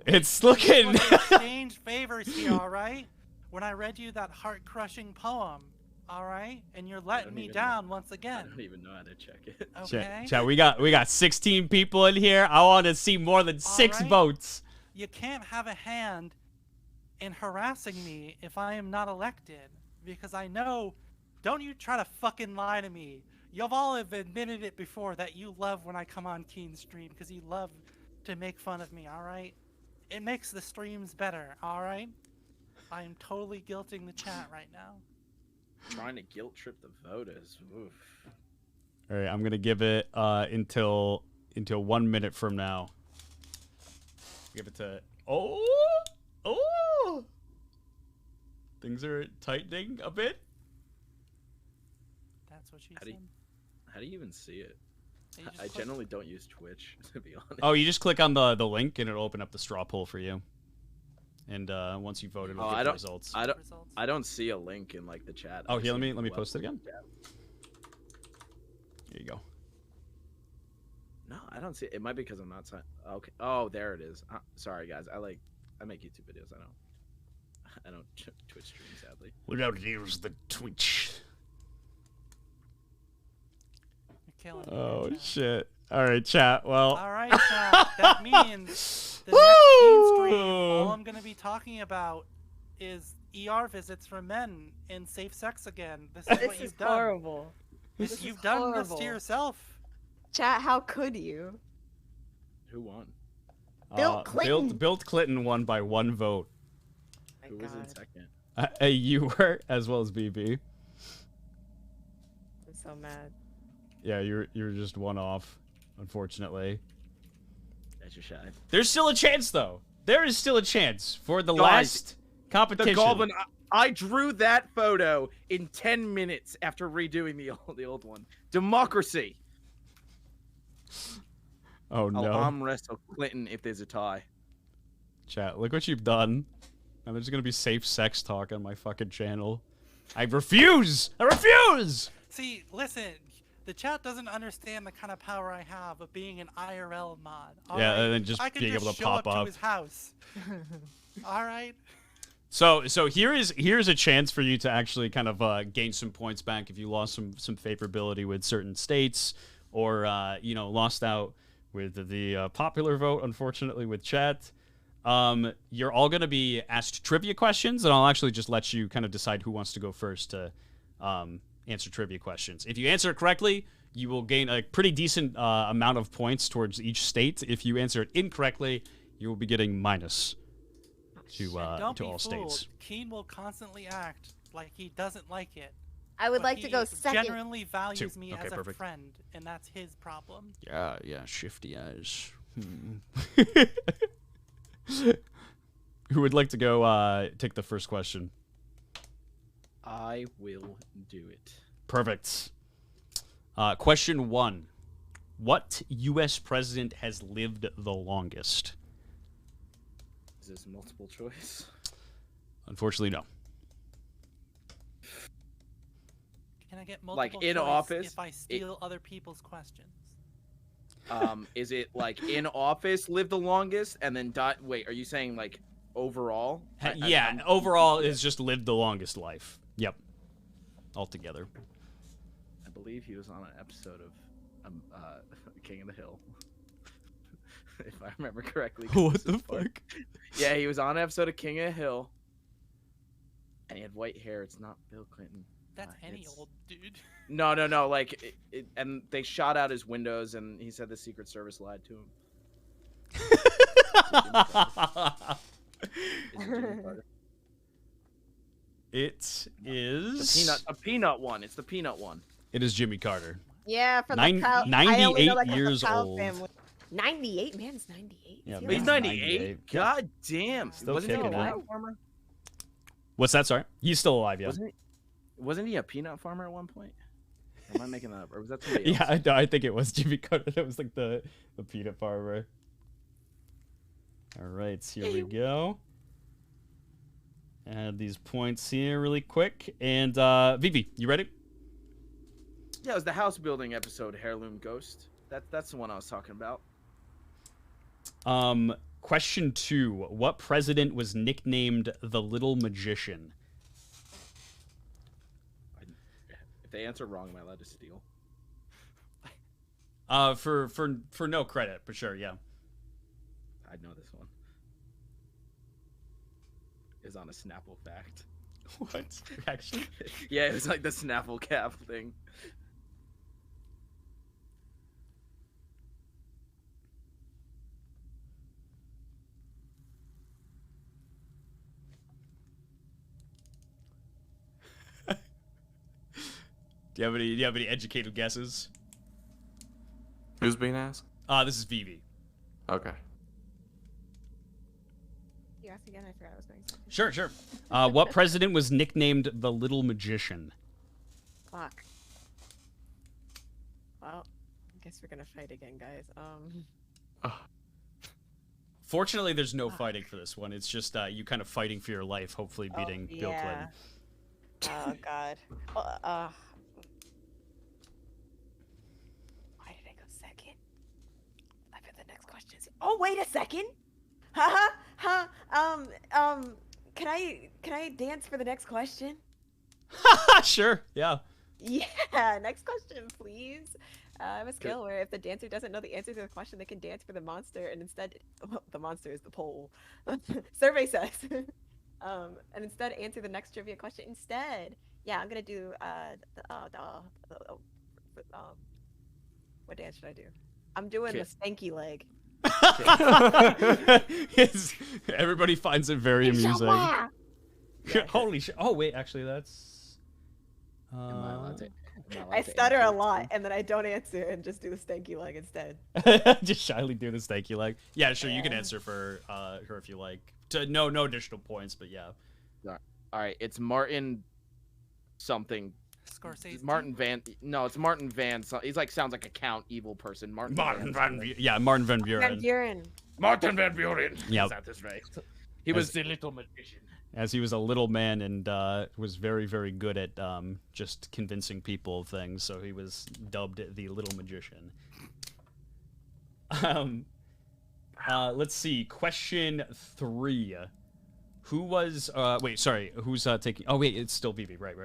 It's looking. Exchange favors here, all right? When I read you that heart-crushing poem, all right, and you're letting me down once I again. don't even know how to check it. Okay. Chat, we got 16 people in here. I want to see more than 6 right. votes. You can't have a hand in harassing me if I am not elected, because I know. Don't you try to fucking lie to me. You've all have admitted it before that you love when I come on Keen's stream because you love to make fun of me, alright? It makes the streams better, alright? I am totally guilting the chat right now. Trying to guilt trip the voters. Oof. All right, I'm gonna give it until 1 minute from now. Give it to oh. Things are tightening a bit. That's what she How said. do you even see it? You just I click- generally don't use Twitch, to be honest. Oh, you just click on the link and it'll open up the straw poll for you. And once you vote, it'll Oh, give the results. results. I don't see a link in like the chat. Oh, I here, see let me the post it web again. chat. Here you go. No, I don't see it. It might be because I'm not signed. Okay. Oh, there it is. Sorry, guys. I make YouTube videos. I don't Twitch stream, sadly. Look out, here's the Twitch. You're killing me, Oh chat. shit! All right, chat. Well, Alright, chat. That means the next Keen stream, all I'm gonna be talking about is ER visits for men and safe sex again. This is what This is you've done. horrible. You've done this to horrible. yourself. Chat, how could you? Who won? Bill Clinton. Bill Clinton won by 1 vote. My Who was in God, second? You were, as well as BB. I'm so mad. Yeah, you're just 1 off, unfortunately. That's your shy. There's still a chance, though. There is still a chance for the Guys, last competition. The Goblin. I drew that photo in 10 minutes after redoing the old one. Democracy. Oh I'll no, arm wrestle Clinton if there's a tie. chat! Look what you've done. And there's gonna be safe sex talk on my fucking channel. I refuse. I refuse. See, listen, the chat doesn't understand the kind of power I have of being an IRL mod. Yeah, alright? and then just I can being just able to show pop up to up. his house. Alright? So here's a chance for you to actually kind of gain some points back if you lost some favorability with certain states, or lost out with the popular vote, unfortunately, with chat. You're all going to be asked trivia questions, and I'll actually just let you kind of decide who wants to go first to answer trivia questions. If you answer it correctly, you will gain a pretty decent amount of points towards each state. If you answer it incorrectly, you will be getting minus to Don't be all fooled. states. Keen will constantly act like he doesn't like it. I would but like to he go second. genuinely values 2. me Okay, as a perfect. friend, and that's his problem. Yeah, shifty eyes. Who would like to go take the first question? I will do it. Perfect. Question 1. What U.S. president has lived the longest? Is this multiple choice? Unfortunately, no. Can I get multiple Like, in choice office, if I steal other people's questions? Is it like in office lived the longest and then died? Wait, are you saying like overall? Overall is just lived the longest life. Yep. Altogether. I believe he was on an episode of King of the Hill. If I remember correctly. 'cause What this the is fun. fuck? Yeah, he was on an episode of King of the Hill. And he had white hair. It's not Bill Clinton. That's any it's- old dude. No. Like, and they shot out his windows, and he said the Secret Service lied to him. Is it Jimmy Carter? It is. A peanut one. It's the peanut one. It is Jimmy Carter. Yeah, from Nine- the Kyle. 98 I only know years the Kyle old. Family. 98? Man's 98. Yeah, Is he man's He's alive? 98. God damn. Still Wasn't he a kicking it. peanut farmer? What's that? Sorry, he's still alive. Yeah. Wasn't he a peanut farmer at one point? Or am I making that up? Or was that somebody else? Yeah, I think it was Jimmy Carter. That was like the peanut farmer. All right, here we go. Add these points here really quick. And Vivi, you ready? Yeah, it was the house building episode, Heirloom Ghost. That's the one I was talking about. Question 2. What president was nicknamed the Little Magician? If they answer wrong, am I allowed to steal? For no credit, but sure, yeah. I know this one. Is on a Snapple fact. What? Actually? Yeah, it was like the Snapple cap thing. Do you have any educated guesses? Who's being asked? This is Vivi. Okay. You asked again. I forgot I was going to. Sure. What president was nicknamed the Little Magician? Fuck. Well, I guess we're gonna fight again, guys. Fortunately, there's no fighting for this one. It's just you kind of fighting for your life, hopefully beating Bill Clinton. Oh God. Why did I go second? I bet the next question is. Oh, wait a second. Can I dance for the next question? Sure. Yeah. Yeah. Next question, please. I have a skill where if the dancer doesn't know the answer to the question, they can dance for the monster, and instead, the monster is the pole. Survey says. And instead answer the next trivia question instead. Yeah, I'm gonna do what dance should I do? I'm doing the stanky leg. Everybody finds it very amusing. Holy shit! Oh wait, actually, that's. Am I allowed to? I stutter a lot, and then I don't answer and just do the stanky leg instead. Just shyly do the stanky leg. Yeah, sure. You can answer for her if you like. No additional points, but yeah. All right, it's Martin something. Scorsese. Martin Van. No, it's Martin Van. He's like sounds like a Count evil person. Martin Van Van Buren. Van Buren. Martin Van Buren. Yep. Is that his right? He was the little magician. As he was a little man and was very, very good at just convincing people of things, so he was dubbed the Little Magician. Let's see. Question 3. Who was... wait, sorry. Who's taking... Oh, wait, it's still Vivi. Right.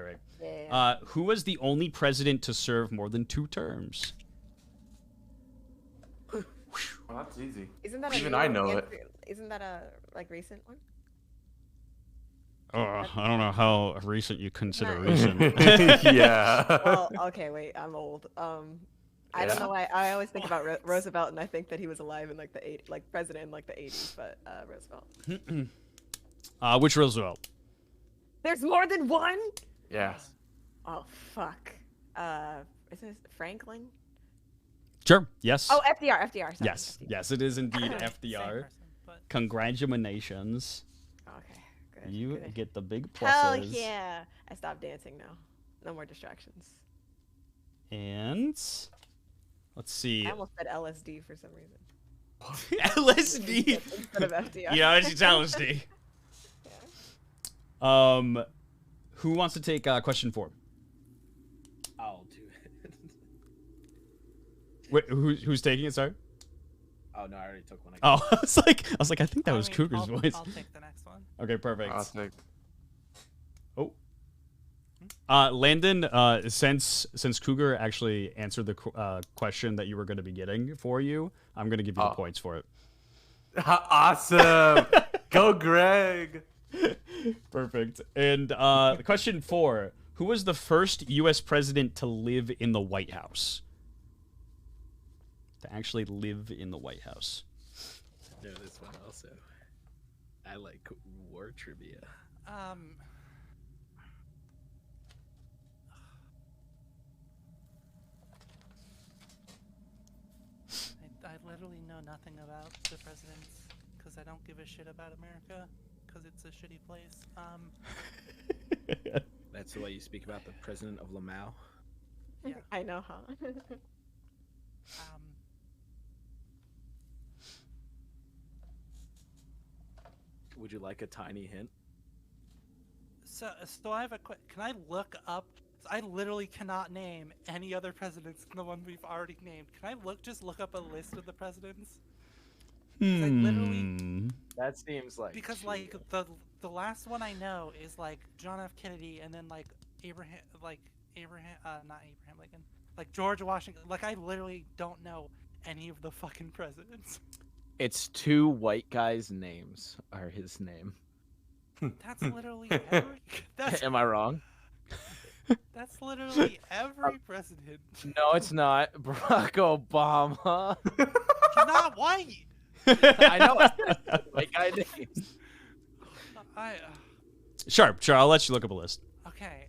Yeah. Who was the only president to serve more than 2 terms? Well, that's easy. Isn't that Even I know it. Isn't that a recent one? I don't know how recent you consider recent. Yeah. Well, okay, wait, I'm old. I don't know why. I always think about Roosevelt, and I think that he was alive in like the president in like the 80s, but Roosevelt. Which Roosevelt? There's more than one? Yeah. Oh, fuck. Is this Franklin? Sure. Yes. Oh, FDR. Sorry, yes. FDR. Yes, it is indeed Same FDR. person, but Congratulations. Okay, good. You good. get the big pluses. Hell yeah! I stopped dancing now. No more distractions. And let's see. I almost said LSD for some reason. LSD. Instead of FDR. Yeah, it's LSD. Yeah. Who wants to take question 4? I'll do it. Wait, who's taking it? Sorry. Oh no, I already took one. Oh, I was like, I think that was Cougar's I'll voice. I'll take the next one. Okay, perfect. I'll take. Oh. Landen, since Cougar actually answered the question that you were going to be getting for you, I'm going to give you the points for it. Awesome. Go, Greg. Perfect. And question 4: who was the first U.S. president to live in the White House? To actually live in the White House. I know this one also. I like war trivia. I literally know nothing about the presidents because I don't give a shit about America because it's a shitty place. That's the way you speak about the president of Lamau. Yeah. I know, huh? Would you like a tiny hint? So I have a quick. Can I look up I literally cannot name any other presidents than the one we've already named. Can I just look up a list of the presidents? 'Cause I literally, That seems like because cheating. like the last one I know is like John F. Kennedy, and then like Abraham, not Abraham Lincoln, like George Washington. Like I literally don't know any of the fucking presidents. It's 2 white guys' names are his name. That's literally every. Am I wrong? That's literally every president. No, it's not. Barack Obama. He's not white. I know. It's white guy names. Sharp, I'll let you look up a list. Okay,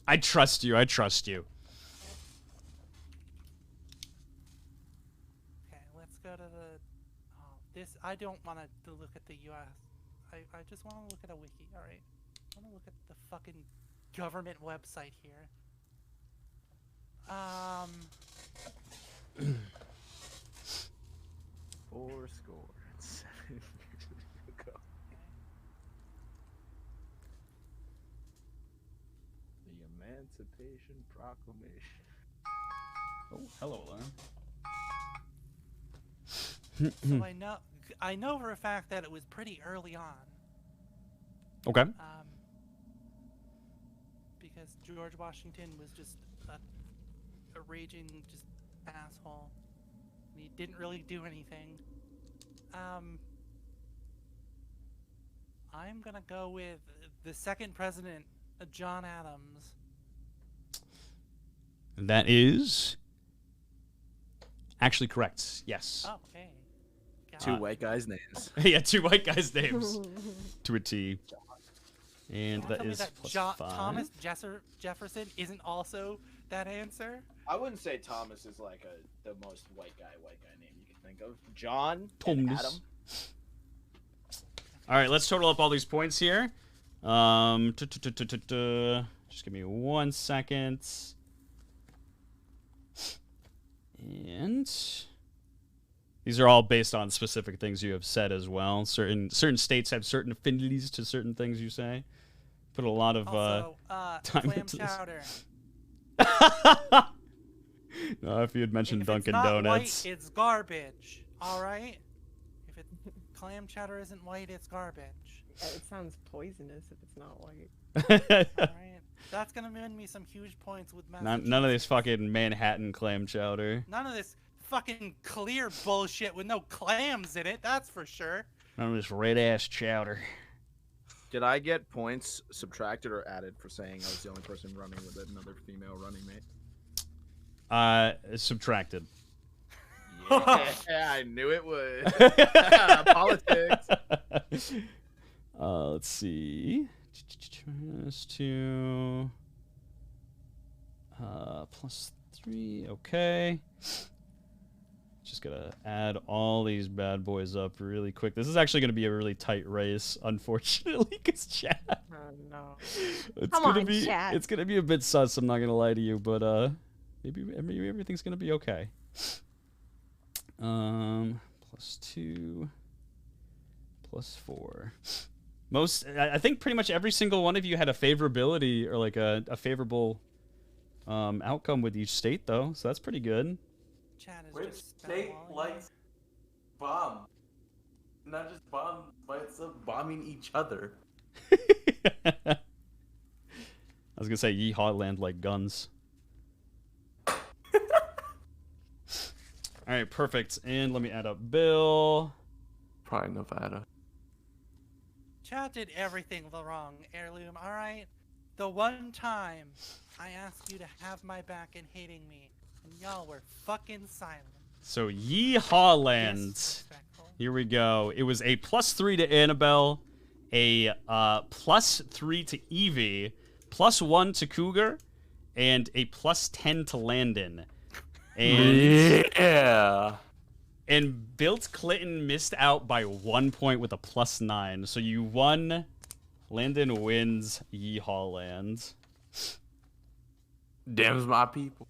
I trust you. Okay, let's go to the. Oh, this. I don't want to look at the U.S. I just want to look at a wiki. All right. I want to look at the fucking government website here. 7 years ago. The Emancipation Proclamation. Oh, hello, Lauren. So I know for a fact that it was pretty early on. Okay. Because George Washington was just a raging just asshole. And he didn't really do anything. I'm gonna go with the second president, John Adams. That is actually correct. Yes. Oh, hey. Got 2 it. white guys' names. Yeah, 2 white guys' names to a T. And Don't that tell me is that plus 5. Thomas Jefferson isn't also that answer. I wouldn't say Thomas is like the most white guy name you can think of. John Thomas. and Adam. All right, let's total up all these points here. Just give me 1 second. And these are all based on specific things you have said as well. Certain states have certain affinities to certain things you say. Put a lot of Also, time clam into this. chowder. No, if you had mentioned If Dunkin' it's not Donuts. white, it's garbage. All right. If clam chowder isn't white, it's garbage. It sounds poisonous if it's not white. All right. That's gonna win me some huge points with Massachusetts. None of this fucking Manhattan clam chowder. None of this fucking clear bullshit with no clams in it. That's for sure. None of this red ass chowder. Did I get points subtracted or added for saying I was the only person running with another female running mate? Subtracted. Yeah, I knew it would. Politics. Let's see. +2. +3. Okay. Just gonna add all these bad boys up really quick. This is actually gonna be a really tight race, unfortunately, because chat. Oh no. It's Come gonna on, be chat. it's gonna be a bit sus. I'm not gonna lie to you, but maybe everything's gonna be okay. +2, +4. I think pretty much every single one of you had a favorability or like a favorable outcome with each state though, so that's pretty good. Chad is Which just state stonewalling. likes bomb? Not just bomb by itself, bombing each other. I was gonna say yeehaw land like guns. All right, perfect. And let me add up Bill. Probably Nevada. Chad did everything wrong, Heirloom. All right. The one time I asked you to have my back and hating me, and y'all were fucking silent. So yeehaw land. Disrespectful. Here we go. It was a +3 to Annabelle, a +3 to Eevee, +1 to Cougar, and a +10 to Landen. And Yeah. and Built Clinton missed out by 1 point with a +9. So you won. Landen wins yeehaw land. Damn's my people.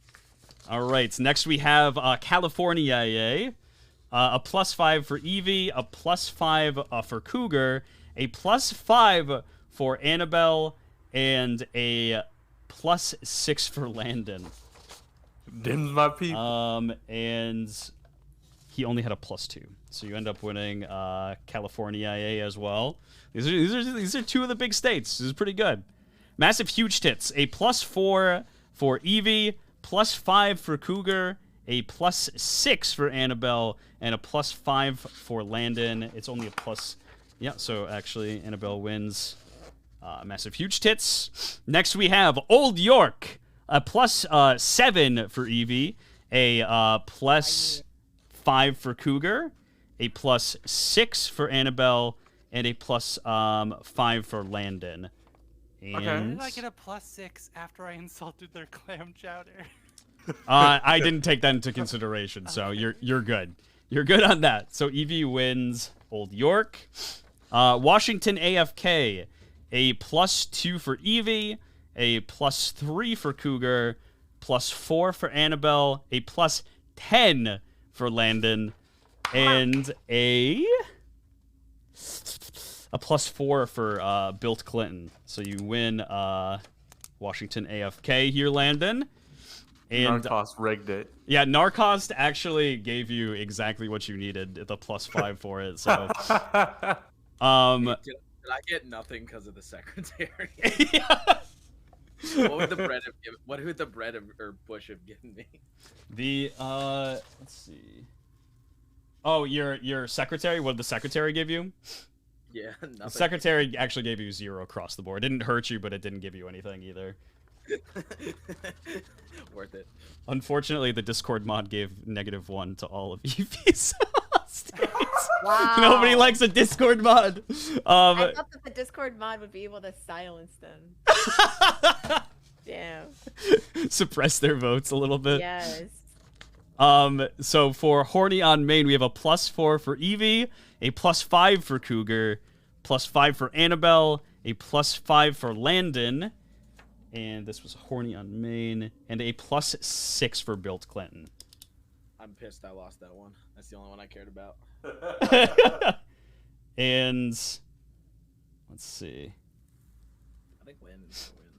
All right. Next we have California, a +5 for Eevee, a +5 for Cougar, a +5 for Annabelle, and a +6 for Landen. Dim's my people. And he only had a +2, so you end up winning California IA as well. These are two of the big states. This is pretty good. Massive huge tits. A +4 for Eevee, +5 for Cougar, a +6 for Annabelle, and a +5 for Landen. It's only a plus. Yeah, so actually Annabelle wins. Massive huge tits. Next we have Old York, a +7 for Eevee, a +5 for Cougar, a +6 for Annabelle, and a +5 for Landen. And Why did I get a +6 after I insulted their clam chowder? I didn't take that into consideration, so you're good. You're good on that. So Eevee wins Old York. Washington AFK, a +2 for Eevee, a +3 for Cougar, +4 for Annabelle, a +10 for Landen, and a +4 for Bill Clinton. So you win Washington AFK here, Landen. And Narcos rigged it. yeah, Narcos actually gave you exactly what you needed, the +5 for it. So Did I get nothing because of the secretary? What would the bread have given? What would the bread or Bush have given me? The let's see. Oh, your secretary. What did the secretary give you? Yeah, nothing. The secretary actually gave you 0 across the board. It didn't hurt you, but it didn't give you anything either. Worth it. Unfortunately, the Discord mod gave -1 to all of Eevee's states. Wow. Nobody likes a Discord mod. I thought that the Discord mod would be able to silence them. Damn. Suppress their votes a little bit. Yes. So for Horny on Main, we have a +4 for Eevee, a +5 for Cougar, +5 for Annabelle, a +5 for Landen, and this was Horny on Main, and a +6 for Bill Clinton. I'm pissed I lost that one. That's the only one I cared about. And let's see. I think Landon's gonna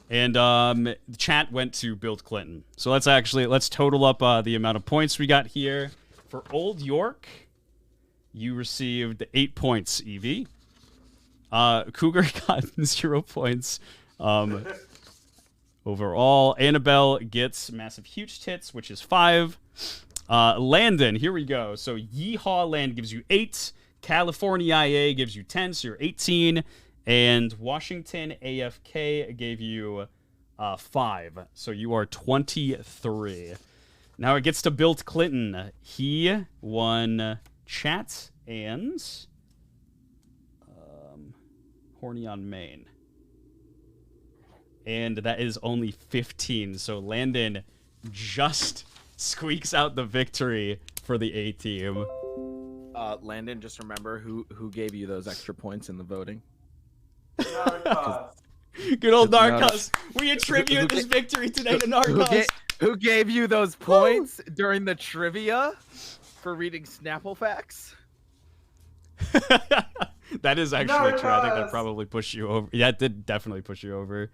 win. And the chat went to Bill Clinton. So let's total up the amount of points we got here. For Old York, you received 8 points, Eevee. Cougar got 0 points. Overall, Annabelle gets massive huge tits, which is 5. Landen, here we go. So Yeehaw Land gives you 8. California IA gives you 10, so you're 18. And Washington AFK gave you 5, so you are 23. Now it gets to Bill Clinton. He won chat and Horny on Main. And that is only 15, so Landen just squeaks out the victory for the A team. Landon, just remember who gave you those extra points in the voting. Good old Narcos. We attribute this victory today to Narcos. Who gave you those points during the trivia for reading Snapple facts? That is actually true. I think that probably pushed you over. Yeah, it did definitely push you over.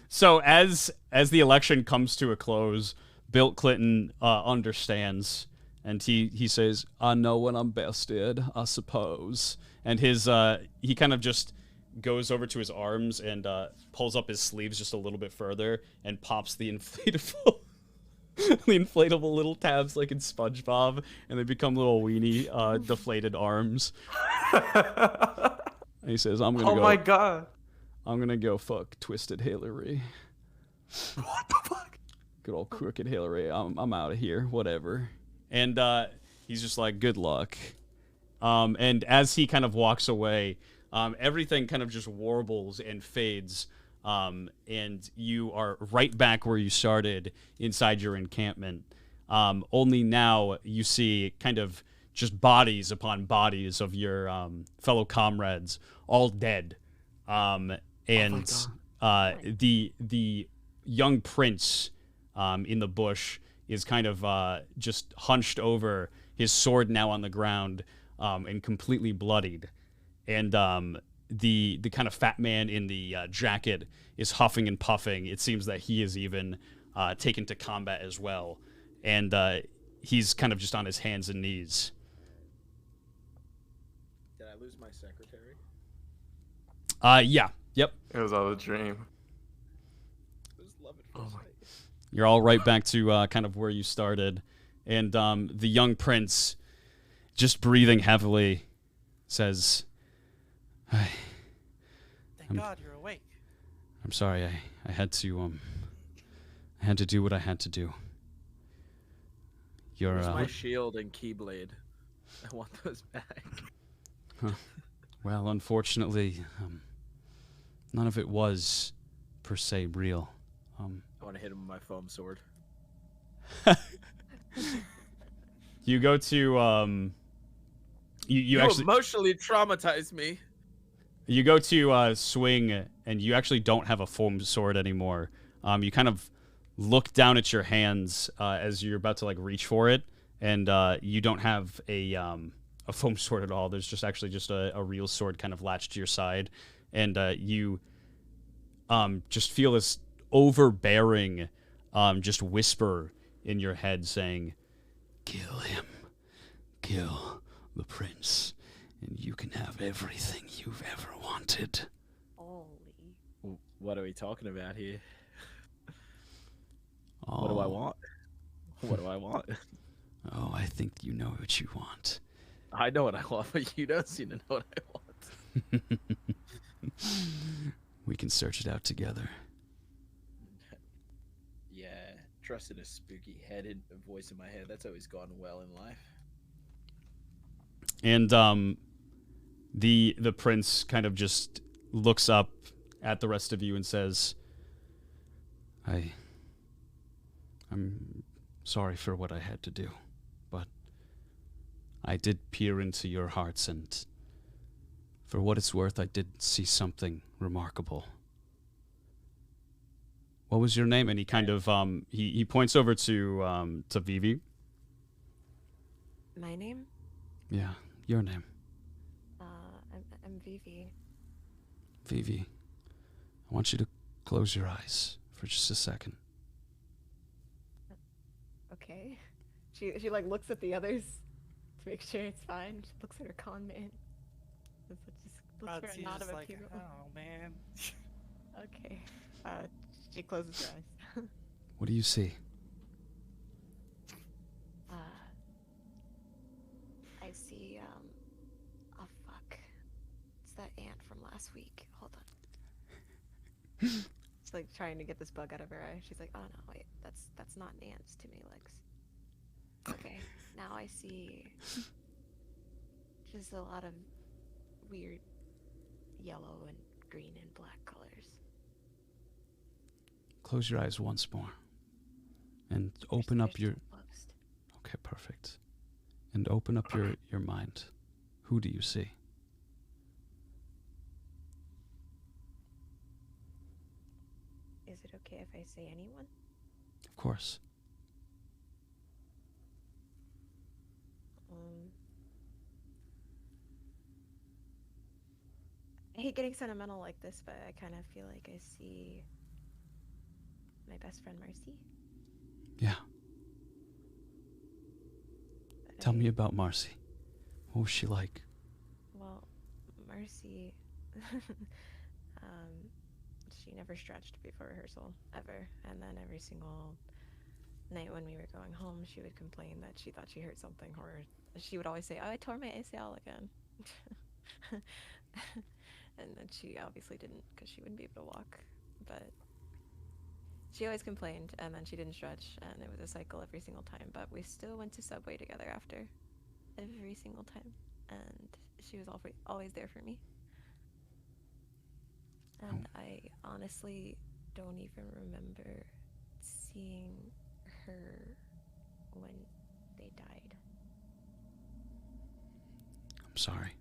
So as the election comes to a close, Bill Clinton understands, and he says, "I know when I'm bested, I suppose." And his he kind of just goes over to his arms and pulls up his sleeves just a little bit further and pops the inflatable the inflatable little tabs like in SpongeBob, and they become little weenie deflated arms. And he says, "I'm gonna Oh my god. I'm gonna go fuck Twisted Hillary." What the fuck? Good old crooked Hillary. I'm out of here. Whatever. And he's just like, "Good luck." And as he kind of walks away, everything kind of just warbles and fades. And you are right back where you started inside your encampment. Only now you see kind of just bodies upon bodies of your fellow comrades, all dead. And the young prince in the bush is kind of just hunched over, his sword now on the ground, and completely bloodied. And the kind of fat man in the jacket is huffing and puffing. It seems that he is even taken to combat as well, and he's kind of just on his hands and knees. Did I lose my secretary? Yeah, yep. It was all a dream. It was love at first sight. You're all right back to kind of where you started, and the young prince, just breathing heavily, says, Thank God you're awake. I'm sorry, I had to do what I had to do. You're Where's my shield and keyblade? I want those back. well, unfortunately, none of it was per se real. I want to hit him with my foam sword. You go to you actually emotionally traumatized me. you go to swing, and you actually don't have a foam sword anymore. You kind of look down at your hands as you're about to like reach for it, and you don't have a foam sword at all. There's just a real sword kind of latched to your side, and you just feel this overbearing just whisper in your head saying, "Kill him, kill the prince, and you can have everything you've ever wanted." Holy. What are we talking about here? Oh, What do I want? What do I want? Oh, I think you know what you want. I know what I want, but you don't seem to know what I want. We can search it out together. Yeah, trusting a spooky head and a voice in my head. That's always gone well in life. And the prince kind of just looks up at the rest of you and says, I'm sorry for what I had to do, but I did peer into your hearts, and for what it's worth, I did see something remarkable. What was your name? And he kind of he points over to Vivi. My name? Yeah, your name. I'm Vivi. Vivi, I want you to close your eyes for just a second. Okay. She like looks at the others to make sure it's fine. She looks at her con man. Just looks for a She's nod just of like, approval. oh man. Okay. She closes her eyes. What do you see? I see oh fuck. It's that ant from last week. Hold on. She's like trying to get this bug out of her eye. She's like, oh no, wait, that's not an ant, it's too many legs. Okay, now I see just a lot of weird yellow and green and black colors. Close your eyes once more. And open up your... Closed. Okay, perfect. And open up your mind. Who do you see? Is it okay if I say anyone? Of course. I hate getting sentimental like this, but I kind of feel like I see my best friend Marcy. Yeah. Tell me about Marcy. What was she like? Well, Marcy, she never stretched before rehearsal, ever. And then every single night when we were going home, she would complain that she thought she hurt something, or she would always say, oh, I tore my ACL again. And then she obviously didn't, because she wouldn't be able to walk. But she always complained, and then she didn't stretch, and it was a cycle every single time. But we still went to Subway together after, every single time. And she was always there for me. And I honestly don't even remember seeing her when they died. I'm sorry.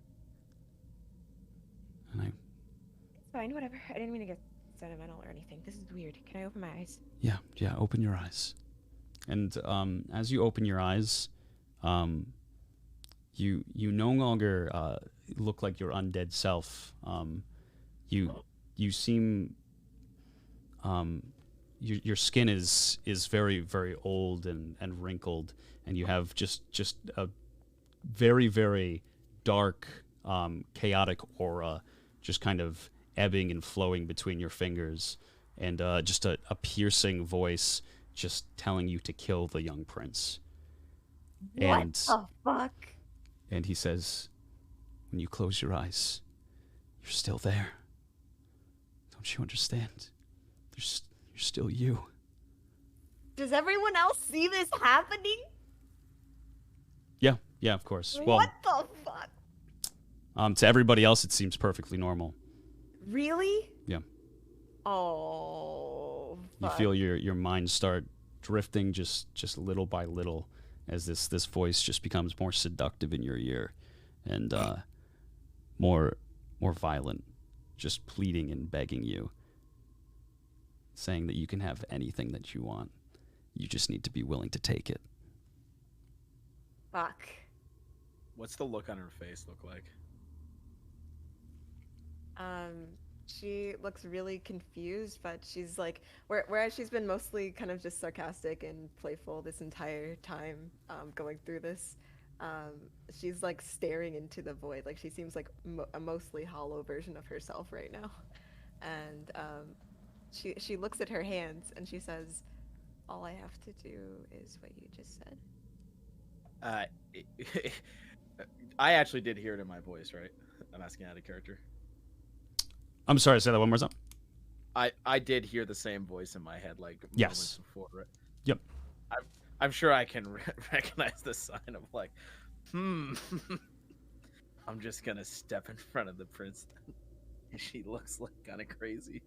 And It's fine, whatever. I didn't mean to get sentimental or anything. This is weird. Can I open my eyes? yeah, open your eyes. And as you open your eyes, you no longer look like your undead self. You seem your skin is very, very old and wrinkled, and you have just a very, very dark, chaotic aura just kind of ebbing and flowing between your fingers, and just a piercing voice just telling you to kill the young prince. What the fuck? And he says, when you close your eyes, you're still there. Don't you understand? You're still you. Does everyone else see this happening? Yeah, of course. What the fuck? To everybody else, it seems perfectly normal. Really? Yeah. Oh. You Fuck. feel your mind start drifting just little by little as this voice just becomes more seductive in your ear, and more violent, just pleading and begging you, saying that you can have anything that you want. You just need to be willing to take it. Fuck. What's the look on her face look like? She looks really confused, but she's like, whereas she's been mostly kind of just sarcastic and playful this entire time, going through this, she's like staring into the void. Like she seems like a mostly hollow version of herself right now, and she looks at her hands and she says, "All I have to do is what you just said." I actually did hear it in my voice, right? I'm asking out of character. I'm sorry, say that one more time. I did hear the same voice in my head, like Yes. moments before, right? Yep. I'm sure I can recognize the sign of like, I'm just gonna step in front of the prince. She looks like kind of crazy.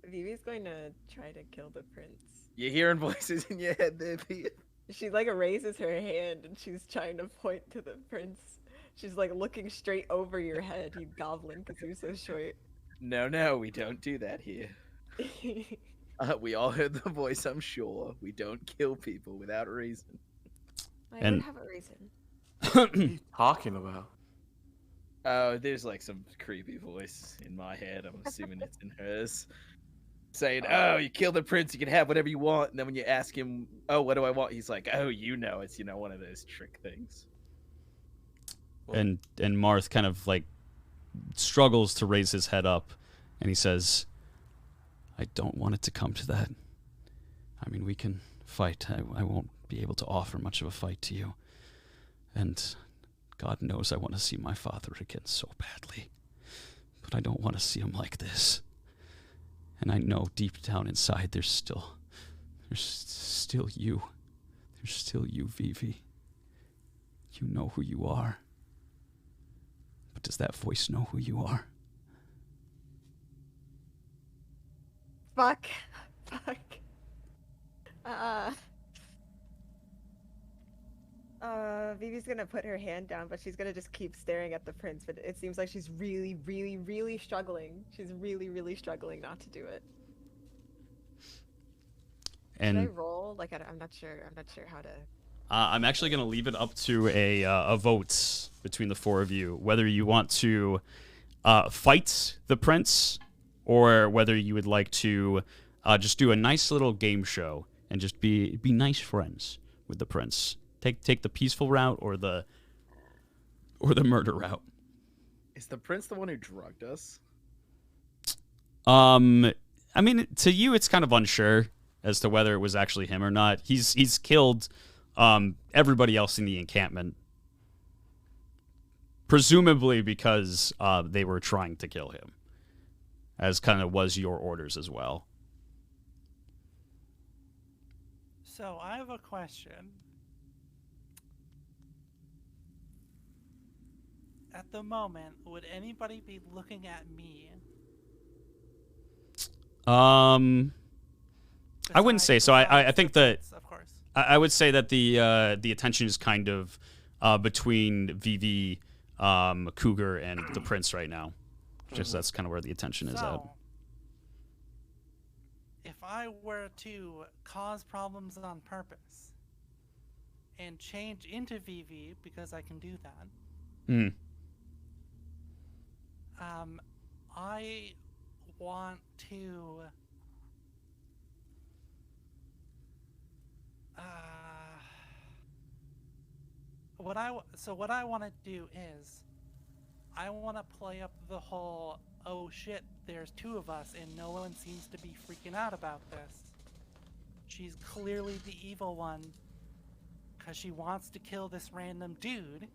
Vivi's going to try to kill the prince. You hearing voices in your head there, Vivi? She like raises her hand and she's trying to point to the prince. She's like looking straight over your head, you goblin, because you're so short. No, we don't do that here. We all heard the voice, I'm sure. We don't kill people without a reason. I And- would have a reason. What are you talking about? Oh, there's like some creepy voice in my head. I'm assuming it's in hers. Saying, oh, you kill the prince, you can have whatever you want. And then when you ask him, oh, what do I want? He's like, oh, it's, one of those trick things. And Marth kind of like struggles to raise his head up, and he says, I don't want it to come to that. I mean, we can fight. I won't be able to offer much of a fight to you. And God knows I want to see my father again so badly. But I don't want to see him like this. And I know deep down inside there's still you. There's still you, Vivi. You know who you are. But does that voice know who you are? Fuck. Vivi's gonna put her hand down, but she's gonna just keep staring at the prince. But it seems like she's really, really, really struggling. She's really, really struggling not to do it. Should I And roll? Like, I'm not sure. I'm not sure how to. I'm actually going to leave it up to a vote between the four of you, whether you want to fight the prince or whether you would like to just do a nice little game show and just be nice friends with the prince. Take the peaceful route or the murder route. Is the prince the one who drugged us? I mean, to you, it's kind of unsure as to whether it was actually him or not. He's killed everybody else in the encampment, presumably because they were trying to kill him, as kind of was your orders as well. So I have a question. At the moment, would anybody be looking at me? I wouldn't say so. I think that Of course. I would say that the attention is kind of between Vivi, Cougar, and the prince right now. Just that's kind of where the attention is at. So, if I were to cause problems on purpose and change into Vivi because I can do that. Hmm. I want to. What I want to do is, I want to play up the whole, oh shit, there's two of us and no one seems to be freaking out about this. She's clearly the evil one because she wants to kill this random dude.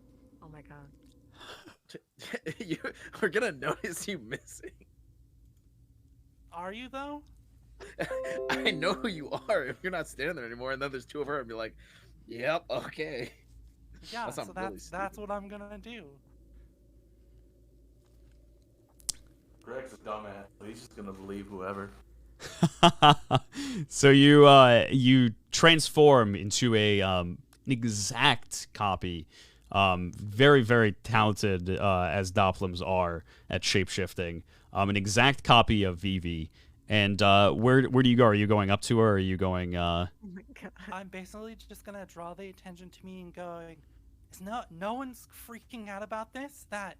Oh my god. We're gonna notice you missing. Are you though? I know who you are if you're not standing there anymore, and then there's two of her, and be like, "Yep, okay." Yeah, That sounds so really that's what I'm gonna do. Greg's a dumbass. So he's just gonna believe whoever. So you transform into an exact copy. Very, very talented as Dopplums are at shapeshifting. An exact copy of Vivi. And where do you go? Are you going up to her? Or are you going? Oh my god. I'm basically just gonna draw the attention to me and going, is no one's freaking out about this? That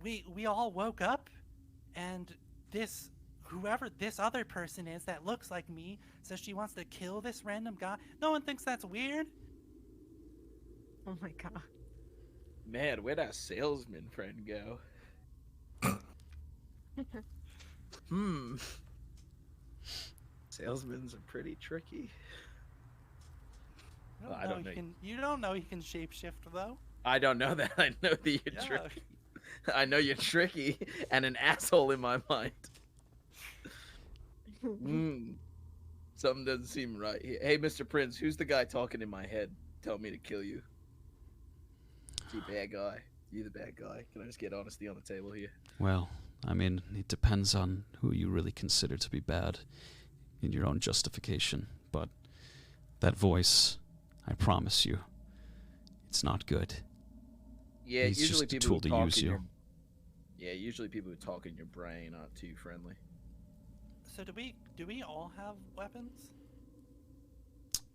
we all woke up and whoever this other person is that looks like me says she wants to kill this random guy. No one thinks that's weird. Oh my god. Man, where'd our salesman friend go? Salesmen are pretty tricky. I don't know. You don't know you can shapeshift though. I don't know that. I know that you're tricky. I know you're tricky and an asshole in my mind. Something doesn't seem right here. Hey, Mr. Prince, who's the guy talking in my head? Tell me to kill you. You bad guy. You the bad guy. Can I just get honesty on the table here? Well, I mean, it depends on who you really consider to be bad in your own justification. But that voice, I promise you, it's not good. Yeah, He's usually just a people tool who to talk use in you. your... Yeah, usually people who talk in your brain aren't too friendly. So do we all have weapons?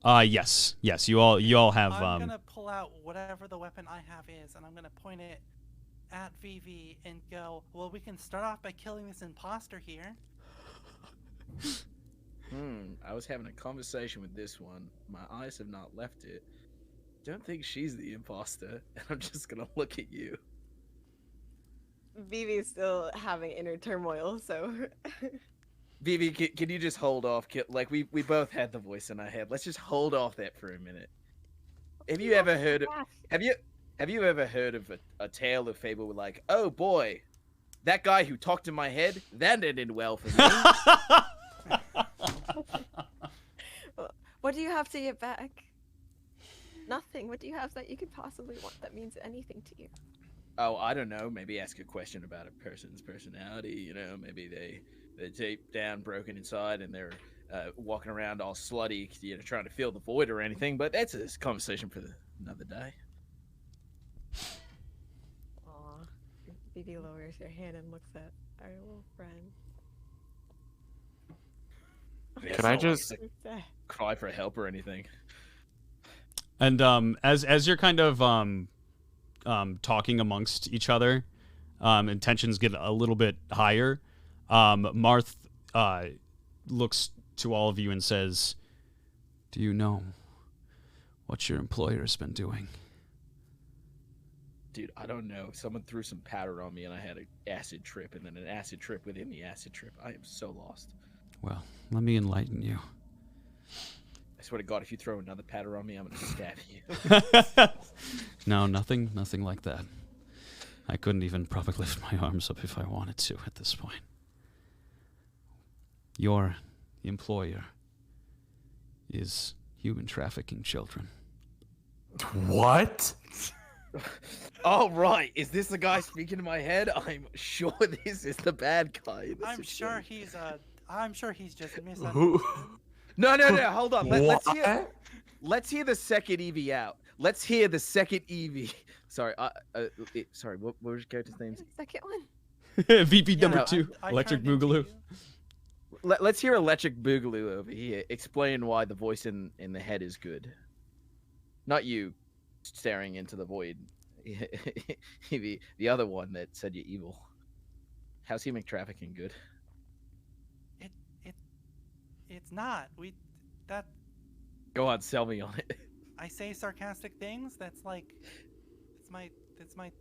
Yes. You all have I'm gonna pull out whatever the weapon I have is, and I'm gonna point it at Vivi and go, well, we can start off by killing this imposter here. I was having a conversation with this one. My eyes have not left it. Don't think she's the imposter, and I'm just gonna look at you. Vivi's still having inner turmoil, so. Vivi, can you just hold off? Like, we both had the voice in our head. Let's just hold off that for a minute. Have you ever heard of... Have you ever heard of a tale of fable with, like, oh boy, that guy who talked in my head, that ended well for me. What do you have to get back? Nothing. What do you have that you could possibly want that means anything to you? Oh, I don't know. Maybe ask a question about a person's personality. You know, maybe they're deep down broken inside and they're walking around all slutty, you know, trying to fill the void or anything. But that's a conversation for another day. Aw. Vivi lowers her hand and looks at our little friend. Can I just cry for help or anything? And as you're kind of talking amongst each other, and tensions get a little bit higher, Marth looks to all of you and says, "Do you know what your employer's been doing?" Dude, I don't know. Someone threw some powder on me and I had an acid trip and then an acid trip within the acid trip. I am so lost. Well, let me enlighten you. I swear to God, if you throw another powder on me, I'm going to stab you. No, nothing like that. I couldn't even probably lift my arms up if I wanted to at this point. Your employer is human trafficking children. What? Oh, right. Is this the guy speaking in my head? I'm sure this is the bad guy. in this I'm sure situation. I'm sure he's just misunderstood. Who? No. Hold on. Let's hear the second Eevee out. Let's hear the second Eevee. Sorry. Sorry. What was your character's name? Second one. VP number no, 2, I Electric turned into Boogaloo. you. Let's hear Electric Boogaloo over here. Explain why the voice in the head is good. Not you staring into the void. The other one that said you're evil. How's human trafficking good? It's not. That Go on, sell me on it. I say sarcastic things. That's like, that's my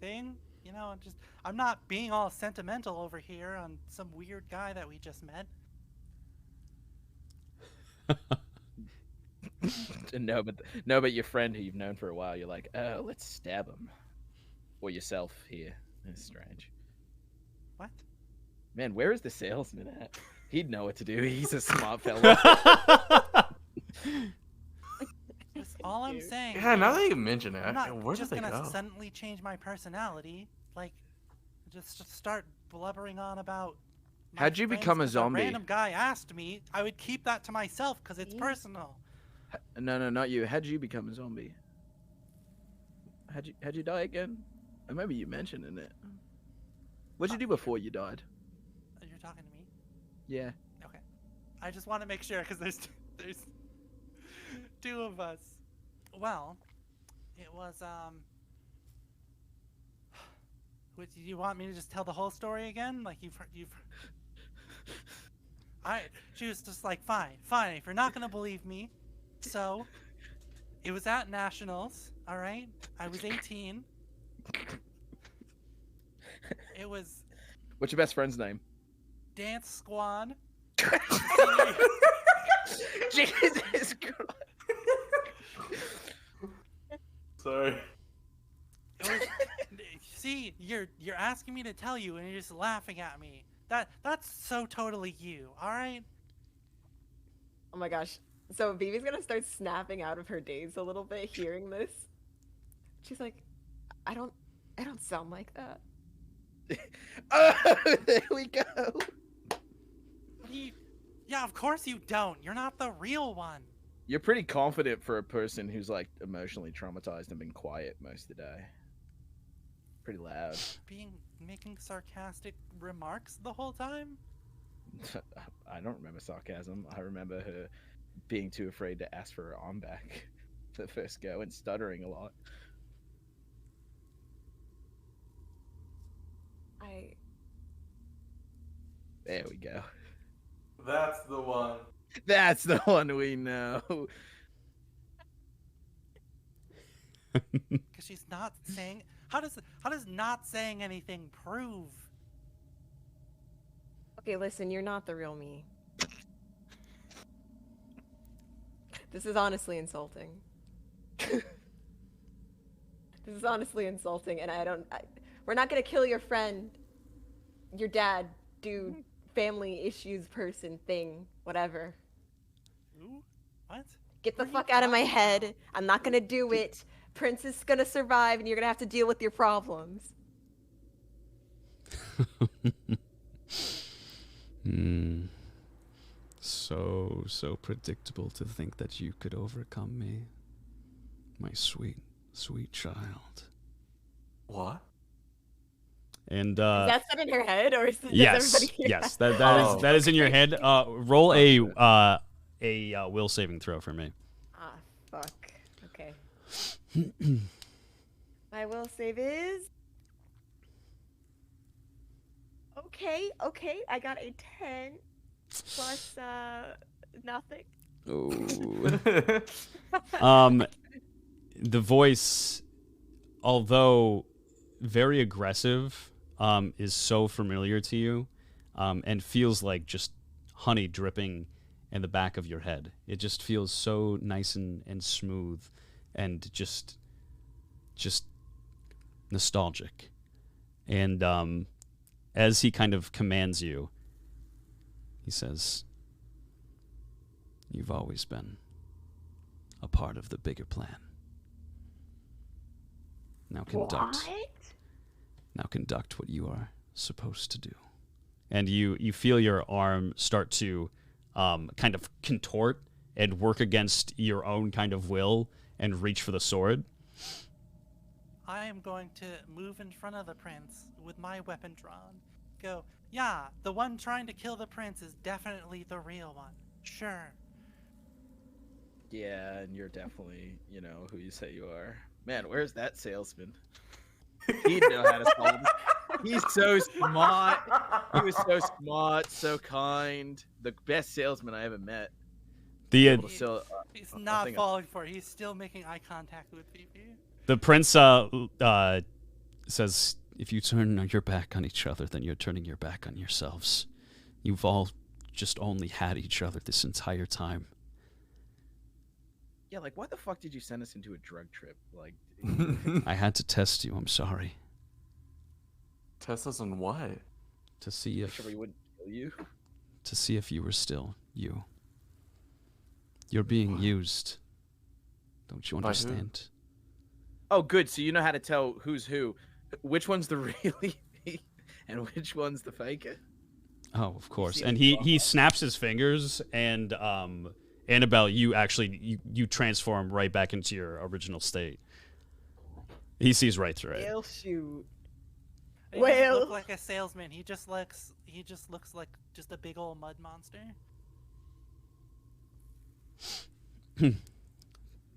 thing. You know, I'm not being all sentimental over here on some weird guy that we just met. No, but your friend who you've known for a while, you're like, oh, let's stab him, or yourself here. That's strange. What? Man, where is the salesman at? He'd know what to do. He's a smart fellow. That's all I'm saying. Yeah, now that you mention it, I'm not where did just they gonna go? suddenly change my personality. Like, just start blubbering on about. my How'd you friends become a 'cause zombie? random guy asked me. I would keep that to myself because it's personal. No, not you. How'd you become a zombie? How'd you die again? I remember you mentioning it. What'd you do before you died? You're talking to me. Yeah. Okay. I just want to make sure because there's two of us. Well, it was What, do you want me to just tell the whole story again? Like you've. She was just like, fine. If you're not gonna believe me, so it was at Nationals. All right, I was 18. It was What's your best friend's name? Dance Squad. Jesus Christ. Sorry. It was, see, you're asking me to tell you, and you're just laughing at me. That's so totally you. All right. Oh my gosh. So Vivi's gonna start snapping out of her daze a little bit hearing this. She's like, I don't sound like that. Oh, there we go. Yeah, of course you don't. You're not the real one. You're pretty confident for a person who's like emotionally traumatized and been quiet most of the day. Pretty loud. Making sarcastic remarks the whole time? I don't remember sarcasm. I remember her being too afraid to ask for her arm back the first go and stuttering a lot. There we go. That's the one. That's the one we know. Because she's not saying. How does not saying anything prove? Okay, listen, you're not the real me. This is honestly insulting. This is honestly insulting, and we're not gonna kill your friend, your dad, dude, family issues person, thing, whatever. Who? What? Get the fuck out of my head. I'm not gonna do it. Prince is gonna survive, and you're gonna have to deal with your problems. So predictable to think that you could overcome me. My sweet, sweet child. What? And Is that said in her head, or is yes, everybody hear yes, that? that is in your head. Roll a will saving throw for me. Ah, fuck. Okay. My will save is. Okay. I got a 10 plus nothing. Oh. The voice, although very aggressive, is so familiar to you, and feels like just honey dripping in the back of your head. It just feels so nice and smooth, and just nostalgic. And as he kind of commands you, he says, "You've always been a part of the bigger plan. Now conduct. What? Now conduct what you are supposed to do." And you feel your arm start to kind of contort and work against your own kind of will and reach for the sword. I am going to move in front of the prince with my weapon drawn. Go, yeah, the one trying to kill the prince is definitely the real one. Sure. Yeah, and you're definitely, you know, who you say you are. Man, where's that salesman? He'd know how to solve it. He's so smart. He was so smart, so kind. The best salesman I ever met. The Able to sell, He's I not think- falling for it. He's still making eye contact with Vivi. the prince says, "If you turn your back on each other, then you're turning your back on yourselves. You've all just only had each other this entire time." Yeah, like, why the fuck did you send us into a drug trip? Like, I had to test you. I'm sorry. Test us on what? To see make if sure we wouldn't kill you. you were still you. You're being used. Don't you By who? understand? Oh, good. So you know how to tell who's who. Which one's the really me and which one's the faker? Oh, of course. see And any he snaps his fingers, and Annabelle, you actually you transform right back into your original state. He sees right through it. Well, shoot. He doesn't look Well. like a salesman. He just looks like just a big old mud monster.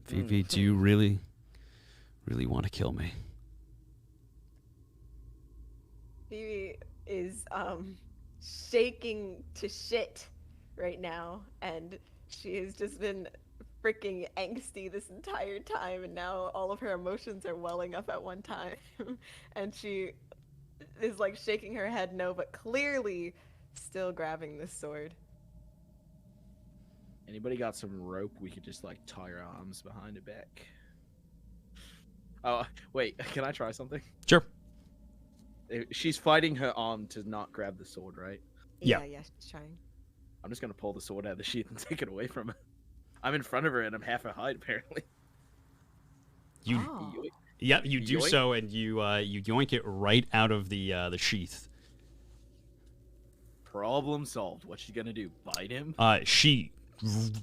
Vivi, do you really want to kill me? Phoebe is shaking to shit right now, and she has just been freaking angsty this entire time, and now all of her emotions are welling up at one time, and she is like shaking her head no, but clearly still grabbing the sword. Anybody got some rope we could just like tie our arms behind her back? Oh, wait, can I try something? Sure. She's fighting her arm to not grab the sword, right? Yeah. Yeah, she's trying. I'm just gonna pull the sword out of the sheath and take it away from her. I'm in front of her and I'm half her height, apparently. You Oh. Yeah, you do Yoink. so, and you yoink it right out of the sheath. Problem solved. What's she gonna do? Bite him? She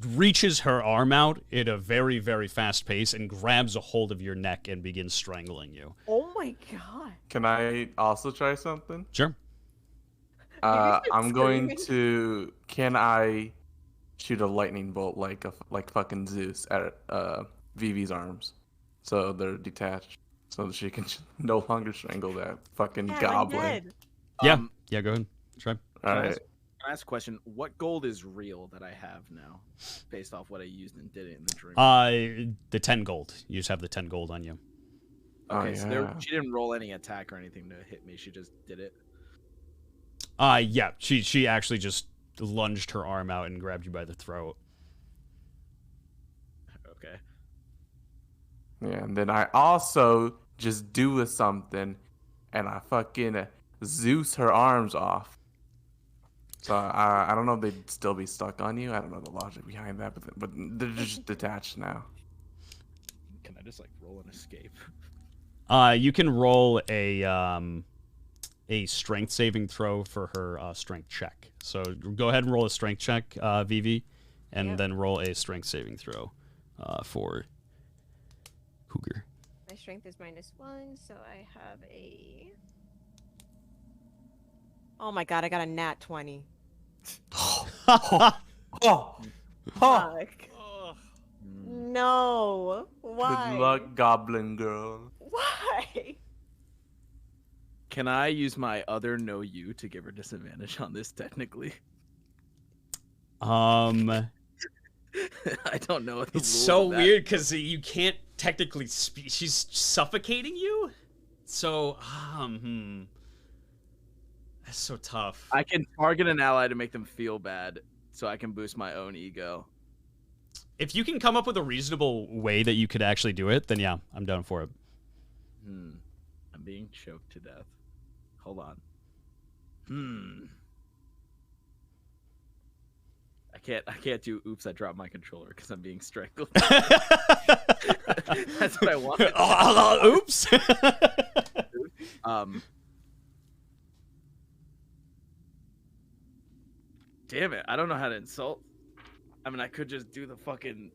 reaches her arm out at a very, very fast pace and grabs a hold of your neck and begins strangling you. Oh my god. Can I also try something? Sure. I'm going screaming. to. Can I shoot a lightning bolt like fucking Zeus at Vivi's arms, so they're detached, so that she can no longer strangle that fucking Yeah, my goblin. head. Yeah. Um, Yeah, go ahead. Try. All Can I right. ask- Can I ask a question? What gold is real that I have now, based off what I used and did it in the dream? The 10 gold. You just have the 10 gold on you. Okay, Oh, so yeah. she didn't roll any attack or anything to hit me. She just did it. Yeah. She actually just lunged her arm out and grabbed you by the throat. Okay. Yeah, and then I also just do something, and I fucking Zeus her arms off. So I don't know if they'd still be stuck on you. I don't know the logic behind that, but they're just detached now. Can I just like roll an escape? You can roll a strength saving throw for her strength check. So go ahead and roll a strength check, Vivi, and Yep. then roll a strength saving throw for Cougar. My strength is -1, so I have a. Oh my god, I got a nat 20. Oh, Fuck. No. Why? good luck, Goblin Girl. Why? Can I use my other know you to give her disadvantage on this technically? Um, I don't know. What the it's rules so of that- weird because you can't technically speak. She's suffocating you. So, that's so tough. I can target an ally to make them feel bad, so I can boost my own ego. If you can come up with a reasonable way that you could actually do it, then yeah, I'm down for it. I'm being choked to death. Hold on. I can't do oops, I dropped my controller because I'm being strangled. That's what I wanted. Oops. Damn it, I don't know how to insult. I mean, I could just do the fucking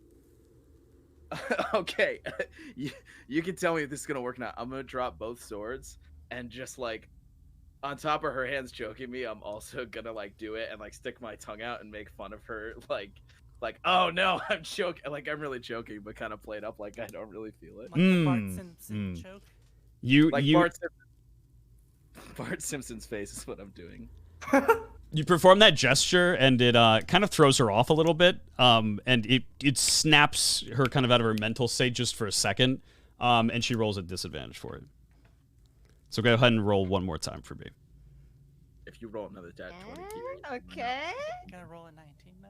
okay. You can tell me if this is gonna work now. I'm gonna drop both swords and just like on top of her hands choking me, I'm also gonna like do it and like stick my tongue out and make fun of her like like, oh no, I'm joking. Like I'm really joking, but kind of played up like I don't really feel it. Like the Bart Simpson joke. Bart Simpson's face is what I'm doing. You perform that gesture, and it kind of throws her off a little bit, and it snaps her kind of out of her mental state just for a second, and she rolls a disadvantage for it. So go ahead and roll one more time for me. If you roll another dat 20, Okay. You gotta roll a 19 now.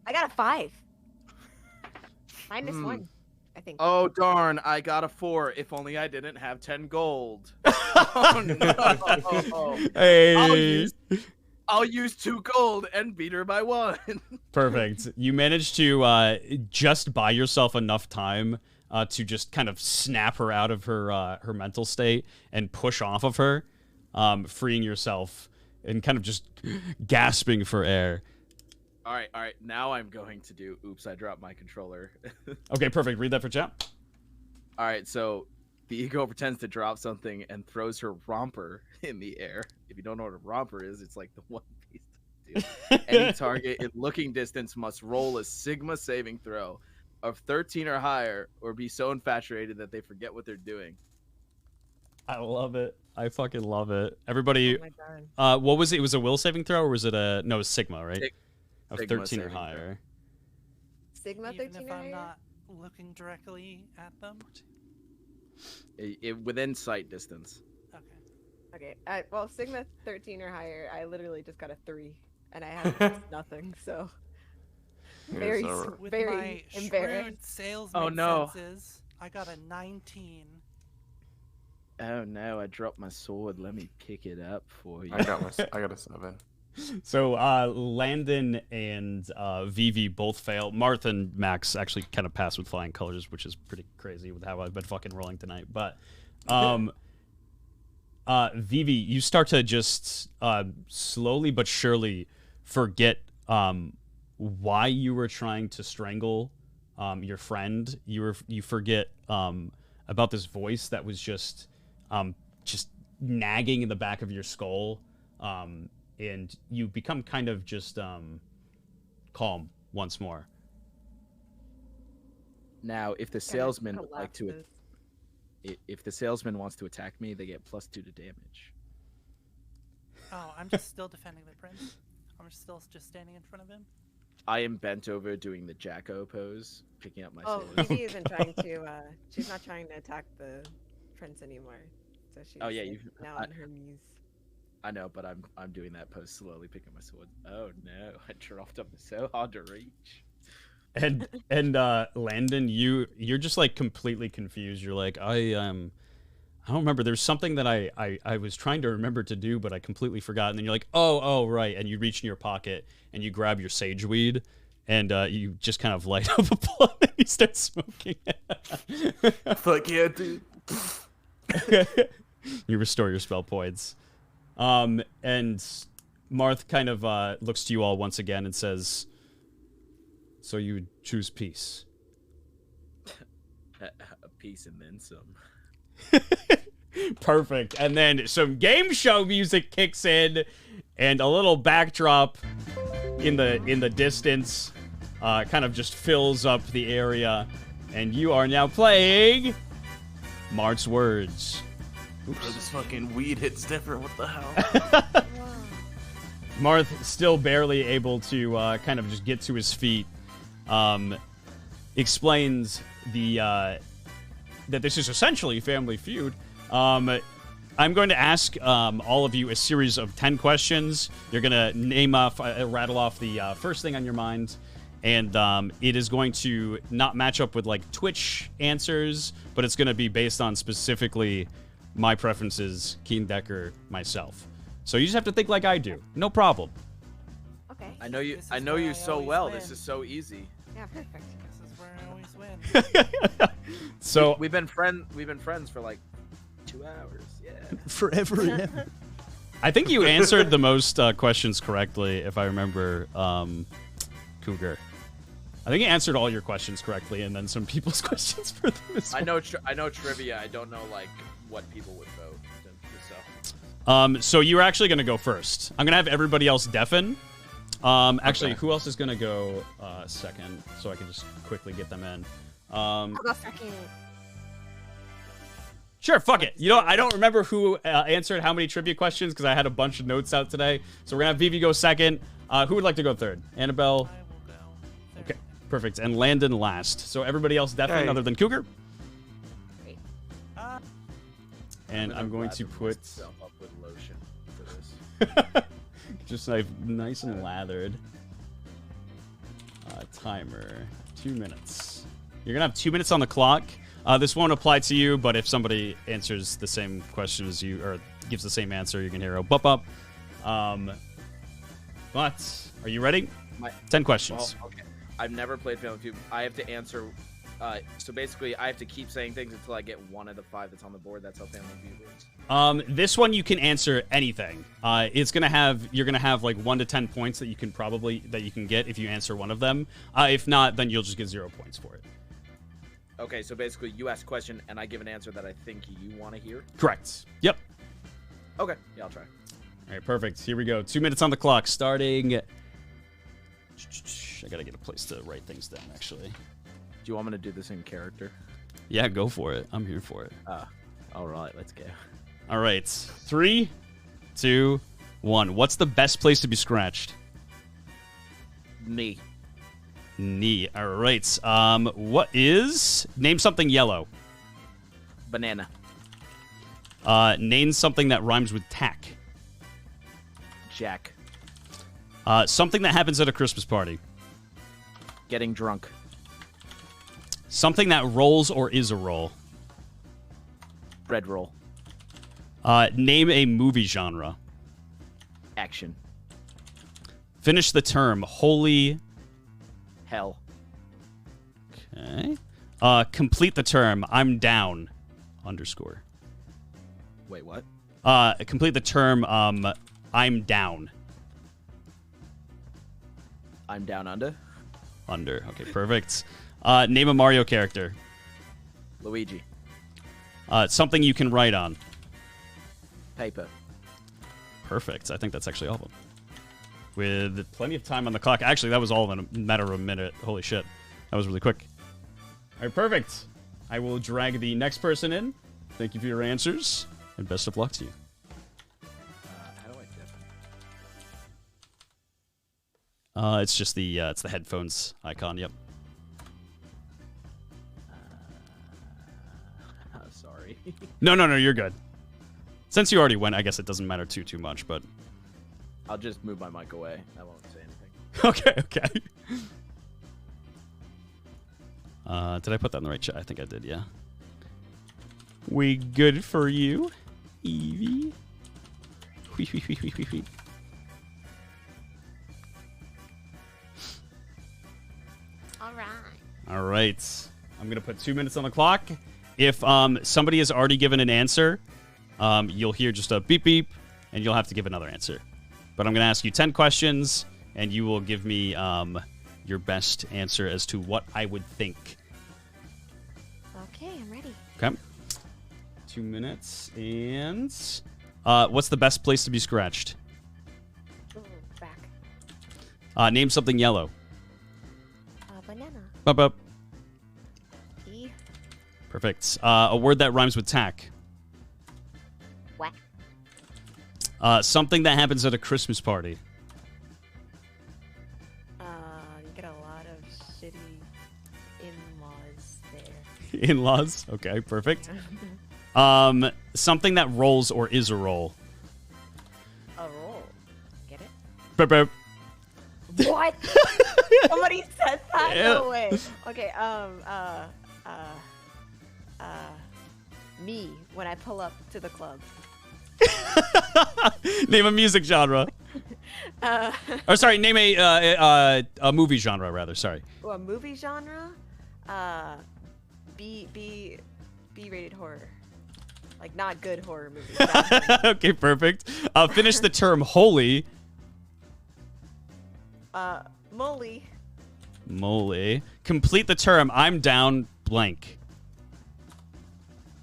I got a 5. -1, I think. Oh darn! I got a 4. If only I didn't have 10 gold. Oh no! Hey. I'll use 2 gold and beat her by 1. Perfect. You managed to just buy yourself enough time to just kind of snap her out of her mental state and push off of her, freeing yourself and kind of just gasping for air. All right. Now I'm going to do. Oops, I dropped my controller. Okay, perfect. Read that for chat. All right, so the ego pretends to drop something and throws her romper in the air. If you don't know what a romper is, it's like the one piece. Any target in looking distance must roll a Sigma saving throw of 13 or higher, or be so infatuated that they forget what they're doing. I love it. I fucking love it. Everybody, Oh my God. what was it? It was a will saving throw, or was it a no? It was Sigma, right? Of Sigma 13 or saving higher. Sigma Even 13 if or I'm higher? not looking directly at them. Within sight distance. Okay. Okay. Well, Sigma 13 or higher, I literally just got a 3, and I have nothing. So very, so- With very my embarrassed. shrewd salesman Oh, no. senses, I got a 19. Oh no! I dropped my sword. Let me pick it up for you. I got a 7. So Landen and Vivi both fail. Marth and Max actually kind of pass with flying colors, which is pretty crazy with how I've been fucking rolling tonight. But Vivi, you start to just slowly but surely forget why you were trying to strangle your friend. You forget about this voice that was just nagging in the back of your skull. And you become kind of just calm once more. Now, if the Kinda salesman like to, collapses. if the salesman wants to attack me, they get +2 to damage. Oh, I'm just still defending the prince. I'm still just standing in front of him. I am bent over doing the Jacko pose, picking up my Oh, sword. Vivi isn't trying to. She's not trying to attack the prince anymore. So she's Oh, yeah, like, you- now I- on her knees. I know, but I'm doing that pose slowly, picking up my sword. Oh no! I dropped up so hard to reach. And Landen, you're just like completely confused. You're like, I don't remember. There's something that I was trying to remember to do, but I completely forgot. And then you're like, oh right. And you reach in your pocket and you grab your sage weed, and you just kind of light up a blunt and you start smoking it. Fuck yeah, dude. You restore your spell points. And Marth kind of looks to you all once again and says, "So you choose peace." A piece and then some. Perfect. And then some game show music kicks in, and a little backdrop in the distance kind of just fills up the area, and you are now playing Marth's Words. Oh, this fucking weed hits different. What the hell? Marth, still barely able to kind of just get to his feet, explains that this is essentially Family Feud. I'm going to ask all of you a series of 10 questions. You're going to rattle off the first thing on your mind, and it is going to not match up with like Twitch answers, but it's going to be based on specifically my preferences, Keen Decker, myself. So you just have to think like I do. No problem. Okay. I know you. This I is know where you I so always well. win. This is so easy. Yeah, perfect. This is where I always win. So We've been friends for like 2 hours. Yeah. Forever and ever. I think you answered the most questions correctly, if I remember, Cougar. I think you answered all your questions correctly, and then some people's questions for them as well. I know trivia. I don't know like what people would vote. So. So you're actually going to go first. I'm going to have everybody else deafen, Actually, who else is gonna go second? So I can just quickly get them in. I'll go second. Sure, fuck it. You know, I don't remember who answered how many trivia questions because I had a bunch of notes out today. So we're gonna have Vivi go second. Who would like to go third? Annabelle. I will go. third. Okay, perfect. And Landen last. So everybody else definitely Okay. other than Cougar. Uh, And I'm going to put myself up with lotion for this. just like nice and lathered. Timer, 2 minutes. You're gonna have 2 minutes on the clock. This won't apply to you, but if somebody answers the same question as you or gives the same answer, you can hear a bup up. But are you ready? 10 questions. Well, okay. I've never played Family Feud. I have to answer. So basically, I have to keep saying things until I get one of the 5 that's on the board. That's how Family Feud works. This one you can answer anything. You're gonna have like 1 to 10 points that you can get if you answer one of them. If not, then you'll just get 0 points for it. Okay, so basically, you ask a question and I give an answer that I think you want to hear. Correct. Yep. Okay, yeah, I'll try. All right, perfect. Here we go. 2 minutes on the clock. Starting. I gotta get a place to write things down. Actually. Do you want me to do this in character? Yeah, go for it. I'm here for it. All right, let's go. All right. 3, 2, 1. What's the best place to be scratched? Knee. Knee. All right. Name something yellow. Banana. Name something that rhymes with tack. Jack. Something that happens at a Christmas party. Getting drunk. Something that rolls or is a roll. Bread roll. Name a movie genre. Action. Finish the term. Holy. Hell. Okay. Complete the term. I'm down. Underscore. Wait, what? Complete the term. I'm down. I'm down under. Under. Okay, perfect. Name a Mario character. Luigi. Something you can write on. Paper. Perfect. I think that's actually all of them. With plenty of time on the clock. Actually, that was all in a matter of a minute. Holy shit. That was really quick. All right, perfect. I will drag the next person in. Thank you for your answers, and best of luck to you. How do I dip? It's just it's the headphones icon. Yep. Sorry. No, you're good. Since you already went, I guess it doesn't matter too much, but I'll just move my mic away. I won't say anything. okay. Did I put that in the right chat? I think I did, yeah. We good for you, Eevee? All right. All right. I'm going to put 2 minutes on the clock. If somebody has already given an answer, you'll hear just a beep beep, and you'll have to give another answer. But I'm going to ask you 10 questions, and you will give me your best answer as to what I would think. Okay, I'm ready. Okay. 2 minutes, and what's the best place to be scratched? Ooh, back. Name something yellow. Banana. Bup, bup. E. Perfect. A word that rhymes with tack. Whack. Something that happens at a Christmas party. You get a lot of shitty in-laws there. In-laws. Okay, perfect. Something that rolls or is a roll. A roll. Get it? Bup, bup. What? Somebody said that? Yeah. No way. Okay, me when I pull up to the club. Name a music genre. Or sorry, name a movie genre rather. Sorry. A movie genre? B-rated horror. Like not good horror movies. Okay, perfect. Finish the term holy. Molly. Moly. Complete the term I'm down blank.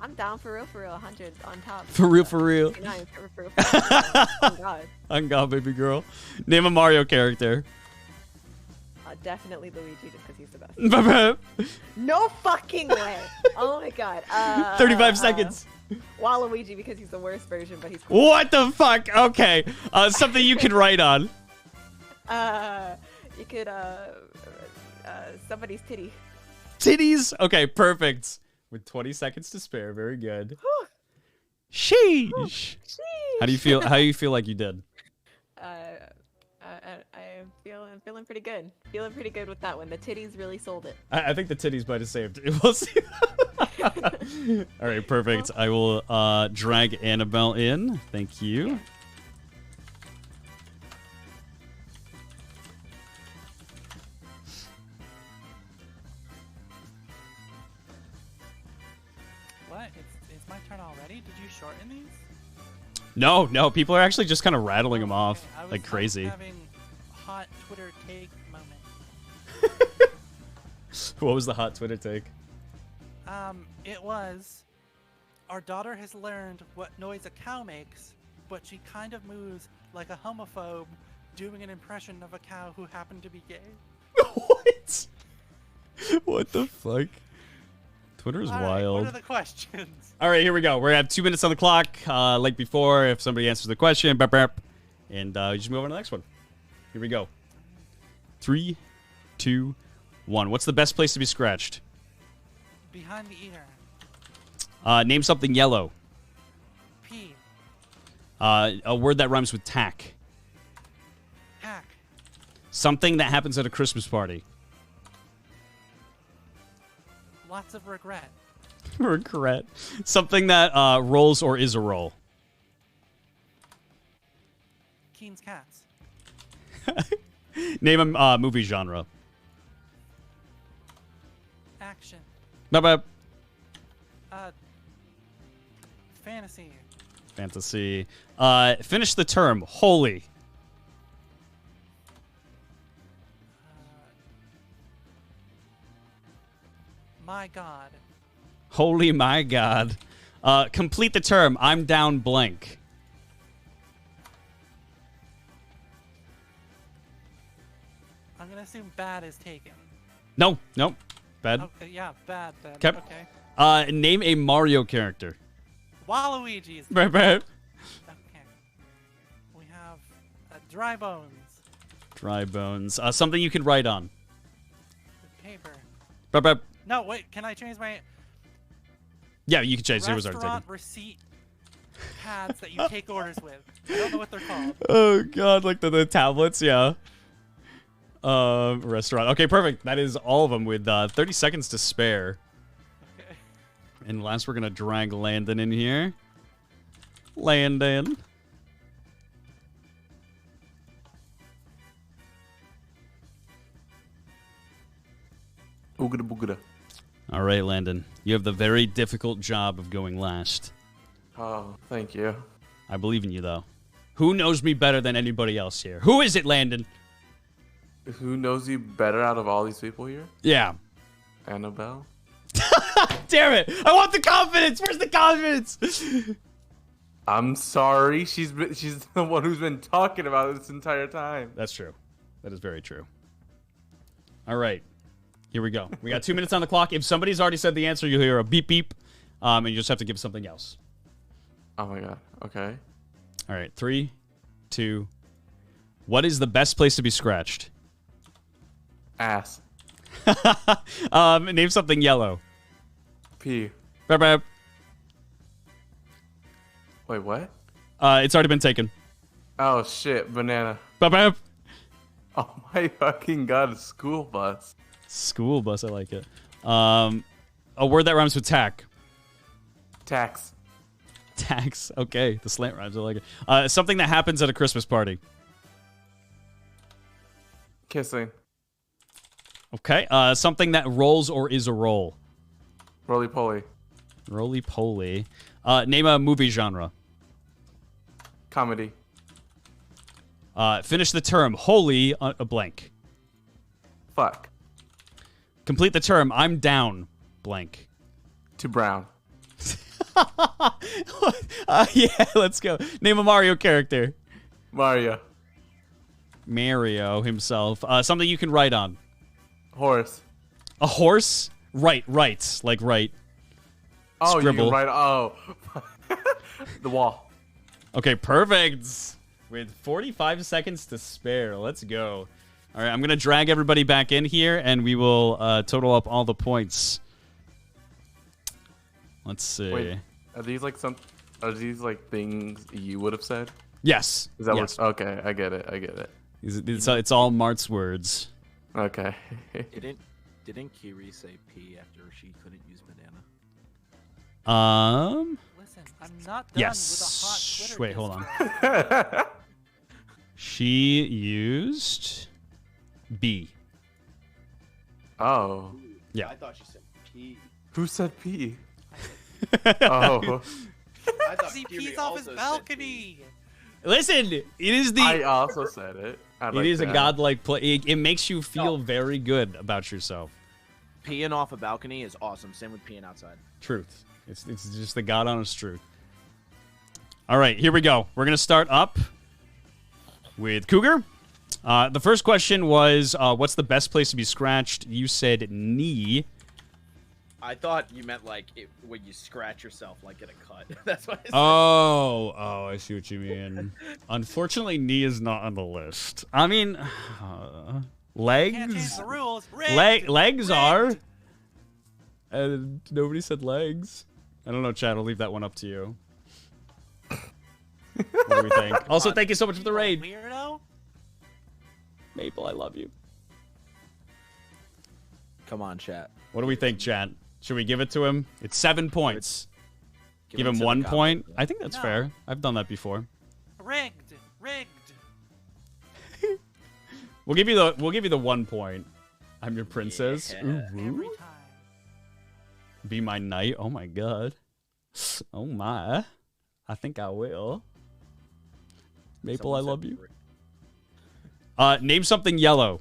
I'm down for real, 100 on top. For real, for real. 99 for real. Oh god. On God, baby girl. Name a Mario character. Definitely Luigi, just because he's the best. No fucking way. Oh my god. 35 seconds. Waluigi, because he's the worst version, but he's cool. What the fuck? Okay. Something you can write on. You could, somebody's titty. Titties? Okay, perfect. With 20 seconds to spare. Very good. Sheesh. How do you feel? How do you feel like you did? I'm feeling pretty good. Feeling pretty good with that one. The titties really sold it. I think the titties might have saved it. We'll see. All right, perfect. I will drag Annabelle in. Thank you. Yeah. What? It's my turn already? Did you shorten these? No. People are actually just kind of rattling them off Okay, I was like crazy. Having hot Twitter take moment. What was the hot Twitter take? It was, our daughter has learned what noise a cow makes, but she kind of moves like a homophobe doing an impression of a cow who happened to be gay. What? What the fuck? Twitter is All right, wild. what are the questions? All right, here we go. We're gonna have 2 minutes on the clock. Like before, if somebody answers the question, burp, burp, and we just move on to the next one. Here we go. 3, 2, 1. What's the best place to be scratched? Behind the ear. Name something yellow. P. A word that rhymes with tack. Hack. Something that happens at a Christmas party. Lots of regret. Regret. Something that rolls or is a roll. Keen's Cats. Name a movie genre. Action. Bye-bye. Fantasy. Fantasy. Finish the term. Holy. My God. Holy my God. Complete the term. I'm down blank. I'm gonna assume bad is taken. No. Bad. Okay, yeah, bad then. Okay. Okay. Name a Mario character. Waluigi's. Bye bye. Okay. We have dry bones. Dry bones. Something you can write on. Paper. Bye bye. No, wait. Can I change my Yeah, you can change. Zero's already taken. restaurant receipt pads that you take orders with? I don't know what they're called. Oh God, like the tablets. Yeah. Restaurant. Okay, perfect. That is all of them with 30 seconds to spare. Okay. And last, we're gonna drag Landen in here. Landen. Oogada boogada. All right, Landen. You have the very difficult job of going last. Oh, thank you. I believe in you, though. Who knows me better than anybody else here? Who is it, Landen? Who knows you better out of all these people here? Yeah. Annabelle? Damn it! I want the confidence! Where's the confidence? I'm sorry. She's the one who's been talking about it this entire time. That's true. That is very true. All right. Here we go. We got 2 minutes on the clock. If somebody's already said the answer, you'll hear a beep beep. And you just have to give something else. Oh my god. Okay. All right. 3, 2. What is the best place to be scratched? Ass. Name something yellow. P. Burp, burp. Wait, what? It's already been taken. Oh shit, banana. Burp, burp. Oh my fucking god, school bus. School bus. I like it. A word that rhymes with tack. Tax. Tax. Okay. The slant rhymes. I like it. Something that happens at a Christmas party. Kissing. Okay. Something that rolls or is a roll. Roly poly. Roly poly. Name a movie genre. Comedy. Finish the term. Holy a blank. Fuck. Complete the term. I'm down blank. To brown. Yeah, let's go. Name a Mario character. Mario. Mario himself. Something you can write on. Horse. A horse? Right. Like right. Oh, Scribble. you can write. Oh. The wall. Okay, perfect. With 45 seconds to spare. Let's go. All right, I'm going to drag everybody back in here, and we will total up all the points. Let's see. Wait, are these like things you would have said? Yes. Is that yes. what? Okay, I get it. It's all Marth's words. Okay. Didn't Kiri say P after she couldn't use banana? Listen, I'm not done Yes. with a hot Twitter Wait, hold on. discourse. She used B. Oh. Yeah. I thought she said P. Who said P? Oh. I thought He Kiri pees off his also said balcony. Listen, it is the. I also said it. It is a godlike play. It makes you feel very good about yourself. Peeing off a balcony is awesome. Same with peeing outside. Truth. It's just the god honest truth. All right, here we go. We're gonna start up with Cougar. The first question was, what's the best place to be scratched? You said knee. I thought you meant like when you scratch yourself, like get a cut. That's what I said. Oh, I see what you mean. Unfortunately, knee is not on the list. I mean, Can't change legs. the rules. Rigged. Legs Rigged. are. Nobody said legs. I don't know, Chad. I'll leave that one up to you. What do we think? Also, thank you so much for the raid. Weirdo. Maple, I love you. Come on, chat. What do we think, Chad? Should we give it to him? It's 7 points. Give him 1 7 point. copies. I think that's No. fair. I've done that before. Rigged. We'll give you the 1 point. I'm your princess. Yeah. Ooh, Every ooh. time. Be my knight. Oh my god. Oh my. I think I will. Maple, Someone I said love you. brick. Name something yellow.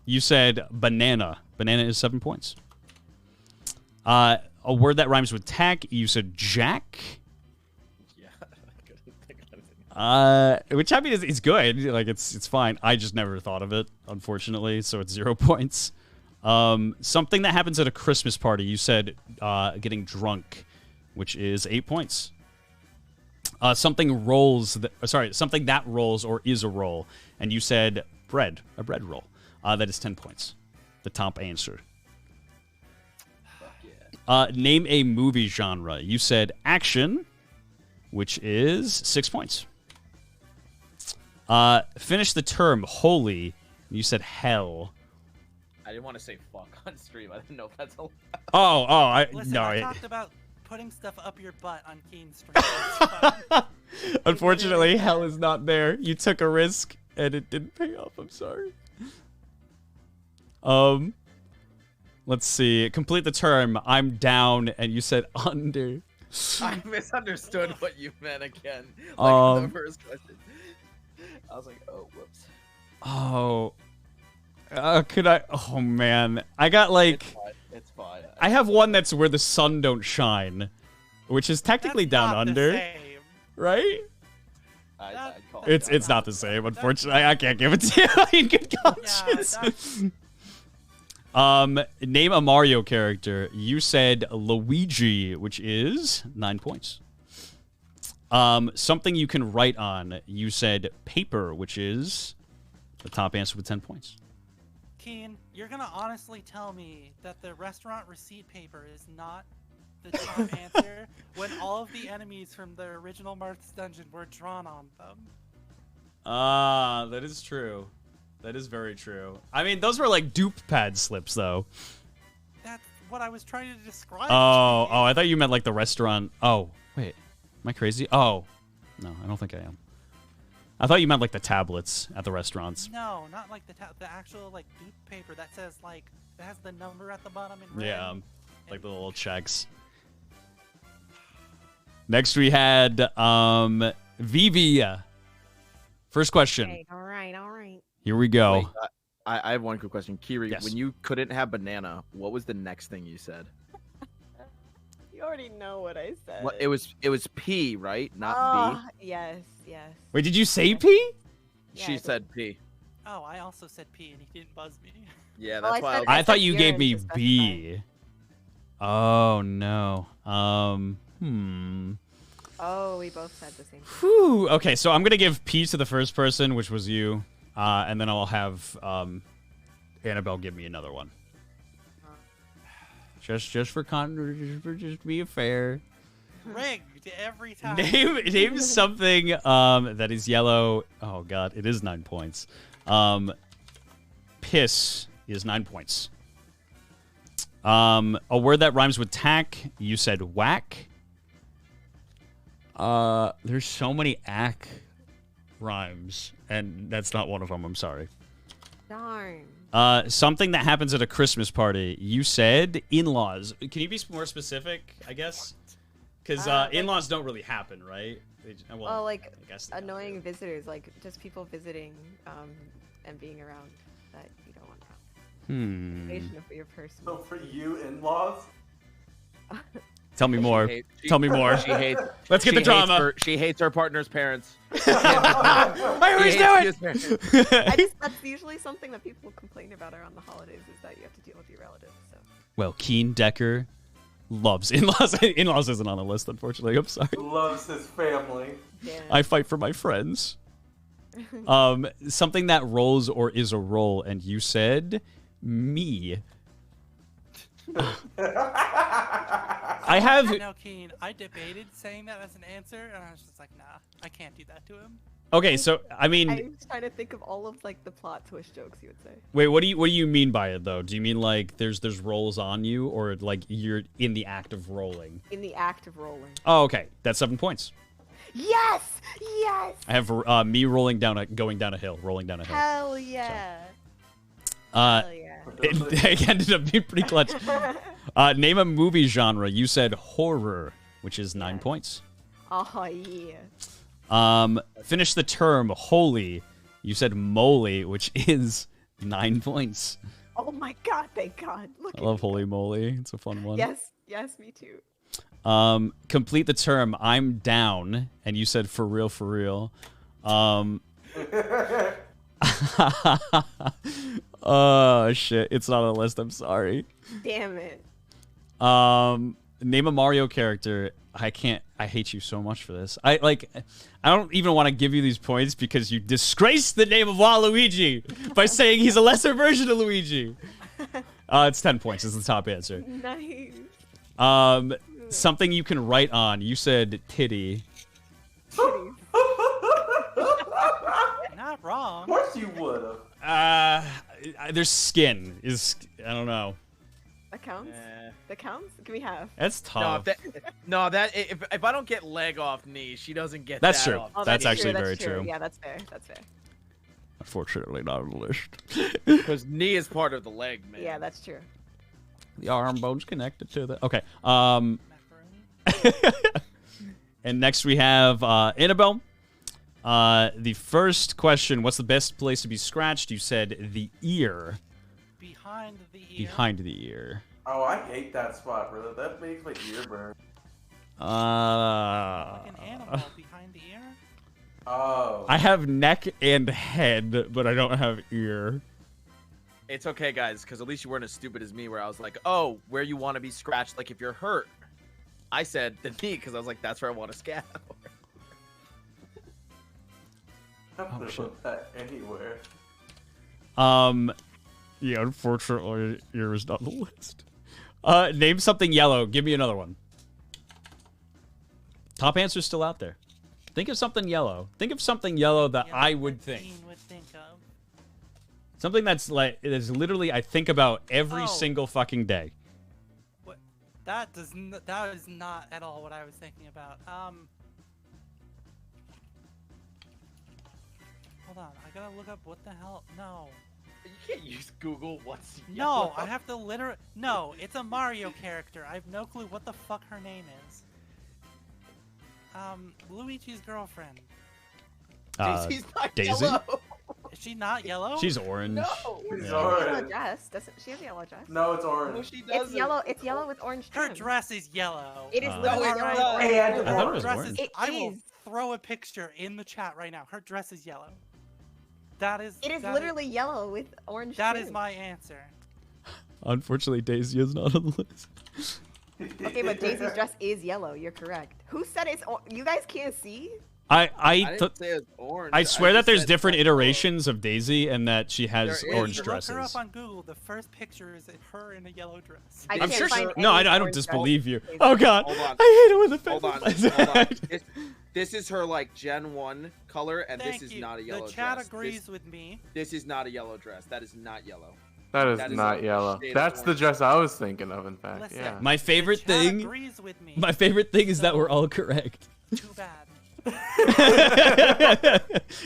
You said banana. Banana is 7 points. A word that rhymes with tack. You said jack. Yeah. I couldn't think of anything. Which I mean is good. Like it's fine. I just never thought of it, unfortunately. So it's 0 points. Something that happens at a Christmas party. You said getting drunk, which is 8 points. Something rolls. Something that rolls or is a roll, and you said bread, a bread roll. That is 10 points. The top answer. Name a movie genre. You said action, which is 6 points. Finish the term holy. You said hell. I didn't want to say fuck on stream. I didn't know if that's allowed. Listen, No. I talked about putting stuff up your butt on Keen Street. It's fine. Unfortunately, hell is not there. You took a risk, and it didn't pay off. I'm sorry. Let's see. Complete the term. I'm down, and you said under. I misunderstood what you meant again. Like the first question. I was like, oh, whoops. Oh. Could I? Oh man, I got like. It's fine. I have one that's where the sun don't shine, which is technically That's down not the under, same. right? I called It's not the same. Unfortunately, I can't give it to you in good conscience. Name a Mario character. You said Luigi, which is 9 points. Something you can write on. You said paper, which is the top answer with 10 points. Keen, you're gonna honestly tell me that the restaurant receipt paper is not the top answer when all of the enemies from the original Marth's dungeon were drawn on them. That is true. That is very true. I mean, those were like dupe pad slips, though. That's what I was trying to describe. Oh, I thought you meant like the restaurant. Oh, wait. Am I crazy? Oh. No, I don't think I am. I thought you meant like the tablets at the restaurants. No, not like the actual like dupe paper that says like that has the number at the bottom in red. Yeah, like the little checks. Next we had Eeveeweavy. First question. All right. Here we go. Wait, I have one quick question. Kiri, Yes. when you couldn't have banana, what was the next thing you said? You already know what I said. What, it was P, right? Not Oh, yes, yes. Wait, did you say P? B. Yeah, She I did. said P. Oh, I also said P and he didn't buzz me. Yeah, Well, that's I why. said- I I was, thought said you gave urine me to specify. B. Oh no. Oh, we both said the same thing. Whew. Okay, so I'm gonna give P to the first person, which was you, and then I'll have Annabelle give me another one. Just for just be fair. Rigged every time. Name something that is yellow. Oh god, it is 9 points. Piss is 9 points. A word that rhymes with tack. You said whack. There's so many ack rhymes, and that's not one of them. I'm sorry. Darn. Something that happens at a Christmas party. You said in-laws. Can you be more specific, I guess? Because Like- in-laws don't really happen, right? Well, like I guess they annoying do. visitors, like just people visiting and being around that you don't want around. Invasion of your person. So for you, in-laws? Tell me more. She hates- Tell me more. She hates. Let's get she the drama. She hates her partner's parents. I always do it. I just that's usually something that people complain about around the holidays is that you have to deal with your relatives. So Well, Keen Decker loves in-laws. In-laws isn't on the list, unfortunately. I'm sorry. Loves his family. yeah. I fight for my friends. Something that rolls or is a roll, and you said me. I have. No, Keen, I debated saying that as an answer, and I was just like, nah, I can't do that to him. Okay, so I mean, I was trying to think of all of like the plot twist jokes you would say. wait. What do you mean by it though? Do you mean like there's rolls on you, or like you're in the act of rolling? In the act of rolling. Oh, okay. That's 7 points. Yes! Yes! I have me going down a hill, rolling down a hill. Hell yeah! Uh, Hell yeah! it ended up being pretty clutch. Name a movie genre. You said horror, which is 9 points. Oh yeah! Finish the term holy. You said moly, which is 9 points. Oh my god! Thank God! Look I love holy moly. It's a fun one. Yes, yes, me too. Complete the term I'm down, and you said for real, for real. Oh shit, it's not on the list. I'm sorry. Damn it! Name a Mario character. I hate you so much for this. I don't even want to give you these points because you disgraced the name of Waluigi by saying he's a lesser version of Luigi. It's 10 points. Is the top answer. Nice. Something you can write on. You said titty. Kitties. Not wrong. Of course you would've. There's skin. I don't know. That counts. Eh. That counts. Can we have? That's tough. If I don't get leg off knee, she doesn't get That's that true. off. Oh, That's true, actually that's very true. Yeah, that's fair. That's fair. Unfortunately, not on the list. Because knee is part of the leg, man. Yeah, that's true. The arm bone's connected to the. Okay. Macaroni. And next we have Annabelle. The first question: what's the best place to be scratched? You said the ear. Behind the ear. Behind the ear. Oh, I hate that spot, brother. That makes my ear burn. Like an animal behind the ear. Oh. I have neck and head, but I don't have ear. It's okay, guys, because at least you weren't as stupid as me, where I was like, "Oh, where you want to be scratched? Like if you're hurt." I said the knee because I was like, "That's where I want to scab." I could have put that anywhere. Yeah, unfortunately, ear is not on the list. Name something yellow. Give me another one. Top answer's still out there. Think of something yellow. Think of something yellow that Yeah, I that would think. Dean would think of. Something that's literally I think about every Oh. single fucking day. What? That is not at all what I was thinking about. Hold on, I gotta look up what the hell. No. You can't use Google. What's No, yellow. I have to literally. No, it's a Mario character. I have no clue what the fuck her name is. Luigi's girlfriend. Daisy's not Daisy? yellow. she not yellow? She's orange. No. She's She has a yellow orange. dress. Doesn't she have a yellow dress? No, it's No, orange. she doesn't. It's yellow. It's yellow with orange Her trim. dress is yellow. It is No, literally it's yellow. not. with orange And trim. I thought it Her was dress orange. is. It I will is. throw a picture in the chat right now. Her dress is yellow. That is. It is that literally yellow with orange That trim. is my answer. Unfortunately, Daisy is not on the list. Okay, but Daisy's dress is yellow. You're correct. Who said it's? You guys can't see. I I didn't say it's orange. I swear that just there's said different yellow. iterations of Daisy and that she has There is. orange If you look her dresses. up on Google, the first picture is her in a yellow dress. I I'm can't sure she, find no, any I don't orange disbelieve dress. you. Oh god, Hold on. I hate it when the Hold on. fence Hold on. This is her like Gen 1 color, and Thank this is you. not a yellow The chat dress. agrees with me. This is not a yellow dress. That is not yellow. That is That is not a yellow. shade of That's the orange. dress I was thinking of, in fact. Listen. Yeah. My favorite The chat thing, agrees with me. my favorite thing is that we're all correct. Too bad.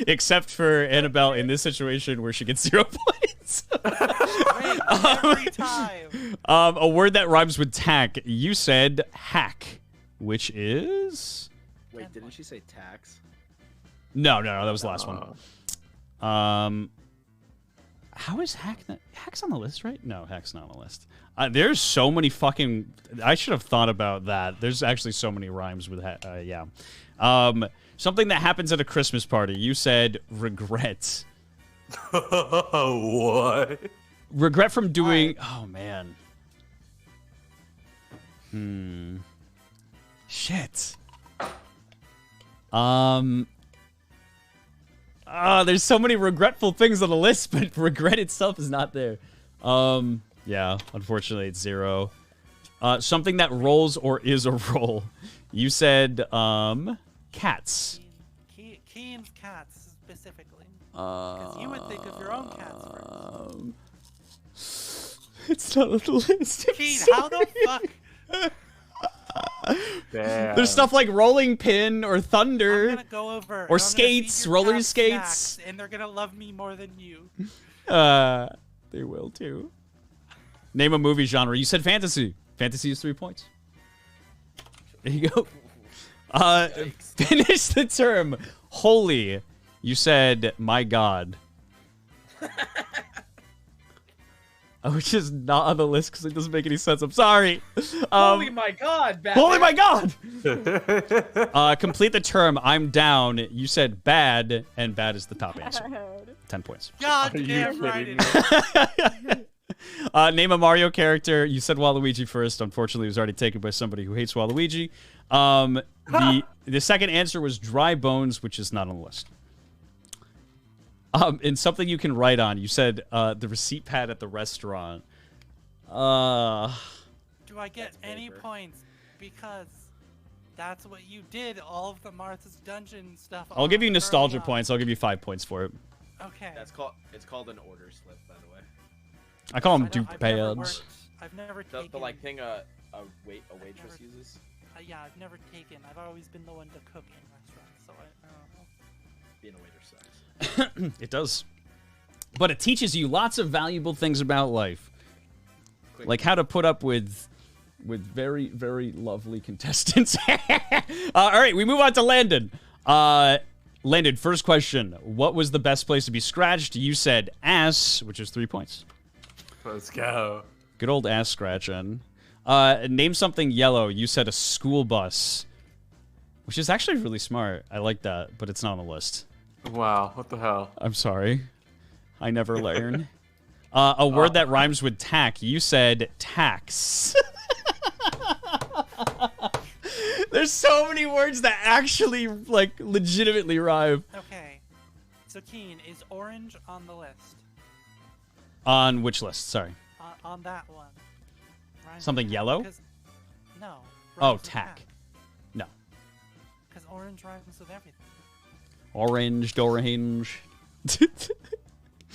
Except for Annabelle in this situation where she gets 0 points. Wait, every time. A word that rhymes with tack. You said hack, which is Wait, didn't she say tax? no, that was the last one. Oh. How is hack? Hack's on the list, right? No, hack's not on the list. There's so many fucking. I should have thought about that. There's actually so many rhymes with yeah. Something that happens at a Christmas party. You said regret. What? Regret from doing. Oh man. Shit. There's so many regretful things on the list, but regret itself is not there. Yeah, unfortunately it's 0. Something that rolls or is a roll. You said, cats. Keen's cats, specifically. Because you would think of your own cats first. It's not on the list. I'm Keen, sorry. how the fuck? Damn. There's stuff like rolling pin or I'm thunder. gonna go over. and Or I'm gonna feed skates, your roller cats skates. snacks, and they're gonna love me more than you. They will too. Name a movie genre. You said fantasy. Fantasy is 3 points. There you go. Finish the term. Holy. You said, my God. Which is not on the list because it doesn't make any sense. I'm sorry. Holy my god, Batman. Holy my God. Complete the term. I'm down. You said bad, and bad is the top answer. 10 points. God Are you damn right kidding it is. Name a Mario character. You said Waluigi first. Unfortunately, it was already taken by somebody who hates Waluigi. The second answer was dry bones, which is not on the list. And something you can write on. You said the receipt pad at the restaurant. Do I get any paper. points because that's what you did? All of the Martha's Dungeon stuff. I'll give you on nostalgia early on. points. I'll give you 5 points for it. Okay. It's called an order slip, by the way. I call them I don't- dupe I've never pads. worked- I've never taken. The like thing a waitress uses. Yeah, I've never taken. I've always been the one to cook in restaurants, so I don't know. Being a waiter sucks. It does. But it teaches you lots of valuable things about life. Quick. Like how to put up with very, very lovely contestants. All right, we move on to Landen. Landen, first question. What was the best place to be scratched? You said ass, which is 3 points. Let's go. Good old ass scratching. Name something yellow. You said a school bus, which is actually really smart. I like that, but it's not on the list. Wow, what the hell? I'm sorry. I never learn. A word that rhymes with tack. You said tax. There's so many words that actually, like, legitimately rhyme. Okay. So Keen, is orange on the list? On which list? Sorry. On that one. Rhymes Something with yellow? Because, no. Oh, rhymes with tack. No. Because orange rhymes with everything. Orange, orange.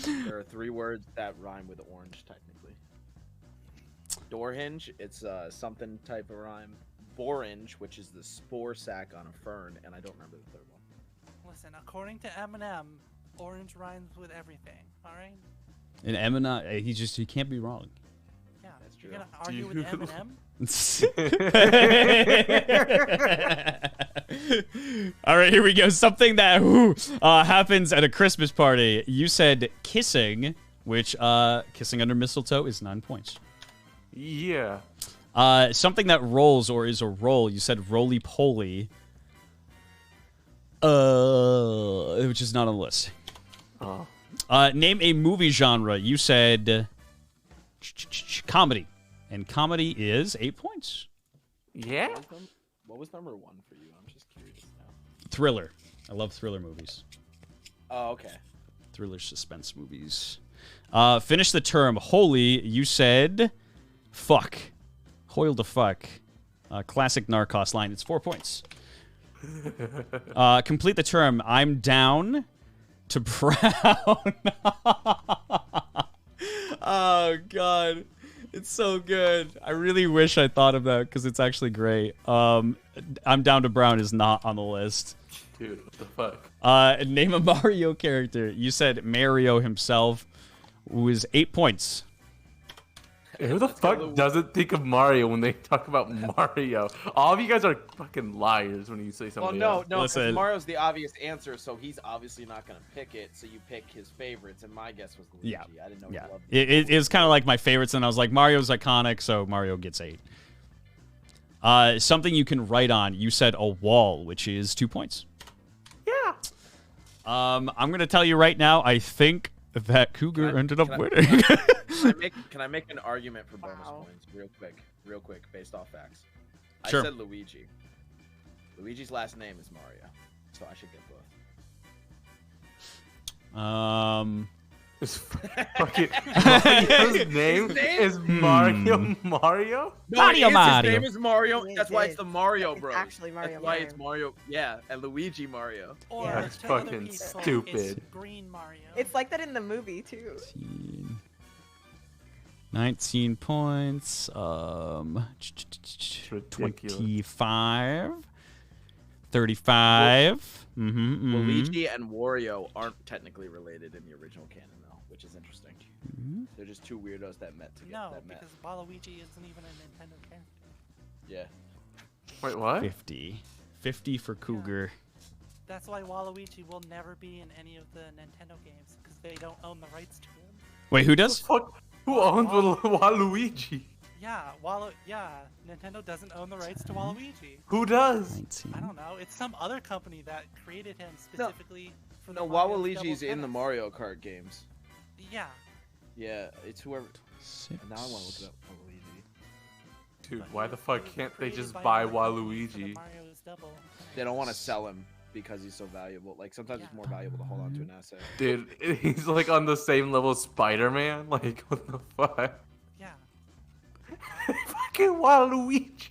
There are 3 words that rhyme with orange, technically. Door hinge, it's something type of rhyme. Borange, which is the spore sac on a fern, and I don't remember the third one. Listen, according to Eminem, orange rhymes with everything. All right? And Eminem, he can't be wrong. Yeah. That's You're true. gonna argue with Eminem? All right, here we go. Something that happens at a Christmas party. You said kissing, which kissing under mistletoe is 9 points. Yeah. Something that rolls or is a roll. You said roly-poly, which is not on the list. Oh. Name a movie genre. You said comedy, and comedy is 8 points. Yeah. What was number 1 for you? I'm just curious now. Thriller. I love thriller movies. Oh, okay. Thriller suspense movies. Finish the term. Holy. You said fuck. Hoil the fuck. Classic Narcos line. It's 4 points. Complete the term. I'm down to brown. Oh, God. It's so good. I really wish I thought of that because it's actually great. I'm down to brown is not on the list. Dude, what the fuck? Name a Mario character. You said Mario himself, who is 8 points. Who the fuck doesn't think of Mario when they talk about Mario? All of you guys are fucking liars when you say something. Well, no, Listen. because Mario's the obvious answer, so he's obviously not gonna pick it. So you pick his favorites, and my guess was Luigi. Yeah. I didn't know. Yeah, he loved it is kind of like my favorites, and I was like, Mario's iconic, so Mario gets 8. Something you can write on. You said a wall, which is 2 points. Yeah. I'm gonna tell you right now. I think that Cougar ended up winning. Can I make an argument for bonus points real quick, based off facts? Sure. I said Luigi. Luigi's last name is Mario, so I should get both. It's fucking Mario's name is Mario. Mario? No, Mario, His Mario. name is Mario. It That's why is. it's the Mario It's Bros. actually Mario That's why Mario. it's Mario. Yeah, and Luigi Mario. Or Yeah. That's to other fucking people, stupid. It's Green Mario. It's like that in the movie too. 19 points. ridiculous. 25. 35. Luigi and Wario aren't technically related in the original canon, though, which is interesting. They're just two weirdos that met together. No, that met. because Waluigi isn't even a Nintendo character. Yeah. Wait, what? 50. 50 for Cougar. That's why Waluigi will never be in any of the Nintendo games, because they don't own the rights to him. Wait, who does? Fuck. Who owns Waluigi? Yeah, Nintendo doesn't own the rights to Waluigi. Who does? 19. I don't know. It's some other company that created him specifically for the No, Mario Waluigi's Double in the Tennis. Mario Kart games. Yeah. Yeah, it's whoever. 6. Now I want to look it up. Waluigi. Dude, why the fuck can't they Created just by buy another company for the Waluigi? Mario's Double. They don't want to sell him because he's so valuable. Like sometimes it's more valuable to hold on to an asset. Dude, he's like on the same level as Spider-Man. Like, what the fuck? Yeah. Fucking Waluigi.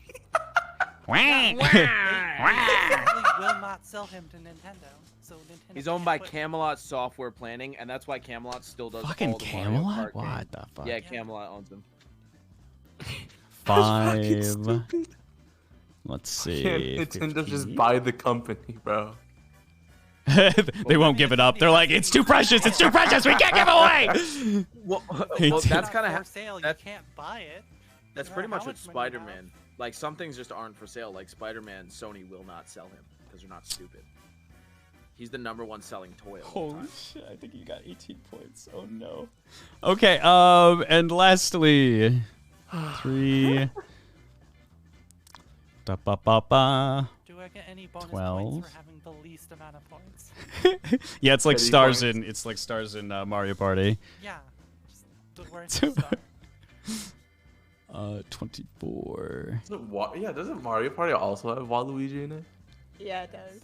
They definitely will not sell him to Nintendo. So Nintendo He's owned can't by put- Camelot Software Planning, and that's why Camelot still does Fucking all the Camelot? Mario Kart What games. the fuck? Yeah, Camelot owns them. 5. Let's see. Can't Nintendo 15. just buy the company, bro? They won't give it up. They're like, it's too precious. It's too precious. We can't give it away. Well, Hey, well Tim. that's It's kind not of for sale. that- You can't buy it. that's no pretty matter much how with much money you have. Spider-Man. Like some things just aren't for sale. Like Spider-Man, Sony will not sell him because they're not stupid. He's the #1 selling toy. Of all Holy time. shit, I think you got 18 points. Oh no. Okay, and lastly, 3. Da ba ba ba. Do I get any bonus 12. points for having the least amount of points? Yeah, it's like Petty stars points. in Mario Party. Yeah. Just the worst star. 24. Doesn't Mario Party also have Waluigi in it? Yeah, it does.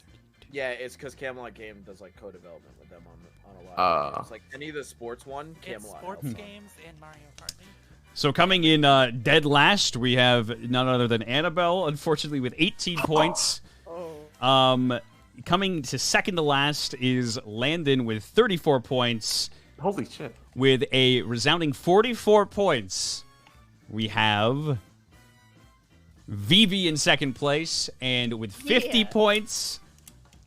Yeah, it's because Camelot Game does like co-development with them on a lot. Ah. Of games. Like any of the sports one, It's Camelot. sports helps out. games and Mario Party. So coming in dead last, we have none other than Annabelle, unfortunately, with 18 points. Oh. Coming to second to last is Landen with 34 points. Holy shit. With a resounding 44 points, we have Eeveeweavy in second place. And with 50 Yeah. points,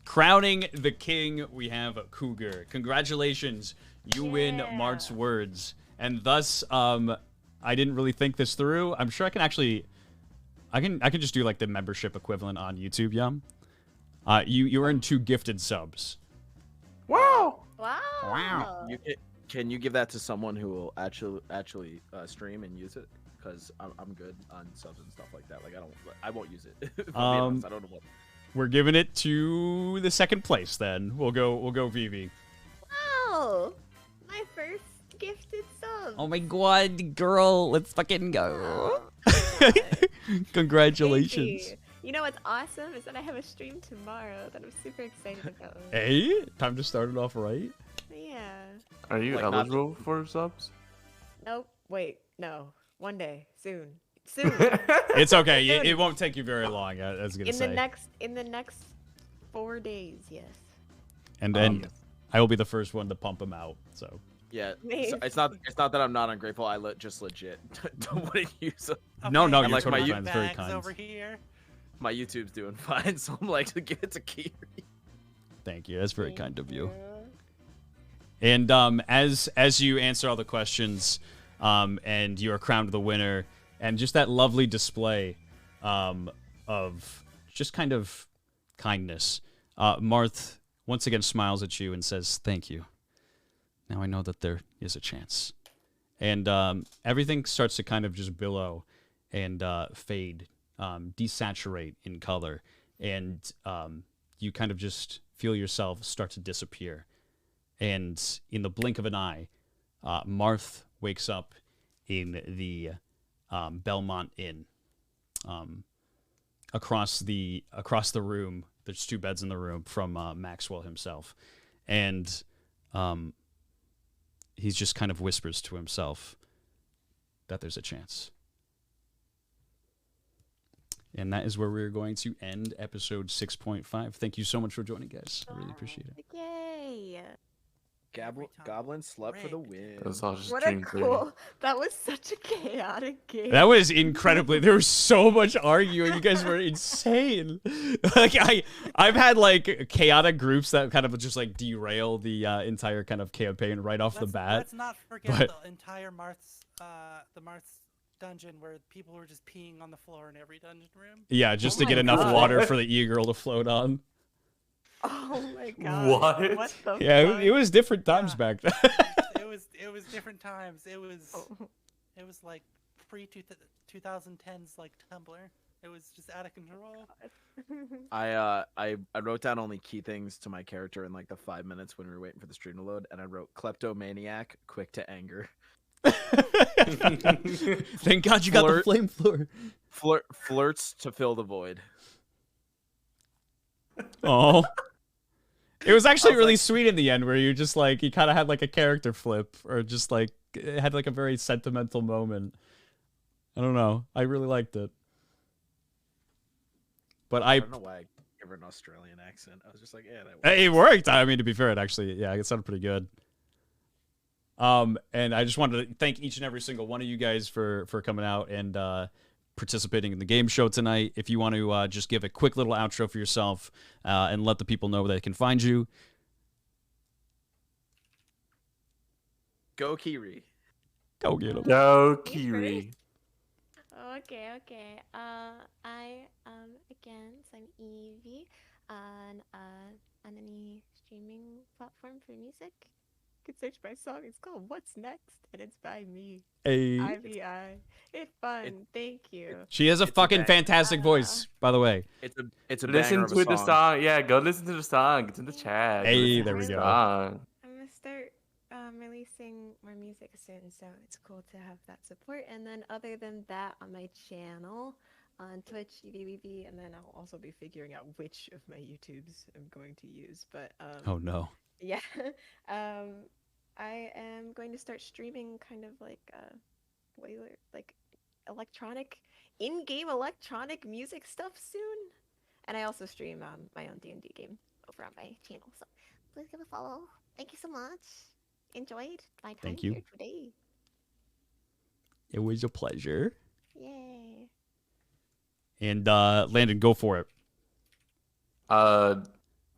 crowning the king, we have Cougar. Congratulations. You win Yeah. Marth's words. And thus, I didn't really think this through. I'm sure I can actually... I can just do like the membership equivalent on YouTube, yeah? You earn 2 gifted subs. Wow. Wow. Can you give that to someone who will actually stream and use it? Because I'm good on subs and stuff like that. Like I won't use it. If I'm being honest, I don't know what. We're giving it to the second place. Then we'll go Eeveeweavy. Wow. My first gifted sub. Oh my god, girl, let's fucking go. Congratulations. Thank you. You know what's awesome is that I have a stream tomorrow that I'm super excited about. Hey, time to start it off right. Yeah. Are you Like, eligible for subs? Nope. Wait. No. One day. Soon. Soon. It's okay. It won't take you very long. I was gonna say. In the next 4 days, yes. And I will be the first one to pump him out. So. Yeah, Amazing. it's not that I'm not ungrateful. I just legit don't want to use them. No, Okay, you're like my totally fine. It's very bags kind. over here. My YouTube's doing fine, so I'm like, give it to Kiri. Thank you. That's very kind of you. Yeah. And as you answer all the questions, and you are crowned the winner, and just that lovely display, of just kind of kindness, Marth once again smiles at you and says, "Thank you. Now I know that there is a chance." And everything starts to kind of just billow and fade, desaturate in color, and you kind of just feel yourself start to disappear. And in the blink of an eye, Marth wakes up in the Belmont Inn. Across the room, there's 2 beds in the room from Maxwell himself, and he just kind of whispers to himself that there's a chance. And that is where we're going to end episode 6.5. Thank you so much for joining, guys. I really appreciate it. Yay. Goblin slept for the win. That was all just What a dream theory. cool. That was such a chaotic game. That was incredibly. There was so much arguing. You guys were insane. Like I've had like chaotic groups that kind of just like derail the entire kind of campaign right off the bat. Let's not forget but- the entire Marth's dungeon where people were just peeing on the floor in every dungeon room. Yeah, just Oh to get my enough God. water for the e-girl to float on. Oh my god. What? What the Yeah, fuck? it was different times Yeah. back then. It was different times. It was Oh. like pre 2010s like Tumblr. It was just out of control. I wrote down only key things to my character in like the 5 minutes when we were waiting for the stream to load, and I wrote kleptomaniac, quick to anger. Thank God you got the flame floor. Flirts to fill the void. Oh. It was actually I was really like- sweet in the end where you just like you kind of had like a character flip or just like it had like a very sentimental moment. I don't know. I really liked it. But I don't know why I gave her an Australian accent. I was just like, yeah, that works. it worked. I mean, to be fair, it actually, yeah, it sounded pretty good. And I just wanted to thank each and every single one of you guys for coming out and participating in the game show tonight. If you want to just give a quick little outro for yourself and let the people know where they can find you. Go Kiri. Go get them. Yo, Kiri. Okay. I again, so I'm Eevee on any streaming platform for music. You can search my song. It's called What's Next, and it's by me. Hey. IVI. It's fun. Thank you. She has a It's a fucking bang. fantastic voice, by the way. It's a Listen banger of a to the song. song. Yeah, go listen to the song. It's in the chat. Go Hey, listen to there we the go. song. I'm gonna start releasing more music soon, so it's cool to have that support. And then other than that, on my channel on Twitch, Eeveeweavy, and then I'll also be figuring out which of my YouTubes I'm going to use. But Oh no. yeah, I am going to start streaming kind of like like electronic, in-game electronic music stuff soon. And I also stream my own D&D game over on my channel, so please give a follow. Thank you so much. Enjoyed my time Thank you. here today. It was a pleasure. Yay. And Landon, go for it.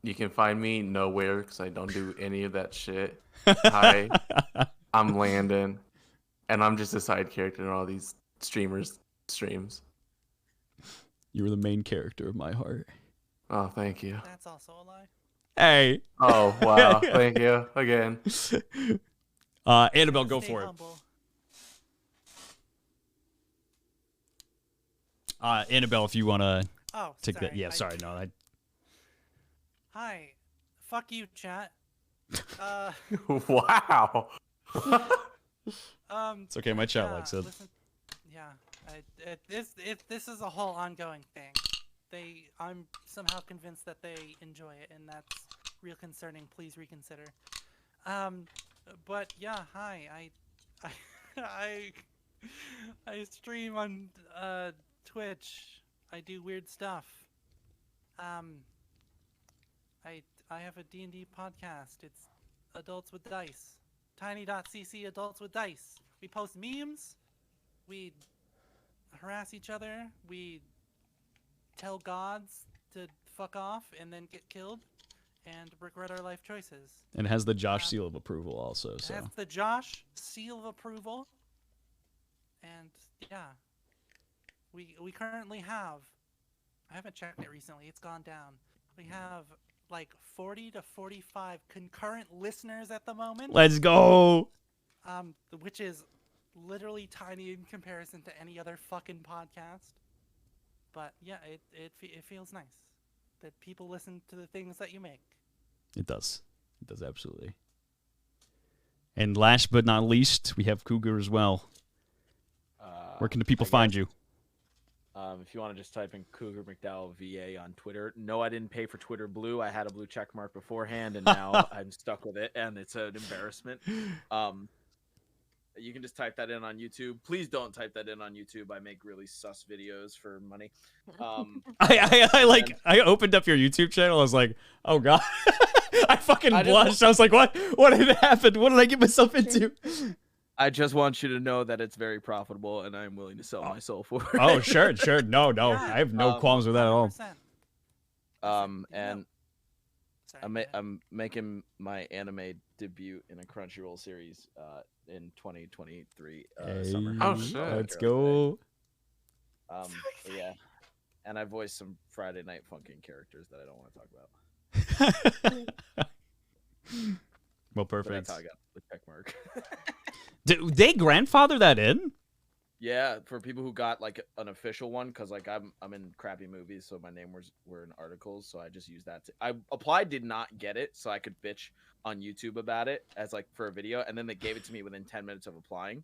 You can find me nowhere because I don't do any of that shit. Hi, I'm Landon, and I'm just a side character in all these streamers' streams. You were the main character of my heart. Oh, thank you. That's also a lie. Hey. Oh, wow. Thank you again. Annabelle, go Stay for it. humble. Annabelle, if you want to Oh, take sorry. that. Yeah, sorry. No, Hi. Fuck you, chat. Wow. it's okay. My chat yeah, likes it. listen, this is a whole ongoing thing. I'm somehow convinced that they enjoy it, and that's real concerning. Please reconsider. But yeah, hi. I stream on Twitch. I do weird stuff. I have a D&D podcast. It's Adults with Dice. Tiny.cc Adults with Dice. We post memes. We harass each other. We tell gods to fuck off and then get killed and regret our life choices. And it has the Josh seal of approval also. So That's the Josh seal of approval. And yeah, we currently have, I haven't checked it recently, it's gone down. We have like 40 to 45 concurrent listeners at the moment. let's go. Which is literally tiny in comparison to any other fucking podcast. But yeah, it feels nice that people listen to the things that you make. It does. It does absolutely. And last but not least, we have Cougar as well. Where can the people find you? If you want to just type in Cougar Macdowall VA on Twitter. No, I didn't pay for Twitter Blue. I had a blue check mark beforehand, and now I'm stuck with it, and it's an embarrassment. You can just type that in on YouTube. Please don't type that in on YouTube. I make really sus videos for money. I opened up your YouTube channel. I was like, oh god. I fucking blushed. I was like, what had happened? What did I get myself into? I just want you to know that it's very profitable, and I'm willing to sell my soul for it. Oh, sure. No. Yeah. I have no qualms with that at all. 100%. And Sorry, I'm making my anime debut in a Crunchyroll series in 2023 summer. Oh, shit. Let's go. Yeah, and I voiced some Friday Night Funkin' characters that I don't want to talk about. Well, But perfect. that's how I got the check mark. Did they grandfather that in? Yeah, for people who got like an official one, because like I'm in crappy movies, so my name were in articles, so I just used that. I applied, did not get it, so I could bitch on YouTube about it as like for a video, and then they gave it to me within 10 minutes of applying.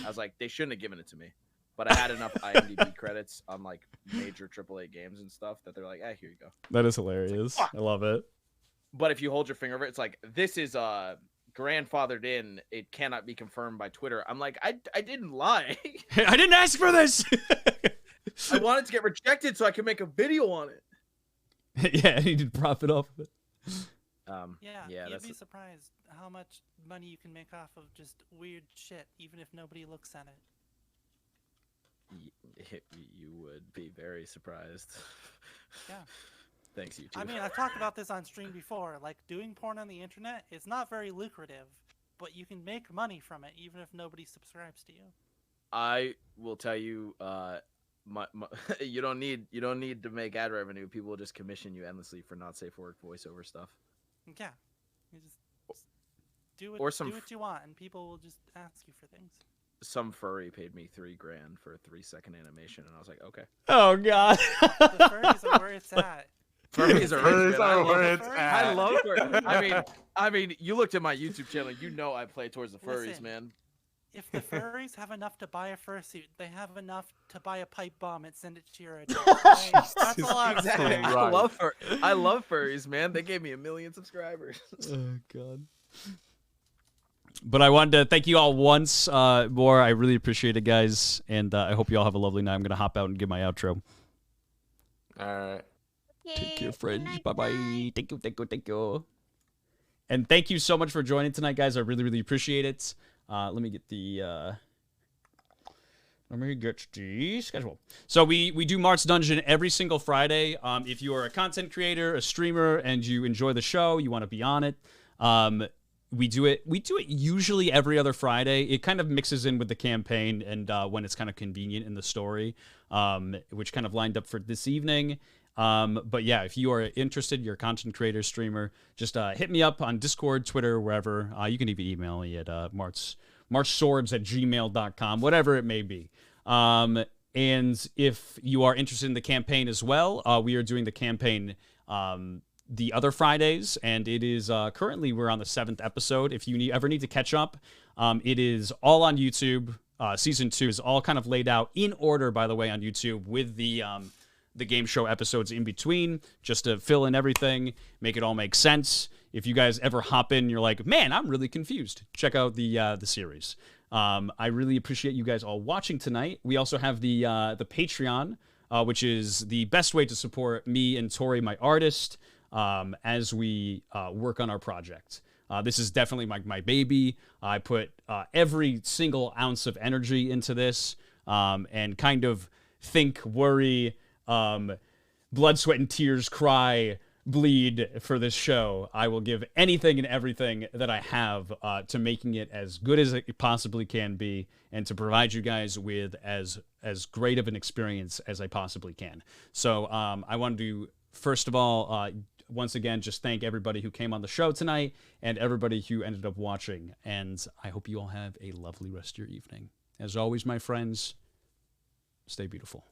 I was like, they shouldn't have given it to me, but I had enough IMDb credits on like major AAA games and stuff that they're like, here you go. That is hilarious. I love it. But if you hold your finger over it, it's like, this is grandfathered in. It cannot be confirmed by Twitter. I'm like, I didn't lie. I didn't ask for this. I wanted to get rejected so I could make a video on it. Yeah, he did profit off of it. Yeah, you'd that's be surprised how much money you can make off of just weird shit, even if nobody looks at it. You would be very surprised. Yeah. Thanks, YouTube. I mean, I've talked about this on stream before. Like, doing porn on the internet is not very lucrative, but you can make money from it, even if nobody subscribes to you. I will tell you, you don't need to make ad revenue. People will just commission you endlessly for not safe for work voiceover stuff. Yeah, you just do what, Or some do what you want, and people will just ask you for things. Some furry paid me $3,000 for a 3-second animation, and I was like, okay. Oh god. The furries are where it's at. Furries are rich, man. where it's I at. love furries. I mean, you looked at my YouTube channel, you know I play towards the furries, Listen. man. If the furries have enough to buy a fursuit, they have enough to buy a pipe bomb and send it to your address. Right? That's a lot. Exactly. Right. I love furries, man. They gave me 1 million subscribers. Oh god. But I wanted to thank you all once more. I really appreciate it, guys, and I hope you all have a lovely night. I'm gonna hop out and give my outro. All right. Take care, friends. Bye-bye. Thank you. And thank you so much for joining tonight, guys. I really, really appreciate it. Let me get the schedule. So we do Marth's Dungeon every single Friday. If you are a content creator, a streamer, and you enjoy the show, you want to be on it. We do it usually every other Friday. It kind of mixes in with the campaign and when it's kind of convenient in the story, which kind of lined up for this evening. But yeah, if you are interested, you're a content creator, streamer, just hit me up on Discord, Twitter, wherever. You can even email me at marchswords@gmail.com, whatever it may be. And if you are interested in the campaign as well, we are doing the campaign the other Fridays, and it is currently we're on the 7th episode. If you ever need to catch up, it is all on YouTube. Season 2 is all kind of laid out in order, by the way, on YouTube with the game show episodes in between, just to fill in everything, make it all make sense. If you guys ever hop in, you're like, man, I'm really confused, check out the series. I really appreciate you guys all watching tonight. We also have the Patreon, which is the best way to support me and Tori, my artist, as we work on our project. This is definitely my baby. I put every single ounce of energy into this, and kind of think, worry, blood, sweat, and tears, cry, bleed for this show. I will give anything and everything that I have to making it as good as it possibly can be, and to provide you guys with as great of an experience as I possibly can. So I wanted to, first of all, once again, just thank everybody who came on the show tonight and everybody who ended up watching. And I hope you all have a lovely rest of your evening. As always, my friends, stay beautiful.